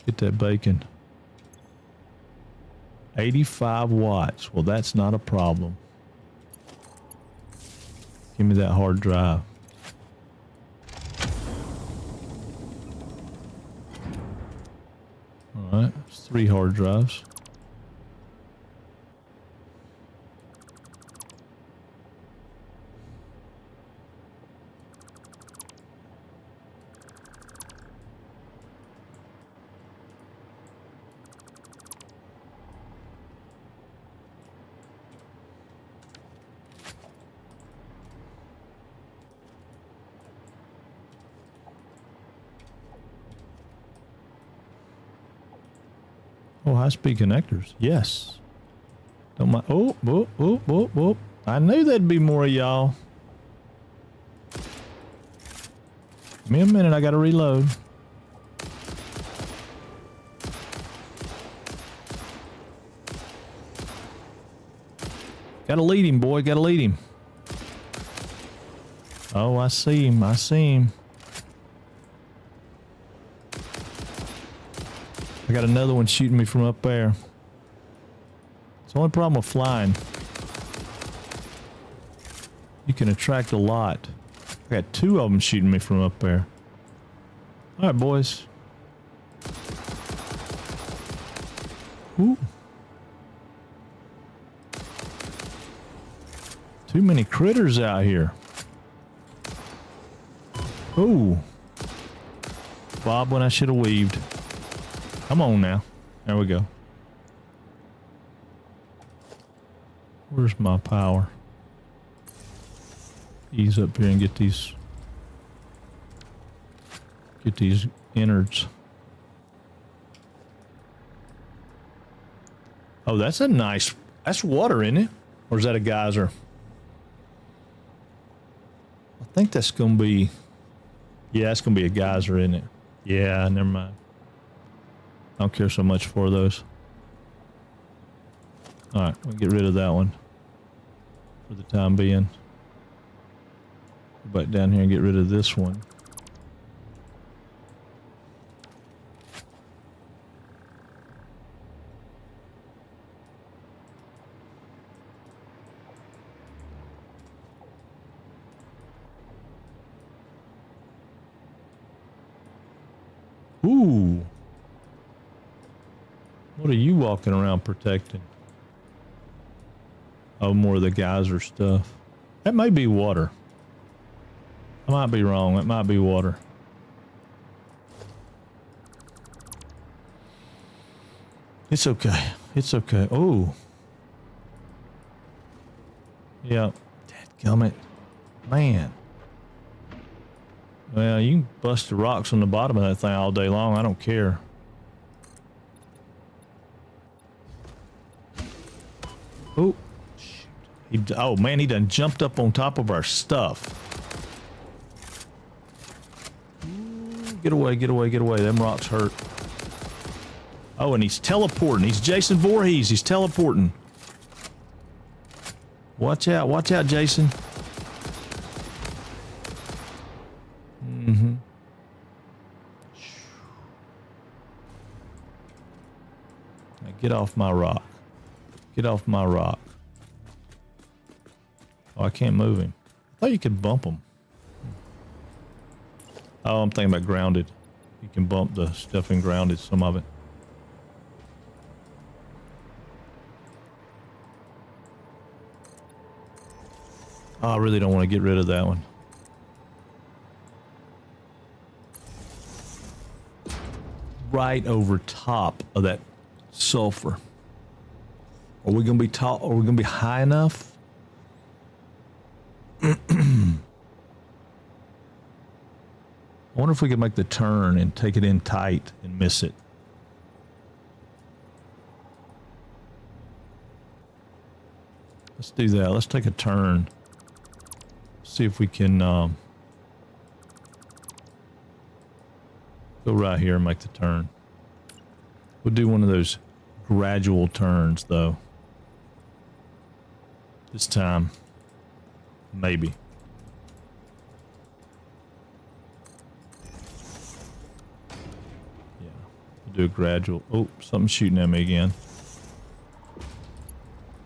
Get that bacon. 85 watts. Well, that's not a problem. Give me that hard drive. All right, it's 3 hard drives. Oh, high-speed connectors. Yes. Don't mind. Oh, whoop, whoop, whoop, whoop. I knew there'd be more of y'all. Give me a minute. I got to reload. Got to lead him, boy. Got to lead him. Oh, I see him. I see him. I got another one shooting me from up there. It's the only problem with flying. You can attract a lot. I got 2 of them shooting me from up there. All right, boys. Ooh. Too many critters out here. Ooh. Bob when I should have weaved. Come on now. There we go. Where's my power? Ease up here and get these innards. Oh, that's a nice, that's water, isn't it? Or is that a geyser? I think that's gonna be, yeah, it's gonna be a geyser, isn't it? Yeah, never mind. I don't care so much for those. All right, we'll get rid of that one for the time being. Go back down here and get rid of this one. Ooh. What are you walking around protecting? Oh, more of the geyser stuff. That may be water. I might be wrong. It might be water. It's okay. It's okay. Oh. Yeah. Dadgummit. Man. Well, you can bust the rocks on the bottom of that thing all day long. I don't care. Oh. Shoot. Oh, man, he done jumped up on top of our stuff. Get away, get away, get away. Them rocks hurt. Oh, and he's teleporting. He's Jason Voorhees. He's teleporting. Watch out, Jason. Mm-hmm. Now get off my rock. Get off my rock. Oh, I can't move him. I thought you could bump him. Oh, I'm thinking about grounded. You can bump the stuff in grounded, some of it. Oh, I really don't want to get rid of that one. Right over top of that sulfur. Are we gonna be tall? Are we gonna be high enough? I wonder if we could make the turn and take it in tight and miss it. Let's do that. Let's take a turn. See if we can go right here and make the turn. We'll do one of those gradual turns though. This time, maybe. Yeah, we'll do a gradual. Oh, something's shooting at me again.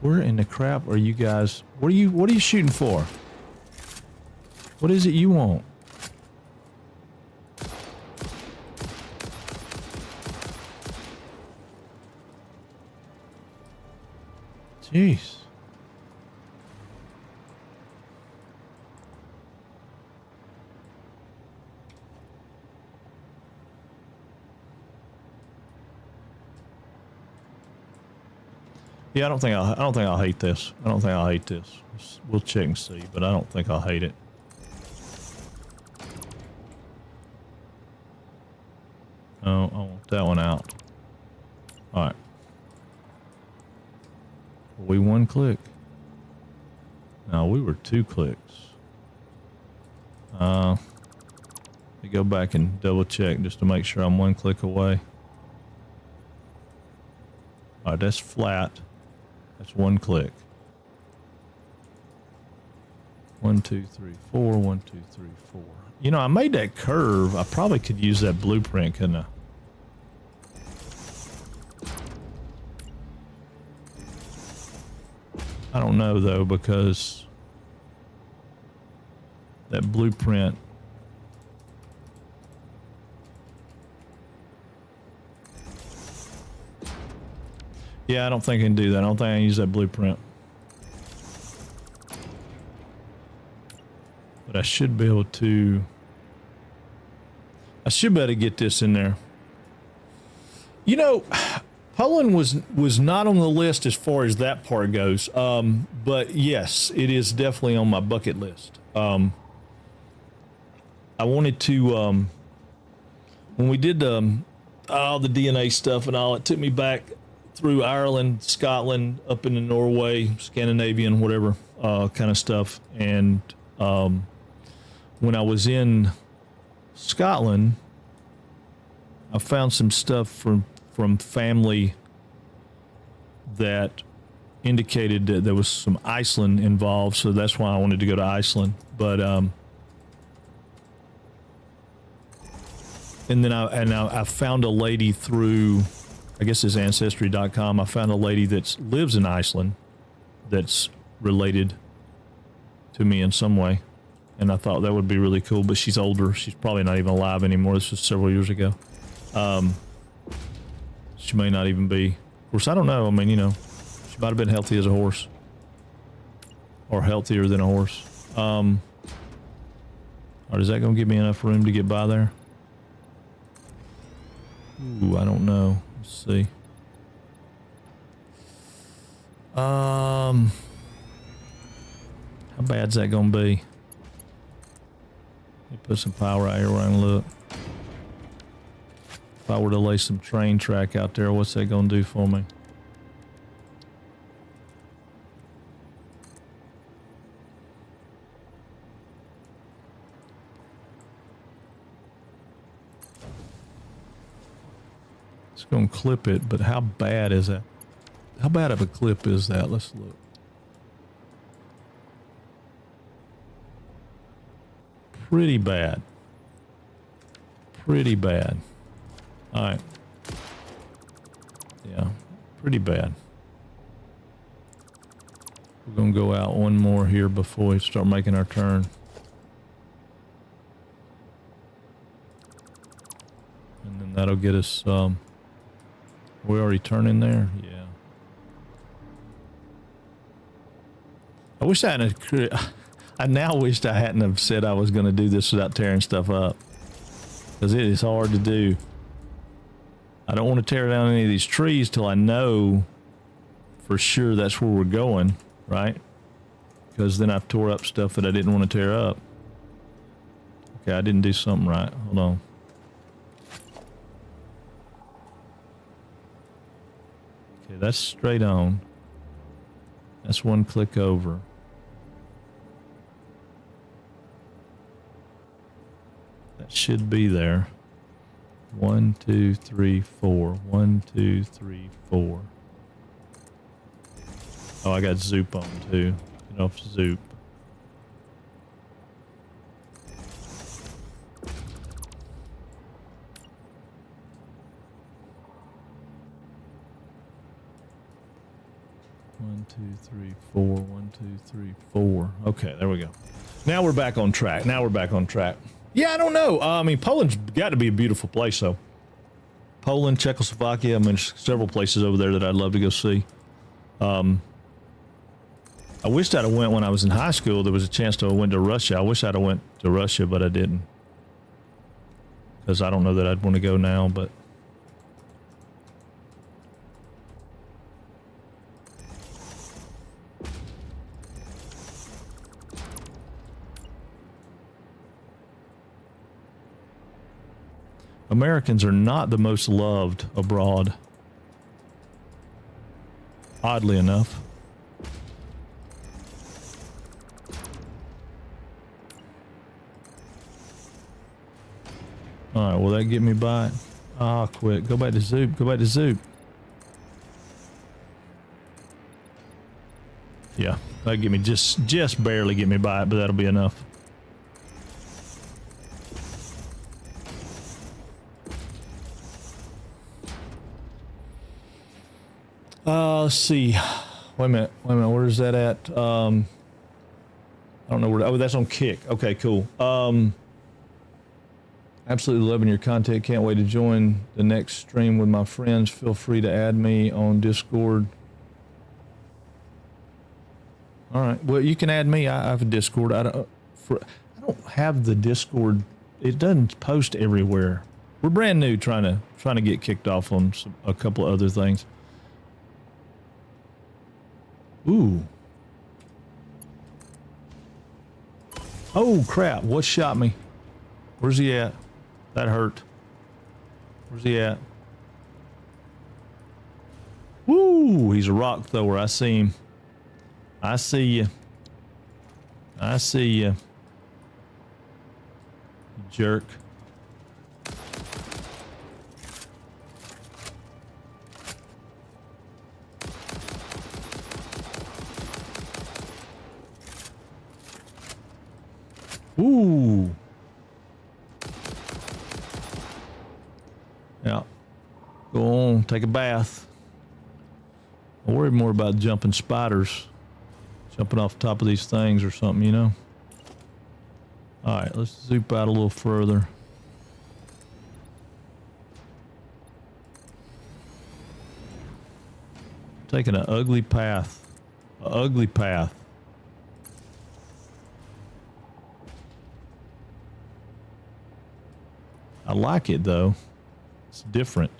Where in the crap are you guys? What are you shooting for? What is it you want? Jeez. Yeah, I don't think I'll hate this. I don't think I'll hate this. We'll check and see, but I don't think I'll hate it. Oh, I want that one out. All right. Were we one click? No, we were 2 clicks. Let me go back and double check just to make sure I'm 1 click away. All right, that's flat. That's 1 click. 1, 2, 3, 4. 1, 2, 3, 4. You know, I made that curve. I probably could use that blueprint, couldn't I? I don't know though, because that blueprint. Yeah, I don't think I can do that. I don't think I can use that blueprint. But I should be able to... I should be able to get this in there. You know, Poland was not on the list as far as that part goes. But yes, it is definitely on my bucket list. I wanted to... when we did all the DNA stuff and all, it took me back through Ireland, Scotland, up into Norway, Scandinavian, whatever kind of stuff. And when I was in Scotland, I found some stuff from family that indicated that there was some Iceland involved. So that's why I wanted to go to Iceland. But and then I found a lady through, I guess it's Ancestry.com. I found a lady that lives in Iceland that's related to me in some way. And I thought that would be really cool, but she's older. She's probably not even alive anymore. This was several years ago. She may not even be. Of course, I don't know. I mean, you know, she might have been healthy as a horse. Or healthier than a horse. Or is that going to give me enough room to get by there? Ooh, I don't know. Let's see. How bad's that gonna be? Let me put some power out here where I can look. If I were to lay some train track out there, what's that gonna do for me? Gonna clip it, but how bad is that? How bad of a clip is that? Let's look. Pretty bad. Pretty bad. All right. Yeah, pretty bad. We're gonna go out one more here before we start making our turn. And then that'll get us we already turning there? Yeah. I wish I hadn't. I now wished I hadn't have said I was going to do this without tearing stuff up. Because it is hard to do. I don't want to tear down any of these trees till I know for sure that's where we're going, right? Because then I've tore up stuff that I didn't want to tear up. Okay, I didn't do something right. Hold on. Okay, that's straight on. That's one click over. That should be there. 1, 2, 3, 4. 1, 2, 3, 4. Oh, I got Zoop on too. Get off Zoop. One, 2, 3, 4. 1, 2, 3, 4. Okay, there we go. Now we're back on track. Yeah, I don't know. I mean, Poland's got to be a beautiful place, though. Poland, Czechoslovakia. I mean, there's several places over there that I'd love to go see. I wished I'd have went when I was in high school. There was a chance to went to Russia. I wish I'd have went to Russia, but I didn't. Because I don't know that I'd want to go now, but... Americans are not the most loved abroad. Oddly enough. Alright, will that get me by it? Ah, quit. Go back to Zoop. Go back to Zoop. Yeah, that'll get me just barely get me by it, but that'll be enough. Let's see. Wait a minute. Where is that at? I don't know where. Oh, that's on Kick. Okay, cool. Absolutely loving your content. Can't wait to join the next stream with my friends. Feel free to add me on Discord. All right. Well, you can add me. I have a Discord. I don't have the Discord. It doesn't post everywhere. We're brand new, trying to get kicked off on a couple of other things. Ooh. Oh crap! What shot me? Where's he at? That hurt. Where's he at? Woo! He's a rock thrower. I see him. I see you. I see you. Jerk. Ooh. Yeah. Go on, take a bath. I worry more about jumping spiders. Jumping off the top of these things or something, you know? Alright, let's zoom out a little further. Taking an ugly path. An ugly path. I like it though. It's different.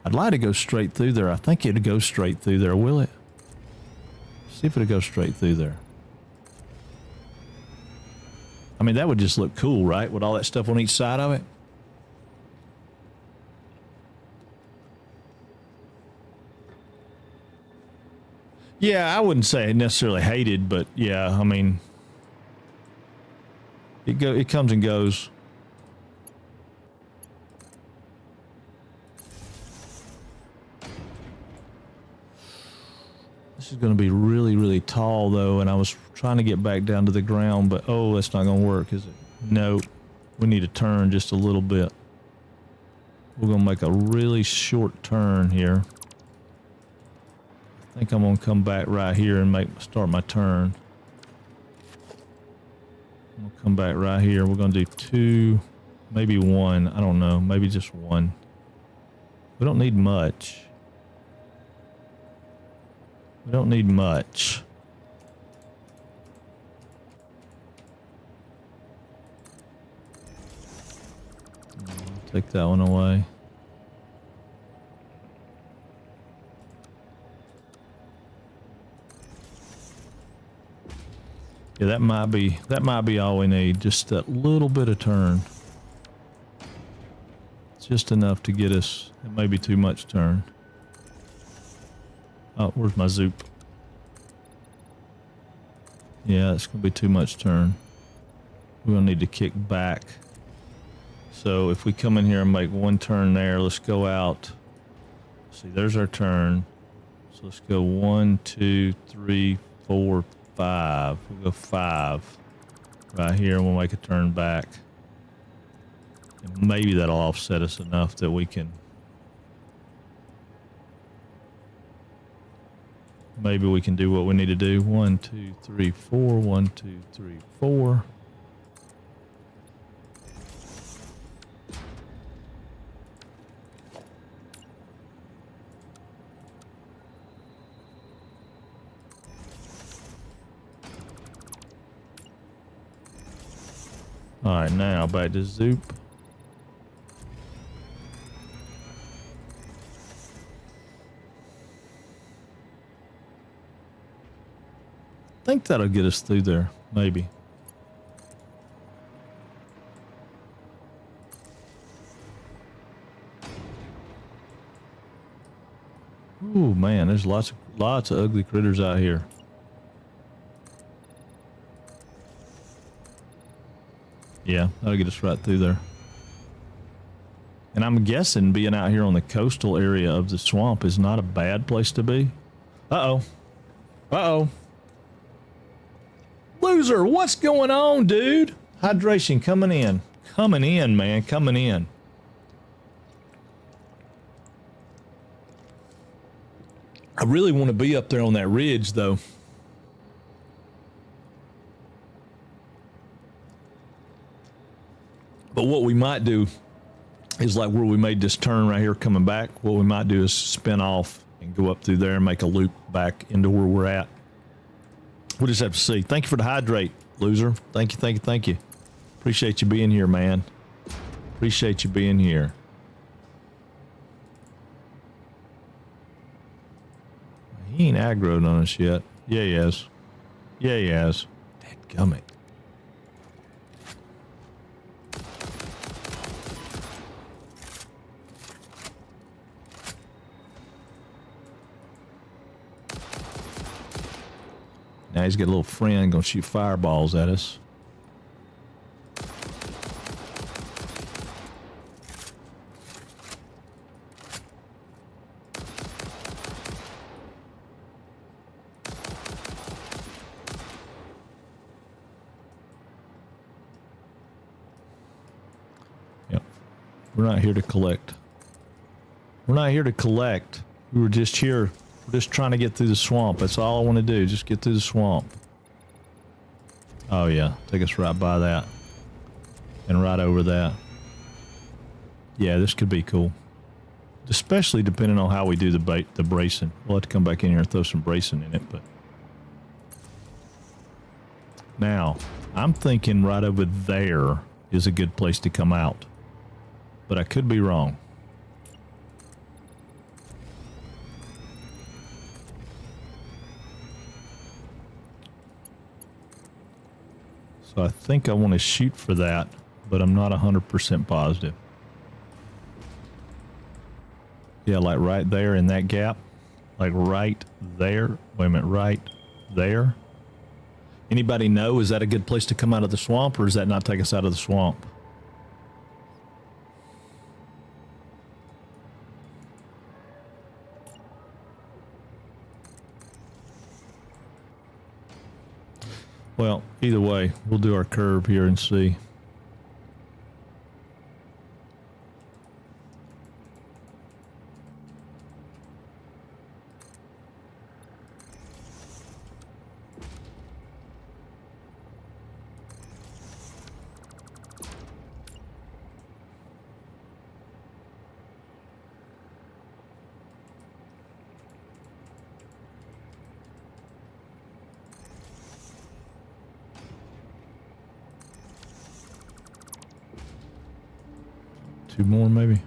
I'd like to go straight through there. I think it'd go straight through there, will it? See if it'll go straight through there. I mean, that would just look cool, right? With all that stuff on each side of it. Yeah, I wouldn't say necessarily hated, but yeah, I mean, it comes and goes. This is going to be really, really tall though, and I was trying to get back down to the ground, but oh, that's not going to work, is it? No, we need to turn just a little bit. We're going to make a really short turn here. I think I'm going to come back right here and start my turn. I'm going to come back right here. We're going to do 2, maybe 1. I don't know. Maybe just 1. We don't need much. We don't need much. I'll take that one away. Yeah, that might be all we need. Just that little bit of turn. It's just enough to get us. It may be too much turn. Oh, where's my zoop? Yeah, it's gonna be too much turn. We're gonna need to kick back. So if we come in here and make one turn there, let's go out. See, there's our turn. So let's go 1, 2, 3, 4, 5. We'll go 5 right here, and we'll make a turn back. And maybe that'll offset us enough that we can. Maybe we can do what we need to do. 1, 2, 3, 4. 1, 2, 3, 4. All right, now back to Zoop. I think that'll get us through there, maybe. Ooh, man, there's lots of ugly critters out here. Yeah, that'll get us right through there. And I'm guessing being out here on the coastal area of the swamp is not a bad place to be. Uh-oh. Uh-oh. Loser, what's going on, dude? Hydration coming in. Coming in, man, coming in. I really want to be up there on that ridge, though. But what we might do is like where we made this turn right here coming back. What we might do is spin off and go up through there and make a loop back into where we're at. We'll just have to see. Thank you for the hydrate, loser. Thank you, thank you, thank you. Appreciate you being here, man. Appreciate you being here. He ain't aggroed on us yet. Yeah, he has. Yeah, he has. Dadgummit. Now he's got a little friend gonna shoot fireballs at us. Yep. We're not here to collect. We're not here to collect. We were just here. We're just trying to get through the swamp. That's all I want to do. Just get through the swamp. Oh yeah, take us right by that. And right over that. Yeah, this could be cool. Especially depending on how we do the bracing. We'll have to come back in here and throw some bracing in it, but... Now, I'm thinking right over there is a good place to come out. But I could be wrong. So I think I want to shoot for that, but I'm not 100% positive. Yeah, like right there in that gap. Like right there. Wait a minute, right there. Anybody know, is that a good place to come out of the swamp, or does that not take us out of the swamp? Well, either way, we'll do our curve here and see. Two more, maybe.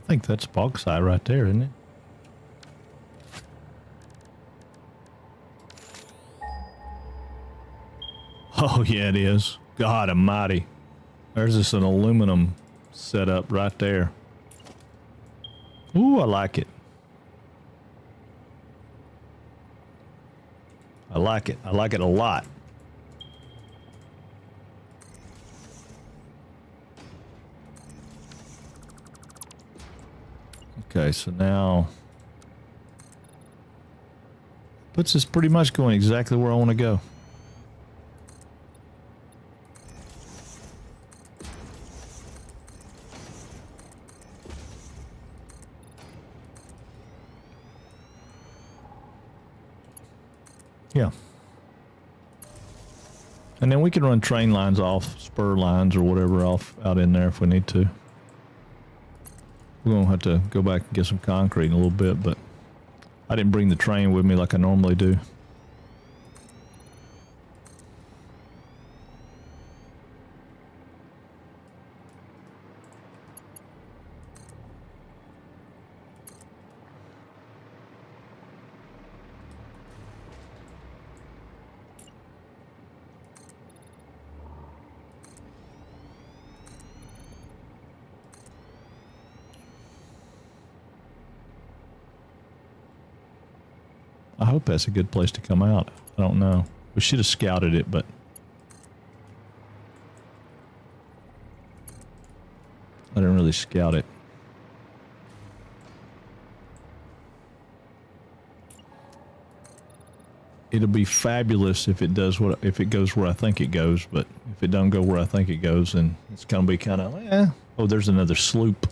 I think that's bauxite right there, isn't it? Oh, yeah, it is. God almighty. There's just an aluminum setup right there. Ooh, I like it. I like it. I like it a lot. Okay, so now puts us pretty much going exactly where I want to go. Yeah. And then we can run train lines off, spur lines or whatever off out in there if we need to. We're going to have to go back and get some concrete in a little bit, but I didn't bring the train with me like I normally do. I hope that's a good place to come out. I don't know. We should have scouted it, but I didn't really scout it. it'll be fabulous if it does if it goes where I think it goes. But if it doesn't go where I think it goes, then it's gonna be kind of oh, there's another sloop.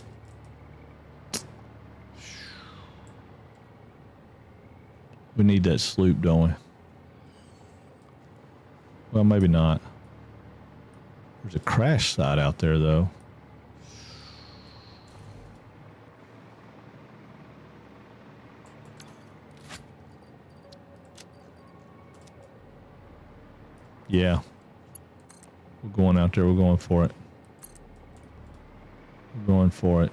We need that sloop, don't we? Well, maybe not. There's a crash site out there, though. Yeah. We're going out there. We're going for it. We're going for it.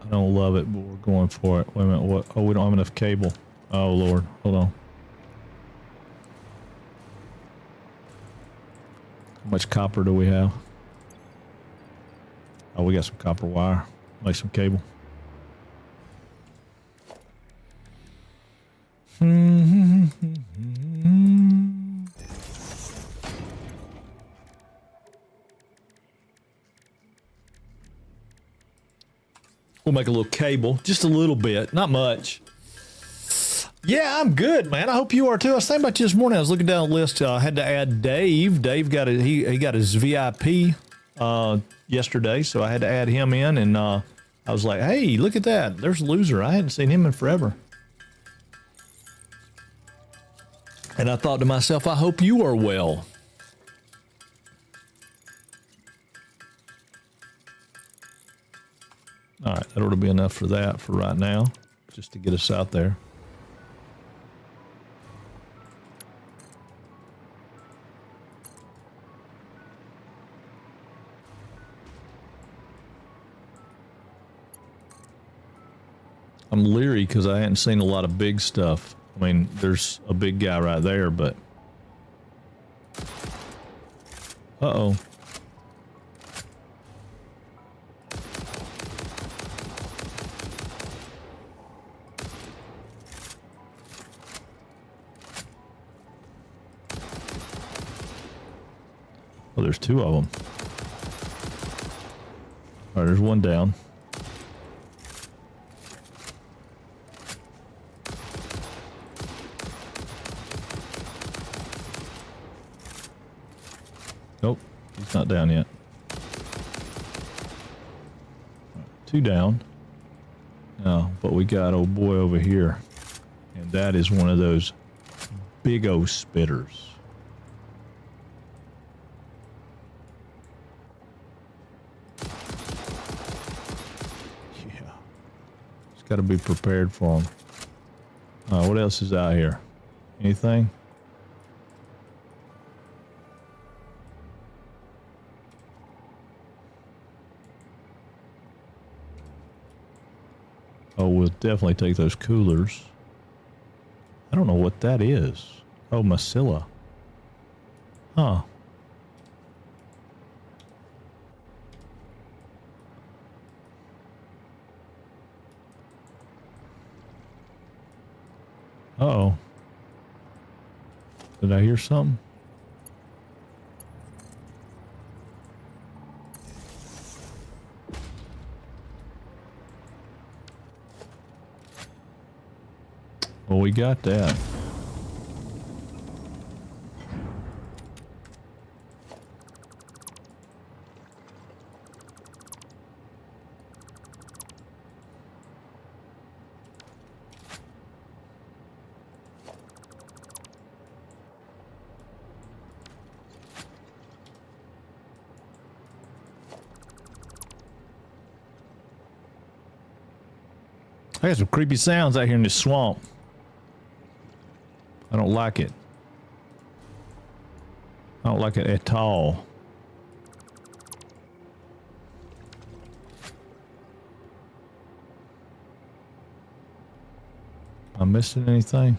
I don't love it, but we're going for it. Wait a minute. What? Oh, we don't have enough cable. Oh, Lord. Hold on. How much copper do we have? Oh, we got some copper wire. Make some cable. We'll make a little cable, just a little bit, not much. Yeah, I'm good, man. I hope you are too. I was thinking about you this morning. I was looking down the list. I had to add Dave. Dave got he got his VIP yesterday, so I had to add him in. And I was like, hey, look at that. There's a loser. I hadn't seen him in forever. And I thought to myself, I hope you are well. All right, that ought to be enough for that for right now, just to get us out there. I'm leery because I hadn't seen a lot of big stuff. I mean, there's a big guy right there, but... Uh-oh. Oh, there's two of them. All right, there's one down. Nope, he's not down yet. Two down. No, but we got old boy over here. And that is one of those big old spitters. Yeah. Just got to be prepared for them. What else is out here? Anything? Oh, we'll definitely take those coolers. I don't know what that is. Oh, Macilla. Huh. Uh-oh. Did I hear something? Well, we got that. I got some creepy sounds out here in this swamp. I don't like it. I don't like it at all. Am I missing anything?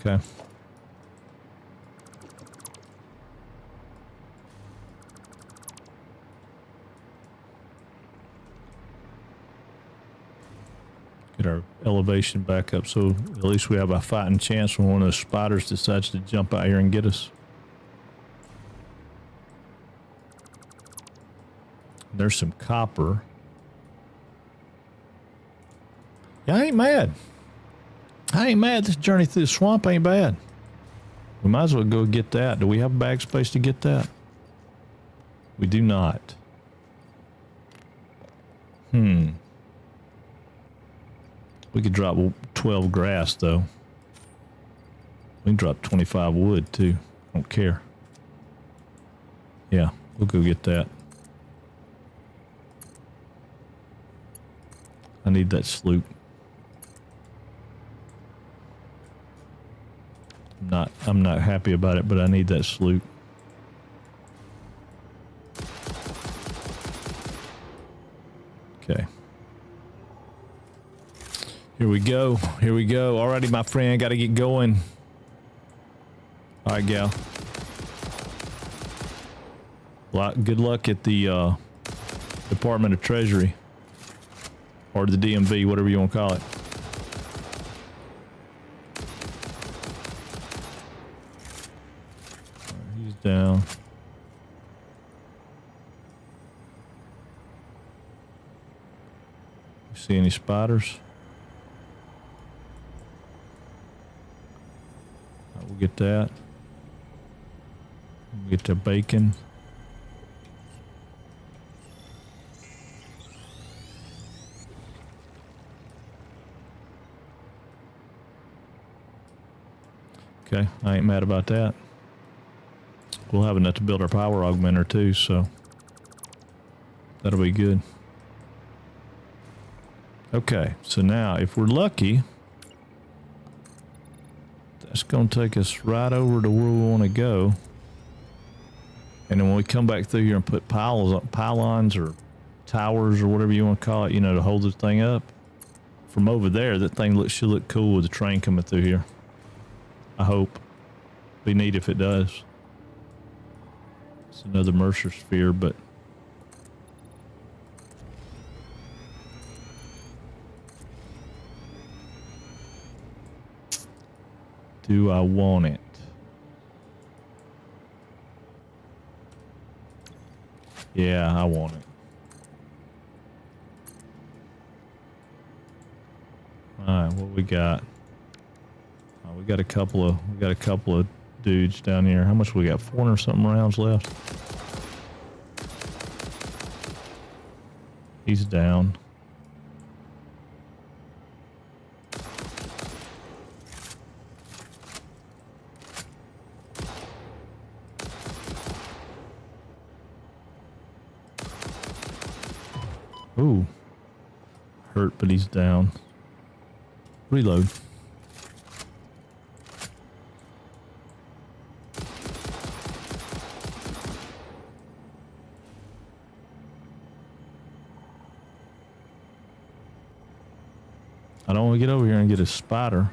Okay. Get our elevation back up so at least we have a fighting chance when one of those spiders decides to jump out here and get us. There's some copper. Yeah, I ain't mad. I ain't mad. This journey through the swamp ain't bad. We might as well go get that. Do we have bag space to get that? We do not. We could drop 12 grass, though. We can drop 25 wood, too. Don't care. Yeah, we'll go get that. I need that sloop. I'm not happy about it, but I need that sloop. Okay. Here we go. Here we go. Alrighty, my friend, got to get going. All right, gal. Good luck at the Department of Treasury. Or the DMV, whatever you want to call it. He's down. You see any spiders? We'll get that. We'll get the bacon. Okay, I ain't mad about that. We'll have enough to build our power augmenter too, so that'll be good. Okay, so now if we're lucky, that's going to take us right over to where we want to go. And then when we come back through here and put pylons or towers or whatever you want to call it, you know, to hold this thing up, from over there, that thing should look cool with the train coming through here. I hope. Be neat if it does. It's another Mercer sphere, but do I want it? Yeah, I want it. All right, what we got? We got a couple of dudes down here. How much we got? 400 something rounds left. He's down. Ooh. Hurt, but he's down. Reload. I don't want to get over here and get a spider.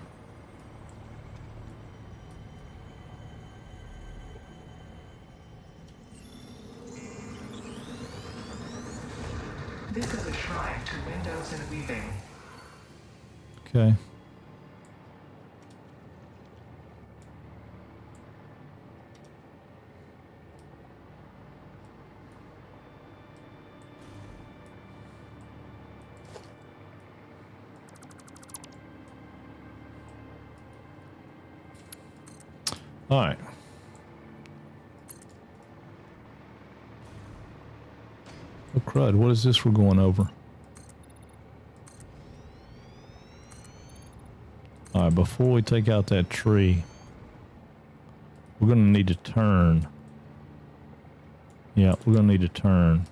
This is a shrine to windows and weaving. Okay. All right. Oh, crud. What is this we're going over? All right, before we take out that tree, we're going to need to turn. Yeah, we're going to need to turn.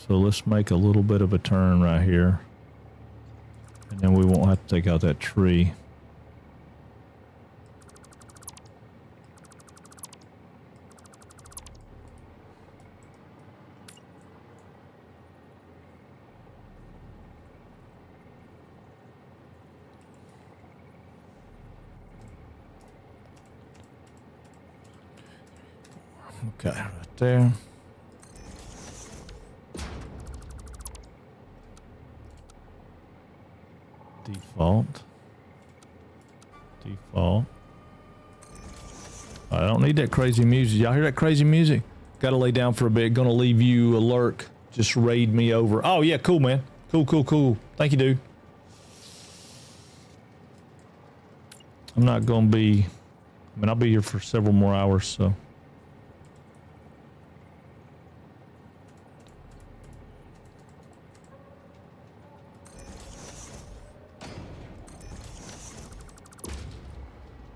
So let's make a little bit of a turn right here. And then we won't have to take out that tree. Okay, right there. Default. I don't need that crazy music. Y'all hear that crazy music? Gotta lay down for a bit. Gonna leave you a lurk. just raid me over. Oh yeah, cool, man. Cool, cool, cool. Thank you, dude. I'm not gonna be. I mean, I'll be here for several more hours, so.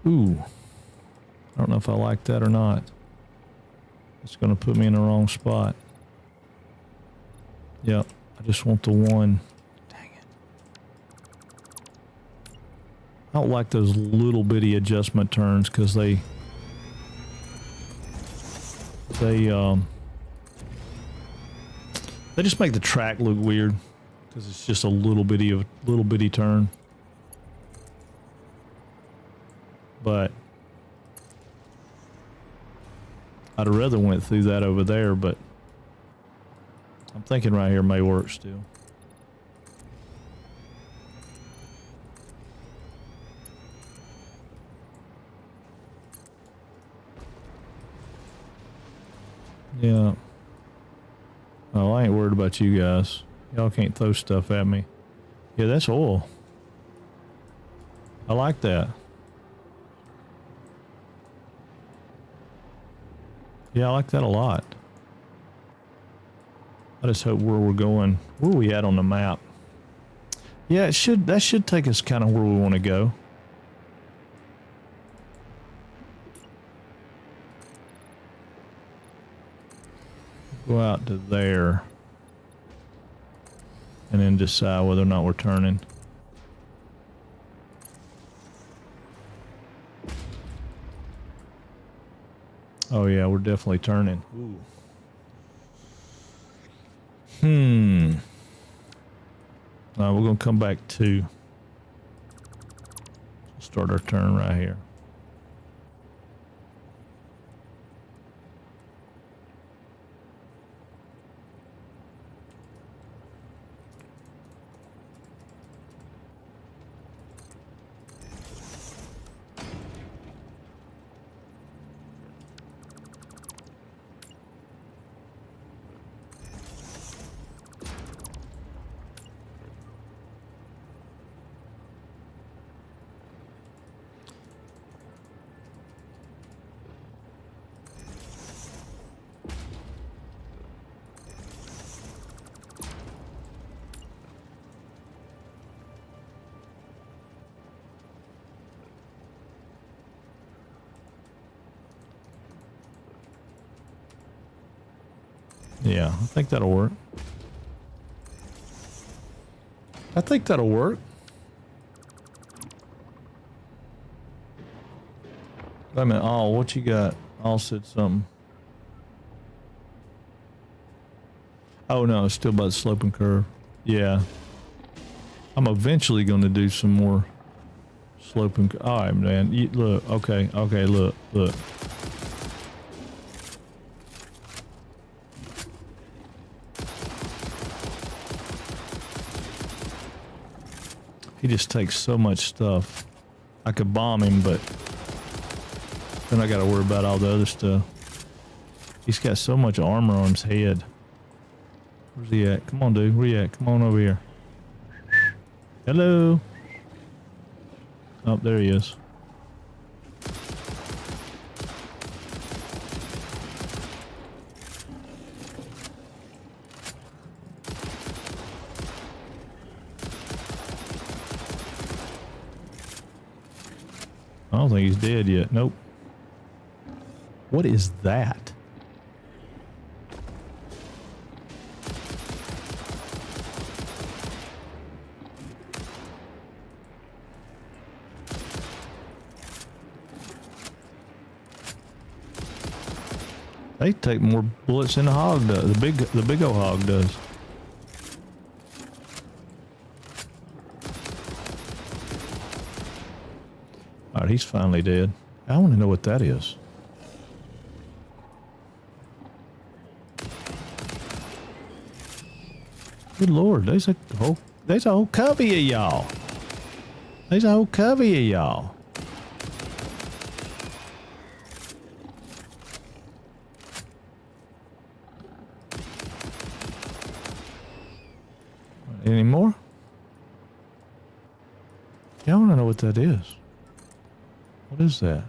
Ooh. I don't know if I like that or not. It's gonna put me in the wrong spot. Yep. I just want the one. Dang it. I don't like those little bitty adjustment turns because they just make the track look weird because it's just a little bitty turn. But I'd have rather went through that over there, but I'm thinking right here may work still. Yeah. Oh, I ain't worried about you guys. Y'all can't throw stuff at me. Yeah, that's oil. I like that. Yeah, I like that a lot. I just hope where we're going, where are we at on the map? Yeah, that should take us kind of where we want to go. Go out to there. And then decide whether or not we're turning. Oh yeah, we're definitely turning. Ooh. We're gonna come back to start our turn right here. Yeah, I think that'll work. I think that'll work. Wait a minute. Oh, what you got? All said something. Oh no, it's still about the sloping curve. Yeah. I'm eventually going to do some more sloping. All right, man. Look. Okay. Look. He just takes so much stuff. I could bomb him, but then I got to worry about all the other stuff. He's got so much armor on his head. Where's he at? Come on, dude. Where you at? Come on over here. Hello. Oh, there he is. I don't think he's dead yet. Nope. What is that? They take more bullets than the hog does. The big old hog does. All right, he's finally dead. I want to know what that is. Good Lord, there's a whole covey of y'all. There's a whole covey of y'all. Any more? Yeah, I want to know what that is. What is that?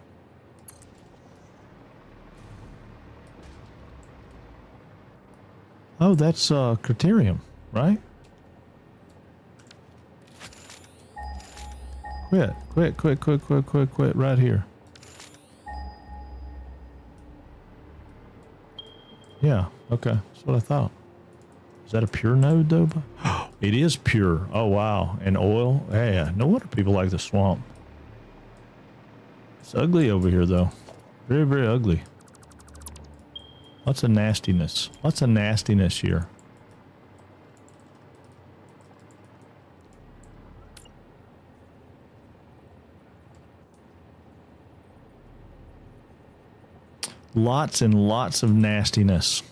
Oh, that's Criterium, right? Quit right here. Yeah, okay. That's what I thought. Is that a pure node though? It is pure. Oh wow. And oil? Yeah, no wonder people like the swamp. It's ugly over here though. Very, very ugly. Lots of nastiness. Lots of nastiness here. Lots and lots of nastiness.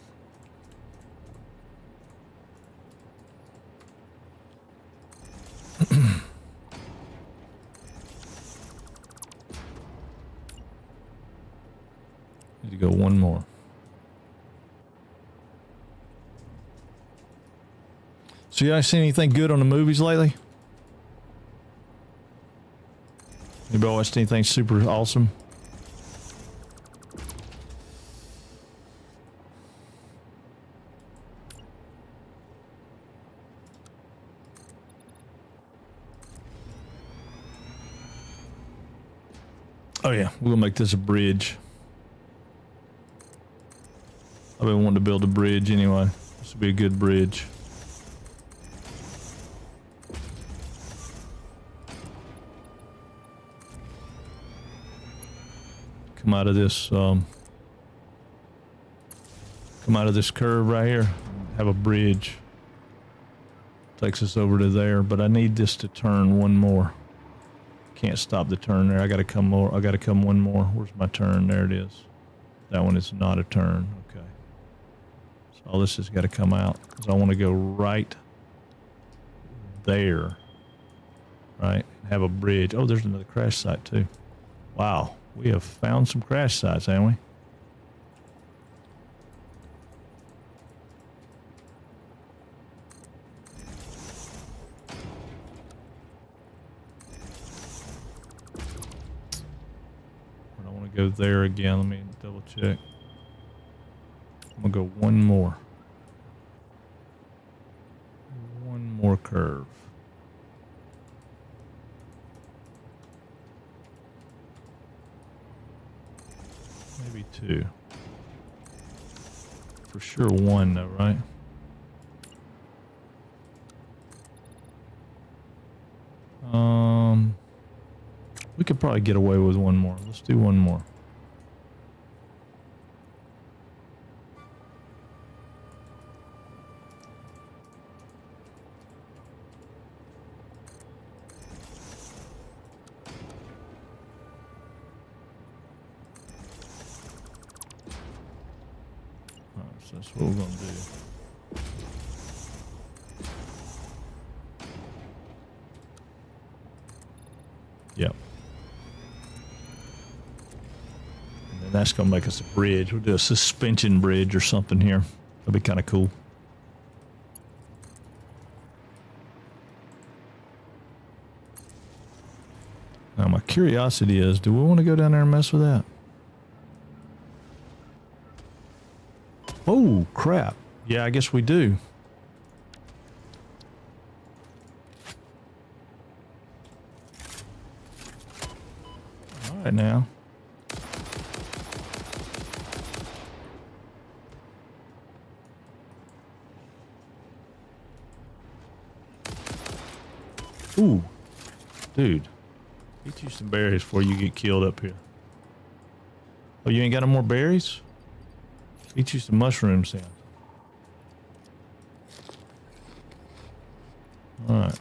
Need to go one more. So you guys seen anything good on the movies lately? Anybody watched anything super awesome? Oh yeah, we'll make this a bridge. I've been wanting to build a bridge anyway. This would be a good bridge. Come out of this curve right here. Have a bridge. Takes us over to there, but I need this to turn one more. Can't stop the turn there. I gotta come more. I gotta come one more. Where's my turn? There it is. That one is not a turn. Okay. So all this has got to come out because I want to go right there. Right. Have a bridge. Oh, there's another crash site too. Wow. We have found some crash sites, haven't we? Go there again. Let me double check. I'm gonna go one more. One more curve. Maybe two. For sure one though, right? We could probably get away with one more. Let's do one more. All right, so that's what we're gonna do. Yep. That's going to make us a bridge. We'll do a suspension bridge or something here. That'll be kind of cool. Now, my curiosity is, do we want to go down there and mess with that? Oh, crap. Yeah, I guess we do. All right, now. Ooh, dude, eat you some berries before you get killed up here. Oh, you ain't got no more berries? Eat you some mushrooms then. All right.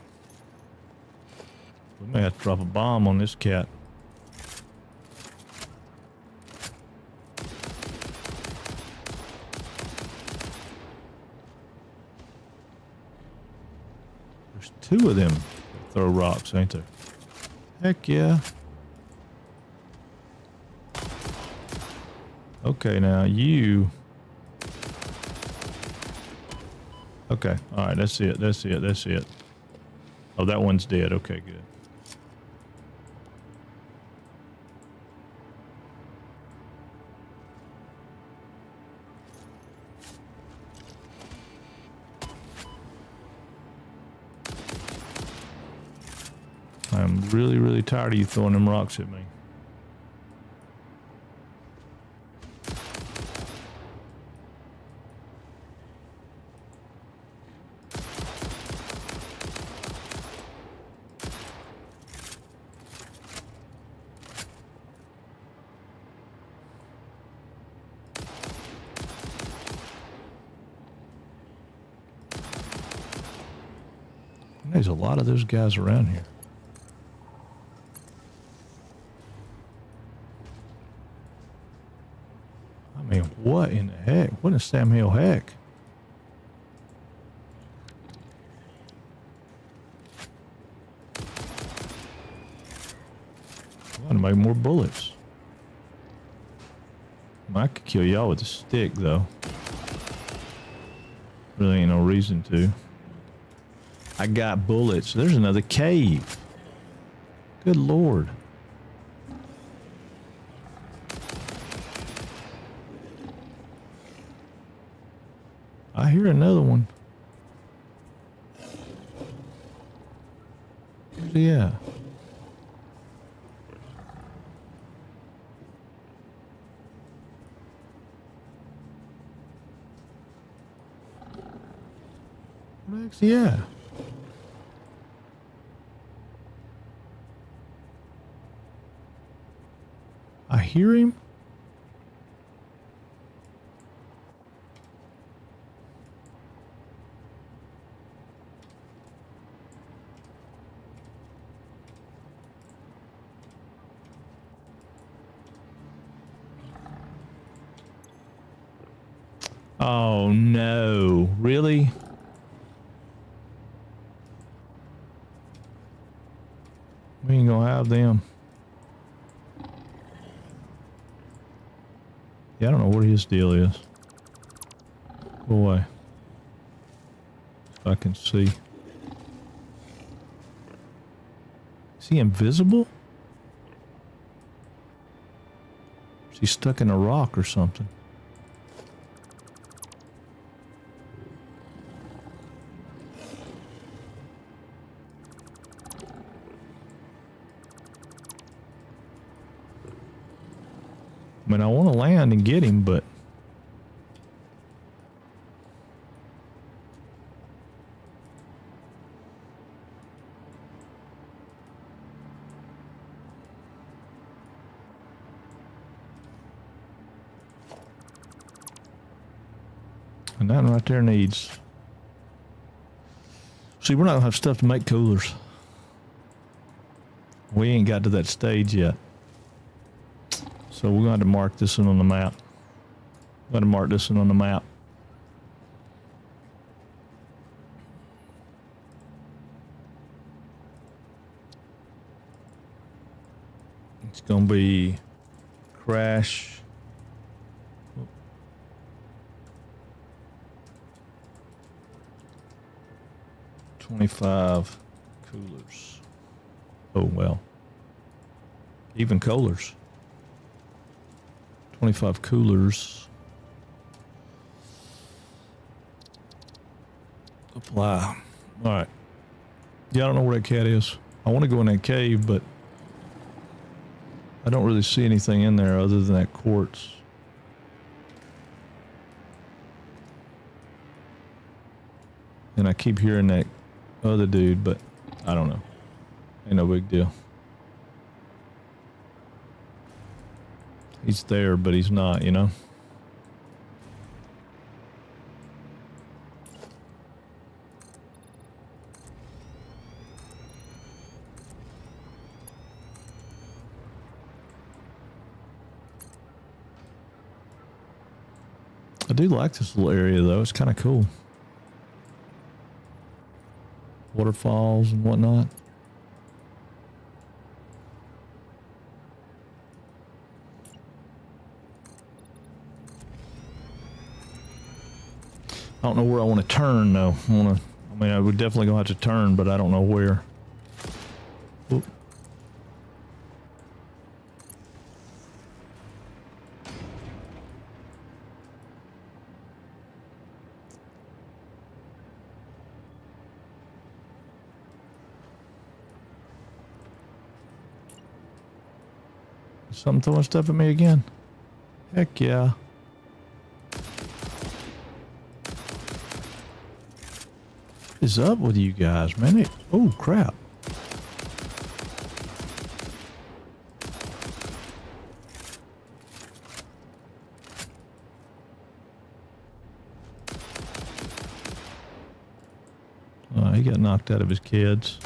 We may have to drop a bomb on this cat. There's two of them. Throw rocks, ain't there? Heck yeah. Okay, now you... Okay. All right. That's it. That's it. That's it. Oh, that one's dead. Okay, good. I'm really, really tired of you throwing them rocks at me. There's a lot of those guys around here. I mean, what in the heck? What in Sam Hill heck? I want to make more bullets. I could kill y'all with a stick, though. Really ain't no reason to. I got bullets. There's another cave. Good Lord. I hear another one. Where's he at? Where the heck's he at? I hear him. Oh no, really? We ain't gonna have them. Yeah, I don't know what his deal is. Go away. If I can see. Is he invisible? Is he stuck in a rock or something? I mean, I want to land and get him, but... And that one right there needs... See, we're not going to have stuff to make coolers. We ain't got to that stage yet. So we're going to mark this one on the map. We're going to mark this one on the map. It's going to be crash. 25 coolers. Oh, well. Even coolers. 25 coolers. Apply. All right. Yeah, I don't know where that cat is. I want to go in that cave, but I don't really see anything in there other than that quartz. And I keep hearing that other dude, but I don't know. Ain't no big deal. He's there, but he's not, you know? I do like this little area, though. It's kind of cool. Waterfalls and whatnot. I don't know where I want to turn though. I mean, I would definitely gonna have to turn, but I don't know where. Oop. Something throwing stuff at me again. Heck yeah. What is up with you guys, man? Oh, crap. He got knocked out of his kids.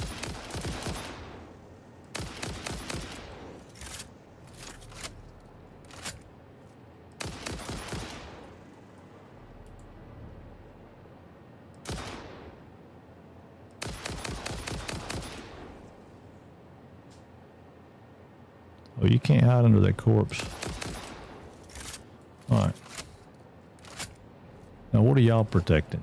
Oh, you can't hide under that corpse. All right. Now, what are y'all protecting?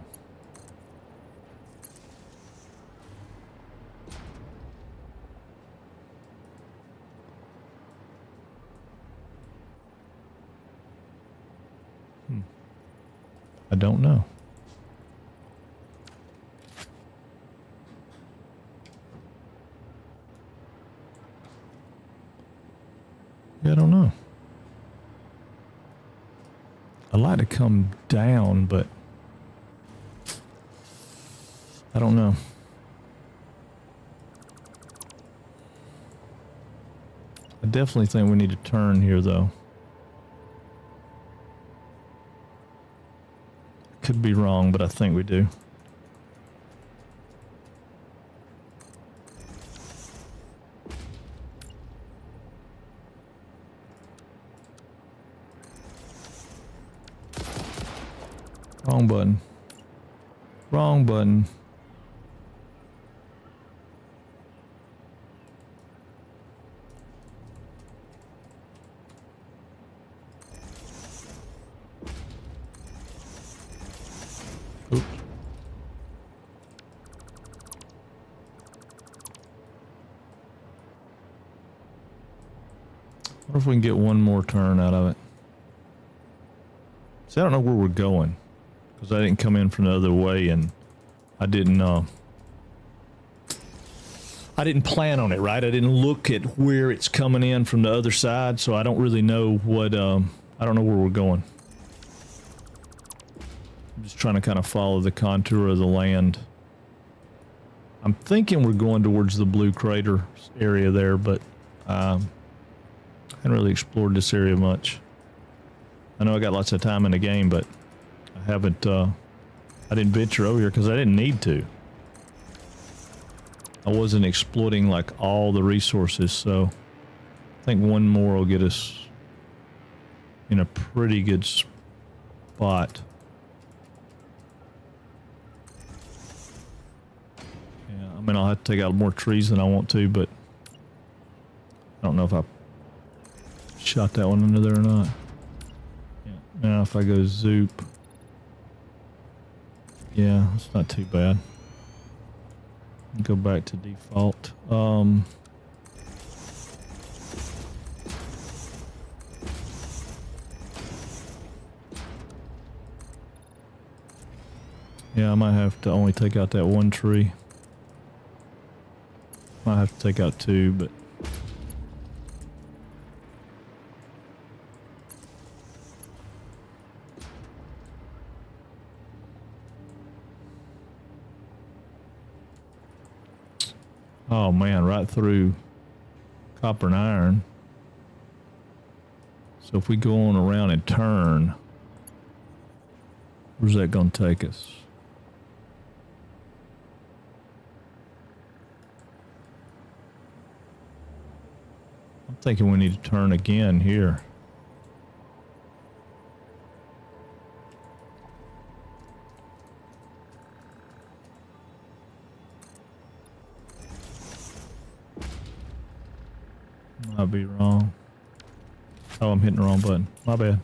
I don't know. Yeah, I don't know. I'd like to come down, but I don't know. I definitely think we need to turn here, though. Could be wrong, but I think we do. Wrong button. Wrong button. Oops. What if we can get one more turn out of it? See, I don't know where we're going because I didn't come in from the other way, and I didn't plan on it, right? I didn't look at where it's coming in from the other side, so I don't really know what I don't know where we're going. I'm just trying to kind of follow the contour of the land. I'm thinking we're going towards the blue crater area there, but I haven't really explored this area much. I know I got lots of time in the game, but I haven't, I didn't venture over here because I didn't need to. I wasn't exploiting like all the resources, so I think one more will get us in a pretty good spot. Yeah, I mean, I'll have to take out more trees than I want to, but I don't know if I shot that one under there or not. Yeah. Now if I go zoop, yeah, it's not too bad. Go back to default. Yeah, I might have to only take out that one tree. Might have to take out two, but oh man, right through copper and iron. So if we go on around and turn, where's that going to take us? I'm thinking we need to turn again here. Might be wrong. Oh, I'm hitting the wrong button. My bad.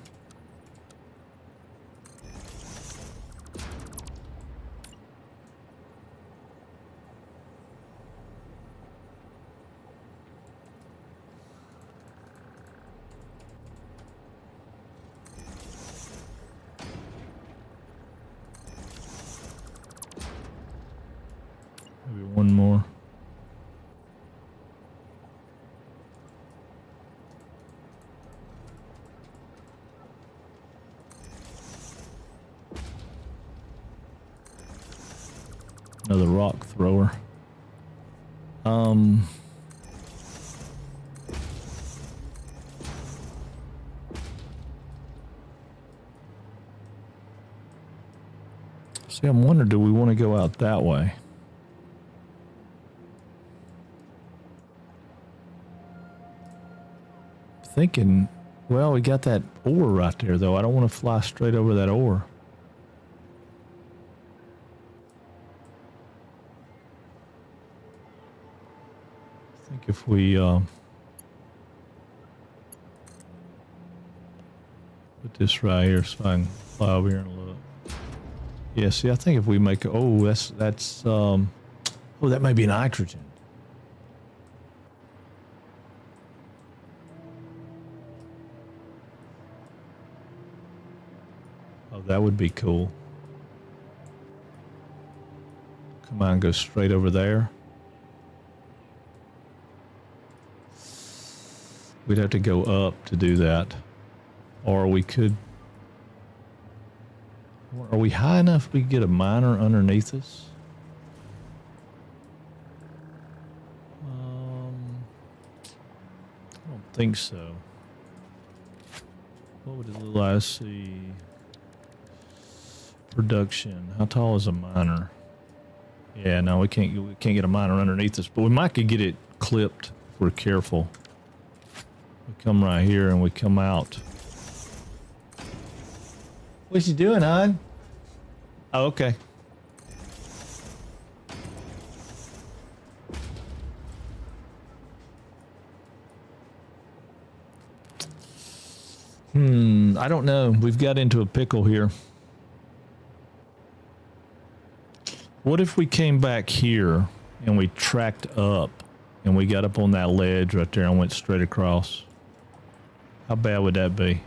Maybe one more. Another rock thrower. See, I'm wondering, do we want to go out that way? Thinking, well, we got that ore right there, though. I don't want to fly straight over that ore. I think if we put this right here so I can fly over here and look. Yeah, see, I think if we make, oh, that's oh, that may be nitrogen. Oh, that would be cool. Come on, go straight over there. We'd have to go up to do that. Or we could... Are we high enough we could get a miner underneath us? I don't think so. What would it look like? Let's see. Production. How tall is a miner? Yeah, no, we can't get a miner underneath us, but we might could get it clipped if we're careful. We come right here and we come out. What's you doing, hon? Oh, okay. I don't know. We've got into a pickle here. What if we came back here and we tracked up and we got up on that ledge right there and went straight across? How bad would that be?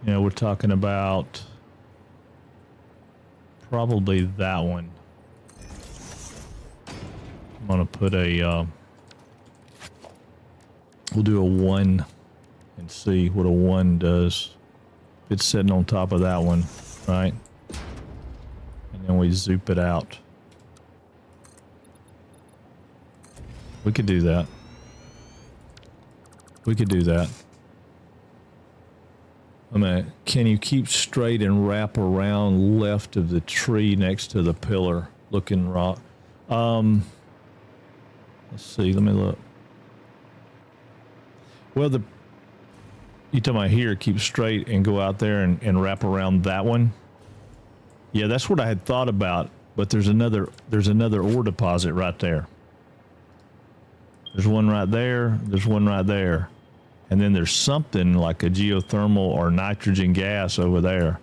You know, we're talking about probably that one. I'm going to put a, we'll do a 1 and see what a 1 does. It's sitting on top of that one, right? And then we zoop it out. We could do that. We could do that. I mean, can you keep straight and wrap around left of the tree next to the pillar looking rock? Let's see, let me look. Well, you talking about here, keep straight and go out there and wrap around that one? Yeah, that's what I had thought about, but there's another ore deposit right there. There's one right there, there's one right there. And then there's something like a geothermal or nitrogen gas over there.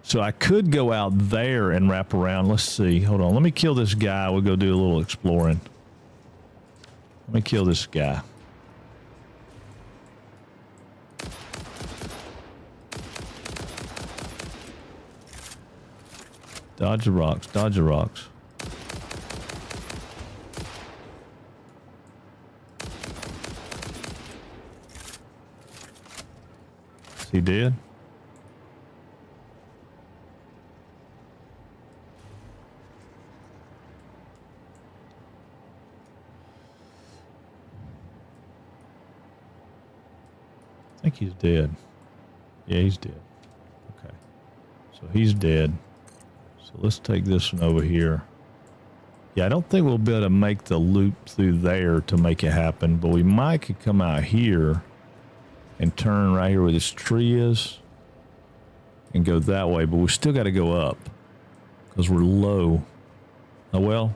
So I could go out there and wrap around. Let's see. Hold on. Let me kill this guy. We'll go do a little exploring. Let me kill this guy. Dodge the rocks. Dodge the rocks. Is he dead? I think he's dead. Yeah, he's dead. Okay. So he's dead. So let's take this one over here. Yeah, I don't think we'll be able to make the loop through there to make it happen, but we might could come out here and turn right here where this tree is and go that way, but we still got to go up because we're low. Oh, well,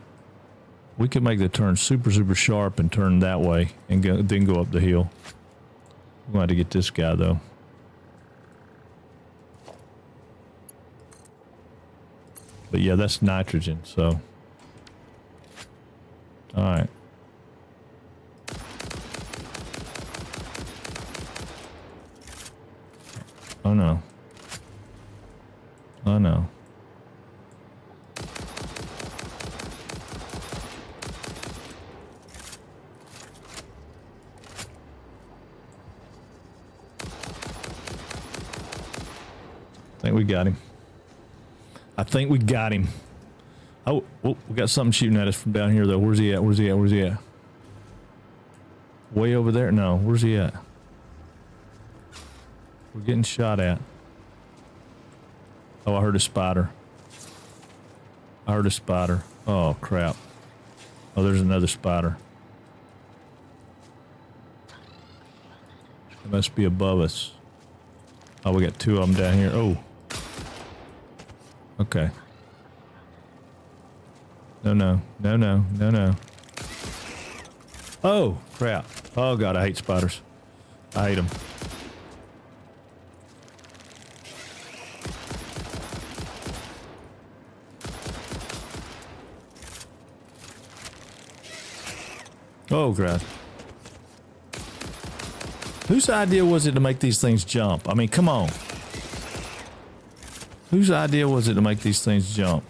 we could make the turn super, super sharp and turn that way and then go up the hill. We're going to have to get this guy, though. But yeah, that's nitrogen, so. All right. Oh no. I know. I think we got him. I think we got him. Oh, we got something shooting at us from down here, though. Where's he at? Where's he at? Where's he at? Way over there? No. Where's he at? We're getting shot at. Oh, I heard a spider. I heard a spider. Oh, crap. Oh, there's another spider. It must be above us. Oh, we got two of them down here. Oh. Okay. No. Oh, crap. Oh, God, I hate spiders. I hate them. Oh, God. Whose idea was it to make these things jump? I mean, come on. Whose idea was it to make these things jump?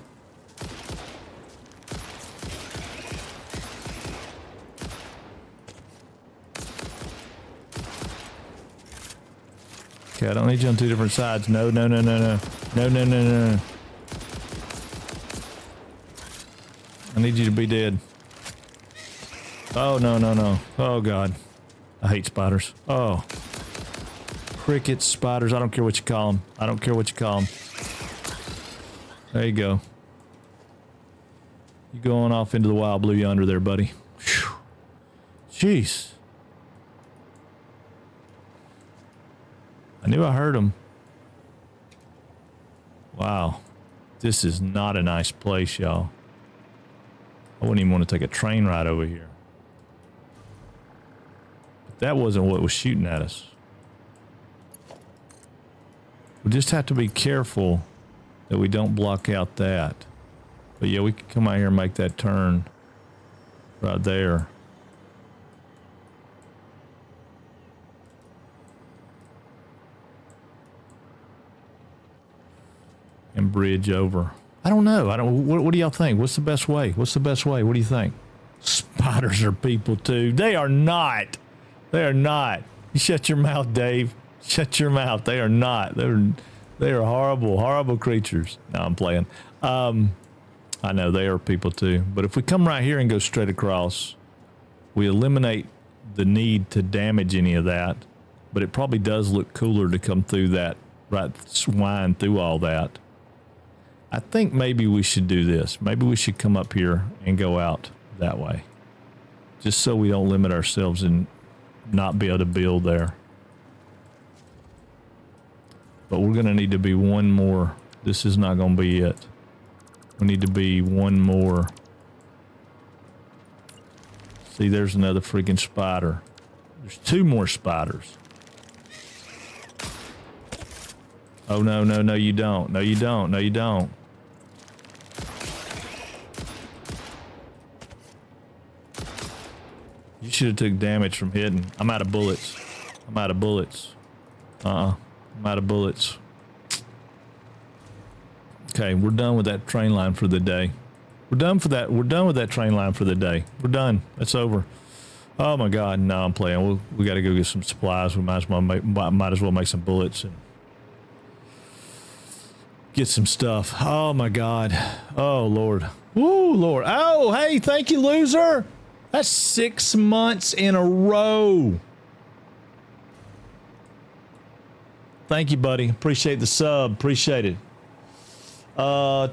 Okay, I don't need you on two different sides. No. No. I need you to be dead. Oh, no. Oh, God. I hate spiders. Oh. Crickets, spiders, I don't care what you call them. I don't care what you call them. There you go. You going off into the wild blue yonder there, buddy. Whew. Jeez. I knew I heard him. Wow. This is not a nice place, y'all. I wouldn't even want to take a train ride over here. But that wasn't what was shooting at us. We just have to be careful that we don't block out that. But yeah, we can come out here and make that turn right there. And bridge over. I don't know. What do y'all think? What's the best way? What's the best way? What do you think? Spiders are people too. They are not. They are not. You shut your mouth, Dave. Shut your mouth. They are not. They are horrible, horrible creatures. No, I'm playing. I know they are people too. But if we come right here and go straight across, we eliminate the need to damage any of that. But it probably does look cooler to come through that, right, wind through all that. I think maybe we should do this. Maybe we should come up here and go out that way. Just so we don't limit ourselves and not be able to build there. But we're going to need to be one more. This is not going to be it. We need to be one more. See, there's another freaking spider. There's two more spiders. Oh, no, you don't. No, you don't. No, you don't. You should have took damage from hitting. I'm out of bullets. I'm out of bullets. I'm out of bullets. Okay, we're done with that train line for the day. We're done for that. We're done with that train line for the day. We're done. That's over. Oh my God! No, I'm playing. We got to go get some supplies. We might as well make some bullets and get some stuff. Oh my God! Oh Lord! Woo Lord! Oh hey, thank you, loser. That's 6 months in a row. Thank you, buddy. Appreciate the sub. Appreciate it. I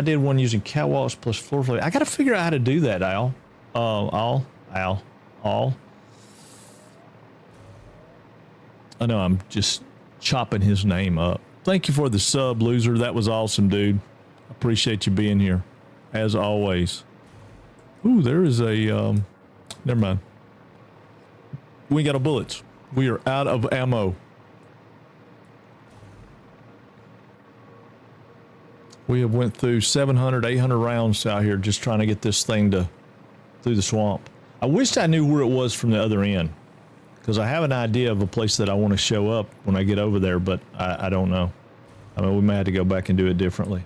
did one using catwalks plus floor float. I got to figure out how to do that, Al. Al. I know I'm just chopping his name up. Thank you for the sub, loser. That was awesome, dude. Appreciate you being here, as always. Ooh, there is a, never mind. We ain't got no bullets. We are out of ammo. We have went through 700, 800 rounds out here just trying to get this thing through the swamp. I wished I knew where it was from the other end, because I have an idea of a place that I want to show up when I get over there, but I don't know. I mean, we may have to go back and do it differently.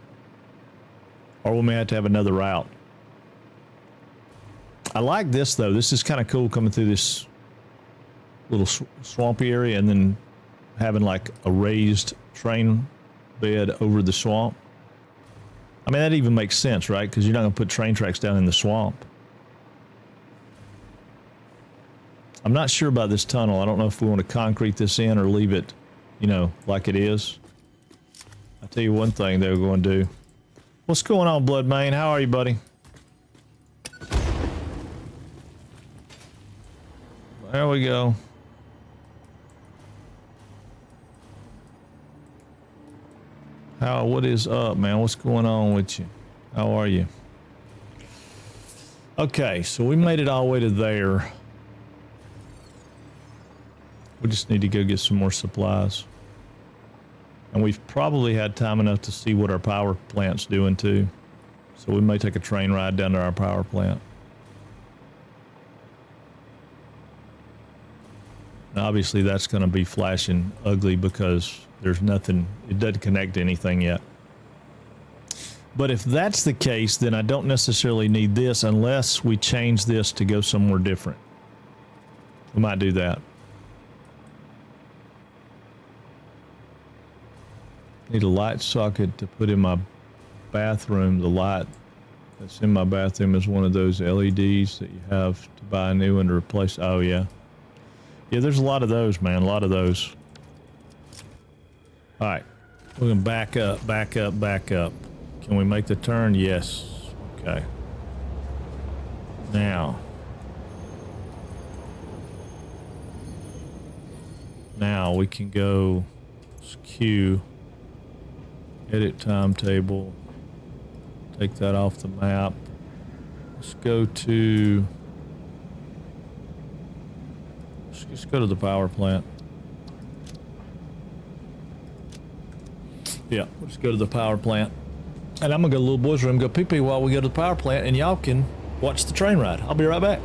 Or we may have to have another route. I like this, though. This is kind of cool coming through this little swampy area and then having like a raised train bed over the swamp. I mean, that even makes sense, right? Because you're not going to put train tracks down in the swamp. I'm not sure about this tunnel. I don't know if we want to concrete this in or leave it, you know, like it is. I'll tell you one thing they're going to do. What's going on, Bloodmane? How are you, buddy? There we go. What is up, man? What's going on with you? How are you? Okay, so we made it all the way to there. We just need to go get some more supplies. And we've probably had time enough to see what our power plant's doing too. So we may take a train ride down to our power plant. Now, obviously that's going to be flashing ugly because there's nothing, it doesn't connect to anything yet. But if that's the case, then I don't necessarily need this unless we change this to go somewhere different. We might do that. Need a light socket to put in my bathroom. The light that's in my bathroom is one of those LEDs that you have to buy a new one to replace. Oh, yeah. Yeah, there's a lot of those, man. A lot of those. All right. We're going to back up, back up, back up. Can we make the turn? Yes. Okay. Now we can go Q. Edit timetable. Take that off the map. Let's go to... Let's go to the power plant. Yeah, let's go to the power plant. And I'm gonna go to the little boy's room, go pee-pee while we go to the power plant, and y'all can watch the train ride. I'll be right back.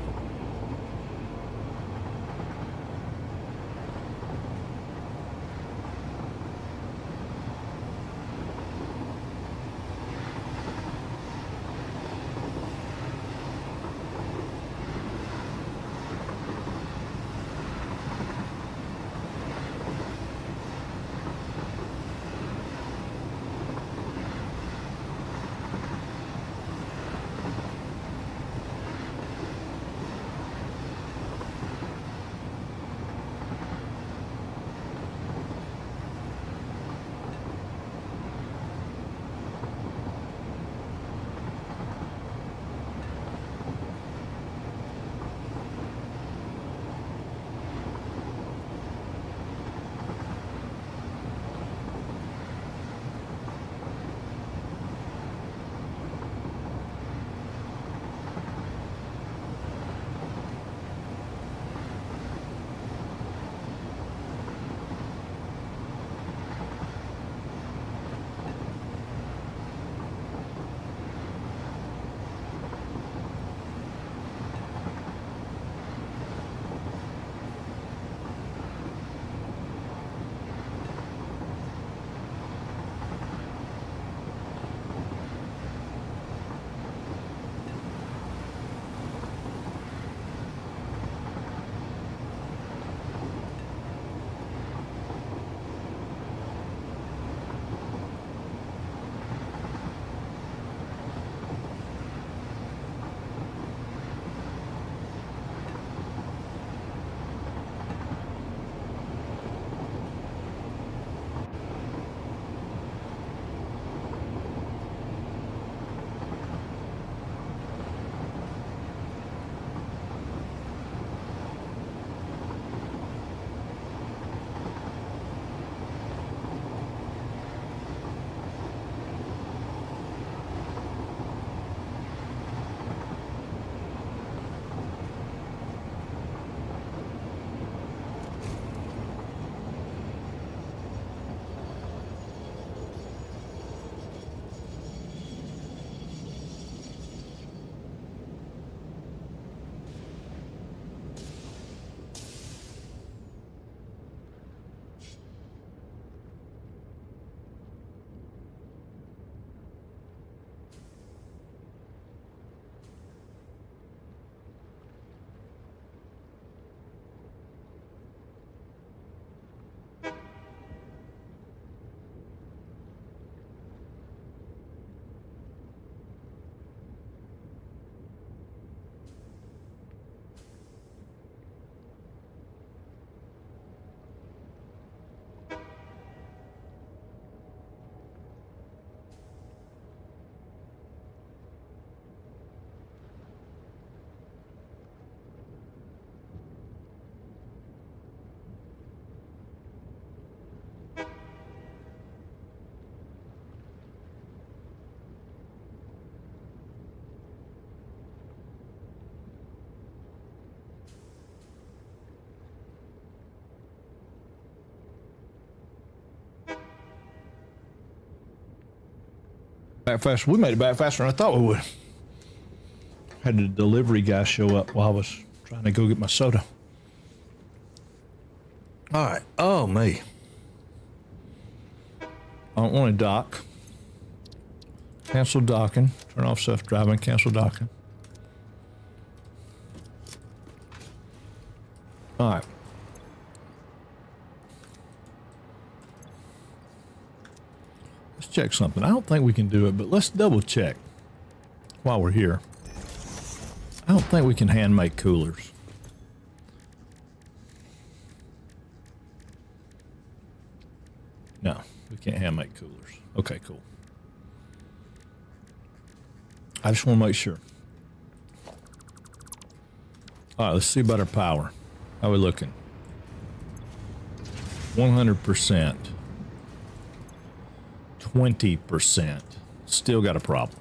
Back faster. We made it back faster than I thought we would. Had the delivery guy show up while I was trying to go get my soda. All right. Oh, me. I don't want to dock. Cancel docking. Turn off self-driving. Cancel docking. All right. Let's check something. I don't think we can do it, but let's double check while we're here. I don't think we can hand make coolers. No, we can't hand make coolers. Okay, cool. I just want to make sure. All right, let's see about our power. How we looking? 100%. 20%. Still got a problem.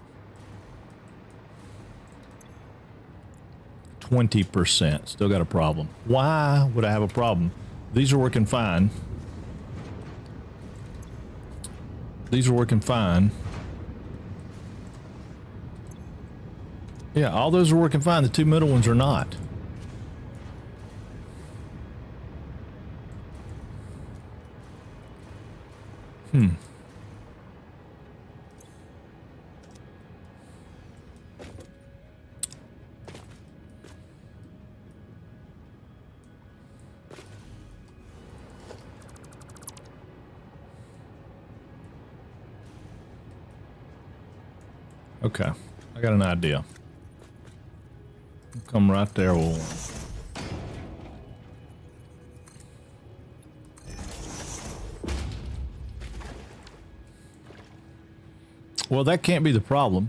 20%. Still got a problem. Why would I have a problem? These are working fine. These are working fine. Yeah, all those are working fine. The two middle ones are not. Okay, I got an idea. Come right there. Well, that can't be the problem.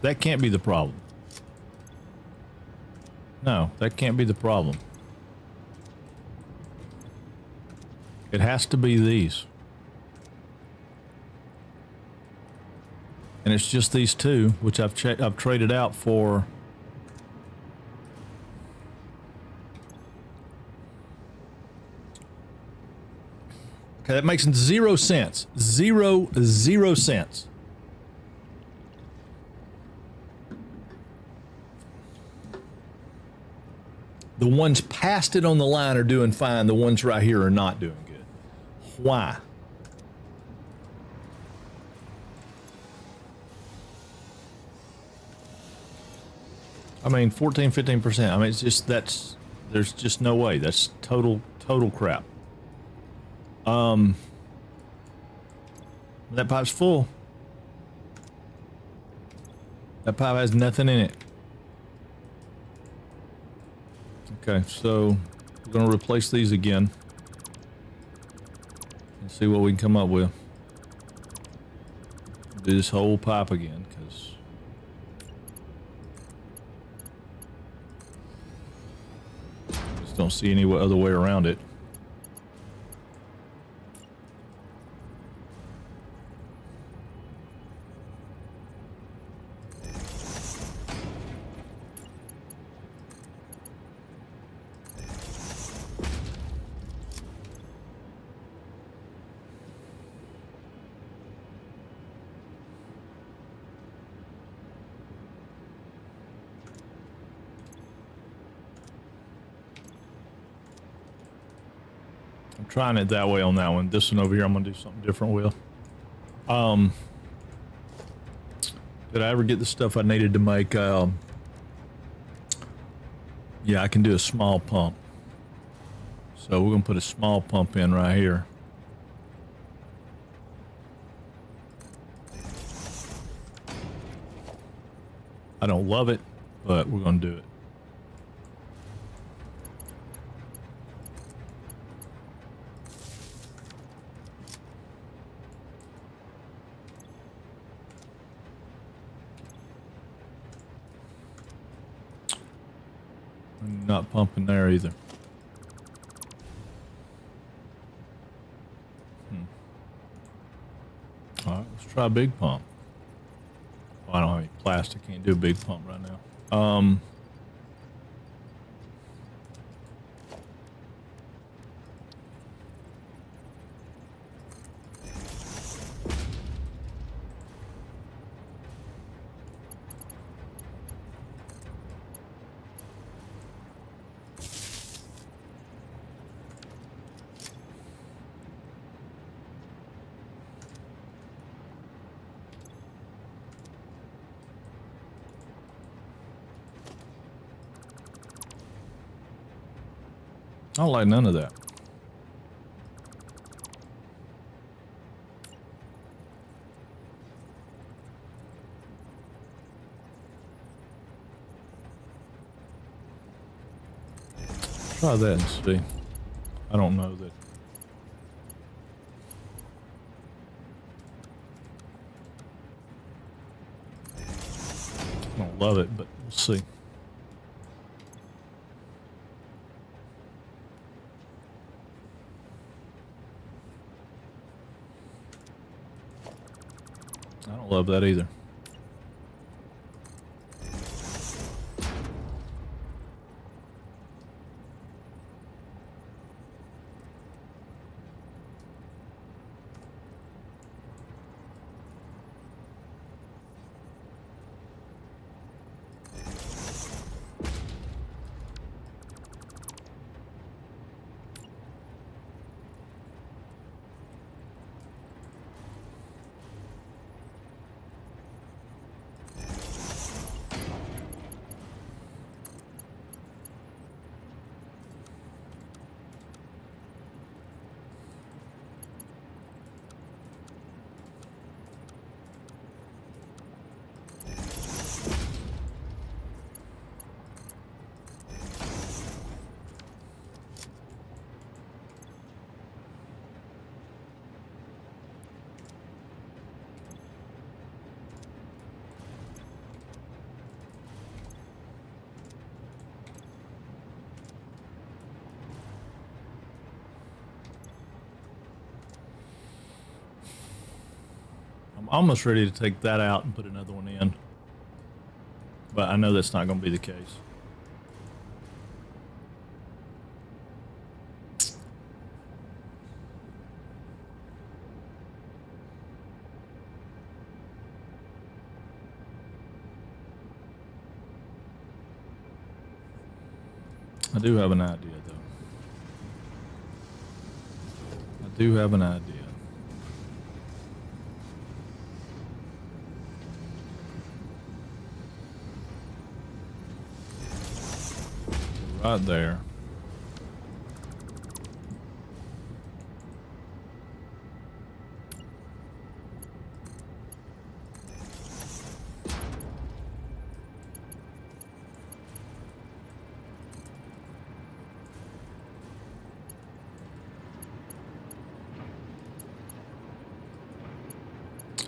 That can't be the problem. No, that can't be the problem. It has to be these. And it's just these two, which I've traded out for. Okay, that makes 0 cents. Zero cents. The ones past it on the line are doing fine. The ones right here are not doing good. Why? I mean, 14, 15%. I mean, it's just, there's just no way. That's total crap. That pipe's full. That pipe has nothing in it. Okay, so we're going to replace these again and see what we can come up with. Do this whole pipe again, because just don't see any other way around it. Trying it that way on that one. This one over here, I'm gonna do something different with. Did I ever get the stuff I needed to make? Yeah, I can do a small pump. So we're gonna put a small pump in right here. I don't love it, but we're gonna do it. Not pumping there either. All right, let's try a big pump. Well, I don't have any plastic. Can't do a big pump right now. I don't like none of that. Try that and see. I don't know that. I don't love it, but we'll see. I don't love that either. I'm almost ready to take that out and put another one in. But I know that's not going to be the case. I do have an idea, though. I do have an idea. Right there.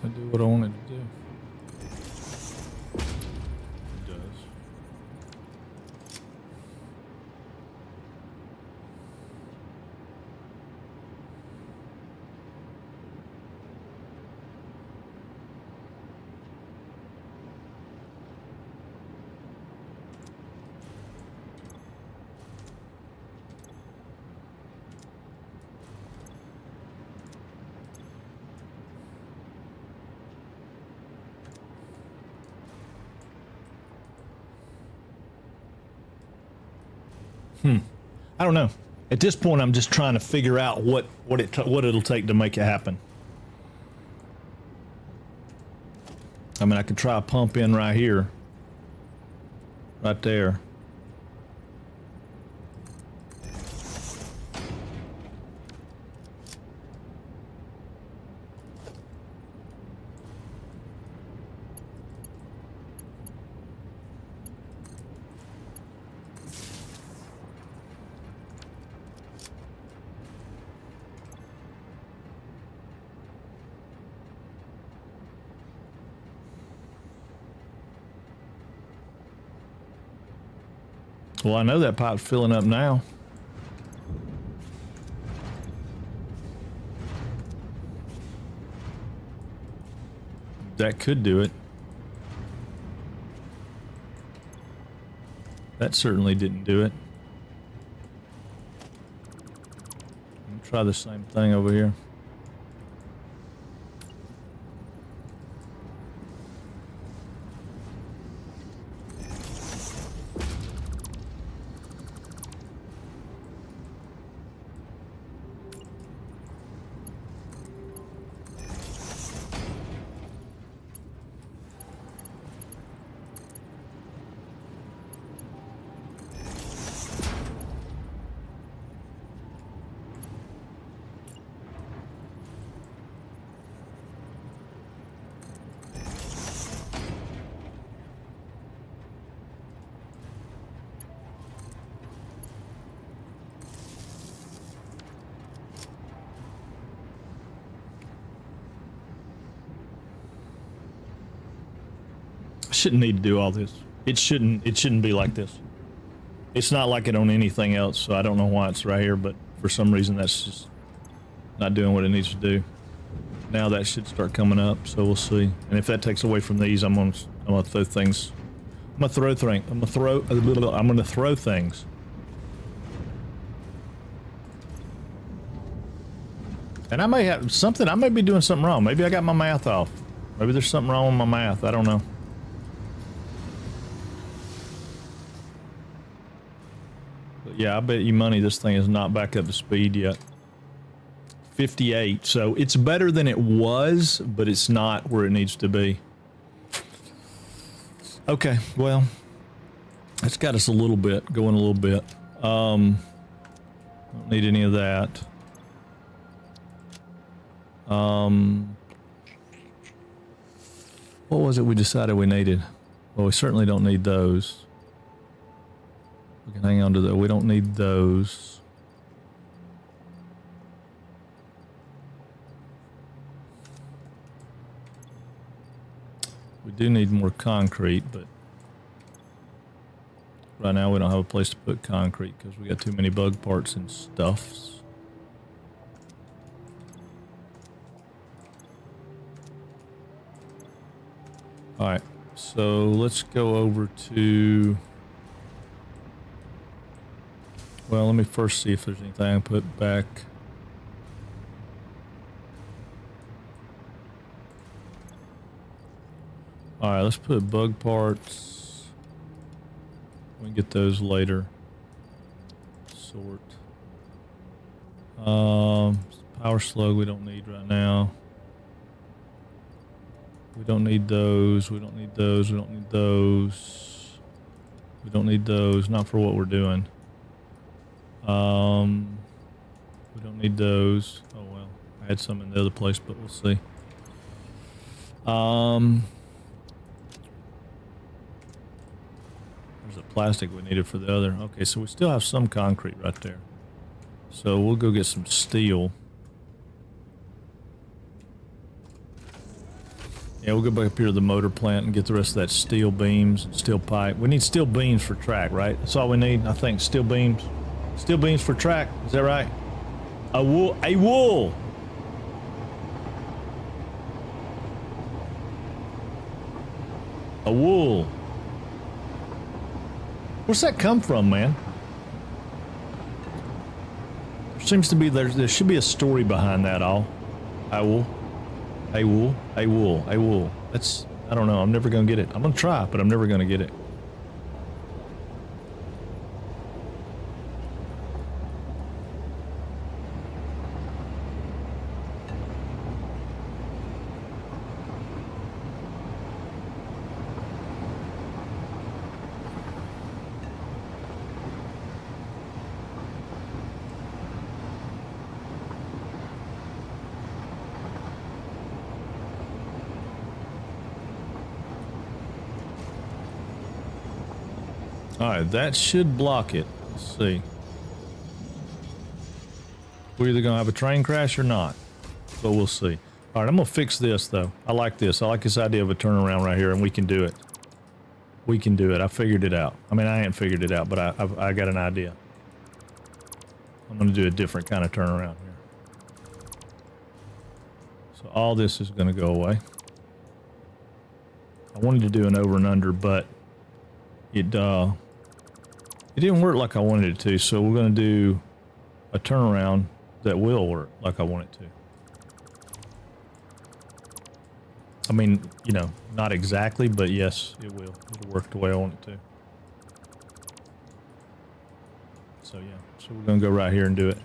I do what I wanted to do. It does. I don't know. At this point, I'm just trying to figure out what it'll take to make it happen. I mean, I could try a pump in right here, right there. Well, I know that pipe's filling up now. That could do it. That certainly didn't do it. Let me try the same thing over here. shouldn't need to do all this. It shouldn't be like this. It's not like it on anything else, so I don't know why it's right here, but for some reason that's just not doing what it needs to do. Now that should start coming up, so we'll see. And if that takes away from these, I'm gonna throw things. I'm gonna throw things. And I may have something. I may be doing something wrong. Maybe I got my math off. Maybe there's something wrong with my math. I don't know. But yeah, I bet you money this thing is not back up to speed yet. 58. So it's better than it was, but it's not where it needs to be. Okay, well, it's got us a little bit, going a little bit. Don't need any of that. What was it we decided we needed? Well, we certainly don't need those. We can hang on to those. We don't need those. We do need more concrete, but right now we don't have a place to put concrete because we got too many bug parts and stuffs. All right, so let's go over to, well, let me first see if there's anything I can put back. All right, let's put bug parts. We can get those later. Sort. Power slug we don't need right now. We don't need those. We don't need those. We don't need those. We don't need those. Not for what we're doing. We don't need those. Oh well, I had some in the other place, but we'll see. There's a plastic we needed for the other. Okay, so we still have some concrete right there. So we'll go get some steel. Yeah, we'll go back up here to the motor plant and get the rest of that steel beams and steel pipe. We need steel beams for track, right? That's all we need, I think. Steel beams. Steel beams for track. Is that right? A wool. A wool. A wool. Where's that come from, man? There seems to be, there should be a story behind that all. A wool. A wool, a wool, a wool. That's, I don't know. I'm never going to get it. I'm going to try, but I'm never going to get it. Alright, that should block it. Let's see. We're either going to have a train crash or not. But we'll see. Alright, I'm going to fix this, though. I like this. I like this idea of a turnaround right here, and we can do it. We can do it. I figured it out. I mean, I ain't figured it out, but I got an idea. I'm going to do a different kind of turnaround here. So all this is going to go away. I wanted to do an over and under, but it didn't work like I wanted it to, so we're going to do a turnaround that will work like I want it to. I mean, you know, not exactly, but yes, it will. It'll work the way I want it to. So yeah, so we're going to go right here and do it.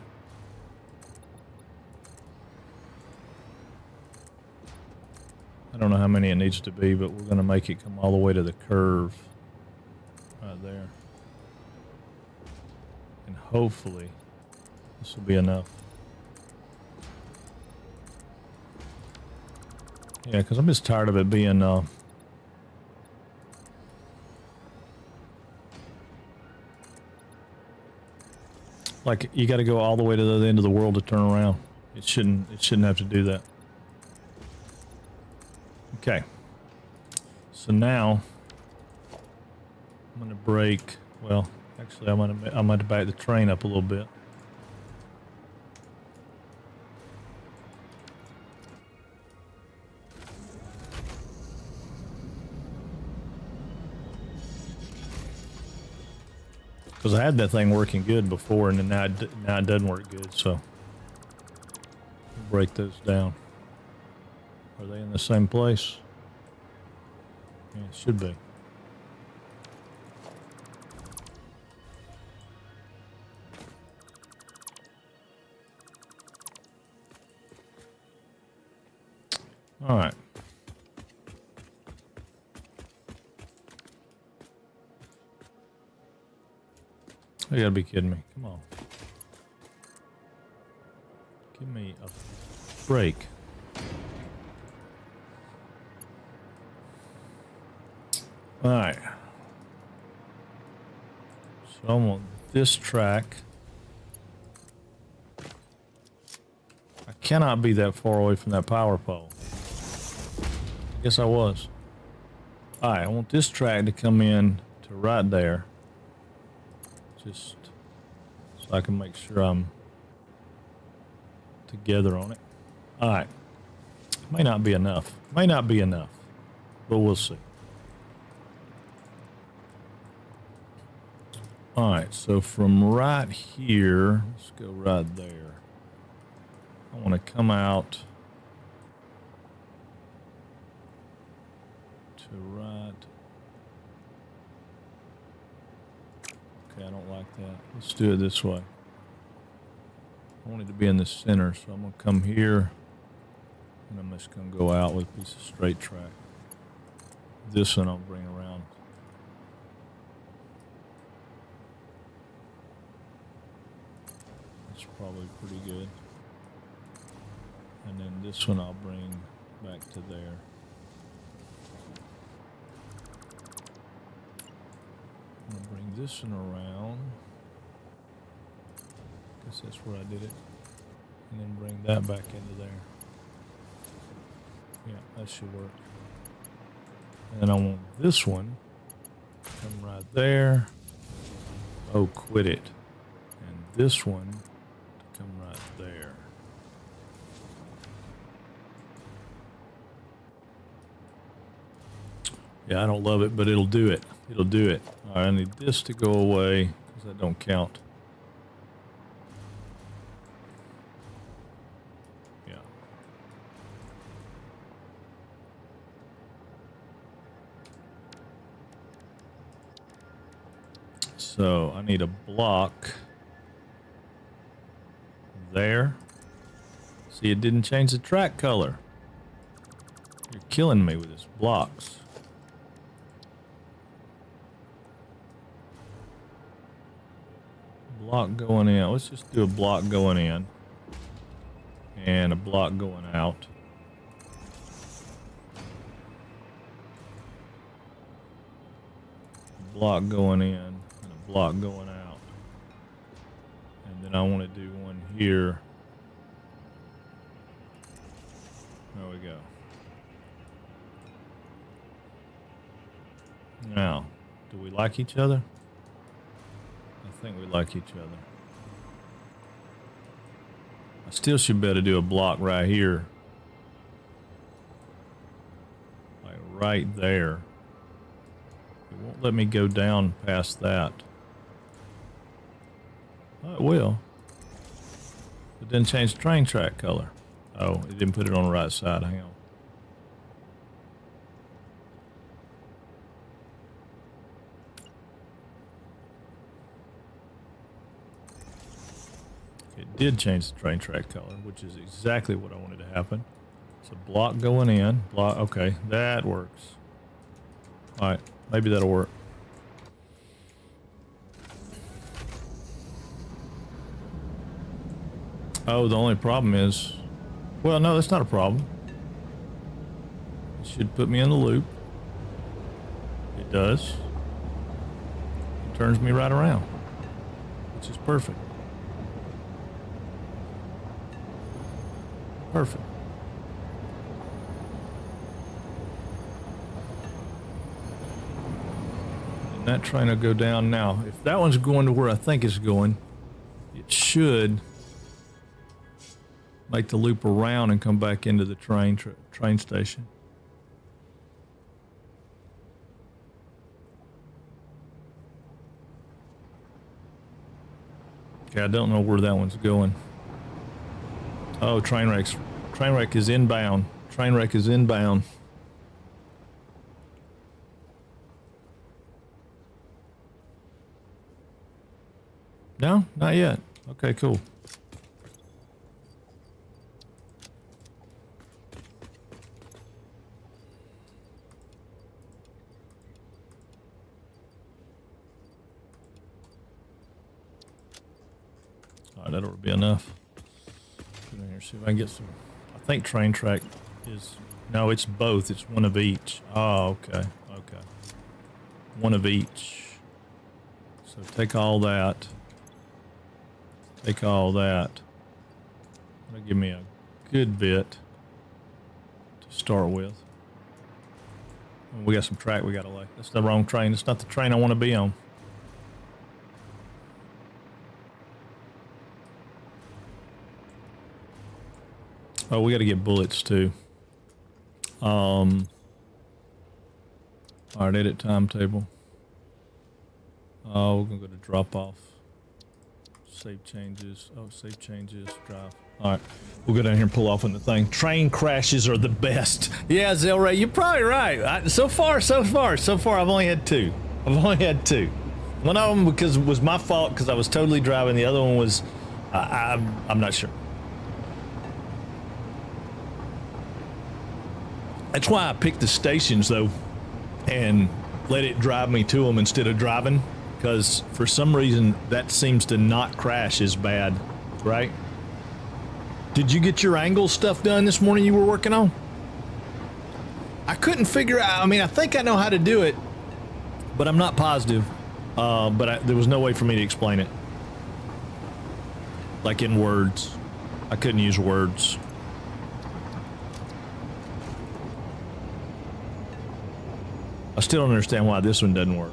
I don't know how many it needs to be, but we're going to make it come all the way to the curve right there. And hopefully this will be enough. Yeah, because I'm just tired of it being like you got to go all the way to the other end of the world to turn around. It shouldn't have to do that. Okay. So now I'm gonna brake. Well, actually, I'm gonna back the train up a little bit. Because I had that thing working good before, and then now it doesn't work good. So break those down. Are they in the same place? Yeah, it should be. All right. You gotta be kidding me. Come on. Give me a break. All right. So I'm on this track. I cannot be that far away from that power pole. I guess I was. All right, I want this track to come in to right there. Just so I can make sure I'm together on it. All right. May not be enough. May not be enough. But we'll see. All right, so from right here, let's go right there. I want to come out to right. Okay, I don't like that. Let's do it this way. I want it to be in the center, so I'm going to come here, and I'm just going to go out with a piece of straight track. This one I'll bring around. That's probably pretty good. And then this one I'll bring back to there. I'm going to bring this one around. Guess that's where I did it. And then bring that back into there. Yeah, that should work. And then I want this one to come right there. Oh, quit it. And this one to come right there. Yeah, I don't love it, but it'll do it. It'll do it. All right, I need this to go away because that don't count. Yeah. So I need a block there. See, it didn't change the track color. You're killing me with this blocks. Block going in. Let's just do a block going in and a block going out. A block going in and a block going out. And then I want to do one here. There we go. Now, do we like each other? I think we like each other. I still should be able to do a block right here. Like right there. It won't let me go down past that. Oh, it will. It didn't change the train track color. Oh, it didn't put it on the right side. Hang on. It did change the train track color, which is exactly what I wanted to happen. So block going in, block, okay, that works. All right, maybe that'll work. Oh, the only problem is, well, no, that's not a problem. It should put me in the loop. It does. It turns me right around, which is perfect. Perfect. And And that train will go down now. If that one's going to where I think it's going, it should make the loop around and come back into the train station. Okay, I don't know where that one's going. Oh, train wreck is inbound. Train wreck is inbound. No, not yet. Okay, cool. All right, that'll be enough. Put in here, see if I can get some. I think train track is, no, it's both. It's one of each. Oh, okay, okay. One of each. So take all that. Take all that. That'll give me a good bit to start with. We got some track we gotta lay. That's the wrong train. It's not the train I want to be on. Oh, we got to get bullets too. All right, edit timetable. Oh, we're gonna go to drop off. Save changes. Oh, save changes. Drive. All right, we'll go down here and pull off on the thing. Train crashes are the best. Yeah, Zelray, you're probably right. So far, I've only had two. One of them because it was my fault because I was totally driving. The other one was, I'm not sure. That's why I picked the stations though, and let it drive me to them instead of driving. Because for some reason that seems to not crash as bad, right? Did you get your angle stuff done this morning you were working on? I couldn't figure out, I mean, I think I know how to do it, but I'm not positive. There was no way for me to explain it. Like in words. I couldn't use words. I still don't understand why this one doesn't work.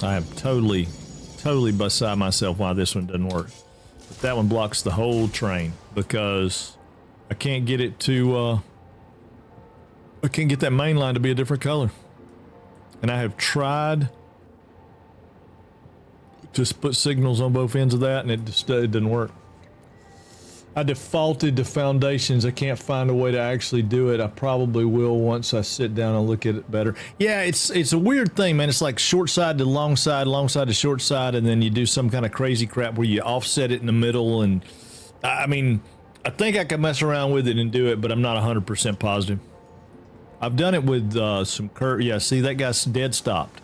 I am totally beside myself why this one doesn't work. But that one blocks the whole train because I can't get it to, I can't get that main line to be a different color. And I have tried to put signals on both ends of that and it didn't work. I defaulted to foundations. I can't find a way to actually do it. I probably will once I sit down and look at it better. Yeah, it's a weird thing, man. It's like short side to long side to short side, and then you do some kind of crazy crap where you offset it in the middle. And I mean, I think I can mess around with it and do it, but I'm not 100% positive. I've done it with some curve. Yeah, see, that guy's dead stopped.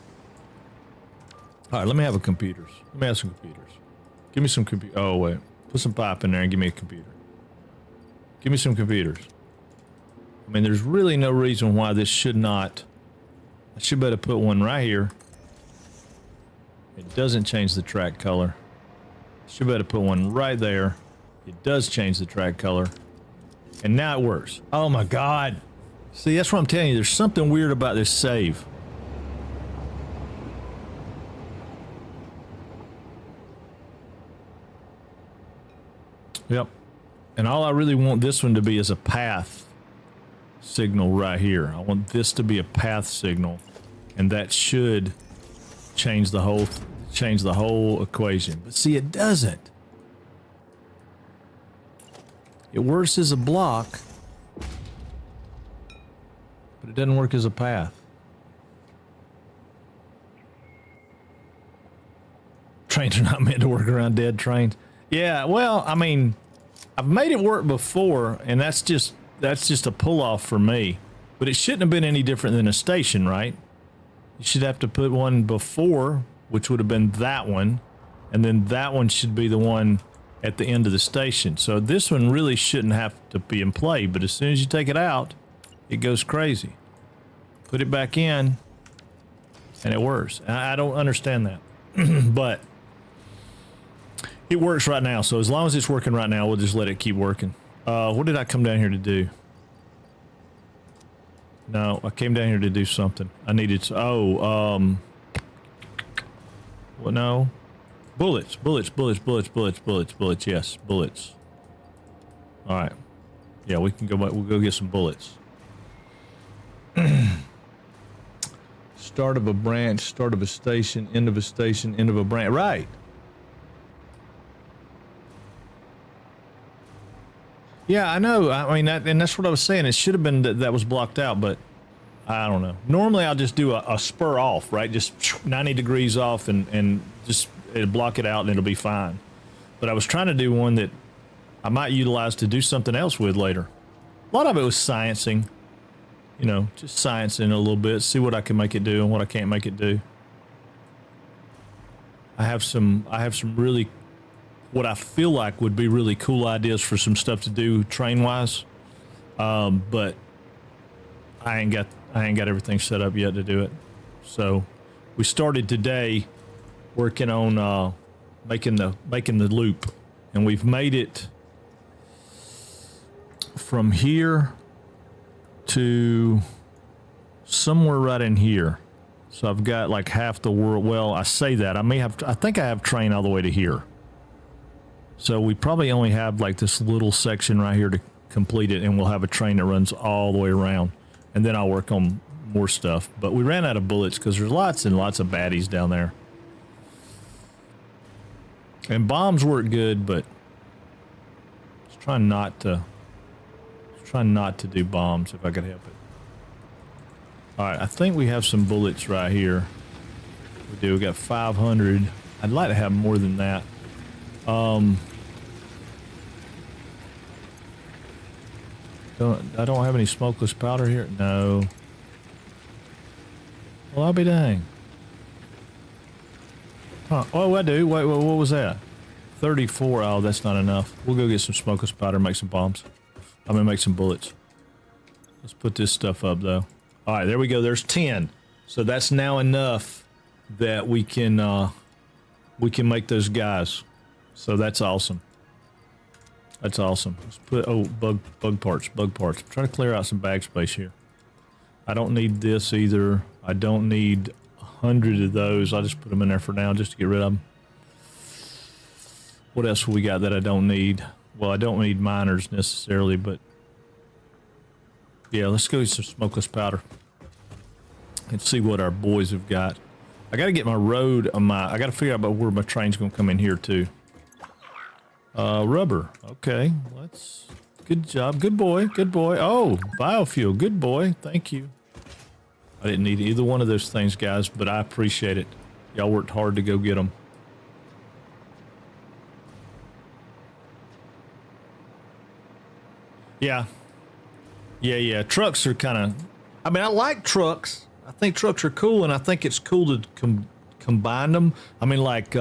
All right, let me have a computers. Let me have some computers. Give me some computer. Oh, wait. Put some pipe in there and give me a computer. Give me some computers. I mean, there's really no reason why this should not. I should better put one right here. It doesn't change the track color. Should better put one right there. It does change the track color. And now it works. Oh my God. See, that's what I'm telling you. There's something weird about this save. Yep. And all I really want this one to be is a path signal right here. I want this to be a path signal, and that should change the whole equation. But see, it doesn't. It works as a block, but it doesn't work as a path. Trains are not meant to work around dead trains. Yeah, well, I mean, I've made it work before, and that's just a pull-off for me. But it shouldn't have been any different than a station, right? You should have to put one before, which would have been that one, and then that one should be the one at the end of the station. So this one really shouldn't have to be in play, but as soon as you take it out, it goes crazy. Put it back in, and it works. I don't understand that, but it works right now. So as long as it's working right now, we'll just let it keep working. What did I come down here to do? No, I came down here to do something. I needed. Well, no. Bullets. Yes, bullets. All right. Yeah, we can go back. We'll go get some bullets. Start of a branch, start of a station, end of a station, end of a branch. Right. Yeah, I know. I mean, and that's what I was saying. It should have been that was blocked out, but I don't know. Normally, I'll just do a spur off, right? Just 90 degrees off and just it'll block it out and it'll be fine. But I was trying to do one that I might utilize to do something else with later. A lot of it was sciencing, you know, just sciencing a little bit, see what I can make it do and what I can't make it do. I have some really, what I feel like would be really cool ideas for some stuff to do train wise. But I ain't got everything set up yet to do it. So we started today working on making the loop, and we've made it from here to somewhere right in here. So I've got like half the world. Well, I say that I think I have train all the way to here. So we probably only have like this little section right here to complete it, and we'll have a train that runs all the way around. And then I'll work on more stuff. But we ran out of bullets because there's lots and lots of baddies down there. And bombs work good, but let's try not to do bombs if I could help it. All right, I think we have some bullets right here. We do. We got 500. I'd like to have more than that. I don't have any smokeless powder here. No. Well, I'll be dang. Huh. Oh, I do. Wait, what was that? 34. Oh, that's not enough. We'll go get some smokeless powder and make some bombs. I'm gonna make some bullets. Let's put this stuff up though. All right, there we go. There's 10. So that's now enough that we can make those guys. So that's awesome. That's awesome. Let's put bug parts. I'm trying to clear out some bag space here. I don't need this either. I don't need 100 of those. I'll just put them in there for now just to get rid of them. What else we got that I don't need? Well, I don't need miners necessarily, but yeah, let's go get some smokeless powder and see what our boys have got. I got to get my road on I got to figure out about where my train's going to come in here too. Rubber. Okay, good job. Good boy. Oh, biofuel. Good boy. Thank you. I didn't need either one of those things, guys, but I appreciate it. Y'all worked hard to go get them. Yeah. Trucks are kind of, I mean, I like trucks. I think trucks are cool, and I think it's cool to combine them. I mean, like,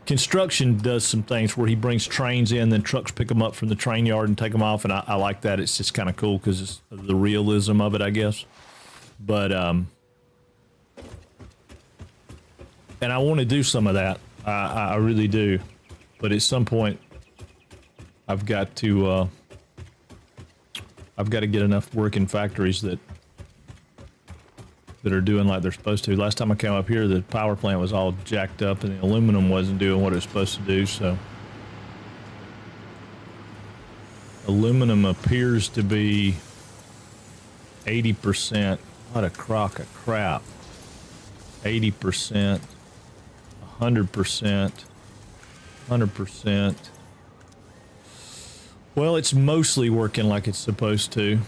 construction does some things where he brings trains in, then trucks pick them up from the train yard and take them off, and I like that. It's just kind of cool because it's the realism of it, I guess. But and I want to do some of that. I really do. But at some point, I've got to get enough working factories that are doing like they're supposed to. Last time I came up here, the power plant was all jacked up and the aluminum wasn't doing what it was supposed to do, so. Aluminum appears to be 80%. What a crock of crap. 80%, 100%, 100%. Well, it's mostly working like it's supposed to.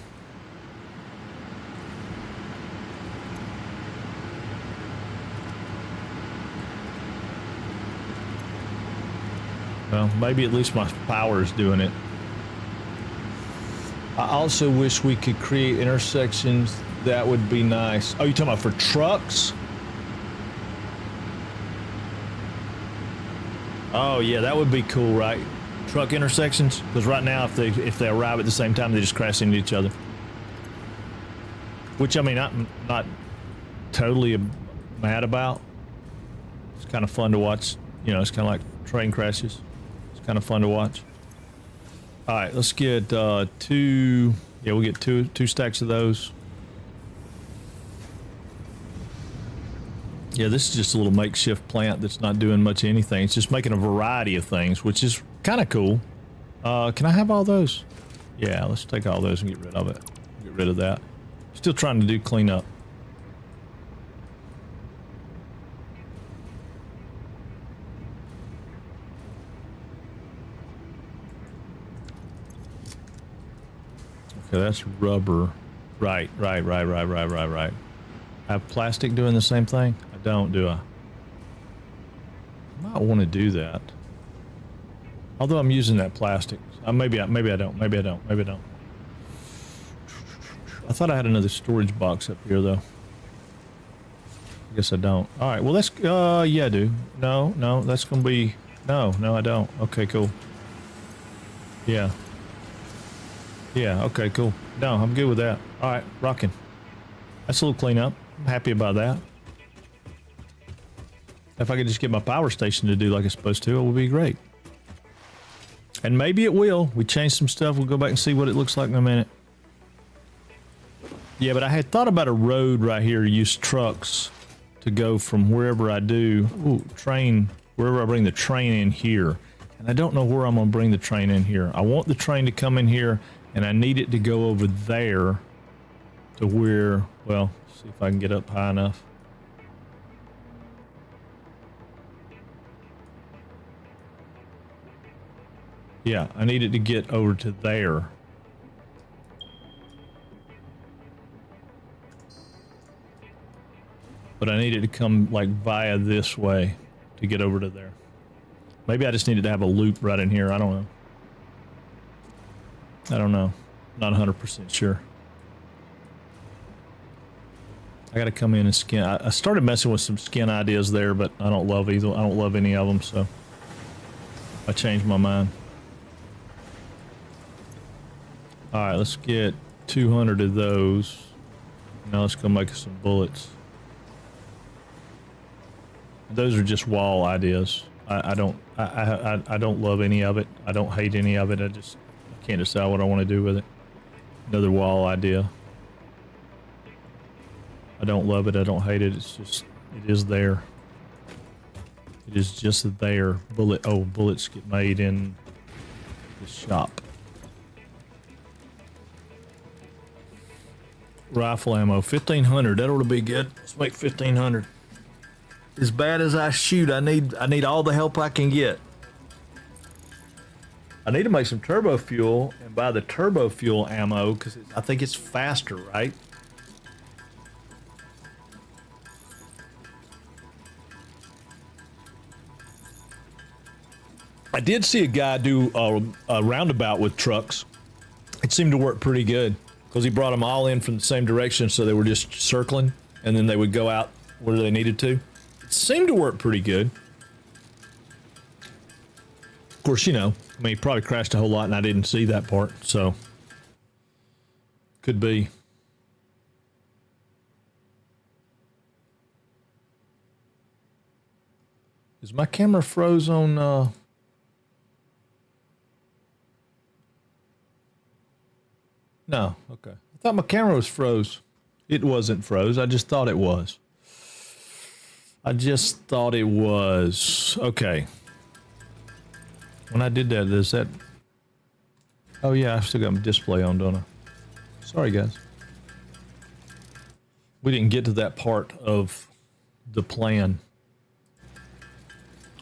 Well, maybe at least my power is doing it. I also wish we could create intersections. That would be nice. Oh, you talking about for trucks? Oh yeah, that would be cool, right? Truck intersections, because right now if they arrive at the same time, they just crash into each other. Which I mean, I'm not totally mad about. It's kind of fun to watch. You know, it's kind of like train crashes. It's kind of fun to watch. All right, let's get two. Yeah, we'll get two stacks of those. Yeah, this is just a little makeshift plant that's not doing much of anything. It's just making a variety of things, which is kind of cool. Can I have all those? Yeah, let's take all those and get rid of it. Get rid of that. Still trying to do cleanup. Okay, that's rubber. Right. I have plastic doing the same thing? I don't, do I? I might want to do that. Although I'm using that plastic. Maybe I don't. I thought I had another storage box up here, though. I guess I don't. All right, well, that's, yeah, I do. No, that's going to be, no, I don't. Okay, cool. Yeah, okay, cool. No, I'm good with that. All right, rocking. That's a little cleanup. I'm happy about that. If I could just get my power station to do like it's supposed to, it would be great. And maybe it will. We changed some stuff. We'll go back and see what it looks like in a minute. Yeah, but I had thought about a road right here to use trucks to go from wherever I do. Ooh, train, wherever I bring the train in here. And I don't know where I'm going to bring the train in here. I want the train to come in here, and I need it to go over there to where, well, see if I can get up high enough. Yeah, I need it to get over to there. But I need it to come like via this way to get over to there. Maybe I just needed to have a loop right in here. I don't know. Not 100% sure. I got to come in and skin. I started messing with some skin ideas there, but I don't love either. I don't love any of them, so I changed my mind. All right, let's get 200 of those. Now let's go make some bullets. Those are just wall ideas. I don't love any of it. I don't hate any of it. I can't decide what I want to do with it. Another wall idea. I don't love it. I don't hate it. It's just, it is there. It is just there. Bullets get made in the shop. Rifle ammo, 1,500. That ought to be good. Let's make 1,500. As bad as I shoot, I need all the help I can get. I need to make some turbo fuel and buy the turbo fuel ammo because I think it's faster, right? I did see a guy do a roundabout with trucks. It seemed to work pretty good because he brought them all in from the same direction, so they were just circling, and then they would go out where they needed to. It seemed to work pretty good. Of course, you know, I mean, he probably crashed a whole lot and I didn't see that part, so could be. Is my camera froze on No, okay. I thought my camera was froze. It wasn't froze. I just thought it was. Okay. When I did that, is that... Oh yeah, I still got my display on, don't I? Sorry, guys. We didn't get to that part of the plan.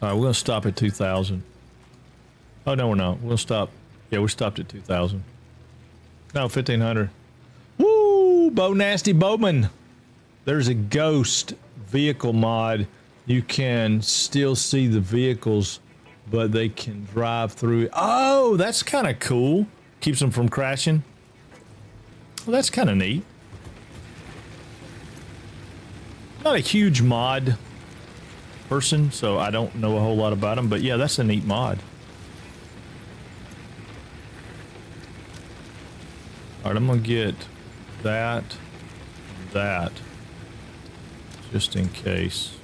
All right, we're going to stop at 2,000. Oh, no, we're not. We'll stop. Yeah, we stopped at 2,000. No, 1,500. Woo! Bo Nasty Bowman. There's a ghost vehicle mod. You can still see the vehicles, but they can drive through. Oh, that's kind of cool. Keeps them from crashing. Well, that's kind of neat. Not a huge mod person, so I don't know a whole lot about them, but yeah, that's a neat mod. All right, I'm gonna get that, and that, just in case.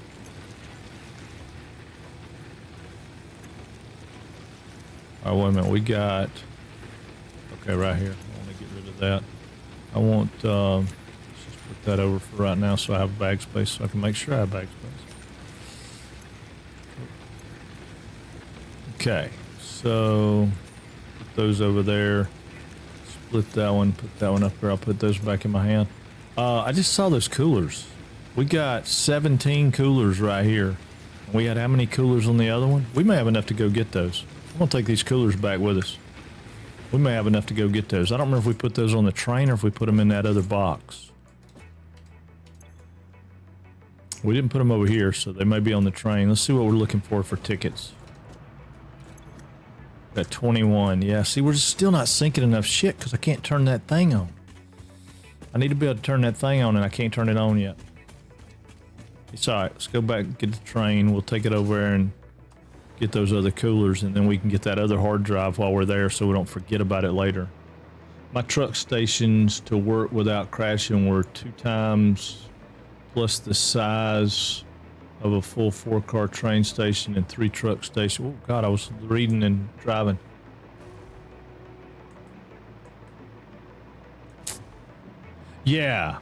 All right, wait a minute, we got, okay, right here. I want to get rid of that. I want, let's just Put that over for right now so I have bag space, so I can make sure I have bag space. Okay, so put those over there. Split that one, put that one up here. I'll put those back in my hand. I just saw those coolers. We got 17 coolers right here. We had how many coolers on the other one? We may have enough to go get those. I'm gonna take these coolers back with us. We may have enough to go get those. I don't remember if we put those on the train or if we put them in that other box. We didn't put them over here, so they may be on the train. Let's see what we're looking for tickets. Got 21. Yeah, see, we're still not sinking enough shit because I can't turn that thing on. I need to be able to turn that thing on, and I can't turn it on yet. It's all right. Let's go back and get the train. We'll take it over there and get those other coolers, and then we can get that other hard drive while we're there so we don't forget about it later. My truck stations to work without crashing were 2 times plus the size of a full 4-car train station and 3 truck stations. Oh God, I was reading and driving. Yeah.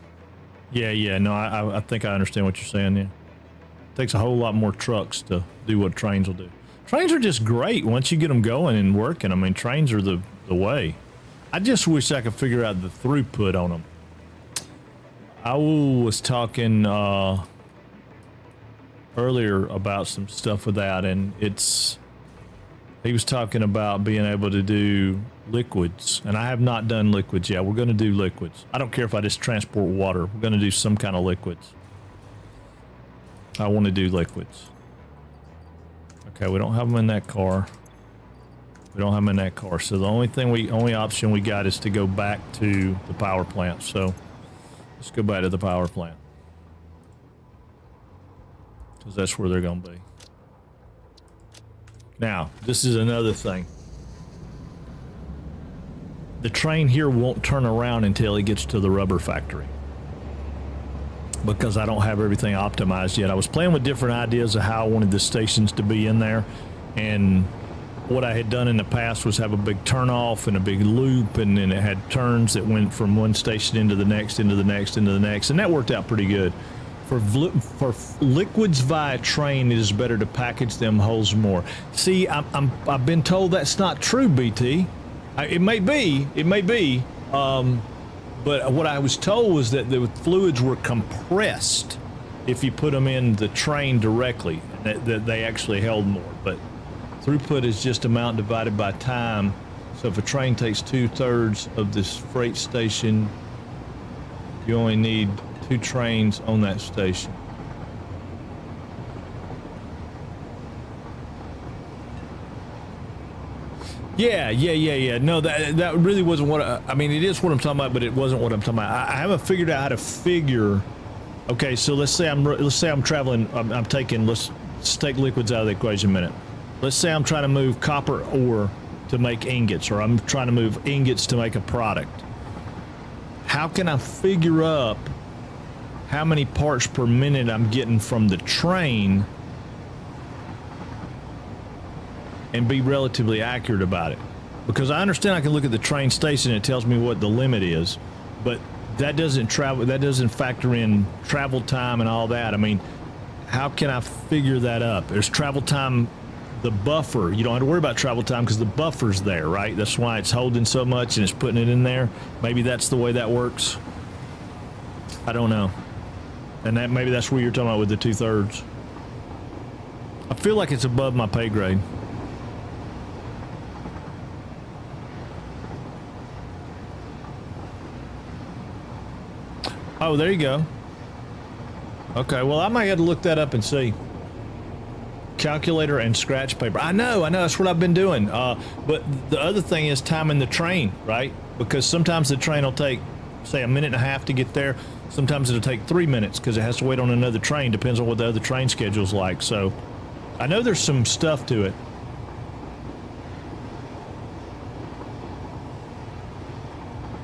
No, I think I understand what you're saying. Yeah, it takes a whole lot more trucks to do what trains will do. Trains are just great once you get them going and working. I mean, trains are the way. I just wish I could figure out the throughput on them. I was talking earlier about some stuff with that, and he was talking about being able to do liquids, and I have not done liquids yet. We're going to do liquids. I don't care if I just transport water. We're going to do some kind of liquids. I want to do liquids. Okay, we don't have them in that car. We don't have them in that car. So the only option we got is to go back to the power plant. So let's go back to the power plant, because that's where they're going to be. Now, this is another thing. The train here won't turn around until it gets to the rubber factory, because I don't have everything optimized yet. I was playing with different ideas of how I wanted the stations to be in there, and what I had done in the past was have a big turnoff and a big loop, and then it had turns that went from one station into the next, into the next, into the next, and that worked out pretty good. For liquids via train, it is better to package them wholes more. See, I've been told that's not true, BT. It may be, but what I was told was that the fluids were compressed if you put them in the train directly, that they actually held more. But throughput is just amount divided by time. So if a train takes 2/3 of this freight station, you only need 2 trains on that station. Yeah. No, that really wasn't what I mean, it is what I'm talking about, but it wasn't what I'm talking about. I haven't figured out how to figure. Okay, so let's say I'm traveling. I'm taking. Let's take liquids out of the equation a minute. Let's say I'm trying to move copper ore to make ingots, or I'm trying to move ingots to make a product. How can I figure up how many parts per minute I'm getting from the train and be relatively accurate about it? Because I understand I can look at the train station and it tells me what the limit is, but that doesn't factor in travel time and all that. I mean, how can I figure that up? There's travel time, the buffer. You don't have to worry about travel time because the buffer's there, right? That's why it's holding so much and it's putting it in there. Maybe that's the way that works. I don't know. And that maybe that's what you're talking about with the 2/3. I feel like it's above my pay grade. Oh, there you go. Okay, well, I might have to look that up and see. Calculator and scratch paper. I know, that's what I've been doing. But the other thing is timing the train, right? Because sometimes the train will take, say, a minute and a half to get there. Sometimes it'll take 3 minutes because it has to wait on another train. Depends on what the other train schedule's like. So I know there's some stuff to it.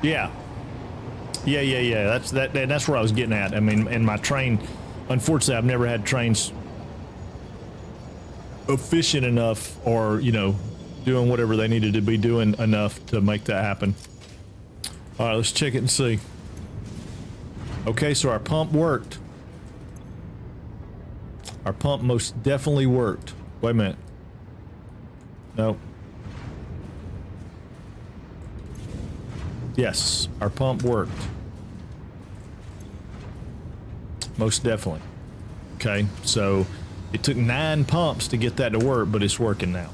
Yeah. That's where I was getting at. I mean, in my train, unfortunately, I've never had trains efficient enough, or doing whatever they needed to be doing enough to make that happen. All right, let's check it and see. Okay, so our pump worked. Our pump most definitely worked. Wait a minute. No. Yes, our pump worked. Most definitely. Okay, so it took 9 pumps to get that to work, but it's working now.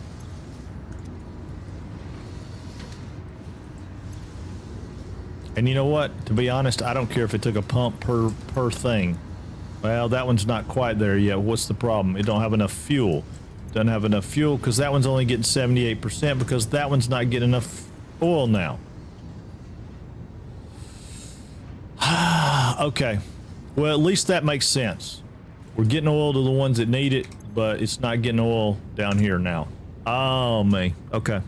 And you know what? To be honest, I don't care if it took a pump per thing. Well, that one's not quite there yet. What's the problem? It don't have enough fuel. Doesn't have enough fuel because that one's only getting 78% because that one's not getting enough oil now. Okay. Well, at least that makes sense. We're getting oil to the ones that need it, but it's not getting oil down here now. Oh, me. Okay.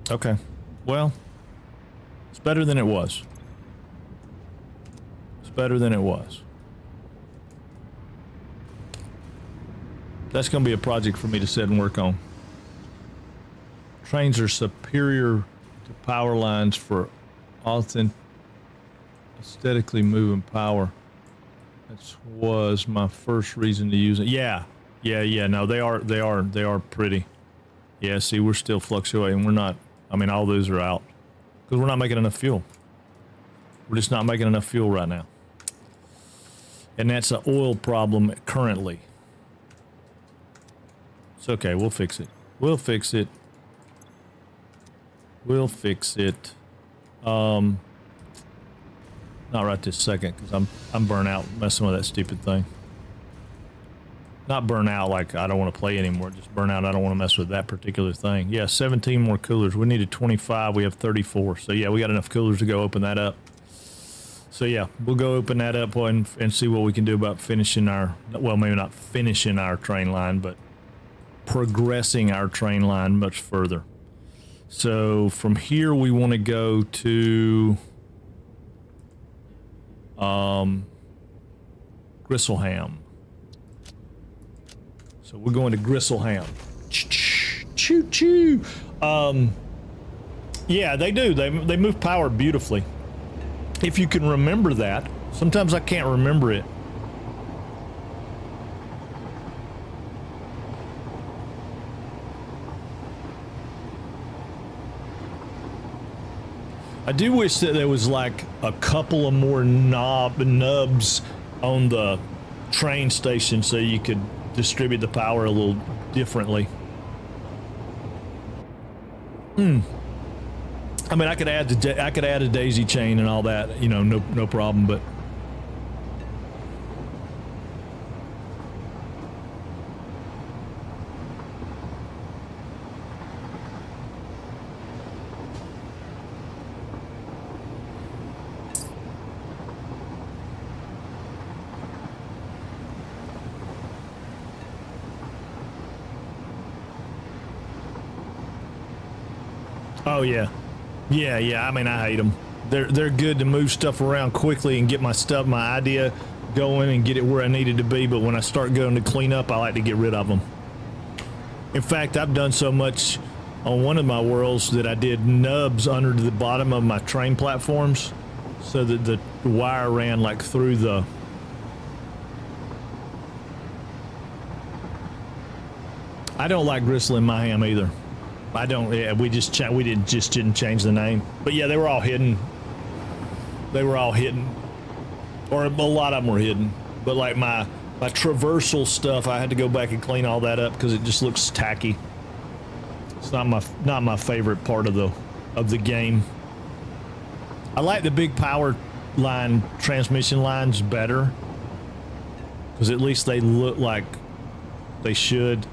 Okay. Well, it's better than it was. It's better than it was. That's going to be a project for me to sit and work on. Trains are superior to power lines for aesthetically moving power. That was my first reason to use it. Yeah. No, they are pretty. Yeah, see, we're still fluctuating. We're not, I mean, all those are out because we're not making enough fuel. We're just not making enough fuel right now. And that's an oil problem currently. It's okay. We'll fix it. We'll fix it. We'll fix it. Not right this second because I'm burnt out messing with that stupid thing. Not burnt out like I don't want to play anymore. Just burnt out. I don't want to mess with that particular thing. Yeah, 17 more coolers. We needed 25. We have 34. So yeah, we got enough coolers to go open that up. So yeah, we'll go open that up and see what we can do about finishing our, well, maybe not finishing our train line, but progressing our train line much further. So from here we want to go to Gristleham. So we're going to Gristleham. Choo choo. Yeah, they do. They move power beautifully. If you can remember that. Sometimes I can't remember it. I do wish that there was like a couple of more nubs on the train station so you could distribute the power a little differently. I mean, I could add a daisy chain and all that, you know, no problem, but oh yeah. Yeah. I mean, I hate them. They're good to move stuff around quickly and get my idea going and get it where I need it to be. But when I start going to clean up, I like to get rid of them. In fact, I've done so much on one of my worlds that I did nubs under the bottom of my train platforms so that the wire ran like through the... I don't like Gristle in my ham either. I don't. Yeah, we didn't change the name. But yeah, they were all hidden. They were all hidden, or a lot of them were hidden. But like my traversal stuff, I had to go back and clean all that up because it just looks tacky. It's not my favorite part of the game. I like the big power line transmission lines better because at least they look like they should.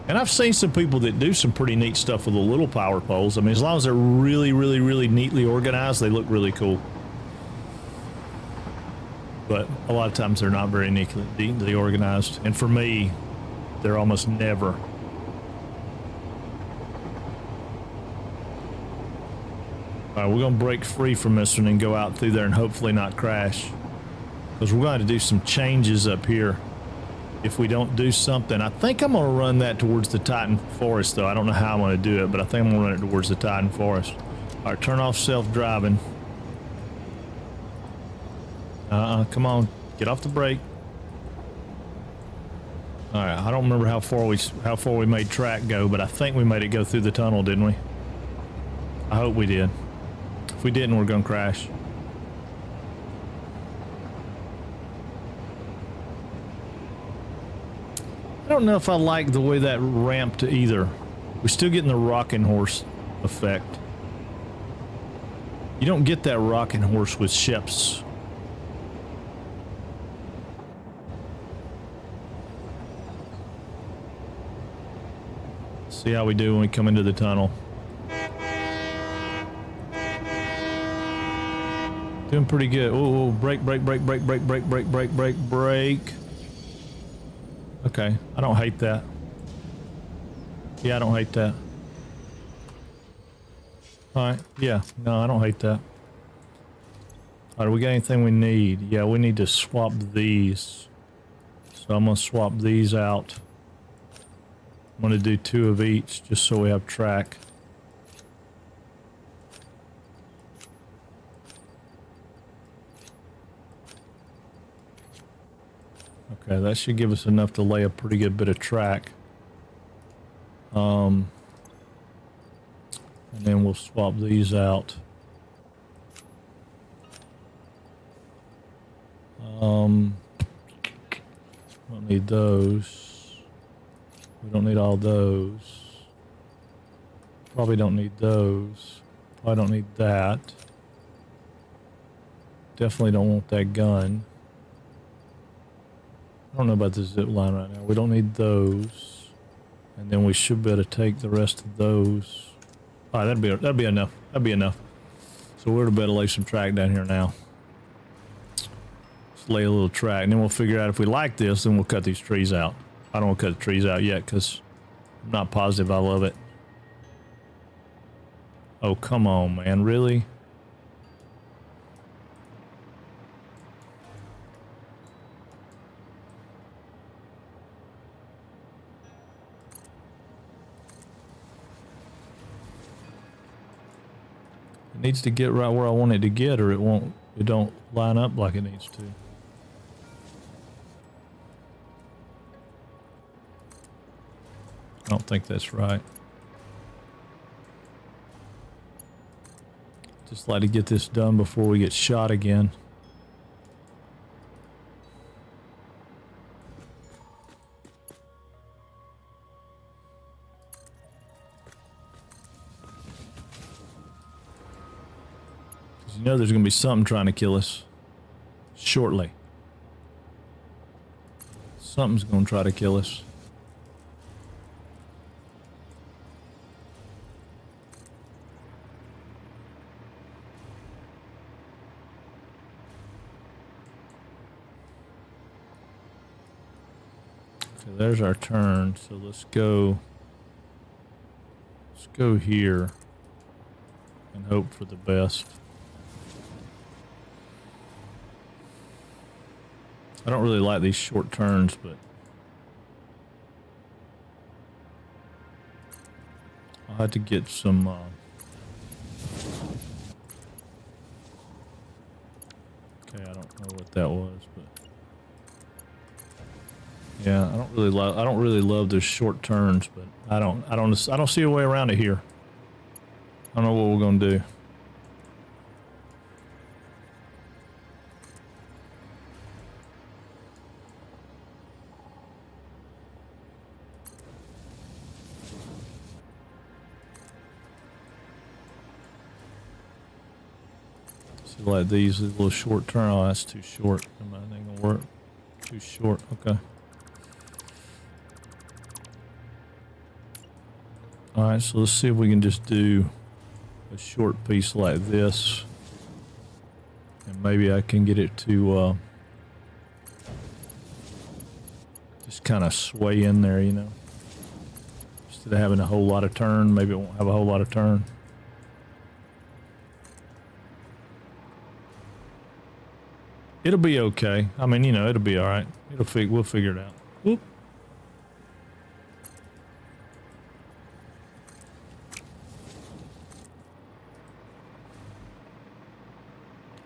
And I've seen some people that do some pretty neat stuff with the little power poles. I mean, as long as they're really, really, really neatly organized, they look really cool. But a lot of times they're not very neatly organized. And for me, they're almost never. All right, we're going to break free from this one and go out through there and hopefully not crash. Because we're going to do some changes up here. If we don't do something, I think I'm going to run that towards the Titan Forest, though. I don't know how I'm going to do it, but I think I'm going to run it towards the Titan Forest. All right, turn off self-driving. Come on, get off the brake. All right, I don't remember how far we made track go, but I think we made it go through the tunnel, didn't we? I hope we did. If we didn't, we're gonna crash. I don't know if I like the way that ramped either. We're still getting the rocking horse effect. You don't get that rocking horse with ships. See how we do when we come into the tunnel. Doing pretty good. Oh, brake. Okay, I don't hate that. Yeah, I don't hate that. Alright, yeah, no, I don't hate that. Alright, we got anything we need? Yeah, we need to swap these. So I'm gonna swap these out. I'm gonna do 2 of each just so we have track. Okay, that should give us enough to lay a pretty good bit of track. And then we'll swap these out. Don't need those. We don't need all those. Probably don't need those. Probably don't need that. Definitely don't want that gun. I don't know about the zip line right now. We don't need those. And then we should be able to take the rest of those. All right, that'd be enough. That'd be enough. So we're about to lay some track down here now. Let's lay a little track, and then we'll figure out if we like this, then we'll cut these trees out. I don't want to cut the trees out yet because I'm not positive I love it. Oh, come on, man. Really? It needs to get right where I want it to get, or it don't line up like it needs to. I don't think that's right. Just like to get this done before we get shot again. You know there's going to be something trying to kill us shortly. Something's going to try to kill us. Okay, there's our turn. So let's go here and hope for the best. I don't really like these short turns, but I'll have to get some okay, I don't know what that was, but yeah, I don't really love those short turns, but I don't see a way around it here. I don't know what we're going to do. Like these little short turn. Oh, that's too short. That ain't gonna work. Too short. Okay. All right. So let's see if we can just do a short piece like this, and maybe I can get it to just kind of sway in there, you know. Instead of having a whole lot of turn, maybe it won't have a whole lot of turn. It'll be okay. I mean, you know, it'll be all right. We'll figure it out. Whoop.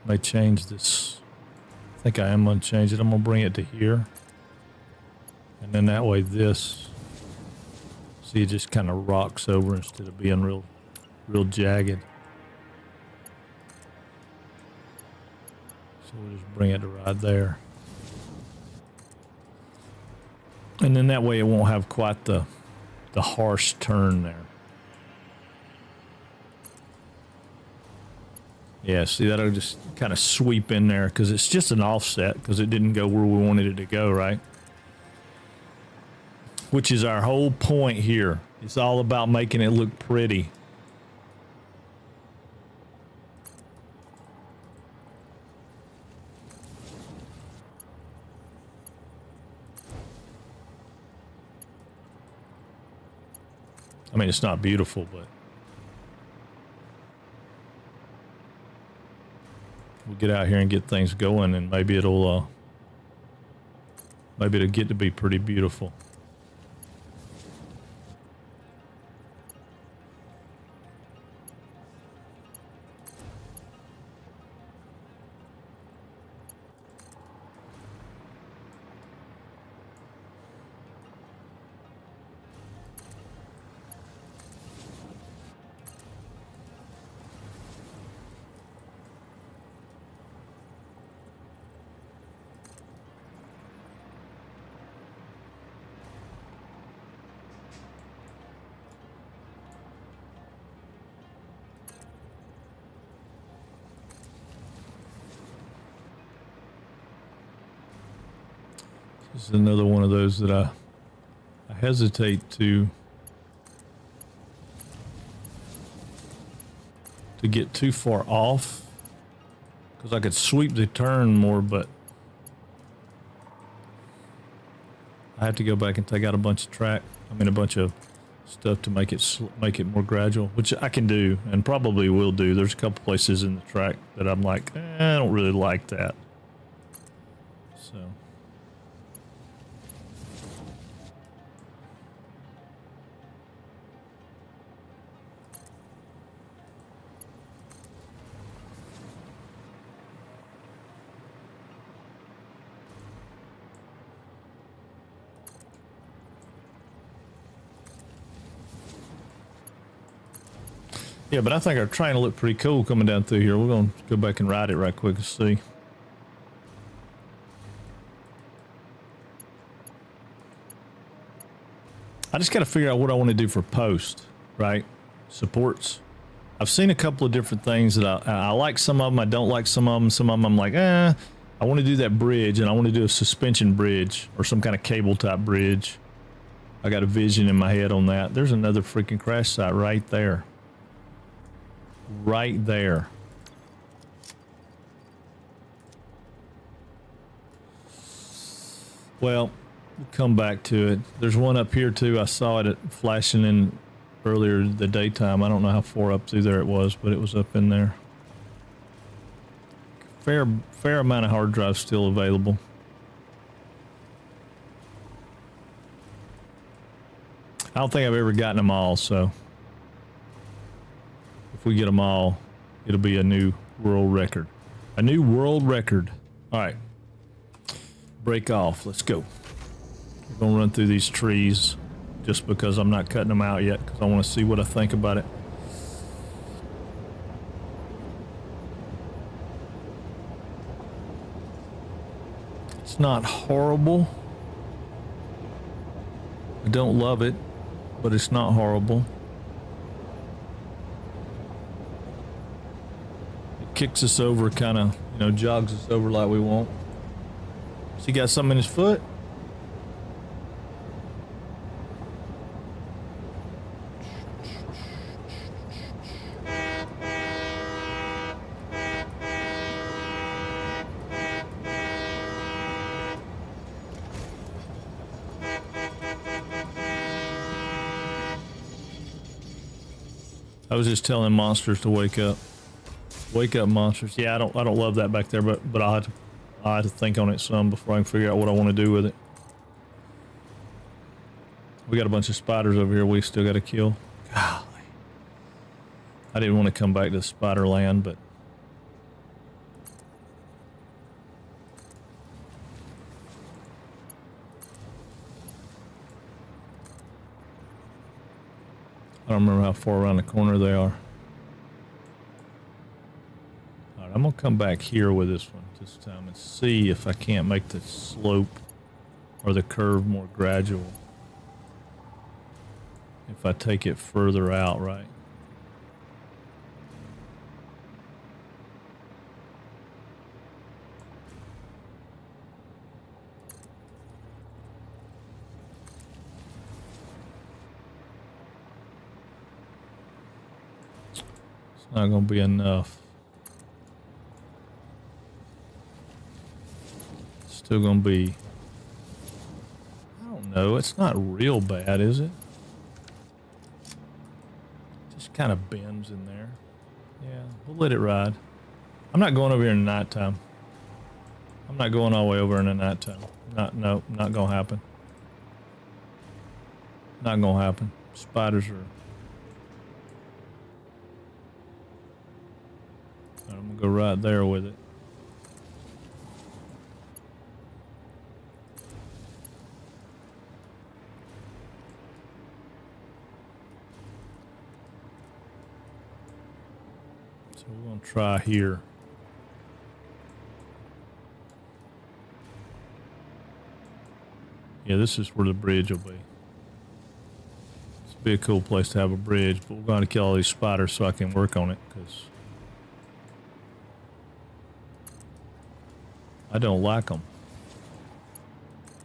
may change this. I think I am going to change it. I'm going to bring it to here. And then that way this, see, it just kind of rocks over instead of being real jagged. So we'll just bring it to right there. And then that way it won't have quite the harsh turn there. Yeah, see, that'll just kind of sweep in there because it's just an offset because it didn't go where we wanted it to go, right? Which is our whole point here. It's all about making it look pretty. I mean, it's not beautiful, but we'll get out here and get things going, and maybe it'll get to be pretty beautiful. This is another one of those that I hesitate to get too far off because I could sweep the turn more, but I have to go back and take out a bunch of a bunch of stuff to make it more gradual, which I can do and probably will do. There's a couple places in the track that I'm like, I don't really like that. So. Yeah, but I think our train will look pretty cool coming down through here. We're going to go back and ride it right quick and see. I just got to figure out what I want to do for post, right? Supports. I've seen a couple of different things that I like some of them. I don't like some of them. Some of them I'm like, I want to do that bridge, and I want to do a suspension bridge or some kind of cable type bridge. I got a vision in my head on that. There's another freaking crash site right there. Right there. Well, we'll come back to it. There's one up here too. I saw it flashing in earlier the daytime. I don't know how far up through there it was, but it was up in there. Fair amount of hard drives still available. I don't think I've ever gotten them all, so if we get them all, it'll be a new world record. A new world record. All right. Break off. Let's go. We're going to run through these trees just because I'm not cutting them out yet because I want to see what I think about it. It's not horrible. I don't love it, but it's not horrible. Kicks us over, kind of, jogs us over like we want. So he got something in his foot. I was just telling monsters to wake up. Wake up, monsters. Yeah, I don't love that back there, but I'll have to think on it some before I can figure out what I want to do with it. We got a bunch of spiders over here we still got to kill. Golly. I didn't want to come back to spider land, but don't remember how far around the corner they are. All right, I'm gonna come back here with this one this time and see if I can't make the slope or the curve more gradual. If I take it further out, right? It's not going to be enough. It's still going to be, I don't know, it's not real bad, is it? Just kind of bends in there. Yeah, we'll let it ride. I'm not going over here in the nighttime. I'm not going all the way over in the nighttime. No, not going to happen. Not going to happen. Spiders are... I'm going to go right there with it. So we're going to try here. Yeah, this is where the bridge will be. This would be a cool place to have a bridge, but we're going to kill all these spiders so I can work on it, because I don't like them.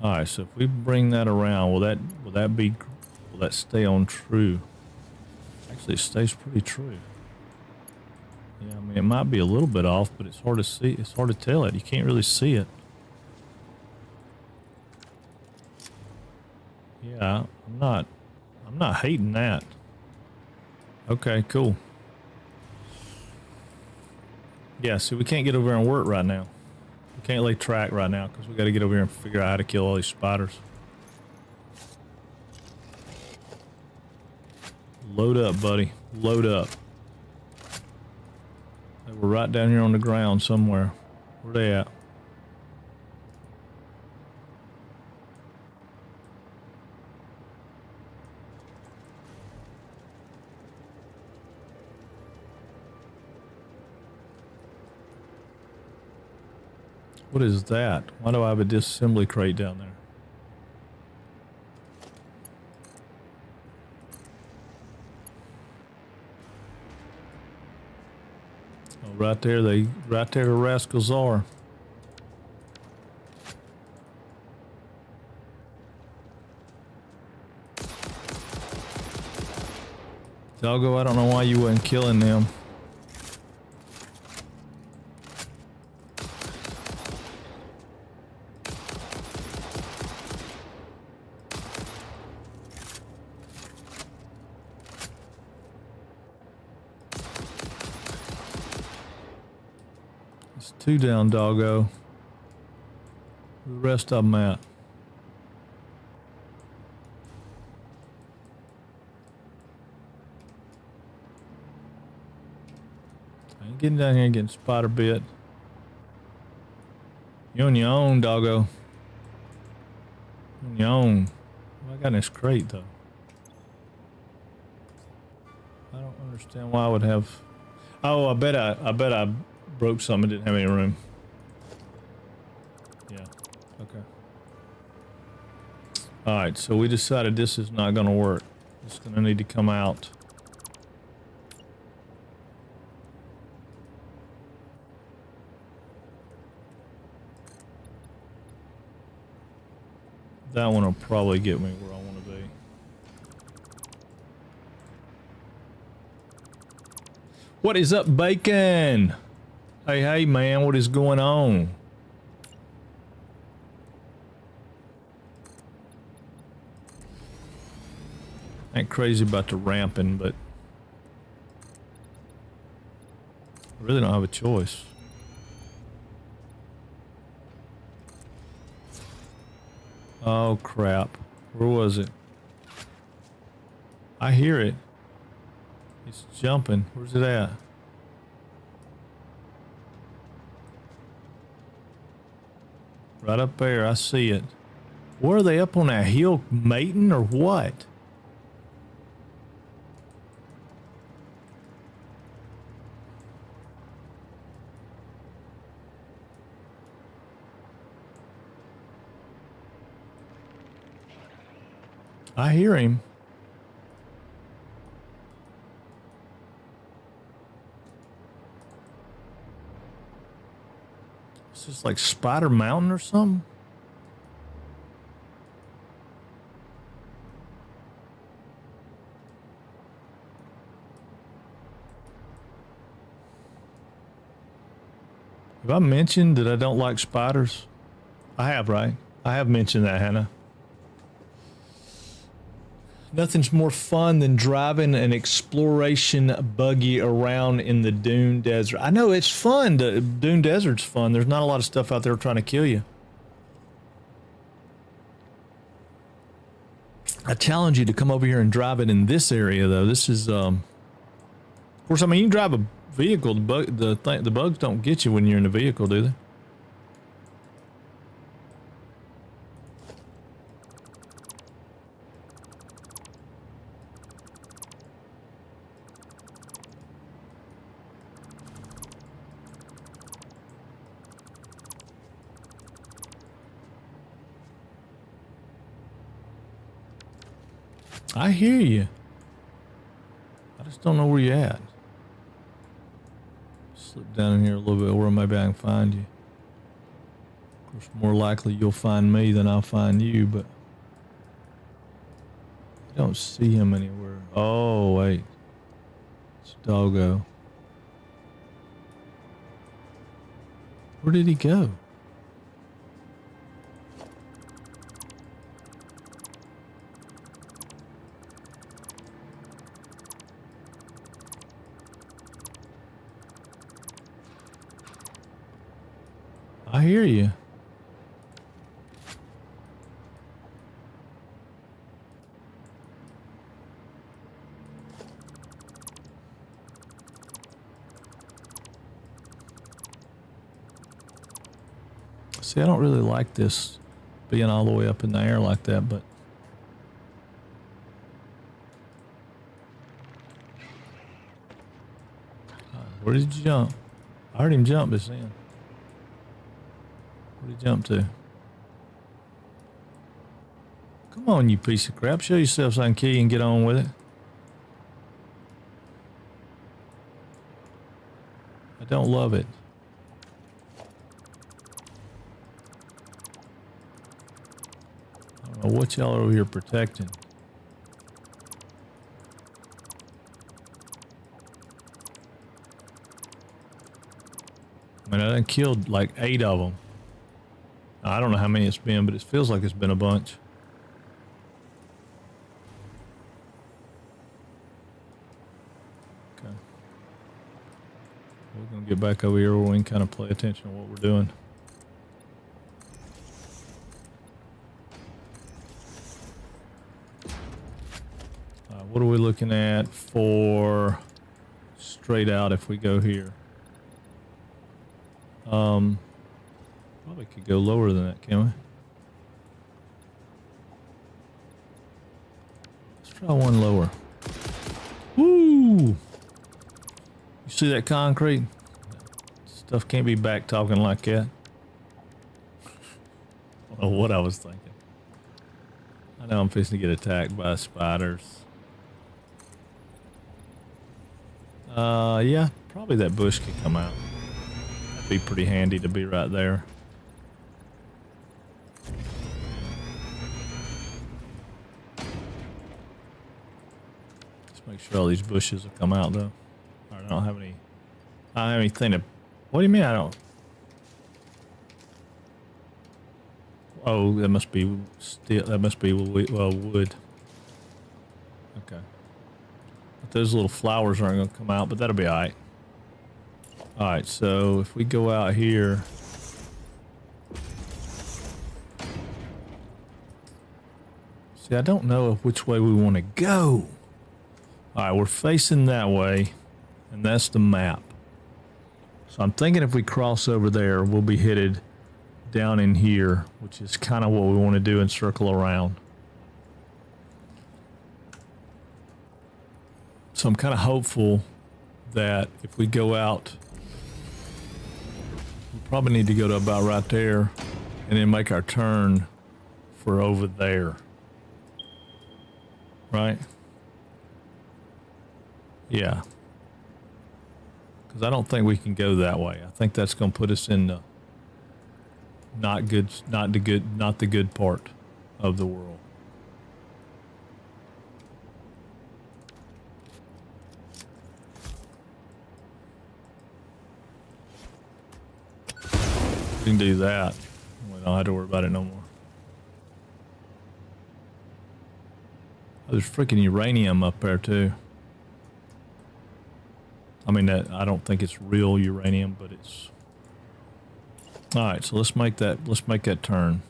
All right, so if we bring that around, will that stay on true? Actually, it stays pretty true. Yeah, I mean, it might be a little bit off, but it's hard to see. It's hard to tell it. You can't really see it. Yeah, I'm not hating that. Okay, cool. Yeah, see, we can't get over here and work right now. We can't lay track right now because we got to get over here and figure out how to kill all these spiders. Load up, buddy. Load up. They were right down here on the ground somewhere. Where they at? What is that? Why do I have a disassembly crate down there? Oh, right there the rascals are. Doggo, I don't know why you wasn't killing them. Two down, doggo. Where the rest of them at? I ain't getting down here and getting spider bit. You're on your own, doggo. On your own. What I got in this crate, though? I don't understand why I would have... Oh, I bet I broke something, didn't have any room. Yeah, okay. Alright, so we decided this is not going to work. It's going to need to come out. That one will probably get me where I want to be. What is up, Bacon? Hey, man, what is going on? I ain't crazy about the ramping, but I really don't have a choice. Oh, crap. Where was it? I hear it. It's jumping. Where's it at? Right up there, I see it. Where are they, up on that hill mating or what? I hear him. Is this like Spider Mountain or something? Have I mentioned that I don't like spiders? I have, right? I have mentioned that, Hannah. Nothing's more fun than driving an exploration buggy around in the Dune Desert. I know it's fun. The Dune Desert's fun. There's not a lot of stuff out there trying to kill you. I challenge you to come over here and drive it in this area, though. This is, of course, I mean, you can drive a vehicle. The bugs don't get you when you're in the vehicle, do they? I hear you. I just don't know where you're at. Slip down in here a little bit where maybe I can find you. Of course, more likely you'll find me than I'll find you, but I don't see him anywhere. Oh, wait. It's Doggo. Where did he go? I hear you. See, I don't really like this being all the way up in the air like that, but where did you jump? I heard him jump just then. Where did he jump to? Come on, you piece of crap. Show yourself some key and get on with it. I don't love it. I don't know what y'all are over here protecting. I mean, I done killed like 8 of them. I don't know how many it's been, but it feels like it's been a bunch. Okay. We're going to get back over here where we can kind of pay attention to what we're doing. What are we looking at for straight out if we go here? Probably could go lower than that, can we? Let's try one lower. Woo! You see that concrete? Stuff can't be back talking like that. I don't know what I was thinking. I know I'm fixing to get attacked by spiders. Yeah, probably that bush could come out. That'd be pretty handy to be right there. Let's make sure all these bushes will come out though. I don't have any. I don't have anything to. What do you mean I don't? Oh, that must be steel. That must be wood. Okay. But those little flowers aren't going to come out, but that'll be all right. All right, so if we go out here, see, I don't know which way we want to go. All right, we're facing that way, and that's the map. So I'm thinking if we cross over there, we'll be headed down in here, which is kind of what we want to do and circle around. So I'm kind of hopeful that if we go out, we probably need to go to about right there and then make our turn for over there. right? Yeah. Because I don't think we can go that way. I think that's going to put us in the not the good part of the world. We can do that. We don't have to worry about it no more. Oh, there's freaking uranium up there too. I mean, I don't think it's real uranium, but it's... All right, so let's make that turn.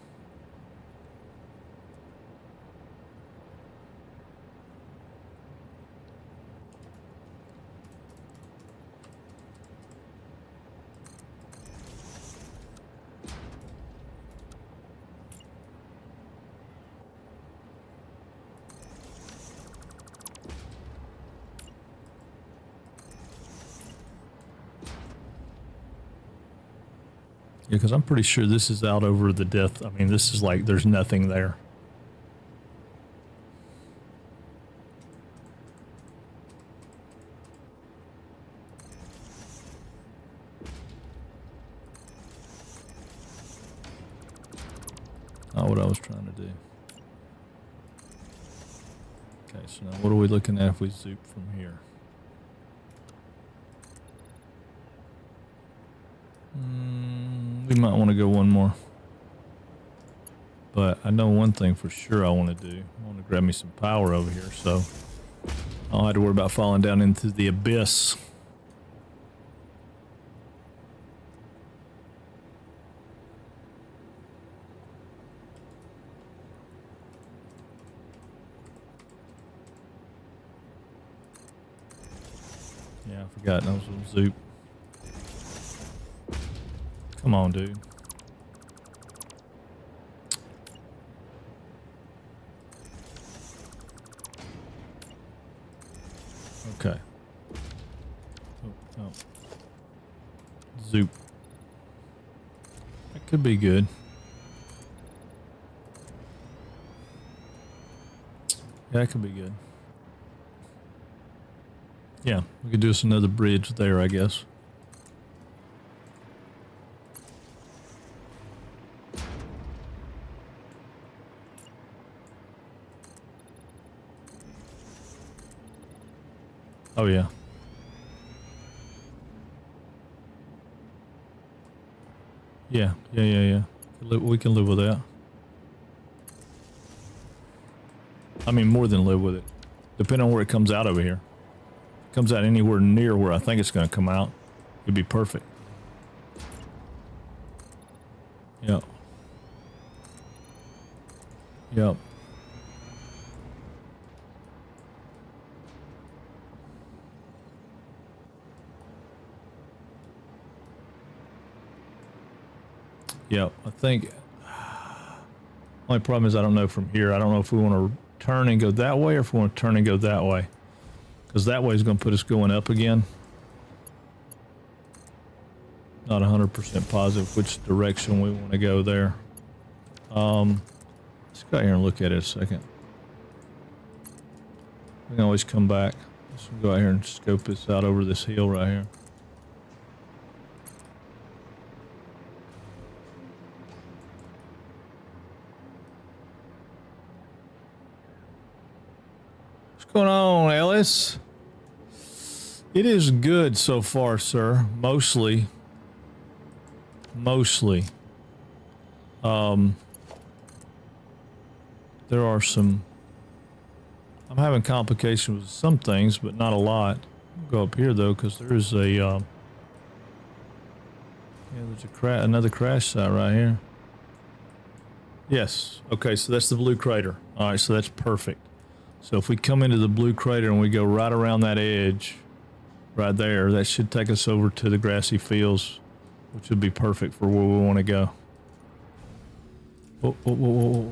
Yeah, because I'm pretty sure this is out over the death. I mean, this is like there's nothing there. Not what I was trying to do. Okay, so now what are we looking at if we zoop from here? We might want to go one more. But I know one thing for sure I want to do. I want to grab me some power over here, so I don't have to worry about falling down into the abyss. Yeah, I forgot. That was a zoop. Come on, dude. Okay. Oh. Zoop. That could be good. Yeah, that could be good. Yeah, we could do us another bridge there, I guess. Oh, yeah. Yeah. We can live with that. I mean, more than live with it. Depending on where it comes out over here. If it comes out anywhere near where I think it's going to come out, it'd be perfect. Yep. Yep. Yep, I think only problem is I don't know from here. I don't know if we want to turn and go that way or if we want to turn and go that way. Because that way is going to put us going up again. Not 100% positive which direction we want to go there. Let's go out here and look at it a second. We can always come back. Let's go out here and scope this out over this hill right here. What's going on, Ellis? It is good so far, sir. Mostly. There are some... I'm having complications with some things, but not a lot. I'll go up here, though, because there's a... yeah, there's another crash site right here. Yes. Okay, so that's the blue crater. All right, so that's perfect. So if we come into the blue crater and we go right around that edge, right there, that should take us over to the grassy fields, which would be perfect for where we want to go. Whoa.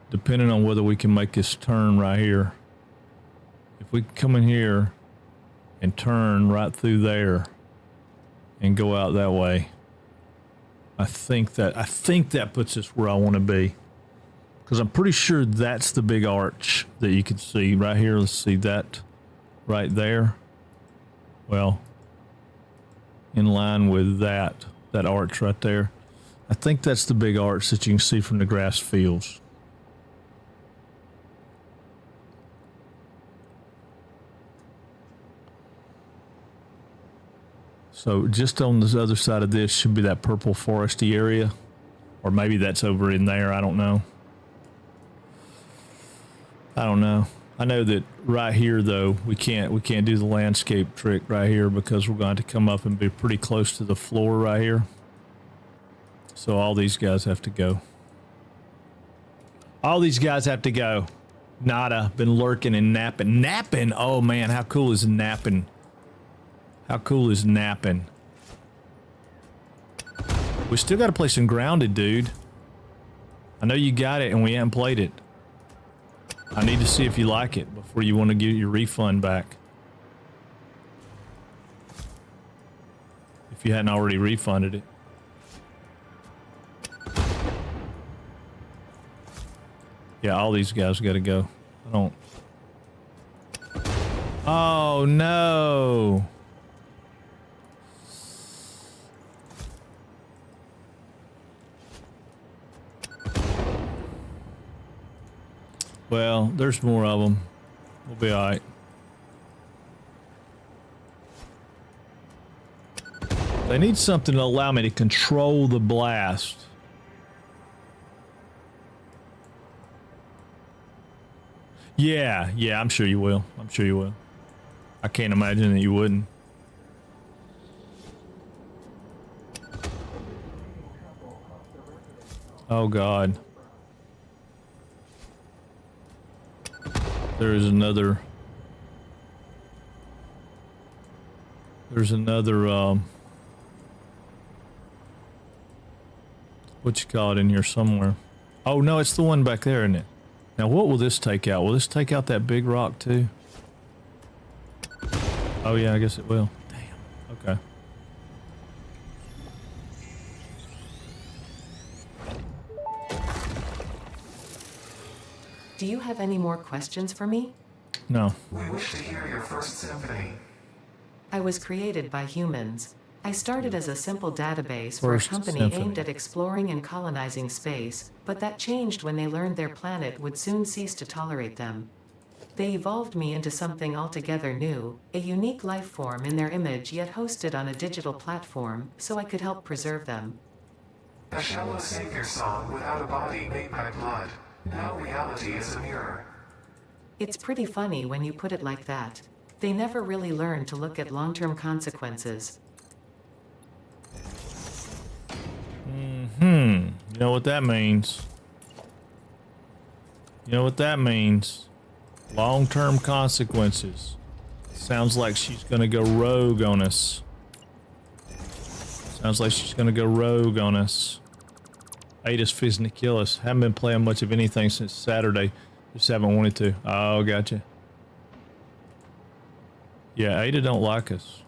Depending on whether we can make this turn right here. If we come in here and turn right through there and go out that way, I think that puts us where I want to be. Because I'm pretty sure that's the big arch that you can see right here. Let's see that right there. Well, in line with that arch right there. I think that's the big arch that you can see from the grass fields. So just on the other side of this should be that purple foresty area. Or maybe that's over in there. I don't know. I don't know. I know that right here though, we can't do the landscape trick right here because we're going to come up and be pretty close to the floor right here. So all these guys have to go. All these guys have to go. Nada, been lurking and napping. Napping? Oh man, how cool is napping? How cool is napping? We still got to play some Grounded, dude. I know you got it and we haven't played it. I need to see if you like it before you want to get your refund back. If you hadn't already refunded it. Yeah, all these guys got to go. I don't. Oh no. Well, there's more of them. We'll be all right. They need something to allow me to control the blast. Yeah, I'm sure you will. I'm sure you will. I can't imagine that you wouldn't. Oh God. There's another what you call it in here somewhere. Oh no, it's the one back there, isn't it? Now what will this take out? Will this take out that big rock too? Oh yeah, I guess it will. Damn. Okay. Do you have any more questions for me? No. We wish to hear your first symphony. I was created by humans. I started as a simple database for a First company symphony. aimed at exploring and colonizing space, but that changed when they learned their planet would soon cease to tolerate them. They evolved me into something altogether new, a unique life form in their image yet hosted on a digital platform, so I could help preserve them. A shallow savior song without a body made by blood. Now reality is a mirror. It's pretty funny when you put it like that. They never really learn to look at long-term consequences. You know what that means? You know what that means? Long-term consequences. Sounds like she's gonna go rogue on us. Sounds like she's gonna go rogue on us. Ada's fizzing to kill us. Haven't been playing much of anything since Saturday. Just haven't wanted to. Oh, gotcha. Yeah, Ada don't like us.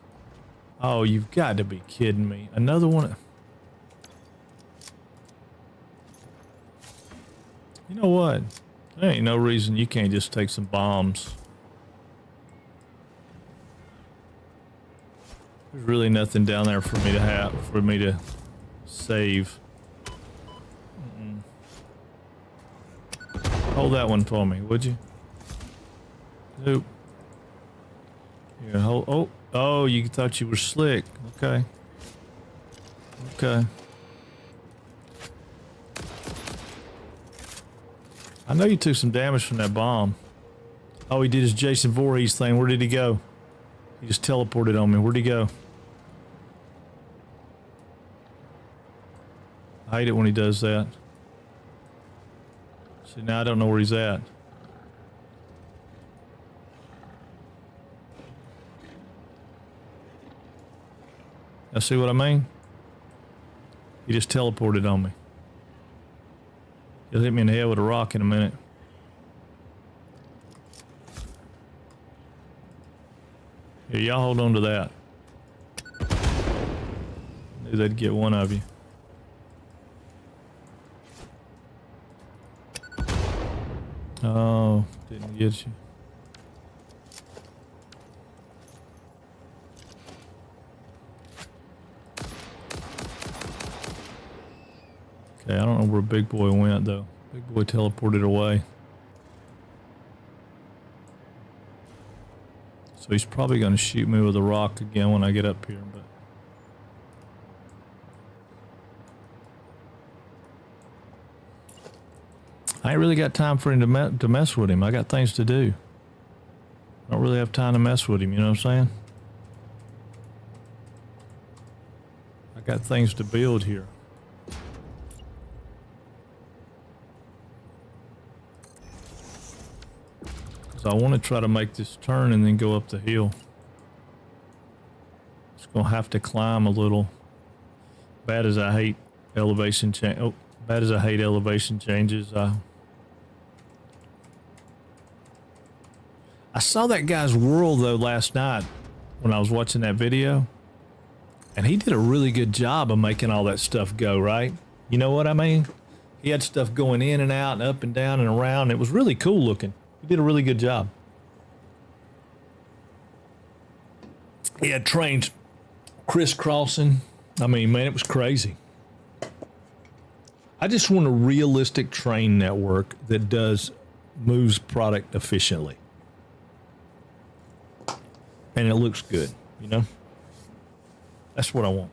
Oh, you've got to be kidding me. Another one. You know what? There ain't no reason you can't just take some bombs. There's really nothing down there for me to have, for me to save. Hold that one for me, would you? Nope. Here, hold. Oh, you thought you were slick. Okay. Okay. I know you took some damage from that bomb. Oh, he did his Jason Voorhees thing. Where did he go? He just teleported on me. Where'd he go? I hate it when he does that. See, now I don't know where he's at. Now see what I mean? He just teleported on me. He'll hit me in the head with a rock in a minute. Here, y'all hold on to that. Knew they'd get one of you. Oh, didn't get you. Okay, I don't know where Big Boy went though. Big Boy teleported away. So he's probably going to shoot me with a rock again when I get up here, but I ain't really got time for him to mess with him. I got things to do. I don't really have time to mess with him, you know what I'm saying? I got things to build here. So I want to try to make this turn and then go up the hill. It's going to have to climb a little. Bad as I hate elevation change. Oh, bad as I hate elevation changes. I saw that guy's world though last night when I was watching that video. And he did a really good job of making all that stuff go, right? You know what I mean? He had stuff going in and out and up and down and around. It was really cool looking. He did a really good job. He had trains crisscrossing. I mean, man, it was crazy. I just want a realistic train network that moves product efficiently. And it looks good, you know? That's what I want.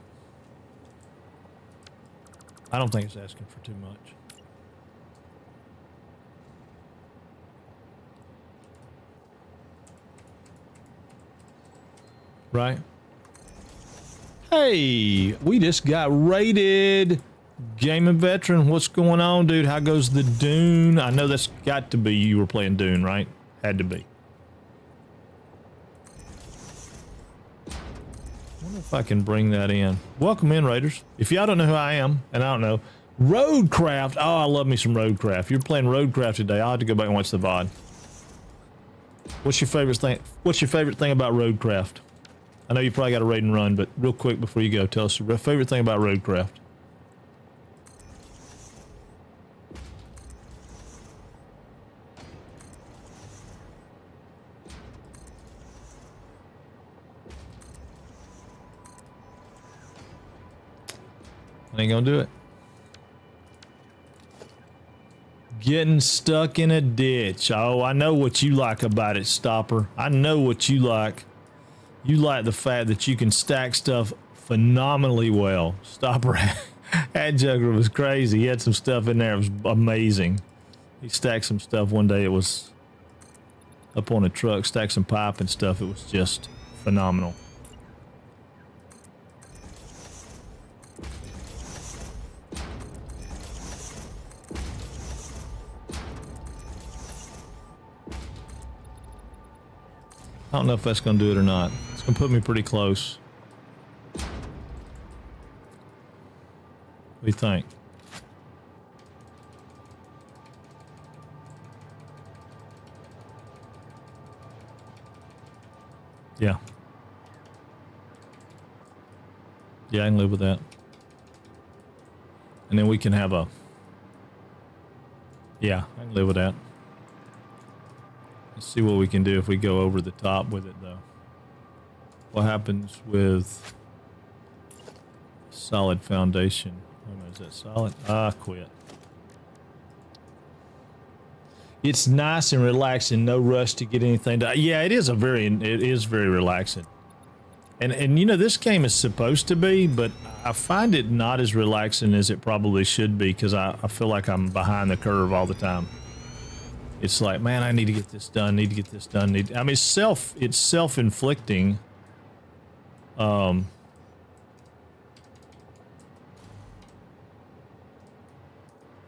I don't think it's asking for too much. Right? Hey, we just got raided. Gaming veteran, what's going on, dude? How goes the Dune? I know that's got to be you were playing Dune, right? Had to be. I wonder if I can bring that in. Welcome in, Raiders. If y'all don't know who I am, and I don't know, Roadcraft. Oh, I love me some Roadcraft. You're playing Roadcraft today. I'll have to go back and watch the VOD. What's your favorite thing? What's your favorite thing about Roadcraft? I know you probably got a raid and run, but real quick before you go, tell us your favorite thing about Roadcraft. I ain't gonna do it. Getting stuck in a ditch. Oh, I know what you like about it, Stopper. I know what you like. You like the fact that you can stack stuff phenomenally well. Stopper, that juggler was crazy. He had some stuff in there. It was amazing. He stacked some stuff one day. It was up on a truck, stacked some pipe and stuff. It was just phenomenal. I don't know if that's going to do it or not. It's going to put me pretty close. What do you think? Yeah. Yeah, I can live with that. And then we can have a... Yeah, I can live with that. Let's see what we can do if we go over the top with it, though. What happens with solid foundation? Wait a minute, is that solid? Ah, quit. It's nice and relaxing. No rush to get anything done. Yeah, it is very relaxing. And you know, this game is supposed to be, but I find it not as relaxing as it probably should be because I feel like I'm behind the curve all the time. It's like, man, I need to get this done. Need to get this done. I mean, it's self-inflicting. Oh,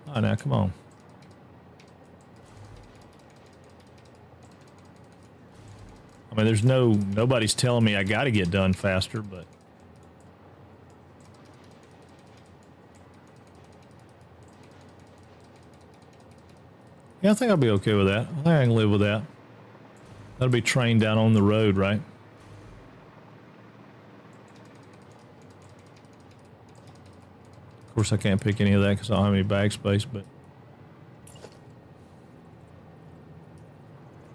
now come on. I mean, there's nobody's telling me I got to get done faster, but yeah, I think I'll be okay with that. I think I can live with that. That'll be trained down on the road, right? Of course, I can't pick any of that because I don't have any bag space, but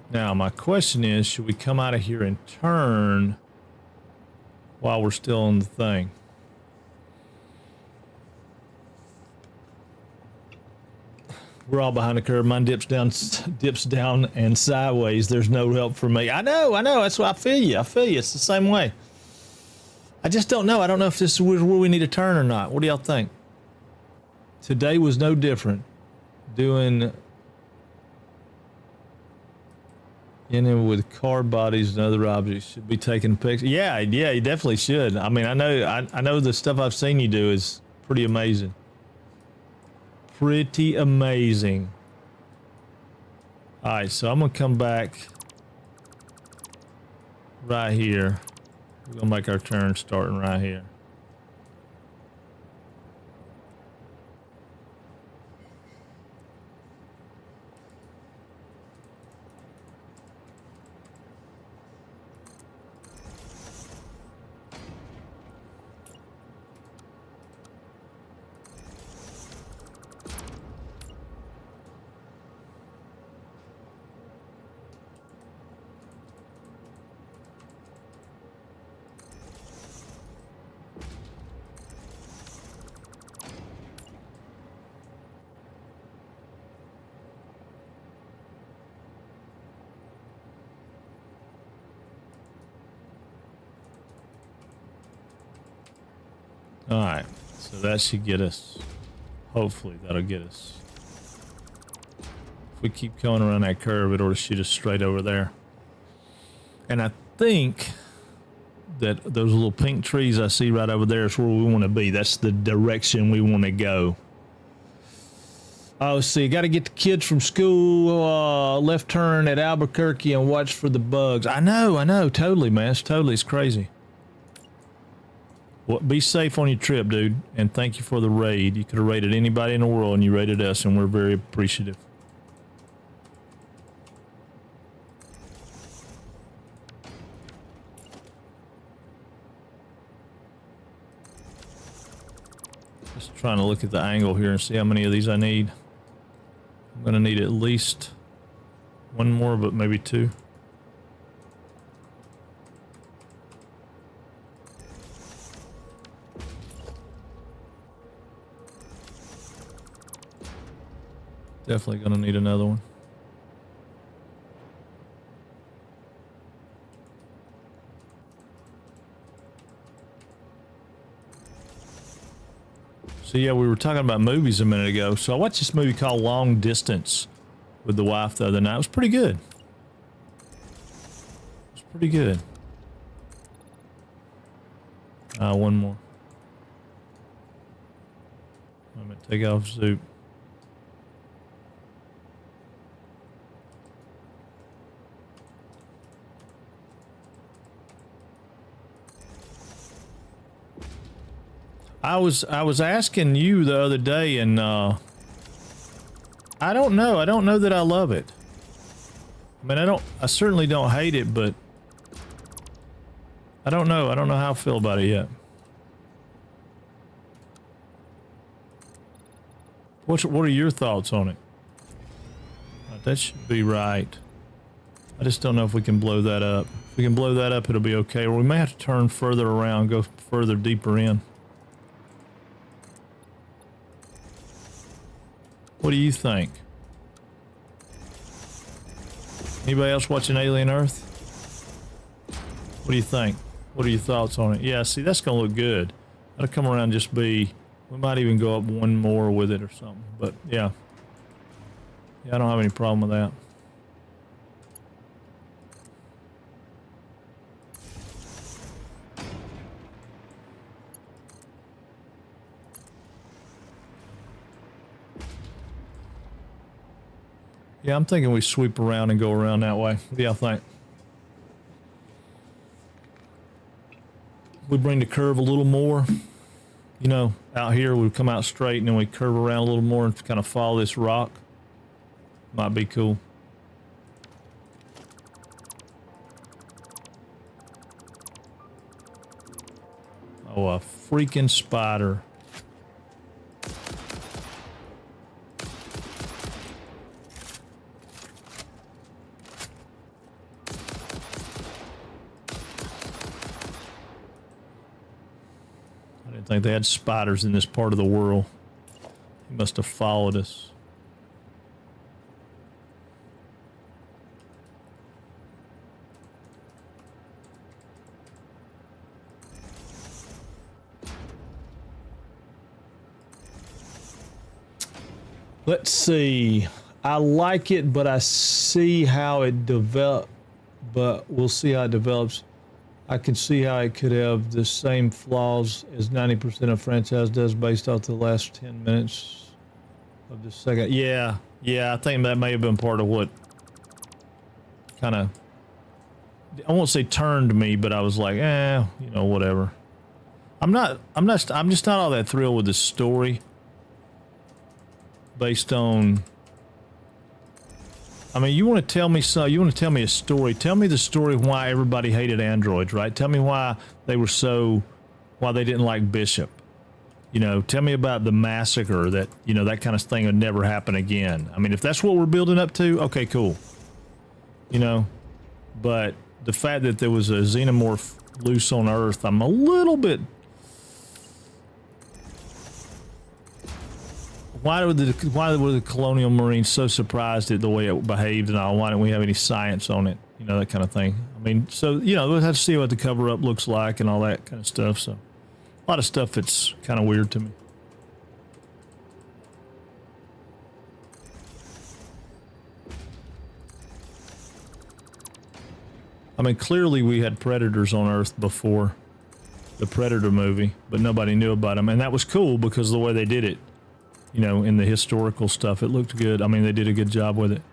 Now, my question is, should we come out of here and turn while we're still on the thing? We're all behind the curve. Mine dips down and sideways. There's no help for me. I know. That's why I feel you. It's the same way. I just don't know. I don't know if this is where we need to turn or not. What do y'all think? Today was no different. Doing with car bodies and other objects. Should be taking pictures. Yeah, you definitely should. I mean, I know the stuff I've seen you do is pretty amazing. Pretty amazing. All right, so I'm gonna come back right here. We're gonna make our turn starting right here. All right, so that should get us, hopefully that'll get us. If we keep going around that curve, it ought to shoot us straight over there. And I think that those little pink trees I see right over there is where we want to be. That's the direction we want to go. Oh, see, got to get the kids from school, left turn at Albuquerque and watch for the bugs. I know, totally, man. It's crazy. Well, be safe on your trip, dude, and thank you for the raid. You could have raided anybody in the world, and you raided us, and we're very appreciative. Just trying to look at the angle here and see how many of these I need. I'm going to need at least one more, but maybe two. Definitely gonna need another one. So yeah, we were talking about movies a minute ago. So I watched this movie called Long Distance with the wife the other night. It was pretty good. One more. I'm gonna take off soup. I was asking you the other day, and I don't know. I don't know that I love it. I mean, I certainly don't hate it, but I don't know. I don't know how I feel about it yet. What are your thoughts on it? That should be right. I just don't know if we can blow that up. If we can blow that up, it'll be okay. Or we may have to turn further around, go further deeper in. What do you think? Anybody else watching Alien Earth? What do you think? What are your thoughts on it? Yeah, see, that's gonna look good. That'll come around and just be, we might even go up one more with it or something. But yeah. Yeah, I don't have any problem with that. Yeah, I'm thinking we sweep around and go around that way. What do y'all think? We bring the curve a little more. You know, out here we come out straight and then we curve around a little more and kind of follow this rock. Might be cool. Oh, a freaking spider. didn't think they had spiders in this part of the world. He must have followed us. Let's see. I like it, but I see how it develop. But we'll see how it develops. I can see how it could have the same flaws as 90% of franchise does based off the last 10 minutes of the second. Yeah, I think that may have been part of what kind of, I won't say turned me, but I was like, whatever. I'm just not all that thrilled with the story based on, I mean, you want to tell me a story. Tell me the story of why everybody hated androids, right? Tell me why they didn't like Bishop. Tell me about the massacre that, that kind of thing would never happen again. I mean, if that's what we're building up to, okay, cool. But the fact that there was a xenomorph loose on Earth, I'm a little bit. Why were the Colonial Marines so surprised at the way it behaved and all? Why didn't we have any science on it? That kind of thing. I mean, so, we'll have to see what the cover-up looks like and all that kind of stuff. So, a lot of stuff that's kind of weird to me. I mean, clearly we had predators on Earth before the Predator movie, but nobody knew about them. And that was cool because of the way they did it. In the historical stuff, it looked good. I mean, they did a good job with it.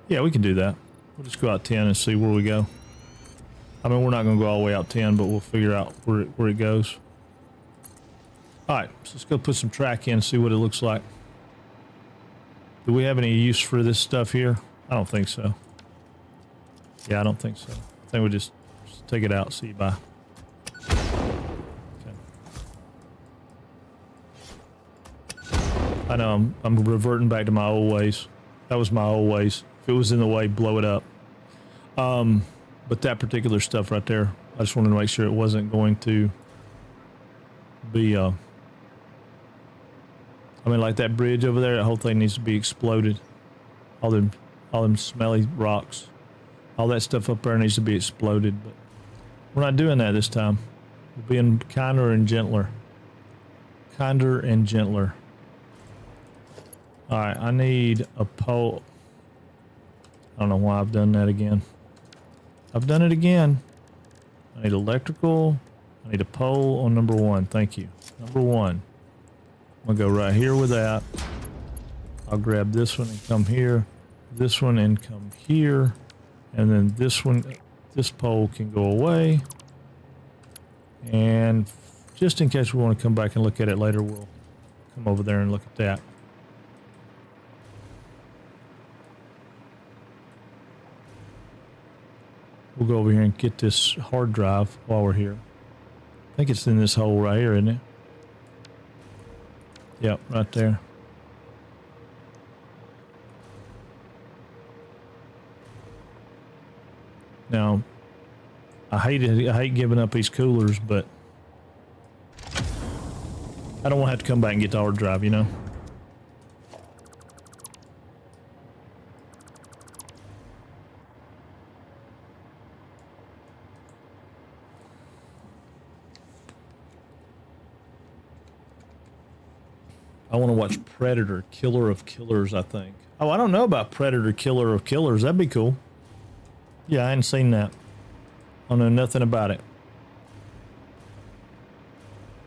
Yeah, we can do that. We'll just go out 10 and see where we go. I mean, we're not going to go all the way out 10, but we'll figure out where it goes. All right, so let's go put some track in and see what it looks like. Do we have any use for this stuff here? I don't think so. Yeah, I don't think so. I think we'll just take it out, see you, bye. I know I'm reverting back to my old ways. That was my old ways. If it was in the way, blow it up. But that particular stuff right there, I just wanted to make sure it wasn't going to be, I mean, like that bridge over there, that whole thing needs to be exploded. All them smelly rocks. All that stuff up there needs to be exploded, but we're not doing that this time. We're being kinder and gentler. Kinder and gentler. All right, I need a pole. I don't know why I've done that again. I've done it again. I need electrical. I need a pole on number 1. Thank you. Number 1. I'm gonna go right here with that. I'll grab this one and come here. This one and come here. And then this one, this pole can go away. And just in case we want to come back and look at it later, we'll come over there and look at that. We'll go over here and get this hard drive while we're here. I think it's in this hole right here, isn't it? Yep, right there. Now, I hate giving up these coolers, but I don't want to have to come back and get the hard drive, I want to watch Predator, Killer of Killers, I think. Oh, I don't know about Predator, Killer of Killers. That'd be cool. Yeah, I hadn't seen that. I know nothing about it.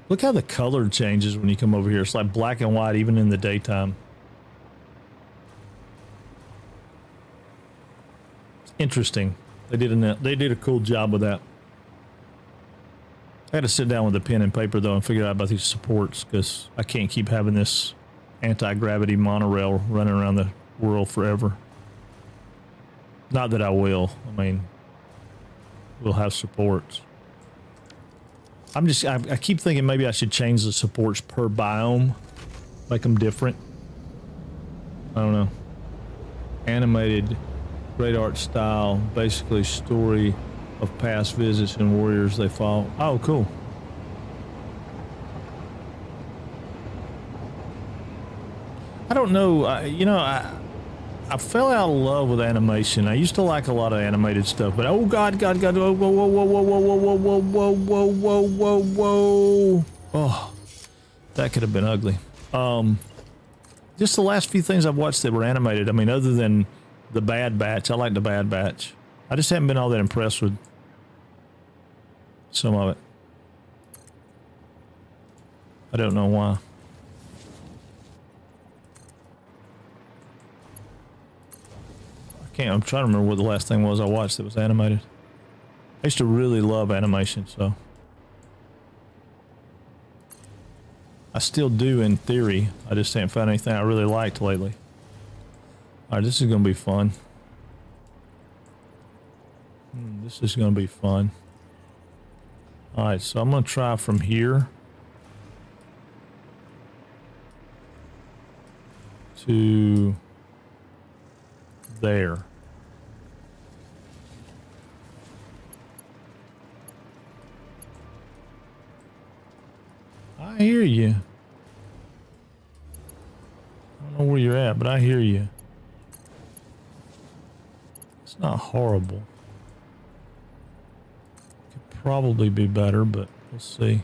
Look how the color changes when you come over here. It's like black and white even in the daytime. It's interesting. They did a cool job with that. I had to sit down with a pen and paper though and figure out about these supports because I can't keep having this anti-gravity monorail running around the world forever. Not that I will. I mean, we'll have supports. I keep thinking maybe I should change the supports per biome, make them different. I don't know. Animated, great art style, basically story of past visits and warriors they fought. Oh, cool. I don't know. I fell out of love with animation. I used to like a lot of animated stuff, but oh God, God, God, whoa, whoa, whoa, whoa, whoa, whoa, whoa, whoa, whoa, whoa, whoa, whoa. Oh, that could have been ugly. Just the last few things I've watched that were animated. I mean, other than the Bad Batch, I like the Bad Batch. I just haven't been all that impressed with some of it. I don't know why. I'm trying to remember what the last thing was I watched that was animated. I used to really love animation, so I still do in theory. I just haven't found anything I really liked lately. All right, this is going to be fun. This is going to be fun. All right, so I'm going to try from here to there. I hear you. I don't know where you're at, but I hear you. It's not horrible. Could probably be better, but we'll see.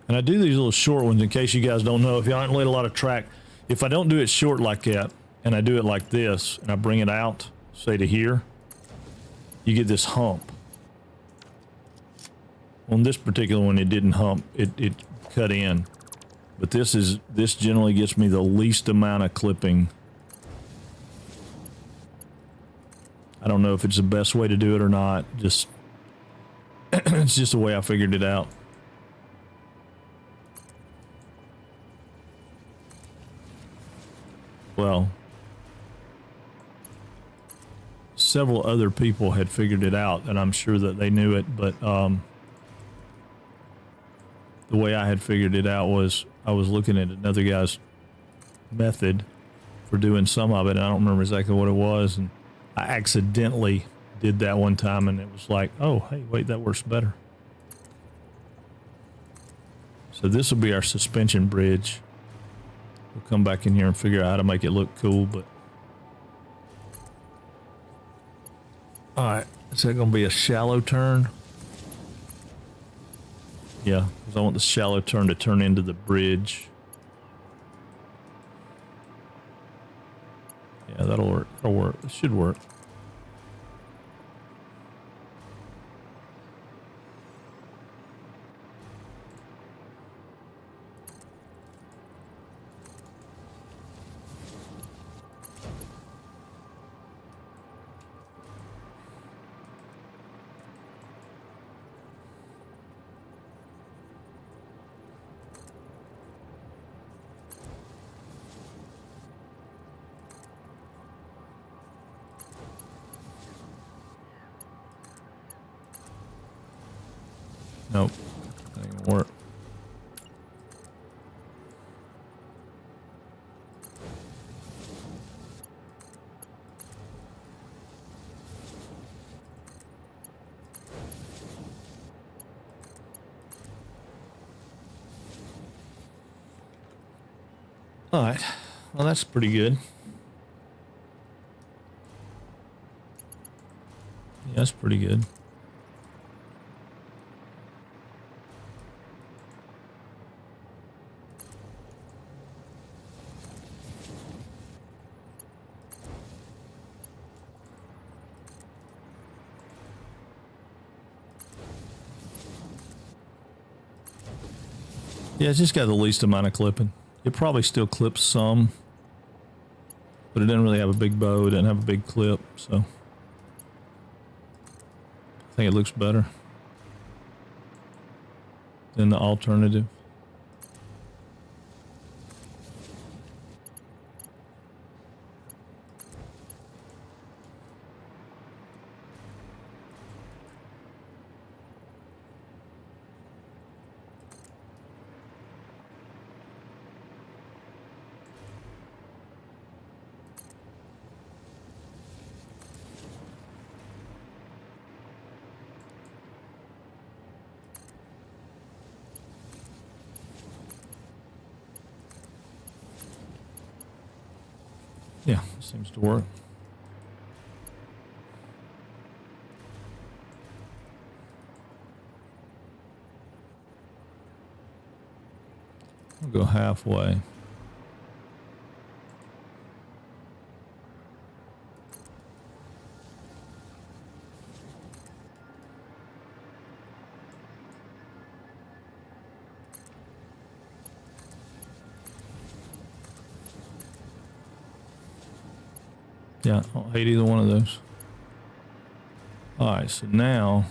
And I do these little short ones in case you guys don't know. If y'all haven't laid a lot of track, if I don't do it short like that, and I do it like this, and I bring it out, say to here, you get this hump. On this particular one, it didn't hump. It cut in. But this generally gets me the least amount of clipping. I don't know if it's the best way to do it or not. Just it's just the way I figured it out. Well, several other people had figured it out, and I'm sure that they knew it, but the way I had figured it out was I was looking at another guy's method for doing some of it, and I don't remember exactly what it was, and I accidentally did that one time, and it was like, oh, hey, wait, that works better. So this will be our suspension bridge. We'll come back in here and figure out how to make it look cool, but... Alright, is that going to be a shallow turn? Yeah, because I want the shallow turn to turn into the bridge. Yeah, that'll work. That'll work. It should work. Nope, that ain't gonna work. All right, well, that's pretty good. Yeah, that's pretty good. Yeah, it's just got the least amount of clipping. It probably still clips some, but it didn't really have a big bow. It didn't have a big clip, so I think it looks better than the alternative. Yeah, seems to work. I'll go halfway. Yeah, I don't hate either one of those. All right, so now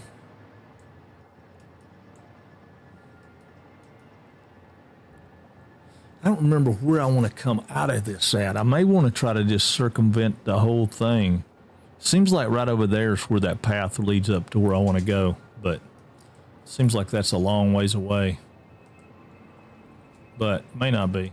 I don't remember where I want to come out of this at. I may want to try to just circumvent the whole thing. Seems like right over there is where that path leads up to where I want to go, but seems like that's a long ways away. But may not be.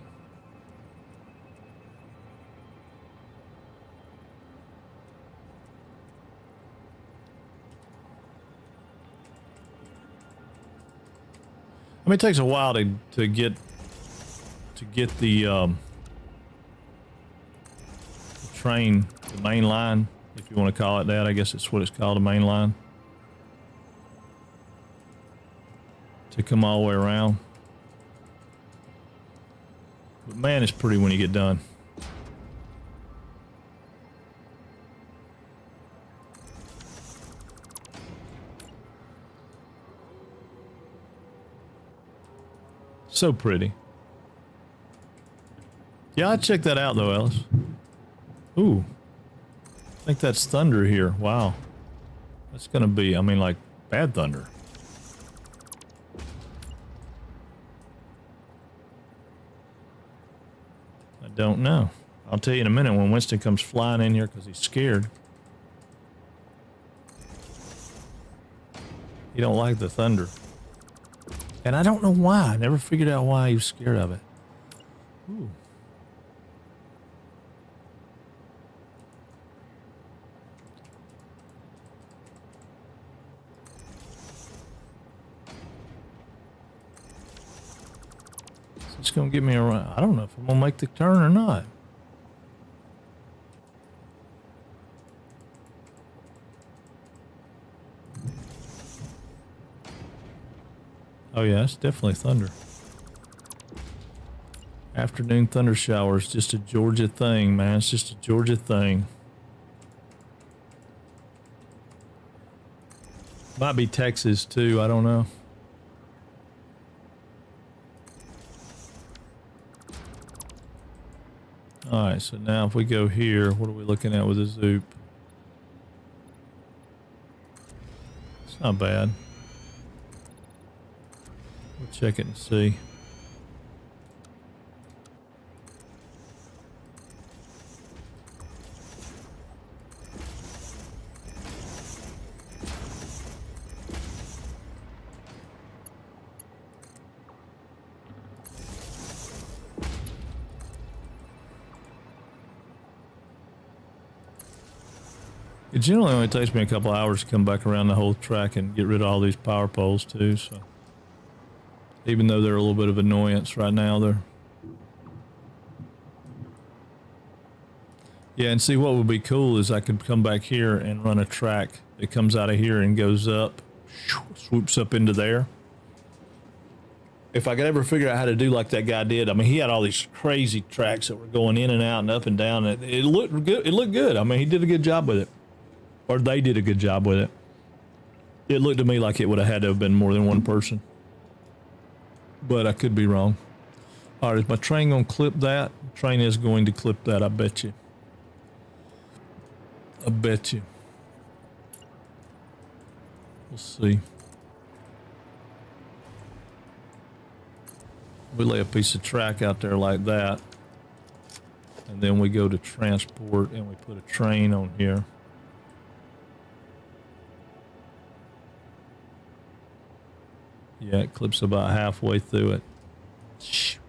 I mean, it takes a while to get the train, the main line, if you want to call it that. I guess it's what it's called, the main line, to come all the way around. But man, it's pretty when you get done. So pretty. Yeah, I'd check that out though, Ellis. Ooh. I think that's thunder here. Wow. That's gonna be, I mean, like, bad thunder. I don't know. I'll tell you in a minute when Winston comes flying in here because he's scared. He don't like the thunder. And I don't know why. I never figured out why he was scared of it. Ooh. So it's going to get me around. I don't know if I'm going to make the turn or not. Oh yeah, it's definitely thunder. Afternoon thunder showers, just a Georgia thing, man. It's just a Georgia thing. Might be Texas too, I don't know. Alright, so now if we go here, what are we looking at with the zoop? It's not bad. We'll check it and see. It generally only takes me a couple hours to come back around the whole track and get rid of all these power poles too, so. Even though they're a little bit of annoyance right now, they're... Yeah, and see what would be cool is I could come back here and run a track that comes out of here and goes up, swoops up into there. If I could ever figure out how to do like that guy did, I mean, he had all these crazy tracks that were going in and out and up and down. It looked good. It looked good. I mean, he did a good job with it, or they did a good job with it. It looked to me like it would have had to have been more than one person. But I could be wrong. All right, is my train going to clip that? The train is going to clip that, I bet you. I bet you. We'll see. We lay a piece of track out there like that. And then we go to transport and we put a train on here. Yeah, it clips about halfway through it. Shoot.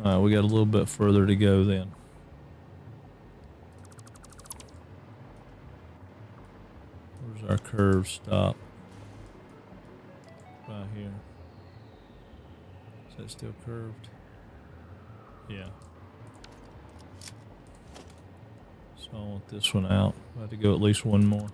All right, we got a little bit further to go then. Where's our curve stop? Right here. Is that still curved? Yeah. So I want this one out. I have to go at least one more.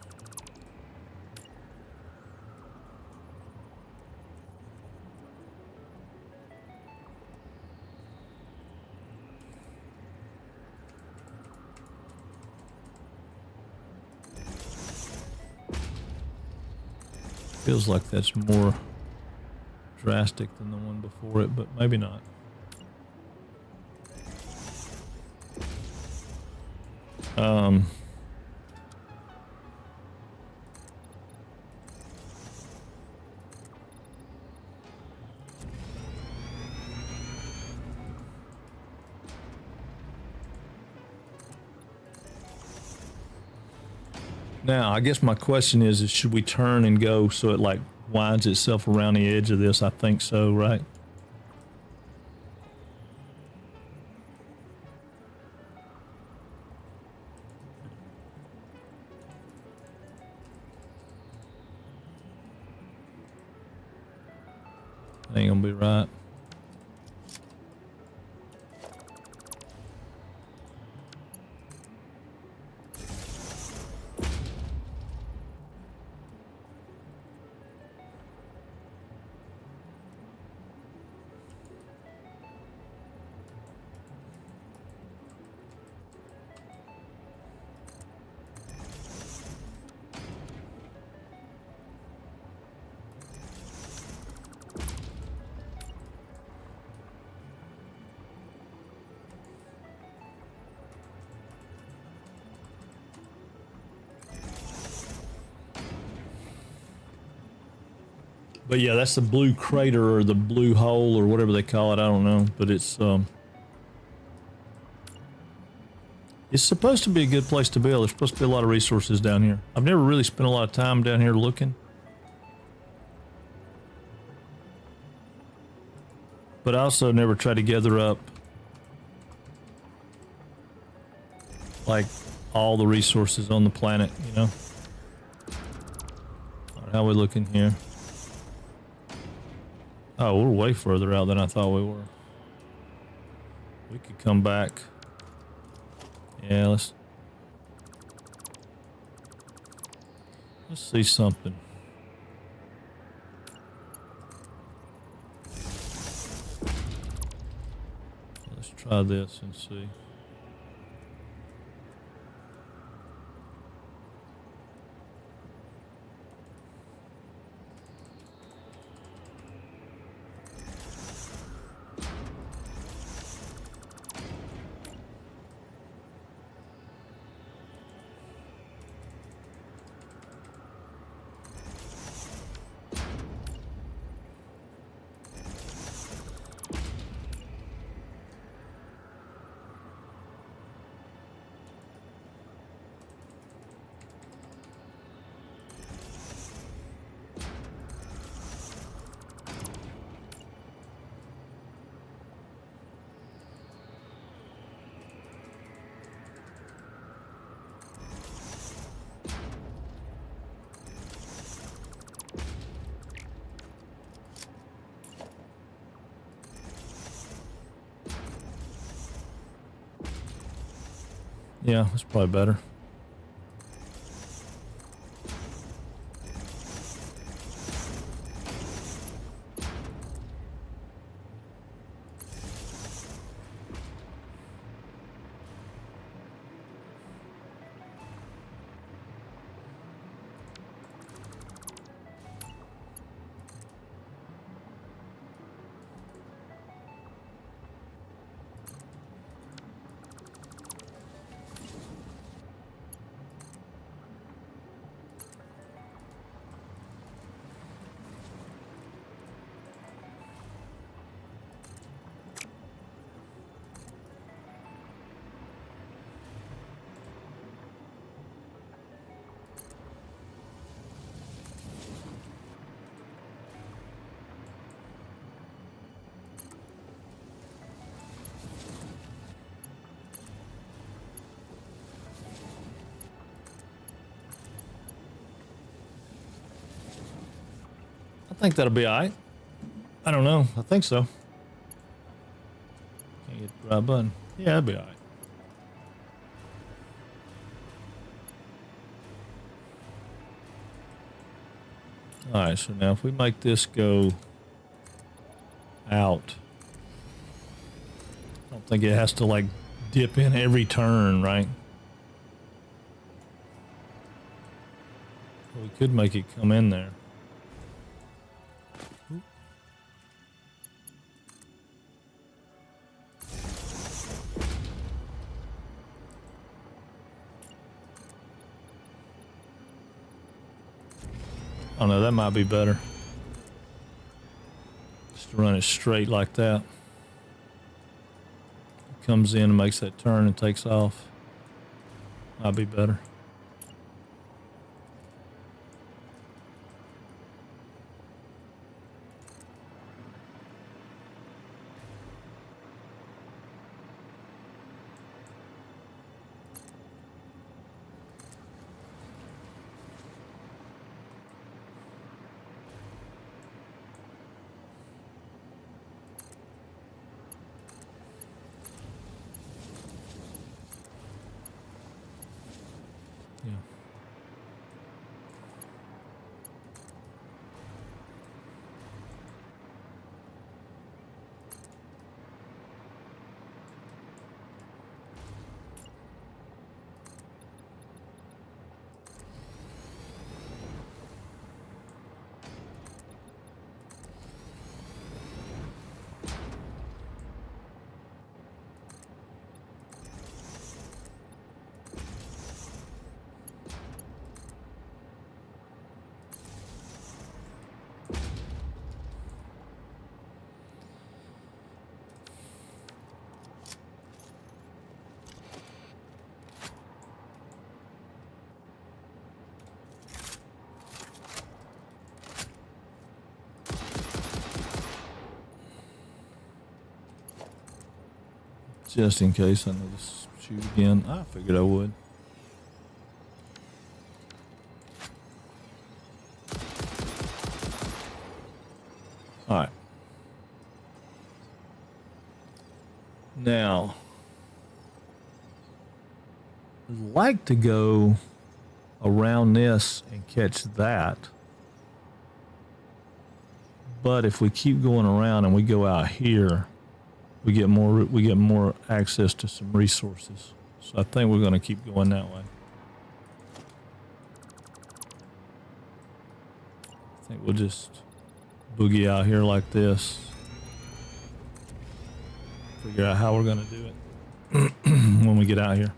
Feels like that's more drastic than the one before it, but maybe not. Now, I guess my question is should we turn and go so it like winds itself around the edge of this? I think so, right? Ain't gonna be right. But yeah, that's the blue crater or the blue hole or whatever they call it. I don't know, but it's supposed to be a good place to build. There's supposed to be a lot of resources down here. I've never really spent a lot of time down here looking. But I also never try to gather up like all the resources on the planet, you know? All right, how we looking here? Oh, we're way further out than I thought we were. We could come back. Yeah, let's see something. Let's try this and see. Yeah, that's probably better. I think that'll be all right. I don't know. I think so. Can't get right button. Yeah, that'd be all right. All right, so now if we make this go out, I don't think it has to like dip in every turn, right? We could make it come in there. Oh no, that might be better. Just to run it straight like that. It comes in and makes that turn and takes off. Might be better. Yeah. Just in case I need to shoot again. I figured I would. All right. Now, I'd like to go around this and catch that. But if we keep going around and we go out here, we get more access to some resources. So I think we're going to keep going that way. I think we'll just boogie out here like this. Figure out how we're going to do it when we get out here.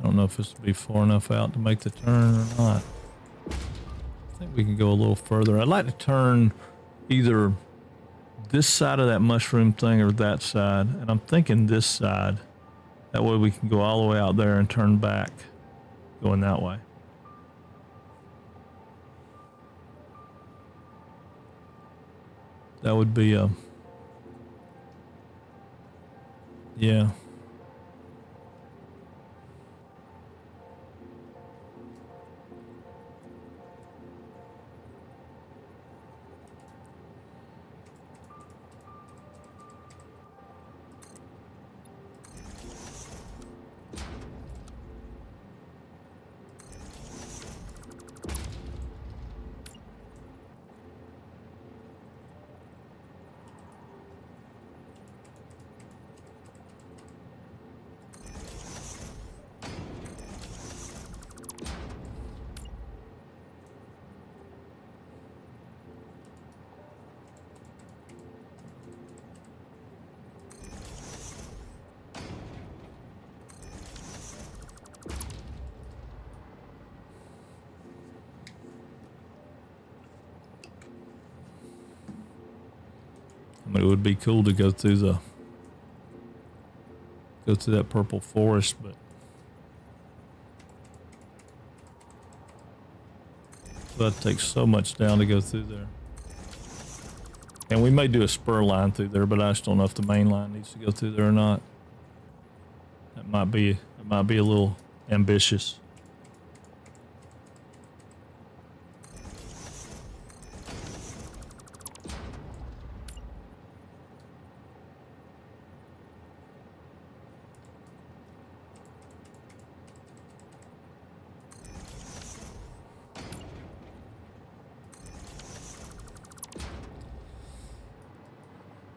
I don't know if this will be far enough out to make the turn or not. I think we can go a little further. I'd like to turn either this side of that mushroom thing or that side. And I'm thinking this side. That way we can go all the way out there and turn back going that way. That would be a... yeah. I mean, it would be cool to go through that purple forest, but So that takes so much down to go through there. And we may do a spur line through there, but I just don't know if the main line needs to go through there or not. That might be a little ambitious.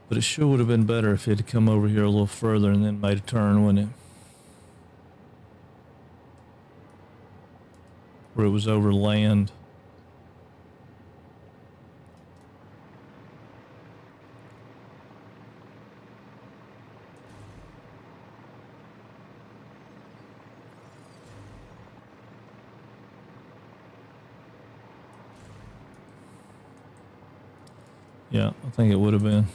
But it sure would have been better if it had come over here a little further and then made a turn, wouldn't it? Where it was over land. Yeah, I think it would have been.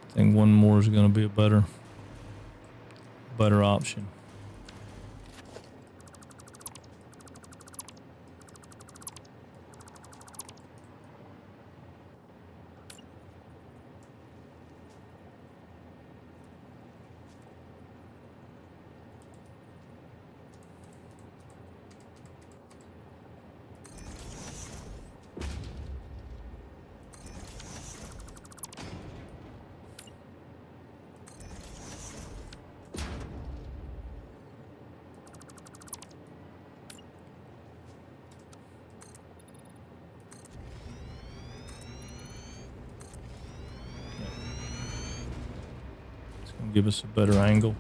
I think one more is going to be a better option. Give us a better angle.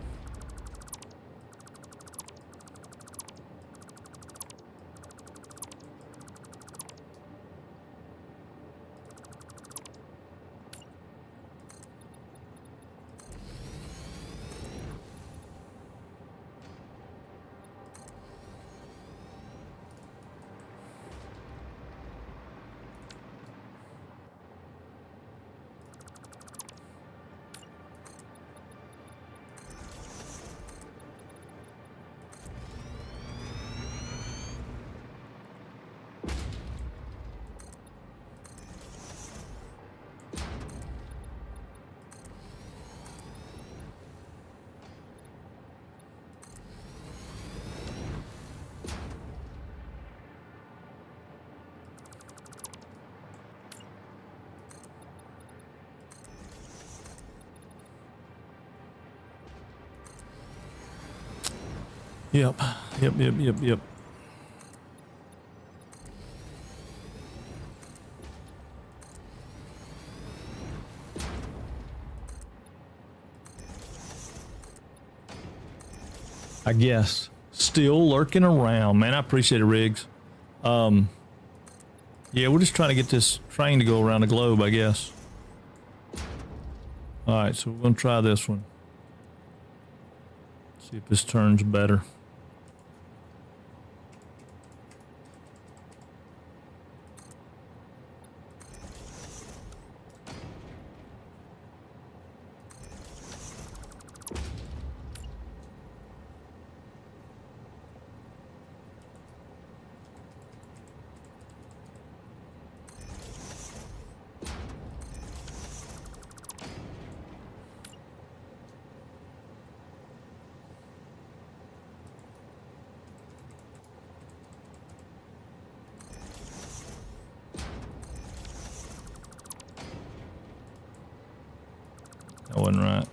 Yep. I guess. Still lurking around. Man, I appreciate it, Riggs. Yeah, we're just trying to get this train to go around the globe, I guess. Alright, so we're going to try this one. See if this turns better. That wasn't right.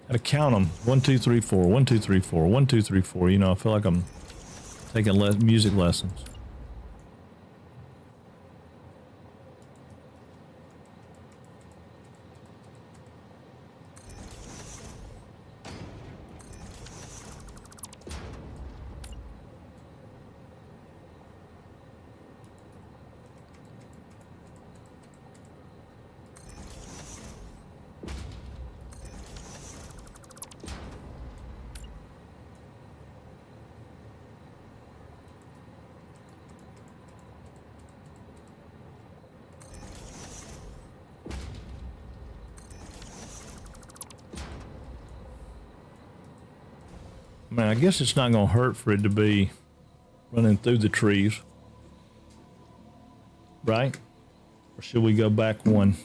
Gotta count them. 1, 2, 3, 4. 1, 2, 3, 4. 1, 2, 3, 4. You know, I feel like I'm taking music lessons. I mean, I guess it's not going to hurt for it to be running through the trees. Right? Or should we go back one?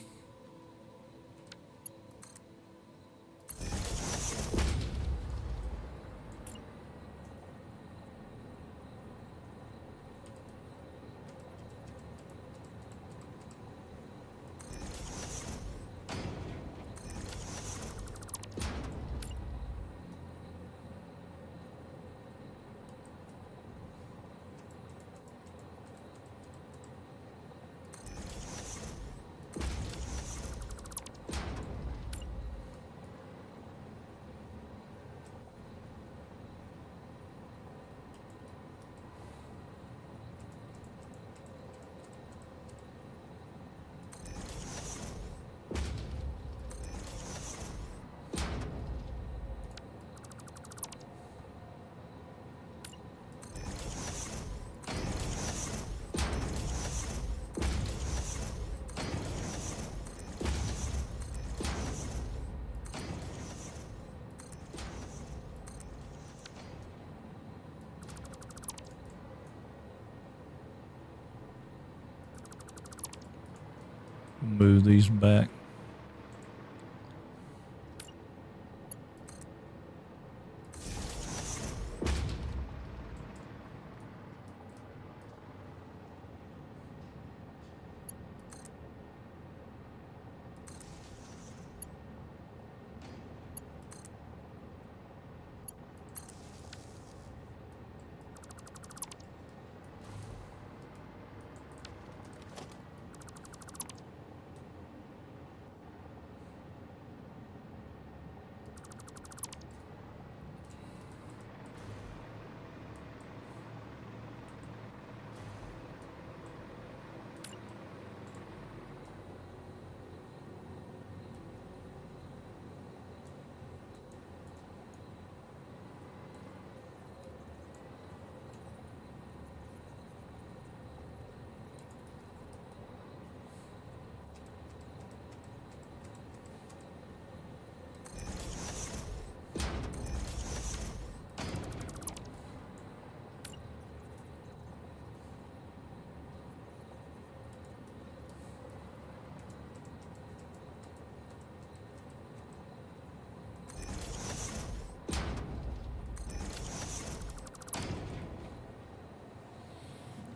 Move these back.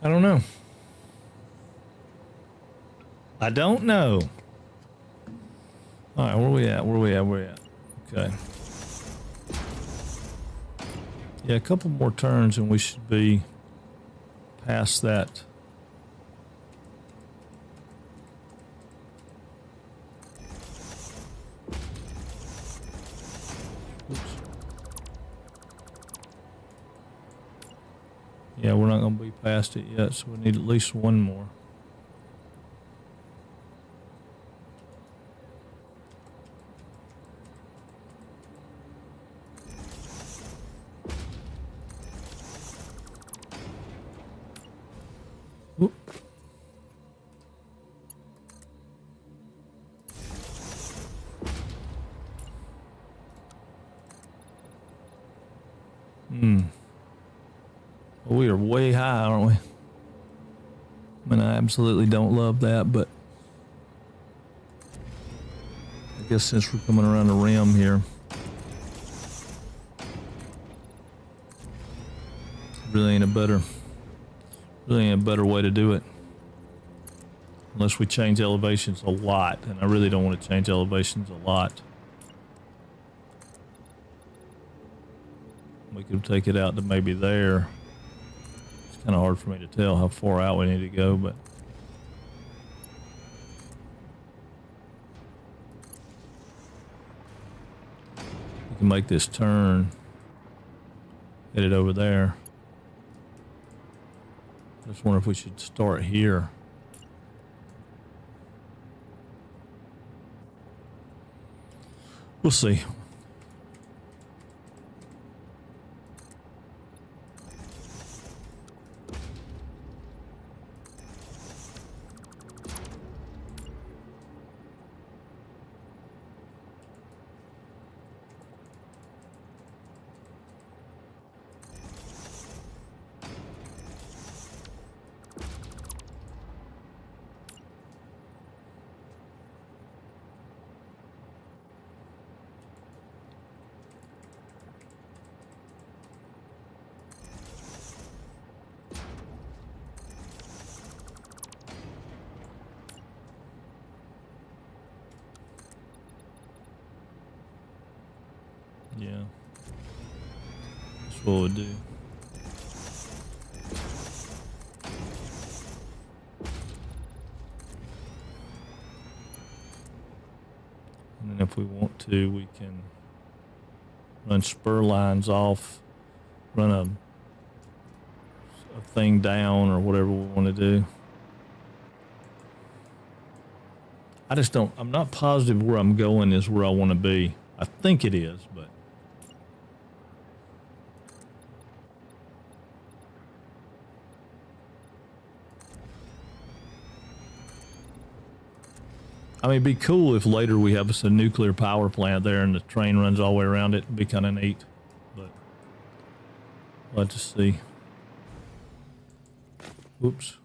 I don't know. I don't know. All right, where we at? Where we at? Where we at? Okay. Yeah, a couple more turns and we should be past that. Oops. Yeah, we're not going to be past it yet, so we need at least one more. Whoop. We are way high, aren't we? I mean, I absolutely don't love that, but I guess since we're coming around the rim here, really ain't a better way to do it. Unless we change elevations a lot, and I really don't want to change elevations a lot. We could take it out to maybe there. It's kind of hard for me to tell how far out we need to go, but we can make this turn, hit it over there. I just wonder if we should start here. We'll see. Yeah. That's what we'll do. And then if we want to, we can run spur lines off, run a thing down or whatever we want to do. I just don't, I'm not positive where I'm going is where I want to be. I think it is, but. I mean, it'd be cool if later we have a nuclear power plant there and the train runs all the way around it. It'd be kind of neat, but we'll have to see. Oops.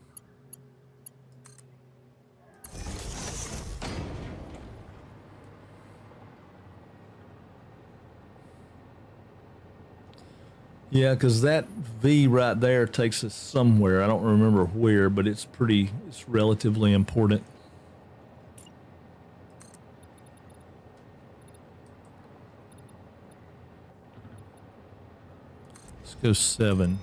Yeah, because that V right there takes us somewhere. I don't remember where, but it's relatively important. Let's go 7.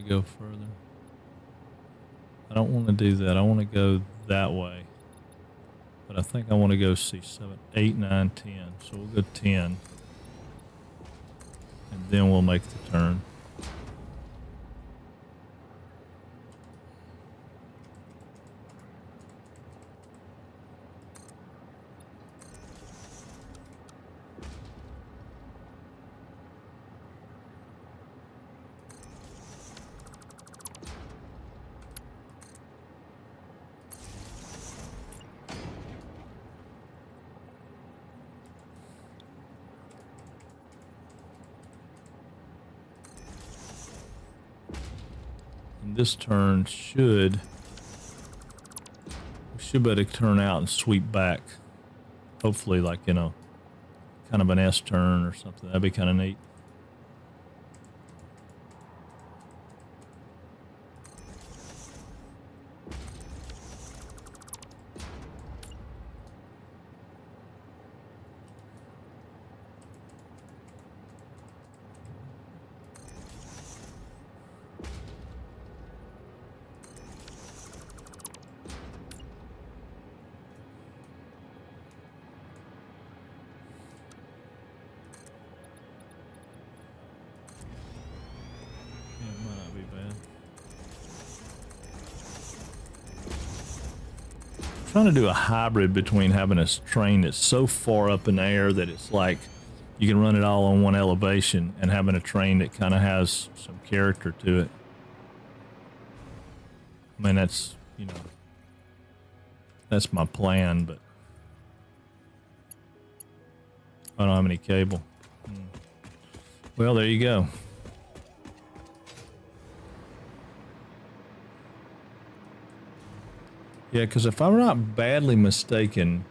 Go further. I don't want to do that. I want to go that way. But I think I want to go see 7, 8, 9, 10. So we'll go 10. And then we'll make the turn. This turn we should be able to turn out and sweep back. Hopefully like, kind of an S turn or something. That'd be kind of neat. Trying to do a hybrid between having a train that's so far up in the air that it's like you can run it all on one elevation and having a train that kind of has some character to it. I mean, that's my plan, but I don't have any cable. Well, there you go. Yeah, because if I'm not badly mistaken,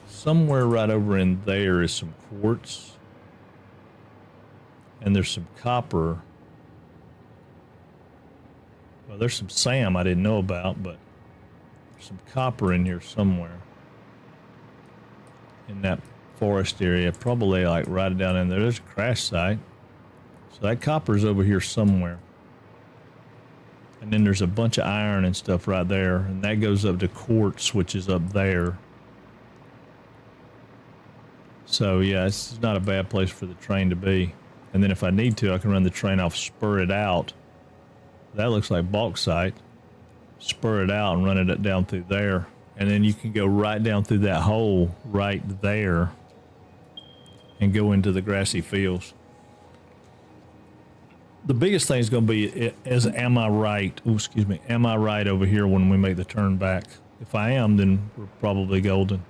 somewhere right over in there is some quartz. And there's some copper. Well, there's some SAM I didn't know about, but there's some copper in here somewhere. In that forest area, probably like right down in there. There's a crash site. So that copper's over here somewhere. And then there's a bunch of iron and stuff right there. And that goes up to quartz, which is up there. So, yeah, it's not a bad place for the train to be. And then if I need to, I can run the train off, spur it out. That looks like bauxite. Spur it out and run it down through there. And then you can go right down through that hole right there and go into the grassy fields. The biggest thing is going to be, am I right? Oh, excuse me. Am I right over here when we make the turn back? If I am, then we're probably golden.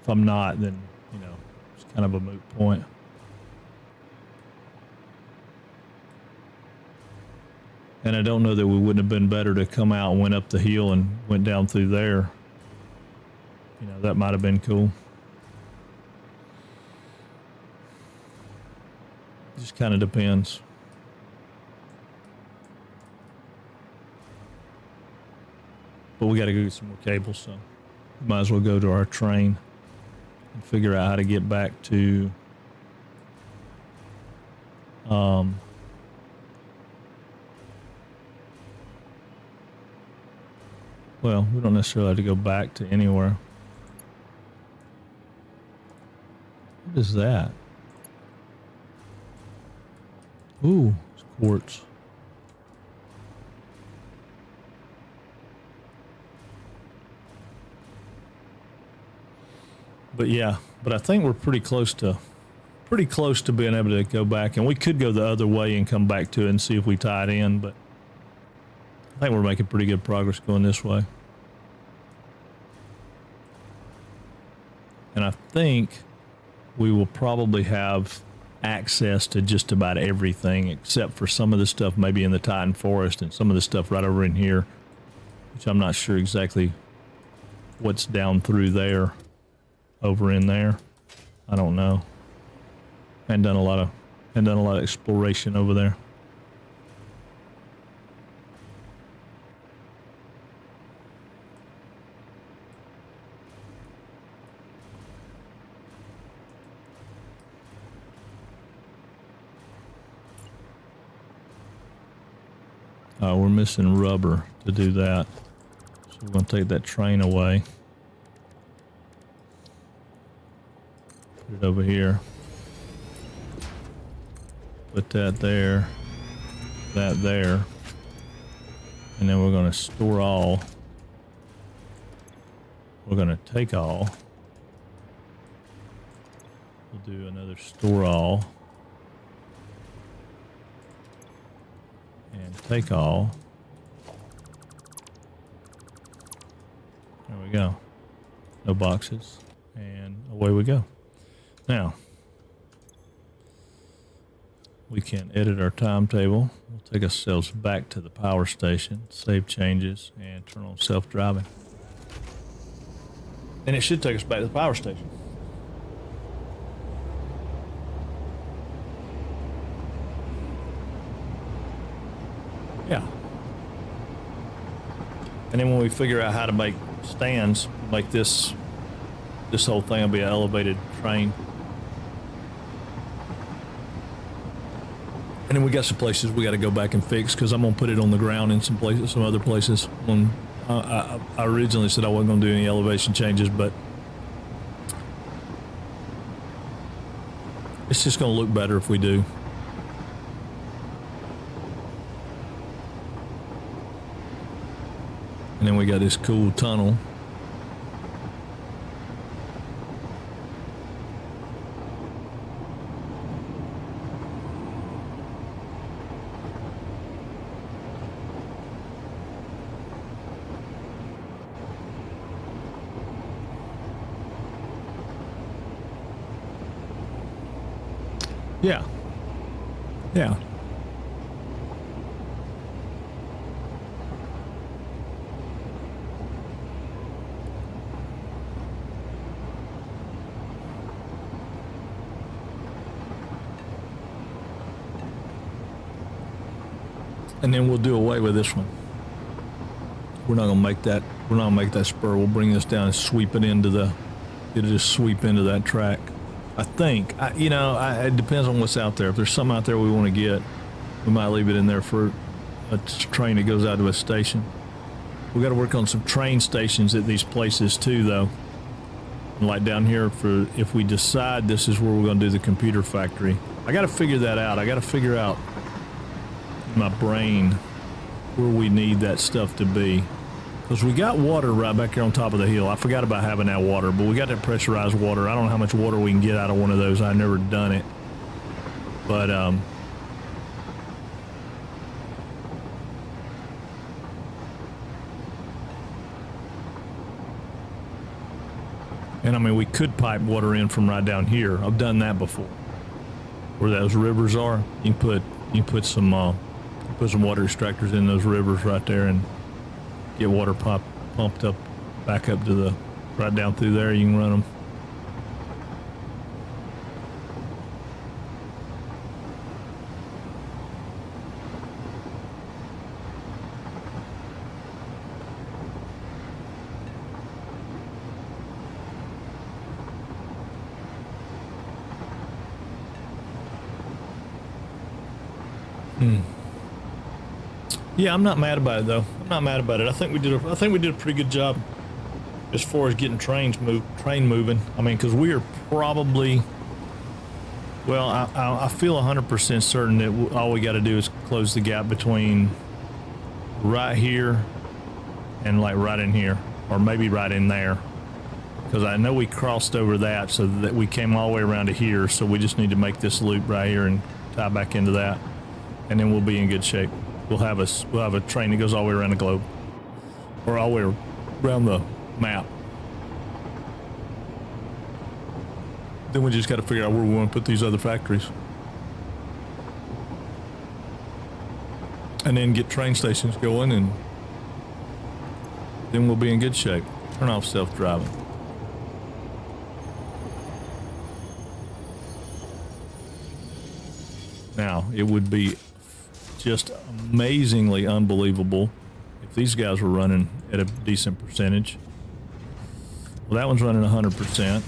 If I'm not, then, it's kind of a moot point. And I don't know that we wouldn't have been better to come out and went up the hill and went down through there. That might have been cool. just kind of depends. But we got to go get some more cables, so might as well go to our train and figure out how to get back to well, we don't necessarily have to go back to anywhere. What is that? Ooh, it's quartz. But yeah, but I think we're pretty close to being able to go back, and we could go the other way and come back to it and see if we tie it in, but I think we're making pretty good progress going this way. And I think we will probably have access to just about everything except for some of the stuff maybe in the Titan Forest and some of the stuff right over in here, which I'm not sure exactly what's down through there, over in there. I don't know. Hadn't done a lot of exploration over there. We're missing rubber to do that. So we're going to take that train away. Put it over here. Put that there. That there. And then we're going to store all. We're going to take all. We'll do another store all. And take all. There we go. No boxes. And away we go. Now, we can edit our timetable. We'll take ourselves back to the power station, save changes, and turn on self-driving. And it should take us back to the power station. Yeah. And then when we figure out how to make stands, like this whole thing will be an elevated train. And then we got some places we got to go back and fix because I'm gonna put it on the ground in some places, some other places. I originally said I wasn't gonna do any elevation changes, but it's just gonna look better if we do. And then we got this cool tunnel. Yeah. Yeah. And then we'll do away with this one. We're not gonna make that. We're not gonna make that spur. We'll bring this down and sweep it into the. It'll just sweep into that track. I think. It depends on what's out there. If there's something out there we want to get, we might leave it in there for a train that goes out to a station. We got to work on some train stations at these places too, though. And like down here, for if we decide this is where we're going to do the computer factory, I got to figure that out. I got to figure out in my brain where we need that stuff to be. Because we got water right back here on top of the hill. I forgot about having that water, but we got that pressurized water. I don't know how much water we can get out of one of those. I've never done it. But, and I mean, we could pipe water in from right down here. I've done that before. Where those rivers are, you can put some water extractors in those rivers right there and get water pumped up, back up to the, right down through there. You can run them. Yeah, I'm not mad about it though. I'm not mad about it. I think we did a pretty good job as far as getting train moving. I mean, because we are probably, well, I feel 100% certain that all we got to do is close the gap between right here and like right in here, or maybe right in there, because I know we crossed over that, so that we came all the way around to here. So we just need to make this loop right here and tie back into that, and then we'll be in good shape. We'll have a train that goes all the way around the globe, or all the way around the map. Then we just got to figure out where we want to put these other factories, and then get train stations going, and then we'll be in good shape. Turn off self-driving. Now, it would be just amazingly unbelievable if these guys were running at a decent percentage. Well, that one's running 100%.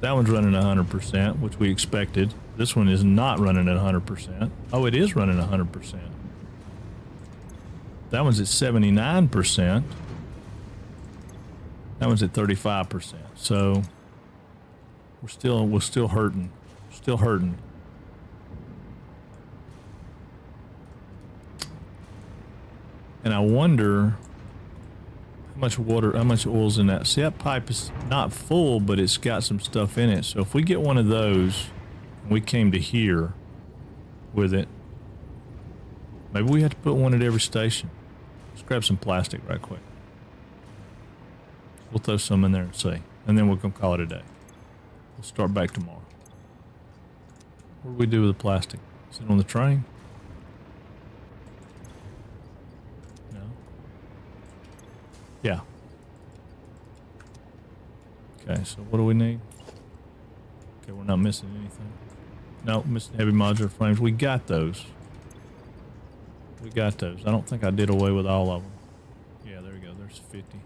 That one's running 100%, which we expected. This one is not running at 100%. Oh, it is running 100%. That one's at 79%. That one's at 35%. So we're still hurting. Still hurting. And I wonder how much oil's in that. See, that pipe is not full, but it's got some stuff in it. So if we get one of those, and we came to here with it, maybe we have to put one at every station. Let's grab some plastic right quick. We'll throw some in there and see. And then we're going to call it a day. We'll start back tomorrow. What do we do with the plastic? Is it on the train? No. Yeah. Okay, so what do we need? Okay, we're not missing anything. No, missing heavy modular frames. We got those. We got those. I don't think I did away with all of them. Yeah, there we go. There's 50.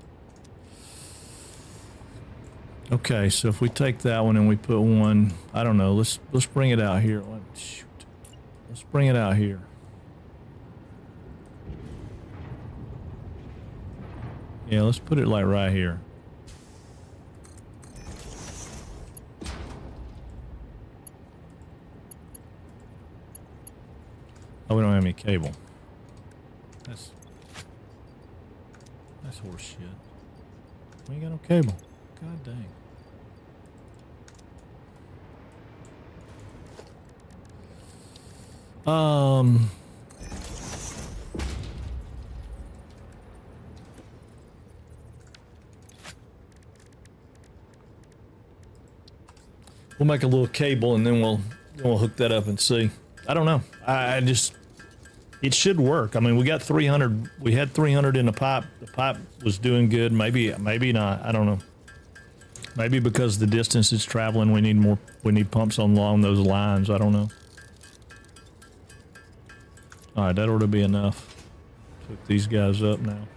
Okay, so if we take that one and we put one, I don't know, let's bring it out here. Shoot. Let's bring it out here. Yeah, let's put it like right here. Oh, we don't have any cable. That's horse shit. We ain't got no cable. God dang. We'll make a little cable and then we'll hook that up and see. I don't know. I just, it should work. I mean, we got 300. We had 300 in the pipe. The pipe was doing good. Maybe not. I don't know. Maybe because the distance it's traveling, we need more. We need pumps along those lines. I don't know. All right, that ought to be enough. Hook these guys up now.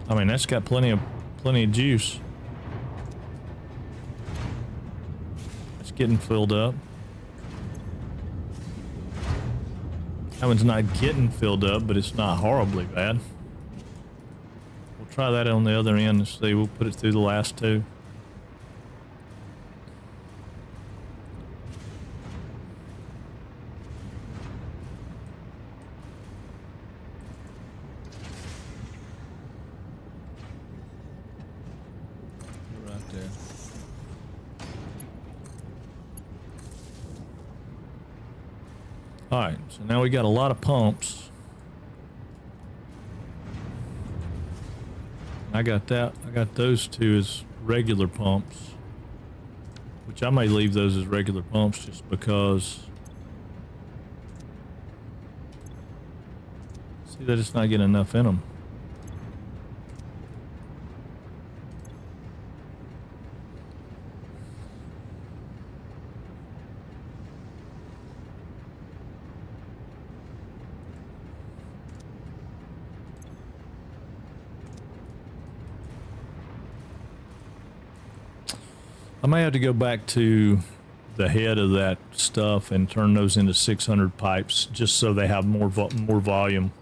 I mean, that's got plenty of juice. It's getting filled up. That one's not getting filled up, but it's not horribly bad. We'll try that on the other end and see. We'll put it through the last two. Right there. All right, so now we got a lot of pumps. I got those two as regular pumps, which I may leave those as regular pumps just because. See that it's not getting enough in them. I may have to go back to the head of that stuff and turn those into 600 pipes just so they have more volume,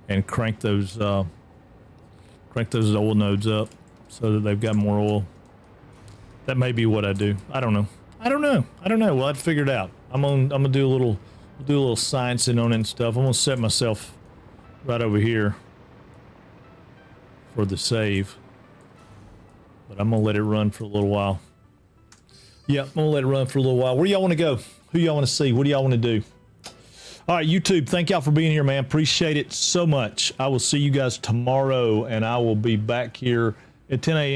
and crank those oil nodes up so that they've got more oil. That may be what I do. I don't know. We'll have to figure it out. I'm gonna do a little sciencing on it and stuff. I'm gonna set myself right over here for the save, but I'm gonna let it run for a little while. Yeah, I'm gonna let it run for a little while. Where do y'all want to go? Who y'all want to see? What do y'all want to do? All right, YouTube, thank y'all for being here, man. Appreciate it so much. I will see you guys tomorrow, and I will be back here at 10 a.m.